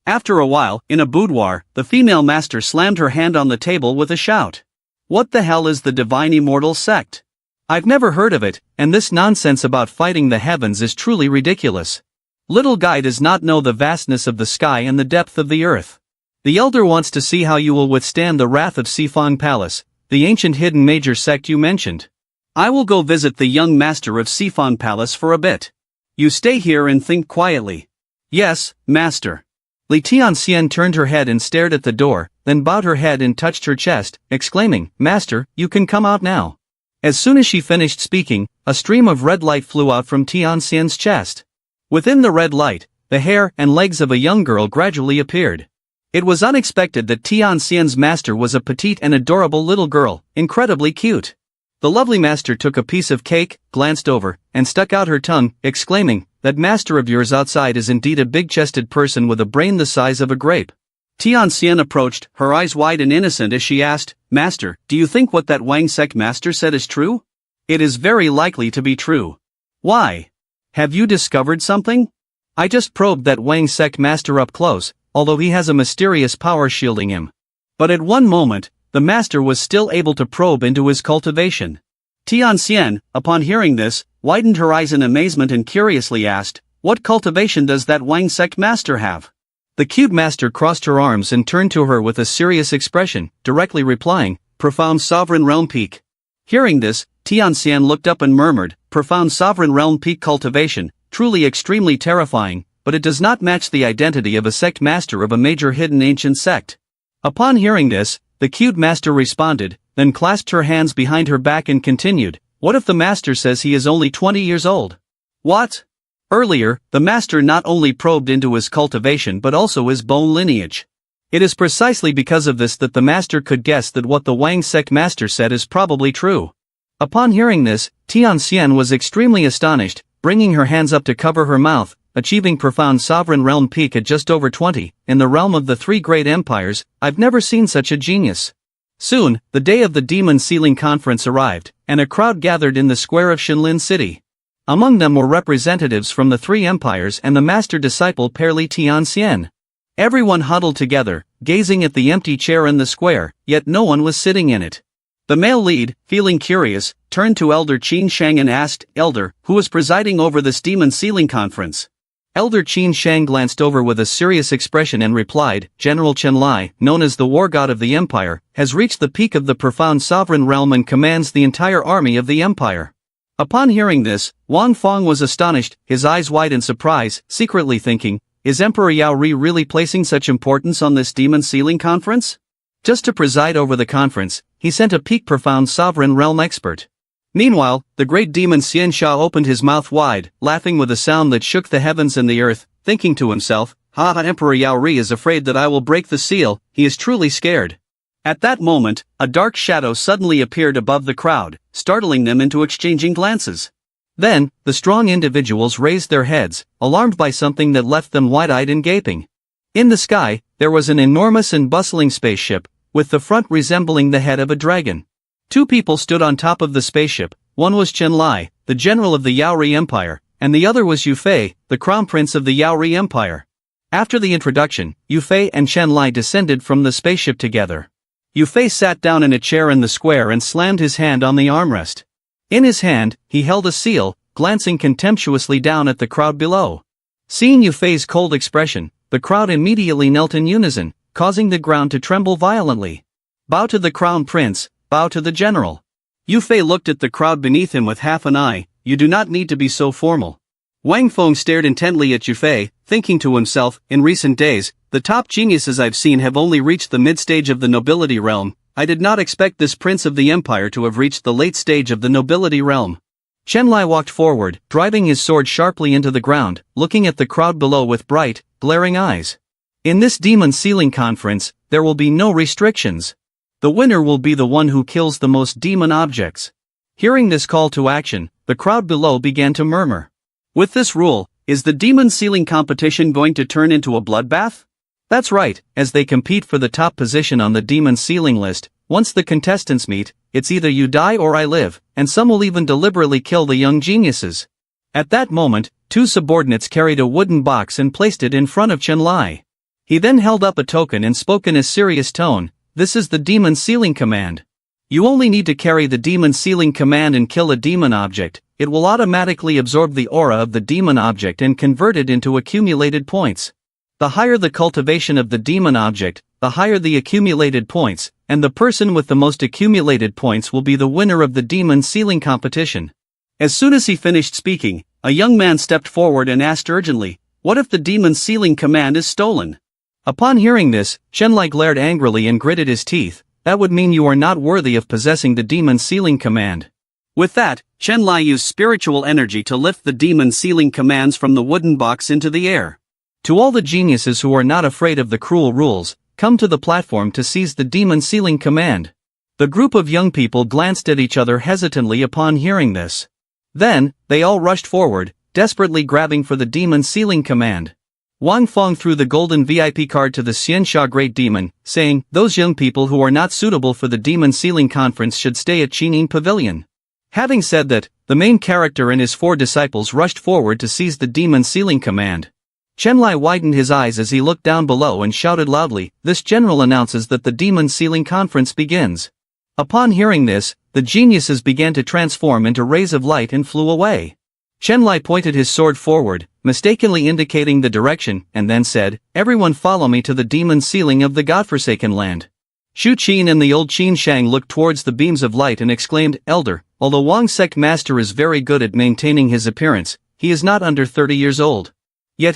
After a while, in a boudoir, the female master slammed her hand on the table with a shout. What the hell is the Divine Immortal sect? I've never heard of it, and this nonsense about fighting the heavens is truly ridiculous. Little guy does not know the vastness of the sky and the depth of the earth. The elder wants to see how you will withstand the wrath of Sifang Palace, the ancient hidden major sect you mentioned. I will go visit the young master of Sifang Palace for a bit. You stay here and think quietly. Yes, master. Li Tianxian turned her head and stared at the door, then bowed her head and touched her chest, exclaiming, Master, you can come out now. As soon as she finished speaking, a stream of red light flew out from Tianxian's chest. Within the red light, the hair and legs of a young girl gradually appeared. It was unexpected that Tianxian's master was a petite and adorable little girl, incredibly cute. The lovely master took a piece of cake, glanced over, and stuck out her tongue, exclaiming, That master of yours outside is indeed a big-chested person with a brain the size of a grape. Tianxian approached, her eyes wide and innocent as she asked, Master, do you think what that Wang sect master said is true? It is very likely to be true. Why? Have you discovered something? I just probed that Wang sect master up close, although he has a mysterious power shielding him. But at one moment, the master was still able to probe into his cultivation. Tianxian, upon hearing this, widened her eyes in amazement and curiously asked, What cultivation does that Wang sect master have? The cute master crossed her arms and turned to her with a serious expression, directly replying, Profound Sovereign Realm Peak. Hearing this, Tianxian looked up and murmured, Profound Sovereign Realm Peak cultivation, truly extremely terrifying, but it does not match the identity of a sect master of a major hidden ancient sect. Upon hearing this, the cute master responded, then clasped her hands behind her back and continued, What if the master says he is only 20 years old? What? Earlier, the master not only probed into his cultivation but also his bone lineage. It is precisely because of this that the master could guess that what the Wang sect master said is probably true. Upon hearing this, Tianxian was extremely astonished, bringing her hands up to cover her mouth, achieving profound sovereign realm peak at just over 20, in the realm of the three great empires. I've never seen such a genius. Soon, the day of the Demon Sealing Conference arrived, and a crowd gathered in the square of Shinlin City. Among them were representatives from the three empires and the master-disciple pair Li Tianxian. Everyone huddled together, gazing at the empty chair in the square, yet no one was sitting in it. The male lead, feeling curious, turned to Elder Qin Shang and asked, Elder, who is presiding over this Demon Sealing Conference? Elder Qin Shang glanced over with a serious expression and replied, General Chen Lai, known as the war god of the empire, has reached the peak of the profound sovereign realm and commands the entire army of the empire. Upon hearing this, Wang Fong was astonished, his eyes wide in surprise, secretly thinking, is Emperor Yao Ri really placing such importance on this Demon Sealing Conference? Just to preside over the conference, he sent a peak profound sovereign realm expert. Meanwhile, the great demon Xian Xia opened his mouth wide, laughing with a sound that shook the heavens and the earth, thinking to himself, Emperor Yao Ri is afraid that I will break the seal, he is truly scared. At that moment, a dark shadow suddenly appeared above the crowd, startling them into exchanging glances. Then, the strong individuals raised their heads, alarmed by something that left them wide-eyed and gaping. In the sky, there was an enormous and bustling spaceship, with the front resembling the head of a dragon. Two people stood on top of the spaceship, one was Chen Lai, the general of the Yaori Empire, and the other was Yu Fei, the crown prince of the Yaori Empire. After the introduction, Yu Fei and Chen Lai descended from the spaceship together. Yu Fei sat down in a chair in the square and slammed his hand on the armrest. In his hand, he held a seal, glancing contemptuously down at the crowd below. Seeing Yu Fei's cold expression, the crowd immediately knelt in unison, causing the ground to tremble violently. Bow to the crown prince, bow to the general. Yu Fei looked at the crowd beneath him with half an eye. You do not need to be so formal. Wang Feng stared intently at Yu Fei, thinking to himself, in recent days, the top geniuses I've seen have only reached the mid-stage of the nobility realm. I did not expect this prince of the empire to have reached the late stage of the nobility realm. Chen Lai walked forward, driving his sword sharply into the ground, looking at the crowd below with bright, glaring eyes. In this demon sealing conference, there will be no restrictions. The winner will be the one who kills the most demon objects. Hearing this call to action, the crowd below began to murmur. With this rule, is the demon sealing competition going to turn into a bloodbath? That's right, as they compete for the top position on the demon sealing list, once the contestants meet, it's either you die or I live, and some will even deliberately kill the young geniuses. At that moment, two subordinates carried a wooden box and placed it in front of Chen Lai. He then held up a token and spoke in a serious tone. This is the demon sealing command. You only need to carry the demon sealing command and kill a demon object. It will automatically absorb the aura of the demon object and convert it into accumulated points. The higher the cultivation of the demon object, the higher the accumulated points, and the person with the most accumulated points will be the winner of the demon sealing competition. As soon as he finished speaking, a young man stepped forward and asked urgently, what if the demon sealing command is stolen? Upon hearing this, Chen Lai glared angrily and gritted his teeth. That would mean you are not worthy of possessing the demon sealing command. With that, Chen Lai used spiritual energy to lift the demon sealing commands from the wooden box into the air. To all the geniuses who are not afraid of the cruel rules, come to the platform to seize the demon sealing command. The group of young people glanced at each other hesitantly upon hearing this. Then, they all rushed forward, desperately grabbing for the demon sealing command. Wang Feng threw the golden VIP card to the Xiansha Great Demon, saying, those young people who are not suitable for the demon sealing conference should stay at Qinin Pavilion. Having said that, the main character and his 4 disciples rushed forward to seize the demon sealing command. Chen Lai widened his eyes as he looked down below and shouted loudly, this general announces that the demon sealing conference begins. Upon hearing this, the geniuses began to transform into rays of light and flew away. Chen Lai pointed his sword forward, mistakenly indicating the direction, and then said, everyone follow me to the demon sealing of the godforsaken land. Shu Qin and the old Qin Shang looked towards the beams of light and exclaimed, Elder, although Wang's Sect master is very good at maintaining his appearance, he is not under 30 years old. Yet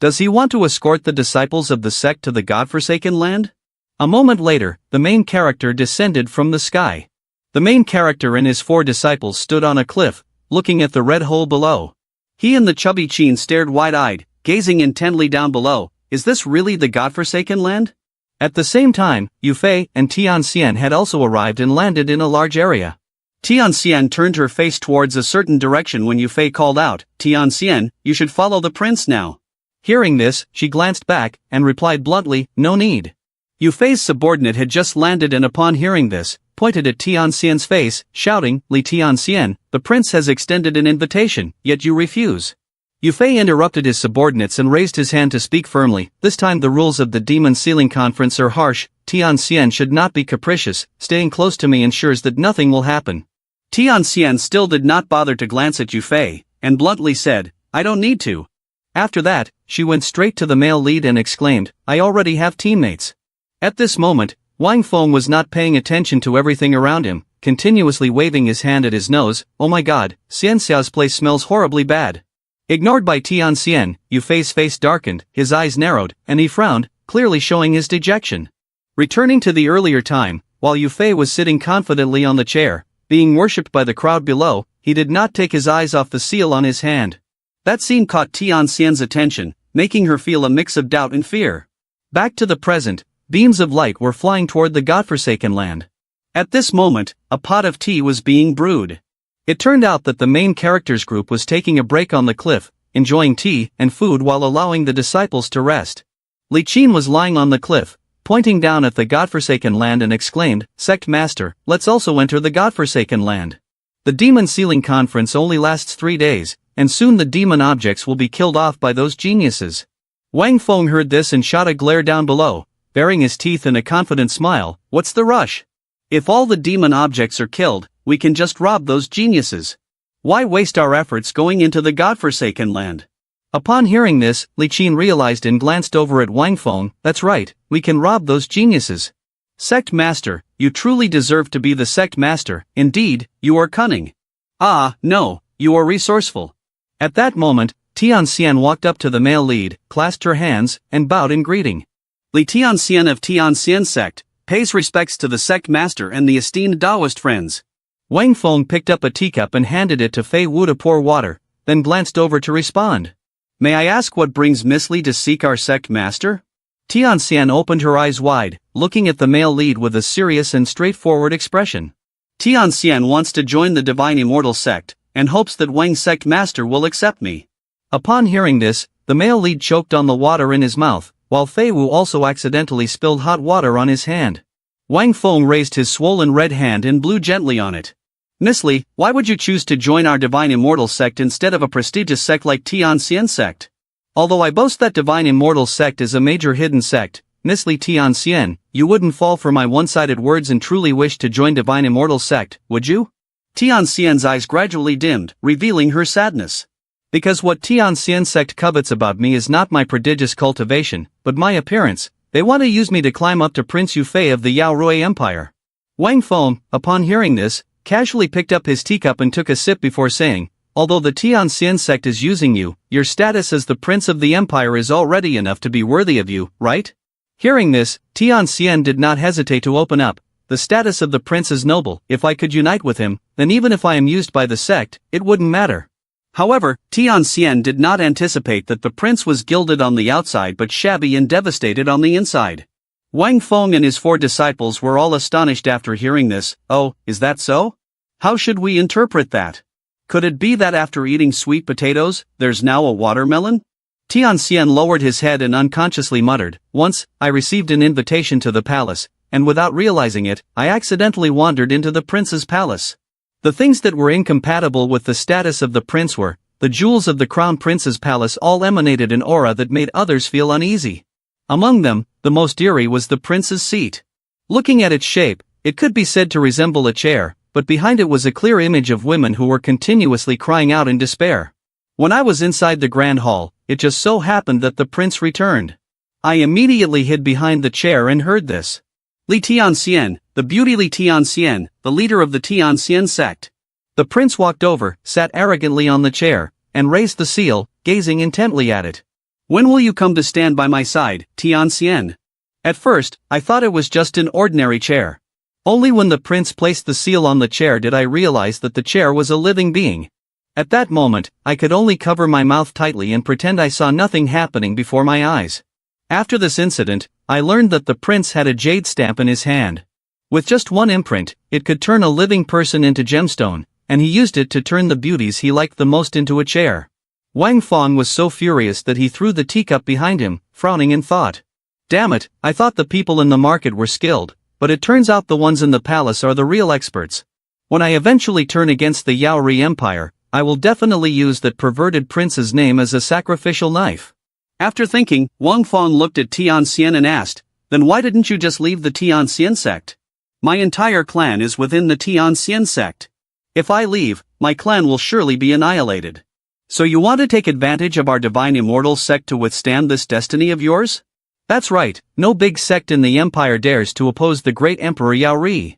does he want to escort the disciples of the sect to the godforsaken land? A moment later, the main character descended from the sky. The main character and his 4 disciples stood on a cliff, looking at the red hole below. He and the chubby Qin stared wide-eyed, gazing intently down below. Is this really the godforsaken land? At the same time, Yu Fei and Tianxian had also arrived and landed in a large area. Tianxian turned her face towards a certain direction when Yu Fei called out, Tianxian, you should follow the prince now. Hearing this, she glanced back, and replied bluntly, no need. Yu Fei's subordinate had just landed and upon hearing this, pointed at Tianxian's face, shouting, Li Tianxian, the prince has extended an invitation, yet you refuse. Yu Fei interrupted his subordinates and raised his hand to speak firmly, this time the rules of the demon sealing conference are harsh, Tianxian should not be capricious, staying close to me ensures that nothing will happen. Tianxian still did not bother to glance at Yu Fei, and bluntly said, I don't need to. After that, she went straight to the male lead and exclaimed, I already have teammates. At this moment, Wang Feng was not paying attention to everything around him, continuously waving his hand at his nose, oh my god, Xianxia's place smells horribly bad. Ignored by Tianxian, Yu Fei's face darkened, his eyes narrowed, and he frowned, clearly showing his dejection. Returning to the earlier time, while Yu Fei was sitting confidently on the chair, being worshipped by the crowd below, he did not take his eyes off the seal on his hand. That scene caught Tianxian's attention, making her feel a mix of doubt and fear. Back to the present, beams of light were flying toward the godforsaken land. At this moment, a pot of tea was being brewed. It turned out that the main characters group was taking a break on the cliff, enjoying tea and food while allowing the disciples to rest. Li Qin was lying on the cliff, pointing down at the godforsaken land and exclaimed, Sect Master, let's also enter the godforsaken land. The demon sealing conference only lasts 3 days, and soon the demon objects will be killed off by those geniuses. Wang Feng heard this and shot a glare down below, baring his teeth in a confident smile, what's the rush? If all the demon objects are killed, we can just rob those geniuses. Why waste our efforts going into the godforsaken land? Upon hearing this, Li Qin realized and glanced over at Wang Feng. That's right, we can rob those geniuses. Sect Master, you truly deserve to be the Sect Master. Indeed, you are cunning. Ah, no, you are resourceful. At that moment, Tianxian walked up to the male lead, clasped her hands, and bowed in greeting. Li Tianxian of Tianxian Sect pays respects to the Sect Master and the esteemed Taoist friends. Wang Feng picked up a teacup and handed it to Fei Wu to pour water, then glanced over to respond. May I ask what brings Miss Li to seek our Sect Master? Tianxian opened her eyes wide, looking at the male lead with a serious and straightforward expression. Tianxian wants to join the Divine Immortal Sect, and hopes that Wang Sect Master will accept me. Upon hearing this, the male lead choked on the water in his mouth, while Fei Wu also accidentally spilled hot water on his hand. Wang Feng raised his swollen red hand and blew gently on it. Miss Li, why would you choose to join our Divine Immortal Sect instead of a prestigious sect like Tianxian Sect? Although I boast that Divine Immortal Sect is a major hidden sect, Miss Li Tianxian, you wouldn't fall for my one-sided words and truly wish to join Divine Immortal Sect, would you? Tianxian's eyes gradually dimmed, revealing her sadness. Because what Tianxian Sect covets about me is not my prodigious cultivation, but my appearance. They want to use me to climb up to Prince Yufei of the Yao Rui Empire. Wang Feng, upon hearing this, casually picked up his teacup and took a sip before saying, although the Tianxian Sect is using you, your status as the Prince of the Empire is already enough to be worthy of you, right? Hearing this, Tianxian did not hesitate to open up. The status of the Prince is noble. If I could unite with him, then even if I am used by the sect, it wouldn't matter. However, Tianxian did not anticipate that the Prince was gilded on the outside but shabby and devastated on the inside. Wang Feng and his 4 disciples were all astonished after hearing this. Oh, is that so? How should we interpret that? Could it be that after eating sweet potatoes, there's now a watermelon? Tianxian lowered his head and unconsciously muttered, once, I received an invitation to the palace, and without realizing it, I accidentally wandered into the prince's palace. The things that were incompatible with the status of the prince were, the jewels of the crown prince's palace all emanated an aura that made others feel uneasy. Among them, the most eerie was the prince's seat. Looking at its shape, it could be said to resemble a chair, but behind it was a clear image of women who were continuously crying out in despair. When I was inside the grand hall, it just so happened that the prince returned. I immediately hid behind the chair and heard this. Li Tianxian, the beauty Li Tianxian, the leader of the Tianxian sect. The prince walked over, sat arrogantly on the chair, and raised the seal, gazing intently at it. When will you come to stand by my side, Tianxian? At first, I thought it was just an ordinary chair. Only when the prince placed the seal on the chair did I realize that the chair was a living being. At that moment, I could only cover my mouth tightly and pretend I saw nothing happening before my eyes. After this incident, I learned that the prince had a jade stamp in his hand. With just one imprint, it could turn a living person into gemstone, and he used it to turn the beauties he liked the most into a chair. Wang Feng was so furious that he threw the teacup behind him, frowning in thought. Damn it, I thought the people in the market were skilled, but it turns out the ones in the palace are the real experts. When I eventually turn against the Yao Rui Empire, I will definitely use that perverted prince's name as a sacrificial knife. After thinking, Wang Feng looked at Tianxian and asked, then why didn't you just leave the Tianxian sect? My entire clan is within the Tianxian sect. If I leave, my clan will surely be annihilated. So you want to take advantage of our Divine Immortal Sect to withstand this destiny of yours? That's right, no big sect in the empire dares to oppose the great Emperor Yao Rui.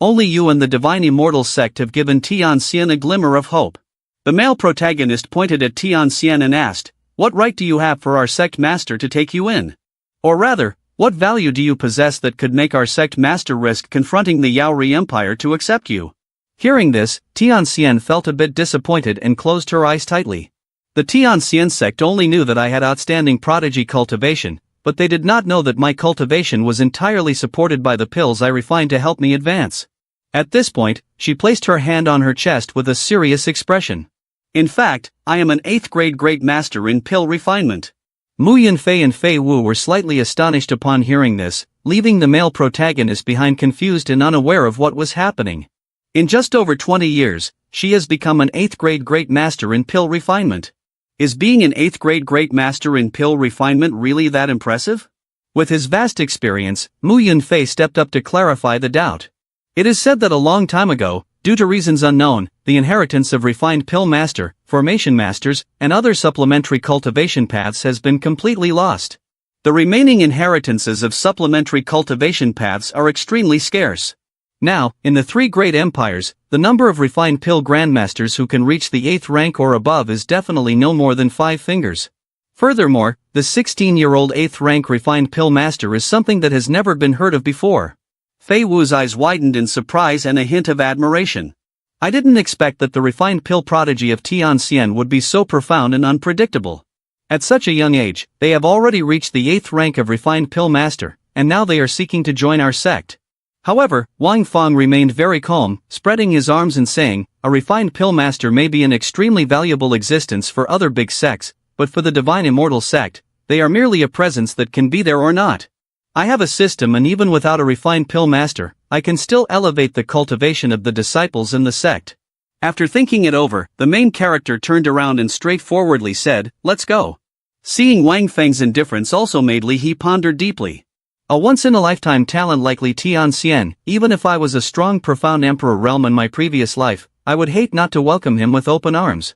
Only you and the Divine Immortal Sect have given Tianxian a glimmer of hope. The male protagonist pointed at Tianxian and asked, what right do you have for our sect master to take you in? Or rather, what value do you possess that could make our sect master risk confronting the Yao Rui Empire to accept you? Hearing this, Tianxian felt a bit disappointed and closed her eyes tightly. The Tianxian sect only knew that I had outstanding prodigy cultivation, but they did not know that my cultivation was entirely supported by the pills I refined to help me advance. At this point, she placed her hand on her chest with a serious expression. In fact, I am an 8th grade great master in pill refinement. Mu Yunfei and Fei Wu were slightly astonished upon hearing this, leaving the male protagonist behind confused and unaware of what was happening. In just over 20 years, she has become an 8th grade great master in pill refinement. Is being an 8th grade great master in pill refinement really that impressive? With his vast experience, Mu Yunfei stepped up to clarify the doubt. It is said that a long time ago, due to reasons unknown, the inheritance of refined pill master, formation masters, and other supplementary cultivation paths has been completely lost. The remaining inheritances of supplementary cultivation paths are extremely scarce. Now, in the three great empires, the number of refined pill grandmasters who can reach the 8th rank or above is definitely no more than 5 fingers. Furthermore, the 16-year-old 8th rank refined pill master is something that has never been heard of before. Fei Wu's eyes widened in surprise and a hint of admiration. I didn't expect that the refined pill prodigy of Tianxian would be so profound and unpredictable. At such a young age, they have already reached the 8th rank of refined pill master, and now they are seeking to join our sect. However, Wang Feng remained very calm, spreading his arms and saying, a refined pill master may be an extremely valuable existence for other big sects, but for the divine immortal sect, they are merely a presence that can be there or not. I have a system, and even without a refined pill master, I can still elevate the cultivation of the disciples in the sect. After thinking it over, the main character turned around and straightforwardly said, let's go. Seeing Wang Feng's indifference also made Li He ponder deeply. A once-in-a-lifetime talent like Li Tianxian, even if I was a strong profound emperor realm in my previous life, I would hate not to welcome him with open arms.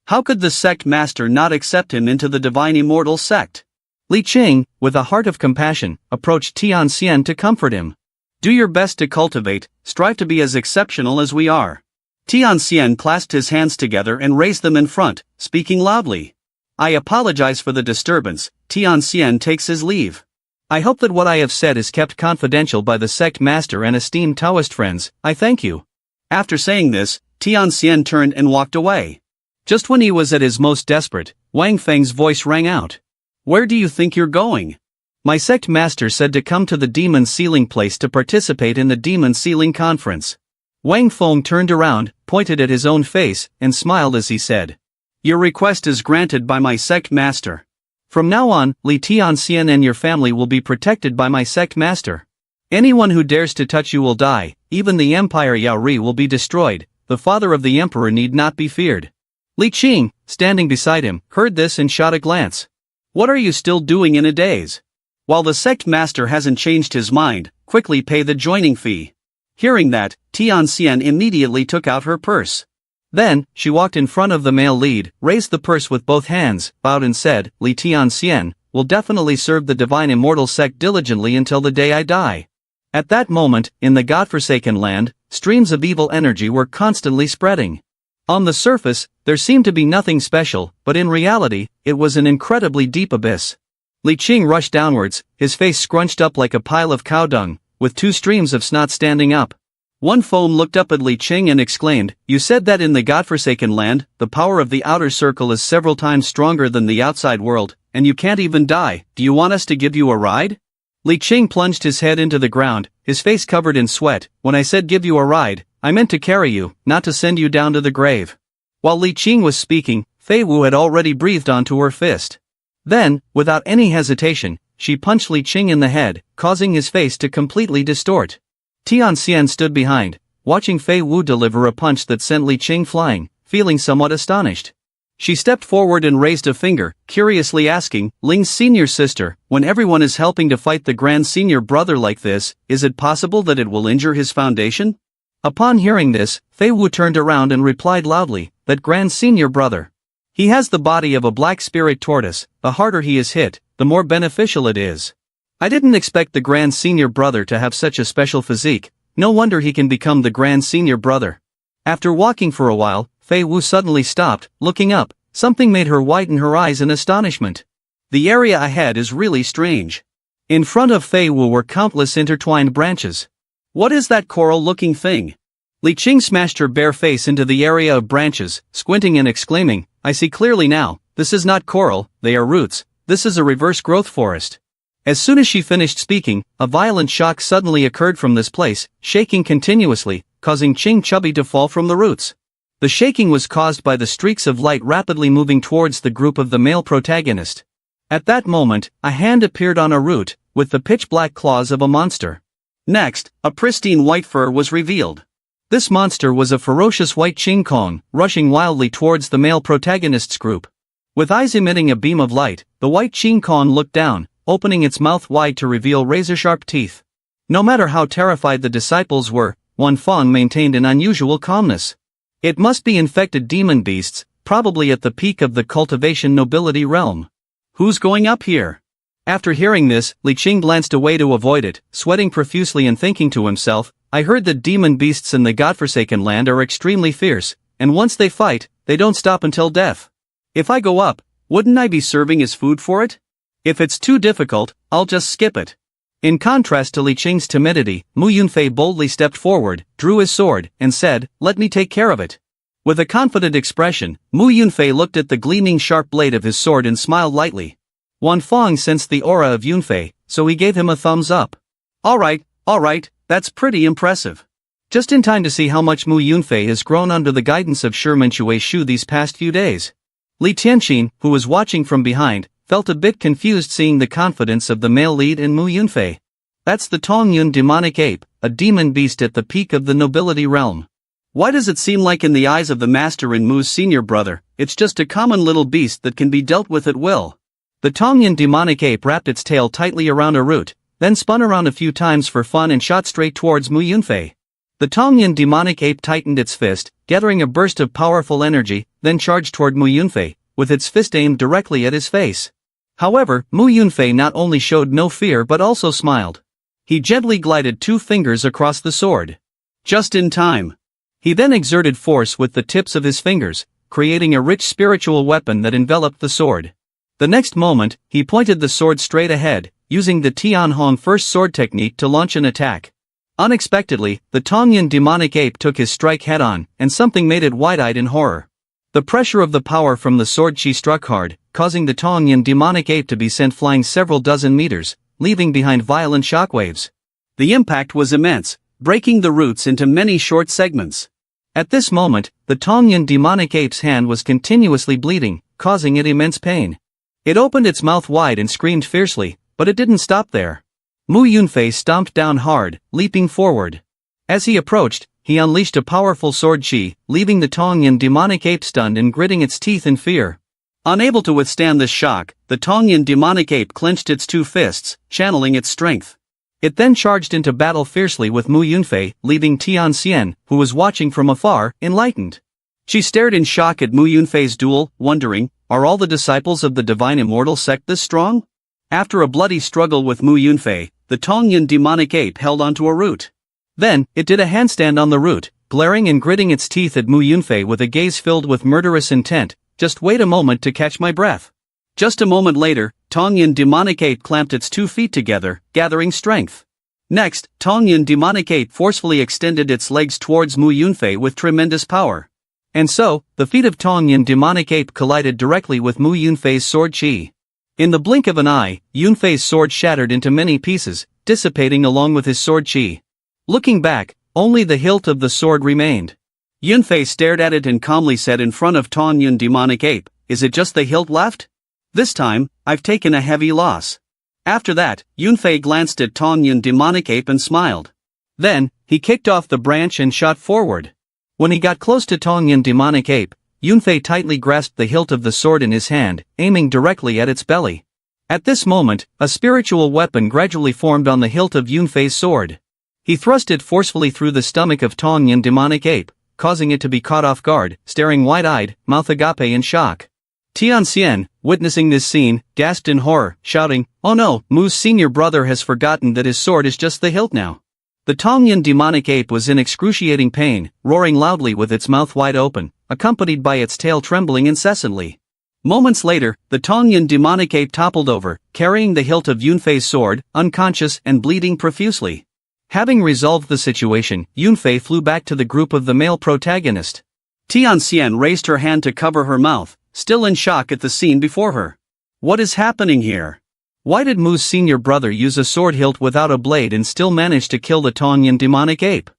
How could the sect master not accept him into the divine immortal sect? Li Qing, with a heart of compassion, approached Tianxian to comfort him. Do your best to cultivate, strive to be as exceptional as we are. Tianxian clasped his hands together and raised them in front, speaking loudly. I apologize for the disturbance. Tianxian takes his leave. I hope that what I have said is kept confidential by the sect master and esteemed Taoist friends. I thank you. After saying this, Tianxian turned and walked away. Just when he was at his most desperate, Wang Feng's voice rang out. Where do you think you're going? My sect master said to come to the Demon Sealing place to participate in the Demon Sealing conference. Wang Feng turned around, pointed at his own face, and smiled as he said. Your request is granted by my sect master. From now on, Li Tianxian and your family will be protected by my sect master. Anyone who dares to touch you will die, even the Empire Yaori will be destroyed, the father of the emperor need not be feared. Li Qing, standing beside him, heard this and shot a glance. What are you still doing in a daze? While the sect master hasn't changed his mind, quickly pay the joining fee. Hearing that, Tianxian immediately took out her purse. Then, she walked in front of the male lead, raised the purse with both hands, bowed and said, Li Tianxian will definitely serve the divine immortal sect diligently until the day I die. At that moment, in the godforsaken land, streams of evil energy were constantly spreading. On the surface, there seemed to be nothing special, but in reality, it was an incredibly deep abyss. Li Qing rushed downwards, his face scrunched up like a pile of cow dung, with 2 streams of snot standing up. One foam looked up at Li Qing and exclaimed, You said that in the godforsaken land, the power of the outer circle is several times stronger than the outside world, and you can't even die. Do you want us to give you a ride? Li Qing plunged his head into the ground, his face covered in sweat. When I said give you a ride, I meant to carry you, not to send you down to the grave. While Li Qing was speaking, Fei Wu had already breathed onto her fist. Then, without any hesitation, she punched Li Qing in the head, causing his face to completely distort. Tianxian stood behind, watching Fei Wu deliver a punch that sent Li Qing flying, feeling somewhat astonished. She stepped forward and raised a finger, curiously asking, Ling's senior sister, when everyone is helping to fight the grand senior brother like this, is it possible that it will injure his foundation? Upon hearing this, Fei Wu turned around and replied loudly, that grand senior brother. He has the body of a black spirit tortoise, the harder he is hit, the more beneficial it is. I didn't expect the grand senior brother to have such a special physique, no wonder he can become the grand senior brother. After walking for a while, Fei Wu suddenly stopped, looking up, something made her widen her eyes in astonishment. The area ahead is really strange. In front of Fei Wu were countless intertwined branches. What is that coral-looking thing? Li Qing smashed her bare face into the area of branches, squinting and exclaiming, I see clearly now, this is not coral, they are roots, this is a reverse growth forest. As soon as she finished speaking, a violent shock suddenly occurred from this place, shaking continuously, causing Qing Chubby to fall from the roots. The shaking was caused by the streaks of light rapidly moving towards the group of the male protagonist. At that moment, a hand appeared on a root, with the pitch-black claws of a monster. Next, a pristine white fur was revealed. This monster was a ferocious white Qing Kong, rushing wildly towards the male protagonist's group. With eyes emitting a beam of light, the white Qing Kong looked down, opening its mouth wide to reveal razor-sharp teeth. No matter how terrified the disciples were, Wan Feng maintained an unusual calmness. It must be infected demon beasts, probably at the peak of the cultivation nobility realm. Who's going up here? After hearing this, Li Qing glanced away to avoid it, sweating profusely and thinking to himself, I heard that demon beasts in the godforsaken land are extremely fierce, and once they fight, they don't stop until death. If I go up, wouldn't I be serving as food for it? If it's too difficult, I'll just skip it. In contrast to Li Qing's timidity, Mu Yunfei boldly stepped forward, drew his sword, and said, let me take care of it. With a confident expression, Mu Yunfei looked at the gleaming sharp blade of his sword and smiled lightly. Wan Fong sensed the aura of Yunfei, so he gave him a thumbs up. Alright, that's pretty impressive. Just in time to see how much Mu Yunfei has grown under the guidance of Sherman Chui Shu these past few days. Li Tianxin, who was watching from behind, felt a bit confused seeing the confidence of the male lead in Mu Yunfei. That's the Tongyun demonic ape, a demon beast at the peak of the nobility realm. Why does it seem like in the eyes of the master and Mu's senior brother, it's just a common little beast that can be dealt with at will? The Tongyun demonic ape wrapped its tail tightly around a root, then spun around a few times for fun and shot straight towards Mu Yunfei. The Tongyun demonic ape tightened its fist, gathering a burst of powerful energy, then charged toward Mu Yunfei, with its fist aimed directly at his face. However, Mu Yunfei not only showed no fear but also smiled. He gently glided 2 fingers across the sword. Just in time. He then exerted force with the tips of his fingers, creating a rich spiritual weapon that enveloped the sword. The next moment, he pointed the sword straight ahead, using the Tianhong first sword technique to launch an attack. Unexpectedly, the Tongyun demonic ape took his strike head-on, and something made it wide-eyed in horror. The pressure of the power from the sword chi struck hard, causing the Tongyun demonic ape to be sent flying several dozen meters, leaving behind violent shockwaves. The impact was immense, breaking the roots into many short segments. At this moment, the Tongyun demonic ape's hand was continuously bleeding, causing it immense pain. It opened its mouth wide and screamed fiercely, but it didn't stop there. Mu Yunfei stomped down hard, leaping forward. As he approached, he unleashed a powerful sword chi, leaving the Tongyun demonic ape stunned and gritting its teeth in fear. Unable to withstand this shock, the Tongyun demonic ape clenched its 2 fists, channeling its strength. It then charged into battle fiercely with Mu Yunfei, leaving Tianxian, who was watching from afar, enlightened. She stared in shock at Mu Yunfei's duel, wondering, are all the disciples of the divine immortal sect this strong? After a bloody struggle with Mu Yunfei, the Tongyun demonic ape held onto a root. Then, it did a handstand on the root, glaring and gritting its teeth at Mu Yunfei with a gaze filled with murderous intent. Just wait a moment to catch my breath. Just a moment later, Tongyun demonic ape clamped its 2 feet together, gathering strength. Next, Tongyun demonic ape forcefully extended its legs towards Mu Yunfei with tremendous power. And so, the feet of Tongyun demonic ape collided directly with Mu Yunfei's sword chi. In the blink of an eye, Yunfei's sword shattered into many pieces, dissipating along with his sword chi. Looking back, only the hilt of the sword remained. Yunfei stared at it and calmly said in front of Tongyun demonic ape, is it just the hilt left? This time, I've taken a heavy loss. After that, Yunfei glanced at Tongyun demonic ape and smiled. Then, he kicked off the branch and shot forward. When he got close to Tongyun demonic ape, Yunfei tightly grasped the hilt of the sword in his hand, aiming directly at its belly. At this moment, a spiritual weapon gradually formed on the hilt of Yunfei's sword. He thrust it forcefully through the stomach of Tongyun demonic ape, causing it to be caught off guard, staring wide-eyed, mouth agape in shock. Tianxian, witnessing this scene, gasped in horror, shouting, oh no, Mu's senior brother has forgotten that his sword is just the hilt now. The Tongyun demonic ape was in excruciating pain, roaring loudly with its mouth wide open, accompanied by its tail trembling incessantly. Moments later, the Tongyun demonic ape toppled over, carrying the hilt of Yunfei's sword, unconscious and bleeding profusely. Having resolved the situation, Yunfei flew back to the group of the male protagonist. Tianxian raised her hand to cover her mouth, still in shock at the scene before her. What is happening here? Why did Mu's senior brother use a sword hilt without a blade and still manage to kill the Tongyun demonic ape?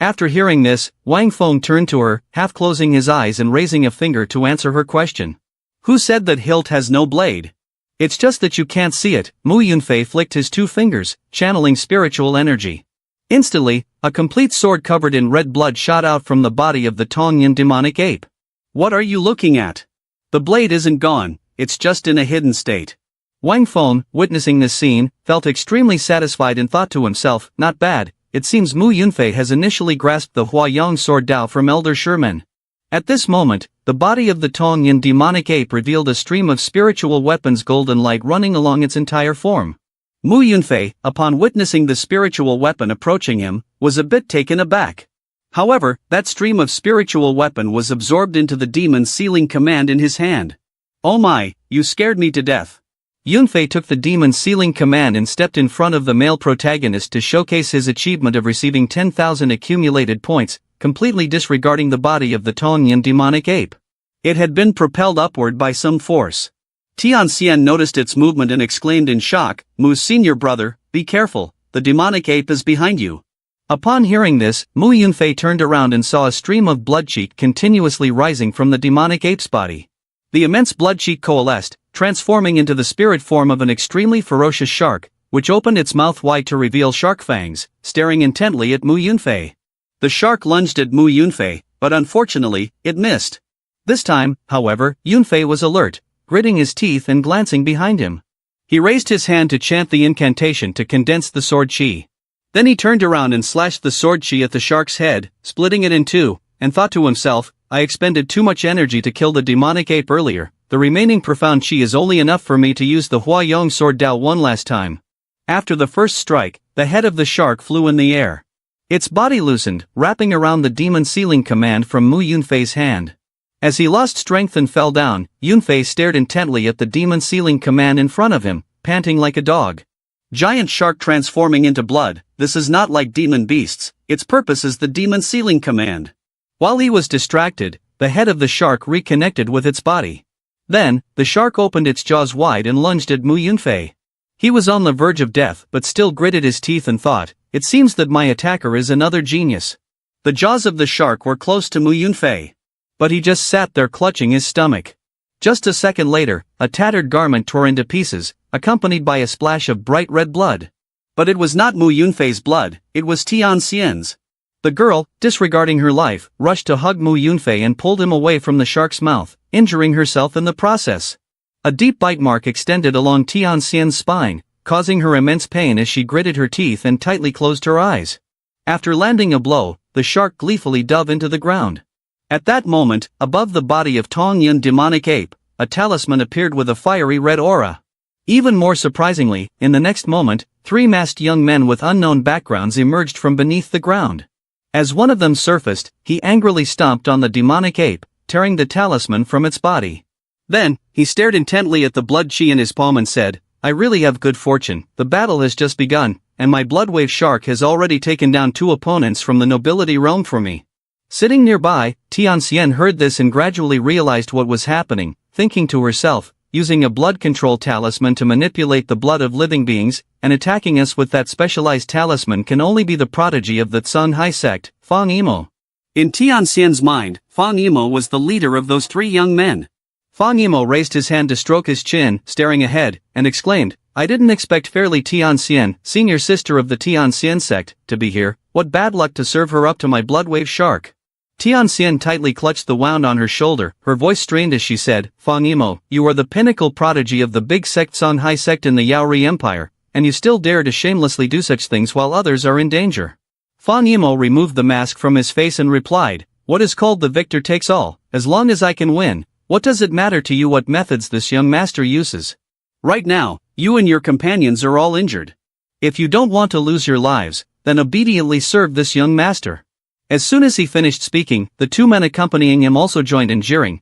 After hearing this, Wang Feng turned to her, half closing his eyes and raising a finger to answer her question. Who said that hilt has no blade? It's just that you can't see it. Mu Yunfei flicked his 2 fingers, channeling spiritual energy. Instantly, a complete sword covered in red blood shot out from the body of the Tongyun demonic ape. What are you looking at? The blade isn't gone, it's just in a hidden state. Wang Feng, witnessing this scene, felt extremely satisfied and thought to himself, not bad, it seems Mu Yunfei has initially grasped the Huayang sword Dao from Elder Sherman. At this moment, the body of the Tong Yin demonic ape revealed a stream of spiritual weapons golden light running along its entire form. Mu Yunfei, upon witnessing the spiritual weapon approaching him, was a bit taken aback. However, that stream of spiritual weapon was absorbed into the demon's sealing command in his hand. Oh my, you scared me to death. Yunfei took the demon's sealing command and stepped in front of the male protagonist to showcase his achievement of receiving 10,000 accumulated points, completely disregarding the body of the Tong Yin demonic ape. It had been propelled upward by some force. Tianxian noticed its movement and exclaimed in shock, Mu's senior brother, be careful, the demonic ape is behind you. Upon hearing this, Mu Yunfei turned around and saw a stream of blood cheat continuously rising from the demonic ape's body. The immense blood cheat coalesced, transforming into the spirit form of an extremely ferocious shark, which opened its mouth wide to reveal shark fangs, staring intently at Mu Yunfei. The shark lunged at Mu Yunfei, but unfortunately, it missed. This time, however, Yunfei was alert, gritting his teeth and glancing behind him. He raised his hand to chant the incantation to condense the sword chi. Then he turned around and slashed the sword chi at the shark's head, splitting it in two, and thought to himself, I expended too much energy to kill the demonic ape earlier, the remaining profound chi is only enough for me to use the Hua Yong sword Dao one last time. After the first strike, the head of the shark flew in the air. Its body loosened, wrapping around the demon sealing command from Mu Yunfei's hand. As he lost strength and fell down, Yunfei stared intently at the demon sealing command in front of him, panting like a dog. Giant shark transforming into blood, this is not like demon beasts, its purpose is the demon sealing command. While he was distracted, the head of the shark reconnected with its body. Then, the shark opened its jaws wide and lunged at Mu Yunfei. He was on the verge of death but still gritted his teeth and thought, it seems that my attacker is another genius. The jaws of the shark were close to Mu Yunfei. But he just sat there clutching his stomach. Just a second later, a tattered garment tore into pieces, accompanied by a splash of bright red blood. But it was not Mu Yunfei's blood, it was Tianxian's. The girl, disregarding her life, rushed to hug Mu Yunfei and pulled him away from the shark's mouth, injuring herself in the process. A deep bite mark extended along Tianxian's spine, causing her immense pain as she gritted her teeth and tightly closed her eyes. After landing a blow, the shark gleefully dove into the ground. At that moment, above the body of Tong Yin demonic ape, a talisman appeared with a fiery red aura. Even more surprisingly, in the next moment, three masked young men with unknown backgrounds emerged from beneath the ground. As one of them surfaced, he angrily stomped on the demonic ape, tearing the talisman from its body. Then, he stared intently at the blood chi in his palm and said, I really have good fortune, the battle has just begun, and my bloodwave shark has already taken down two opponents from the nobility realm for me. Sitting nearby, Tianxian heard this and gradually realized what was happening, thinking to herself, using a blood control talisman to manipulate the blood of living beings, and attacking us with that specialized talisman can only be the prodigy of the Songhai sect, Fang Yimo. In Tianxian's mind, Fang Yimo was the leader of those three young men. Fang Yimo raised his hand to stroke his chin, staring ahead, and exclaimed, I didn't expect Fairly Tianxian, senior sister of the Tianxian sect, to be here, what bad luck to serve her up to my bloodwave shark. Tianxian tightly clutched the wound on her shoulder, her voice strained as she said, Fang Yimo, you are the pinnacle prodigy of the big sect Songhai sect in the Yaori Empire, and you still dare to shamelessly do such things while others are in danger. Fang Yimo removed the mask from his face and replied, what is called the victor takes all, as long as I can win, what does it matter to you what methods this young master uses? Right now, you and your companions are all injured. If you don't want to lose your lives, then obediently serve this young master. As soon as he finished speaking, the two men accompanying him also joined in jeering,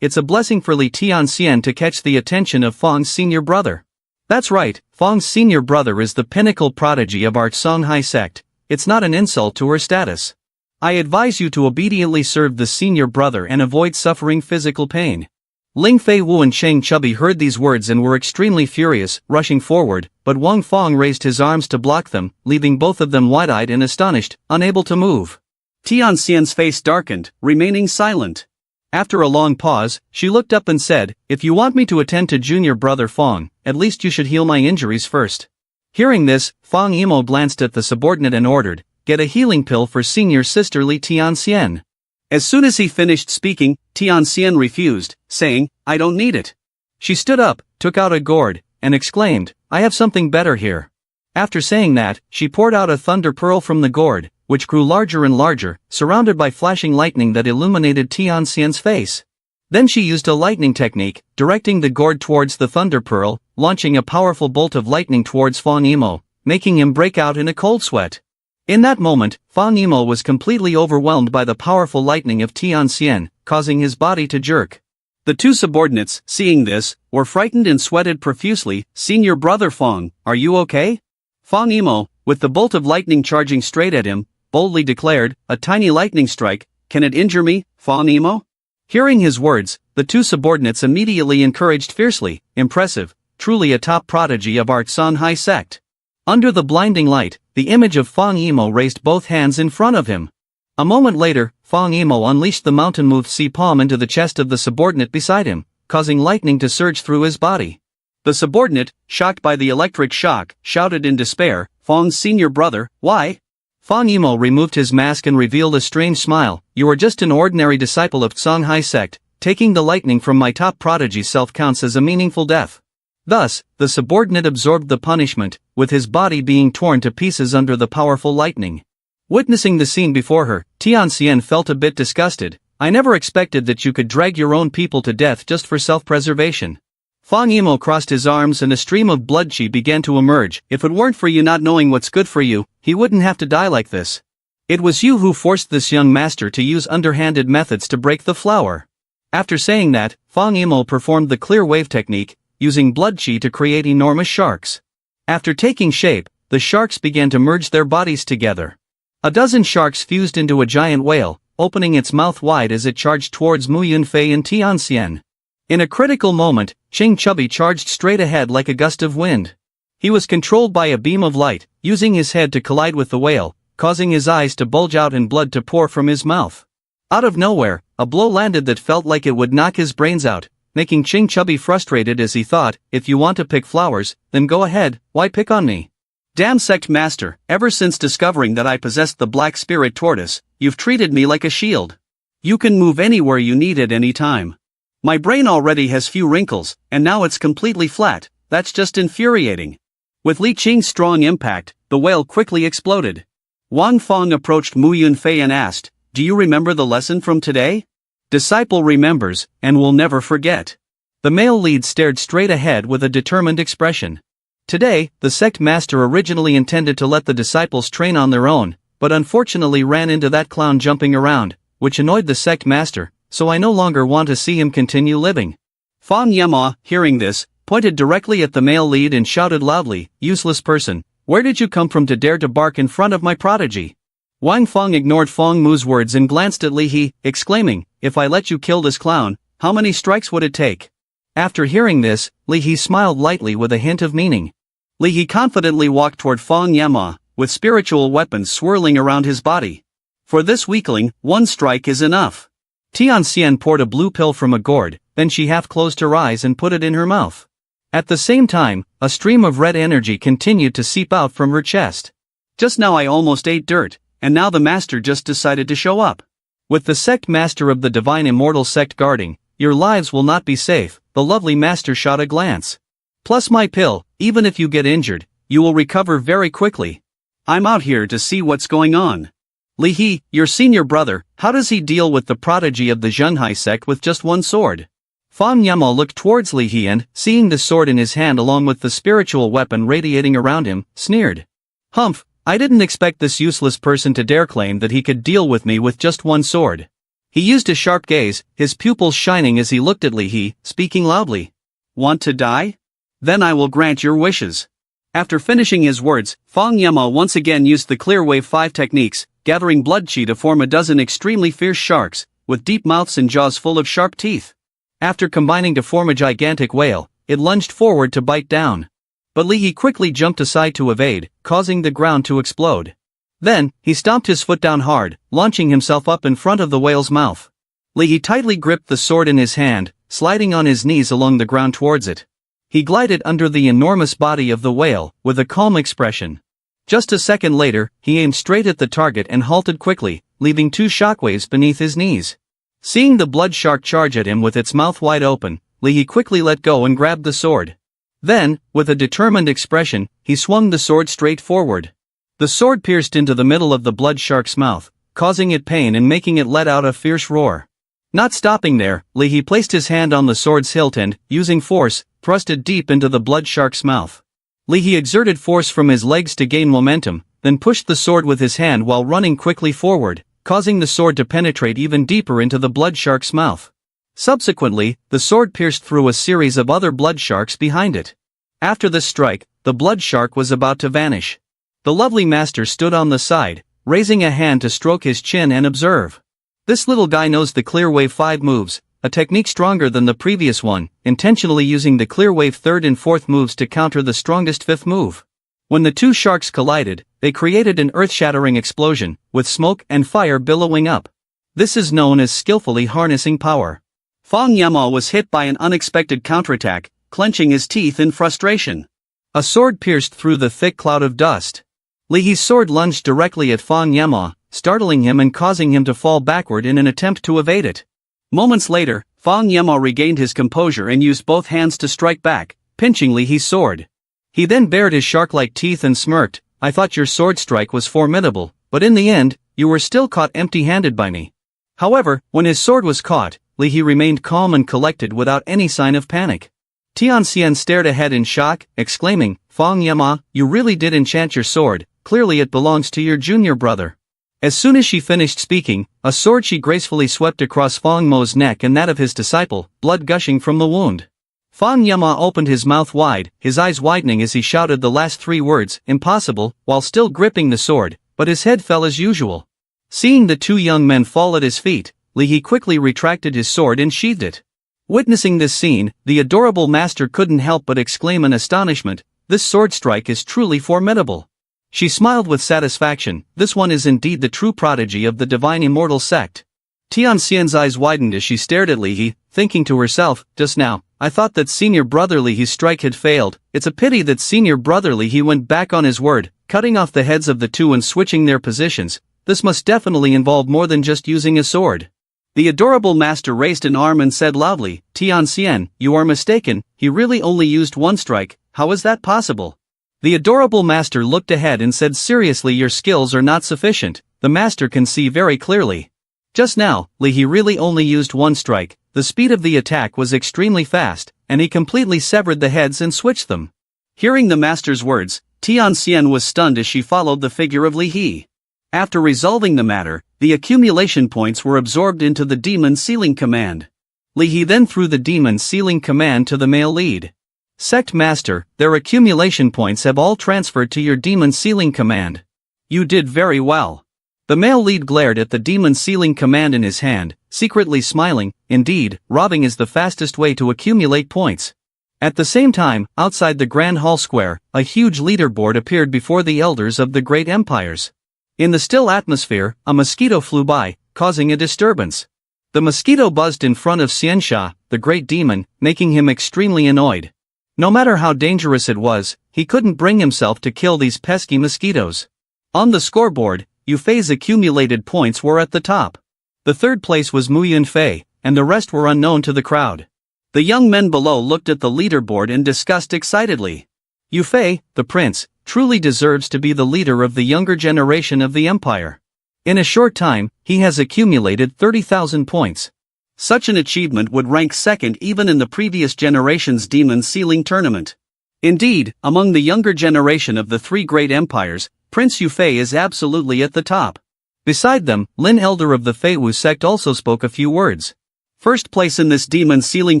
it's a blessing for Li Tianxian to catch the attention of Fang's senior brother. That's right, Fang's senior brother is the pinnacle prodigy of our Songhai sect, it's not an insult to her status. I advise you to obediently serve the senior brother and avoid suffering physical pain. Ling Fei Wu and Cheng Chubby heard these words and were extremely furious, rushing forward, but Wang Fang raised his arms to block them, leaving both of them wide-eyed and astonished, unable to move. Tianxian's face darkened, remaining silent. After a long pause, she looked up and said, if you want me to attend to junior brother Fang, at least you should heal my injuries first. Hearing this, Fang Yimo glanced at the subordinate and ordered, get a healing pill for senior sister Li Tianxian. As soon as he finished speaking, Tianxian refused, saying, I don't need it. She stood up, took out a gourd, and exclaimed, I have something better here. After saying that, she poured out a thunder pearl from the gourd, which grew larger and larger, surrounded by flashing lightning that illuminated Tianxian's face. Then she used a lightning technique, directing the gourd towards the thunder pearl, launching a powerful bolt of lightning towards Fa Nemo, making him break out in a cold sweat. In that moment, Fa Nemo was completely overwhelmed by the powerful lightning of Tianxian, causing his body to jerk. The two subordinates, seeing this, were frightened and sweated profusely. "Senior brother Fong, are you okay?" Fa Nemo, with the bolt of lightning charging straight at him, boldly declared, "A tiny lightning strike, can it injure me, Fa Nemo?" Hearing his words, the two subordinates immediately encouraged fiercely. "Impressive, truly a top prodigy of our Sanhai sect." Under the blinding light, the image of Fa Nemo raised both hands in front of him. A moment later, Fa Nemo unleashed the mountain moved sea palm into the chest of the subordinate beside him, causing lightning to surge through his body. The subordinate, shocked by the electric shock, shouted in despair, "Fong's senior brother, why?" Fa Nemo removed his mask and revealed a strange smile. "You are just an ordinary disciple of Sanhai sect. Taking the lightning from my top prodigy self counts as a meaningful death." Thus, the subordinate absorbed the punishment, with his body being torn to pieces under the powerful lightning. Witnessing the scene before her, Tianxian felt a bit disgusted. "I never expected that you could drag your own people to death just for self-preservation." Fa Nemo crossed his arms and a stream of blood chi began to emerge. "If it weren't for you not knowing what's good for you, he wouldn't have to die like this. It was you who forced this young master to use underhanded methods to break the flower." After saying that, Fa Nemo performed the clear wave technique, using blood chi to create enormous sharks. After taking shape, the sharks began to merge their bodies together. A dozen sharks fused into a giant whale, opening its mouth wide as it charged towards Mu Yunfei and Tianxian. In a critical moment, Ching Chubby charged straight ahead like a gust of wind. He was controlled by a beam of light, using his head to collide with the whale, causing his eyes to bulge out and blood to pour from his mouth. Out of nowhere, a blow landed that felt like it would knock his brains out, making Ching Chubby frustrated as he thought, "If you want to pick flowers, then go ahead, why pick on me? Damn sect master, ever since discovering that I possessed the black spirit tortoise, you've treated me like a shield. You can move anywhere you need at any time. My brain already has few wrinkles, and now it's completely flat. That's just infuriating." With Li Qing's strong impact, the whale quickly exploded. Wang Fong approached Mu Yunfei and asked, "Do you remember the lesson from today?" Disciple remembers, and will never forget. The male lead stared straight ahead with a determined expression. Today, the sect master originally intended to let the disciples train on their own, but unfortunately ran into that clown jumping around, which annoyed the sect master, so I no longer want to see him continue living. Fa Nemo, hearing this, pointed directly at the male lead and shouted loudly, "Useless person, where did you come from to dare to bark in front of my prodigy?" Wang Fong ignored Fong Mu's words and glanced at Li He, exclaiming, "If I let you kill this clown, how many strikes would it take?" After hearing this, Li He smiled lightly with a hint of meaning. Li He confidently walked toward Fong Yama, with spiritual weapons swirling around his body. "For this weakling, one strike is enough." Tianxian poured a blue pill from a gourd, then she half closed her eyes and put it in her mouth. At the same time, a stream of red energy continued to seep out from her chest. "Just now I almost ate dirt, and now the master just decided to show up. With the sect master of the divine immortal sect guarding, your lives will not be safe," the lovely master shot a glance. "Plus my pill, even if you get injured, you will recover very quickly. I'm out here to see what's going on. Li He, your senior brother, how does he deal with the prodigy of the Zhenhai sect with just one sword?" Fa Nemo looked towards Li He and, seeing the sword in his hand along with the spiritual weapon radiating around him, sneered. "Humph, I didn't expect this useless person to dare claim that he could deal with me with just one sword." He used a sharp gaze, his pupils shining as he looked at Li He, speaking loudly. "Want to die? Then I will grant your wishes." After finishing his words, Fong Yama once again used the Clear Wave 5 techniques, gathering blood chi to form a dozen extremely fierce sharks, with deep mouths and jaws full of sharp teeth. After combining to form a gigantic whale, it lunged forward to bite down. But Li He quickly jumped aside to evade, causing the ground to explode. Then, he stomped his foot down hard, launching himself up in front of the whale's mouth. Li He tightly gripped the sword in his hand, sliding on his knees along the ground towards it. He glided under the enormous body of the whale, with a calm expression. Just a second later, he aimed straight at the target and halted quickly, leaving two shockwaves beneath his knees. Seeing the blood shark charge at him with its mouth wide open, Li He quickly let go and grabbed the sword. Then, with a determined expression, he swung the sword straight forward. The sword pierced into the middle of the blood shark's mouth, causing it pain and making it let out a fierce roar. Not stopping there, Lee placed his hand on the sword's hilt and, using force, thrust it deep into the blood shark's mouth. Lee exerted force from his legs to gain momentum, then pushed the sword with his hand while running quickly forward, causing the sword to penetrate even deeper into the blood shark's mouth. Subsequently, the sword pierced through a series of other blood sharks behind it. After this strike, the blood shark was about to vanish. The lovely master stood on the side, raising a hand to stroke his chin and observe. This little guy knows the clear wave 5 moves, a technique stronger than the previous one, intentionally using the clear wave 3rd and 4th moves to counter the strongest 5th move. When the two sharks collided, they created an earth-shattering explosion, with smoke and fire billowing up. This is known as skillfully harnessing power. Fang Yama was hit by an unexpected counterattack, clenching his teeth in frustration. A sword pierced through the thick cloud of dust. Li's sword lunged directly at Fang Yama, startling him and causing him to fall backward in an attempt to evade it. Moments later, Fang Yama regained his composure and used both hands to strike back, pinching Li's sword. He then bared his shark-like teeth and smirked, "I thought your sword strike was formidable, but in the end, you were still caught empty-handed by me." However, when his sword was caught, Li remained calm and collected without any sign of panic. Tianxian stared ahead in shock, exclaiming, "Fang Yama, you really did enchant your sword, clearly it belongs to your junior brother." As soon as she finished speaking, a sword she gracefully swept across Fang Mo's neck and that of his disciple, blood gushing from the wound. Fang Yama opened his mouth wide, his eyes widening as he shouted the last 3 words, "Impossible," while still gripping the sword, but his head fell as usual. Seeing the two young men fall at his feet, Li quickly retracted his sword and sheathed it. Witnessing this scene, the adorable master couldn't help but exclaim in astonishment, "This sword strike is truly formidable." She smiled with satisfaction, "This one is indeed the true prodigy of the divine immortal sect." Tianxian's eyes widened as she stared at Li, thinking to herself, "Just now, I thought that senior brother Li's strike had failed. It's a pity that senior brother Li went back on his word, cutting off the heads of the two and switching their positions. This must definitely involve more than just using a sword." The adorable master raised an arm and said loudly, "Tianxian, you are mistaken, he really only used one strike. How is that possible?" The adorable master looked ahead and said seriously, "Your skills are not sufficient, the master can see very clearly. Just now, Li really only used one strike, the speed of the attack was extremely fast, and he completely severed the heads and switched them." Hearing the master's words, Tianxian was stunned as she followed the figure of Li. After resolving the matter, the accumulation points were absorbed into the demon sealing command. Li then threw the demon sealing command to the male lead. "Sect Master, their accumulation points have all transferred to your demon sealing command. You did very well." The male lead glared at the demon sealing command in his hand, secretly smiling. Indeed, robbing is the fastest way to accumulate points. At the same time, outside the Grand Hall Square, a huge leaderboard appeared before the elders of the great empires. In the still atmosphere, a mosquito flew by, causing a disturbance. The mosquito buzzed in front of Xiansha, the great demon, making him extremely annoyed. No matter how dangerous it was, he couldn't bring himself to kill these pesky mosquitoes. On the scoreboard, Yufei's accumulated points were at the top. The third place was Mu Yunfei, and the rest were unknown to the crowd. The young men below looked at the leaderboard and discussed excitedly. Yufei, the prince, truly deserves to be the leader of the younger generation of the empire. In a short time, he has accumulated 30,000 points. Such an achievement would rank second even in the previous generation's demon sealing tournament. Indeed, among the younger generation of the 3 great empires, Prince Yufei is absolutely at the top. Beside them, Lin Elder of the Feiwu sect also spoke a few words. First place in this demon sealing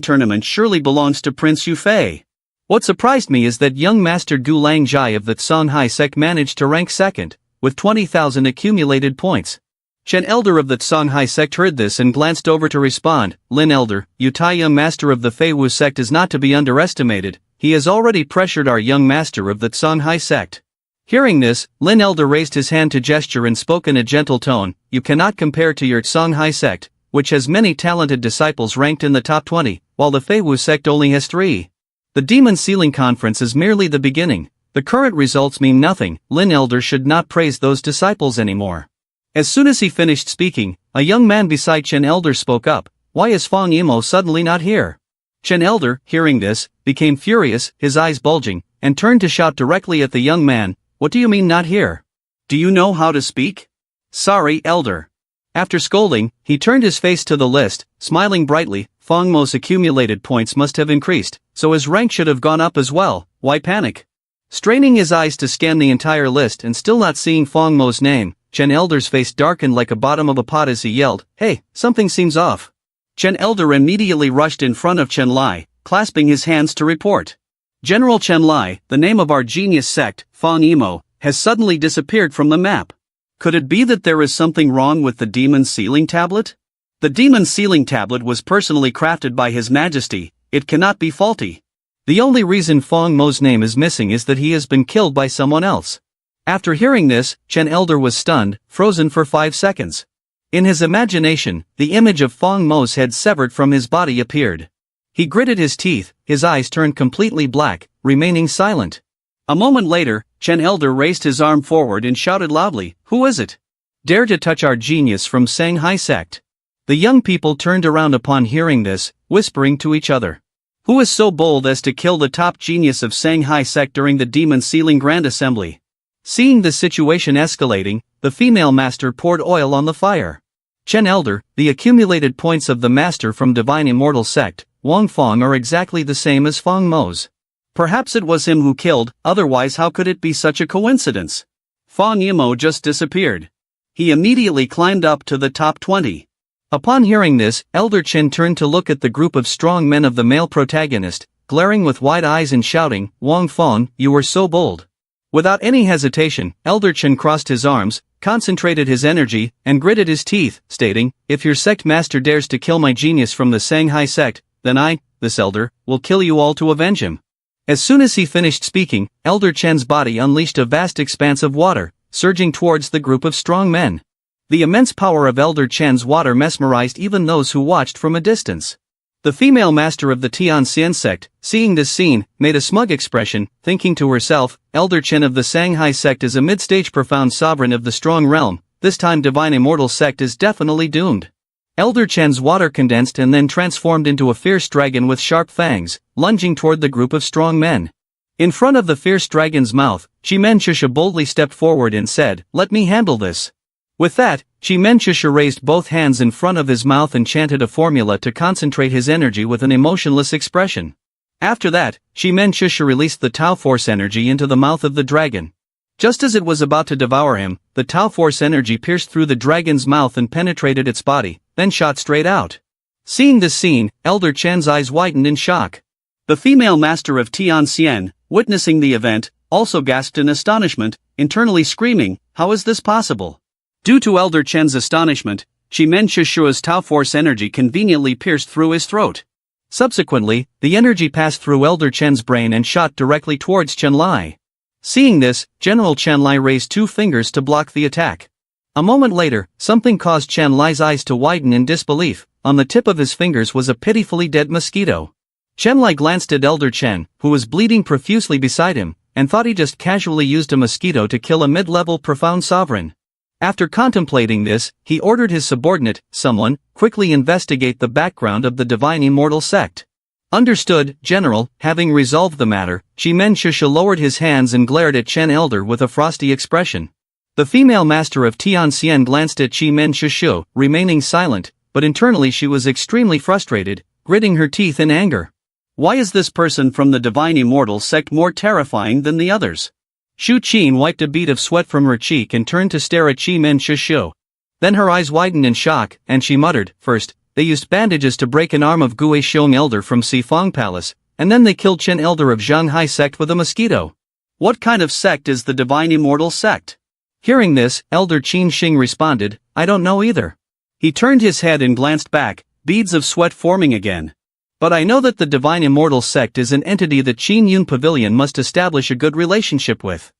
tournament surely belongs to Prince Yufei. What surprised me is that young master Gu Langjai of the Songhai sect managed to rank second, with 20,000 accumulated points. Chen Elder of the Songhai sect heard this and glanced over to respond. Lin Elder, Yutai young master of the Feiwu sect is not to be underestimated, he has already pressured our young master of the Songhai sect. Hearing this, Lin Elder raised his hand to gesture and spoke in a gentle tone, "You cannot compare to your Songhai sect, which has many talented disciples ranked in the top 20, while the Feiwu sect only has 3. The Demon Sealing Conference is merely the beginning, the current results mean nothing, Lin Elder should not praise those disciples anymore." As soon as he finished speaking, a young man beside Chen Elder spoke up, "Why is Fang Yimo suddenly not here?" Chen Elder, hearing this, became furious, his eyes bulging, and turned to shout directly at the young man, "What do you mean not here? Do you know how to speak? Sorry, elder. After scolding, he turned his face to the list, smiling brightly. Feng Mo's accumulated points must have increased, so his rank should have gone up as well. Why panic? Straining his eyes to scan the entire list and still not seeing Feng Mo's name, Chen Elder's face darkened like a bottom of a pot as he yelled, "Hey, something seems off." Chen Elder immediately rushed in front of Chen Lai, clasping his hands to report. General Chen Lai, the name of our genius sect, Feng Mo, has suddenly disappeared from the map. Could it be that there is something wrong with the demon sealing tablet? The demon sealing tablet was personally crafted by His Majesty, it cannot be faulty. The only reason Feng Mo's name is missing is that he has been killed by someone else. After hearing this, Chen Elder was stunned, frozen for 5 seconds. In his imagination, the image of Feng Mo's head severed from his body appeared. He gritted his teeth, his eyes turned completely black, remaining silent. A moment later, Chen Elder raised his arm forward and shouted loudly, "Who is it? Dare to touch our genius from Shanghai Sect?" The young people turned around upon hearing this, whispering to each other. Who is so bold as to kill the top genius of Shanghai Sect during the Demon Sealing Grand Assembly? Seeing the situation escalating, the female master poured oil on the fire. Chen Elder, the accumulated points of the master from Divine Immortal Sect, Wang Feng, are exactly the same as Feng Mo's. Perhaps it was him who killed, otherwise how could it be such a coincidence? Feng Mo just disappeared. He immediately climbed up to the top 20. Upon hearing this, Elder Chen turned to look at the group of strong men of the male protagonist, glaring with wide eyes and shouting, "Wang Feng, you were so bold." Without any hesitation, Elder Chen crossed his arms, concentrated his energy, and gritted his teeth, stating, "If your sect master dares to kill my genius from the Shanghai Sect, then I, this elder, will kill you all to avenge him." As soon as he finished speaking, Elder Chen's body unleashed a vast expanse of water, surging towards the group of strong men. The immense power of Elder Chen's water mesmerized even those who watched from a distance. The female master of the Tianxian sect, seeing this scene, made a smug expression, thinking to herself, Elder Chen of the Shanghai sect is a mid-stage profound sovereign of the strong realm, this time Divine Immortal sect is definitely doomed. Elder Chen's water condensed and then transformed into a fierce dragon with sharp fangs, lunging toward the group of strong men. In front of the fierce dragon's mouth, Chi-Men Shusha boldly stepped forward and said, "Let me handle this." With that, Chi-Men Shusha raised both hands in front of his mouth and chanted a formula to concentrate his energy with an emotionless expression. After that, Chi-Men Shusha released the Tao Force energy into the mouth of the dragon. Just as it was about to devour him, the Tao Force energy pierced through the dragon's mouth and penetrated its body, then shot straight out. Seeing this scene, Elder Chen's eyes widened in shock. The female master of Tianxian, witnessing the event, also gasped in astonishment, internally screaming, "How is this possible?" Due to Elder Chen's astonishment, Chi-Men Shushua's Tao Force energy conveniently pierced through his throat. Subsequently, the energy passed through Elder Chen's brain and shot directly towards Chen Lai. Seeing this, General Chen Lai raised 2 fingers to block the attack. A moment later, something caused Chen Lai's eyes to widen in disbelief. On the tip of his fingers was a pitifully dead mosquito. Chen Lai glanced at Elder Chen, who was bleeding profusely beside him, and thought he just casually used a mosquito to kill a mid-level profound sovereign. After contemplating this, he ordered his subordinate, someone, quickly investigate the background of the Divine Immortal Sect. Understood, General. Having resolved the matter, Chi-Men Shusha lowered his hands and glared at Chen Elder with a frosty expression. The female master of Tianxian glanced at Chi-Men Shusha, remaining silent, but internally she was extremely frustrated, gritting her teeth in anger. Why is this person from the Divine Immortal Sect more terrifying than the others? Shu Qin wiped a bead of sweat from her cheek and turned to stare at Chi-Men Shusha. Then her eyes widened in shock, and she muttered, "First, they used bandages to break an arm of Gue Xiong Elder from Sifang Palace, and then they killed Chen Elder of Shanghai Sect with a mosquito. What kind of sect is the Divine Immortal Sect?" Hearing this, Elder Qin Xing responded, "I don't know either." He turned his head and glanced back, beads of sweat forming again. "But I know that the Divine Immortal Sect is an entity that Qin Yun Pavilion must establish a good relationship with.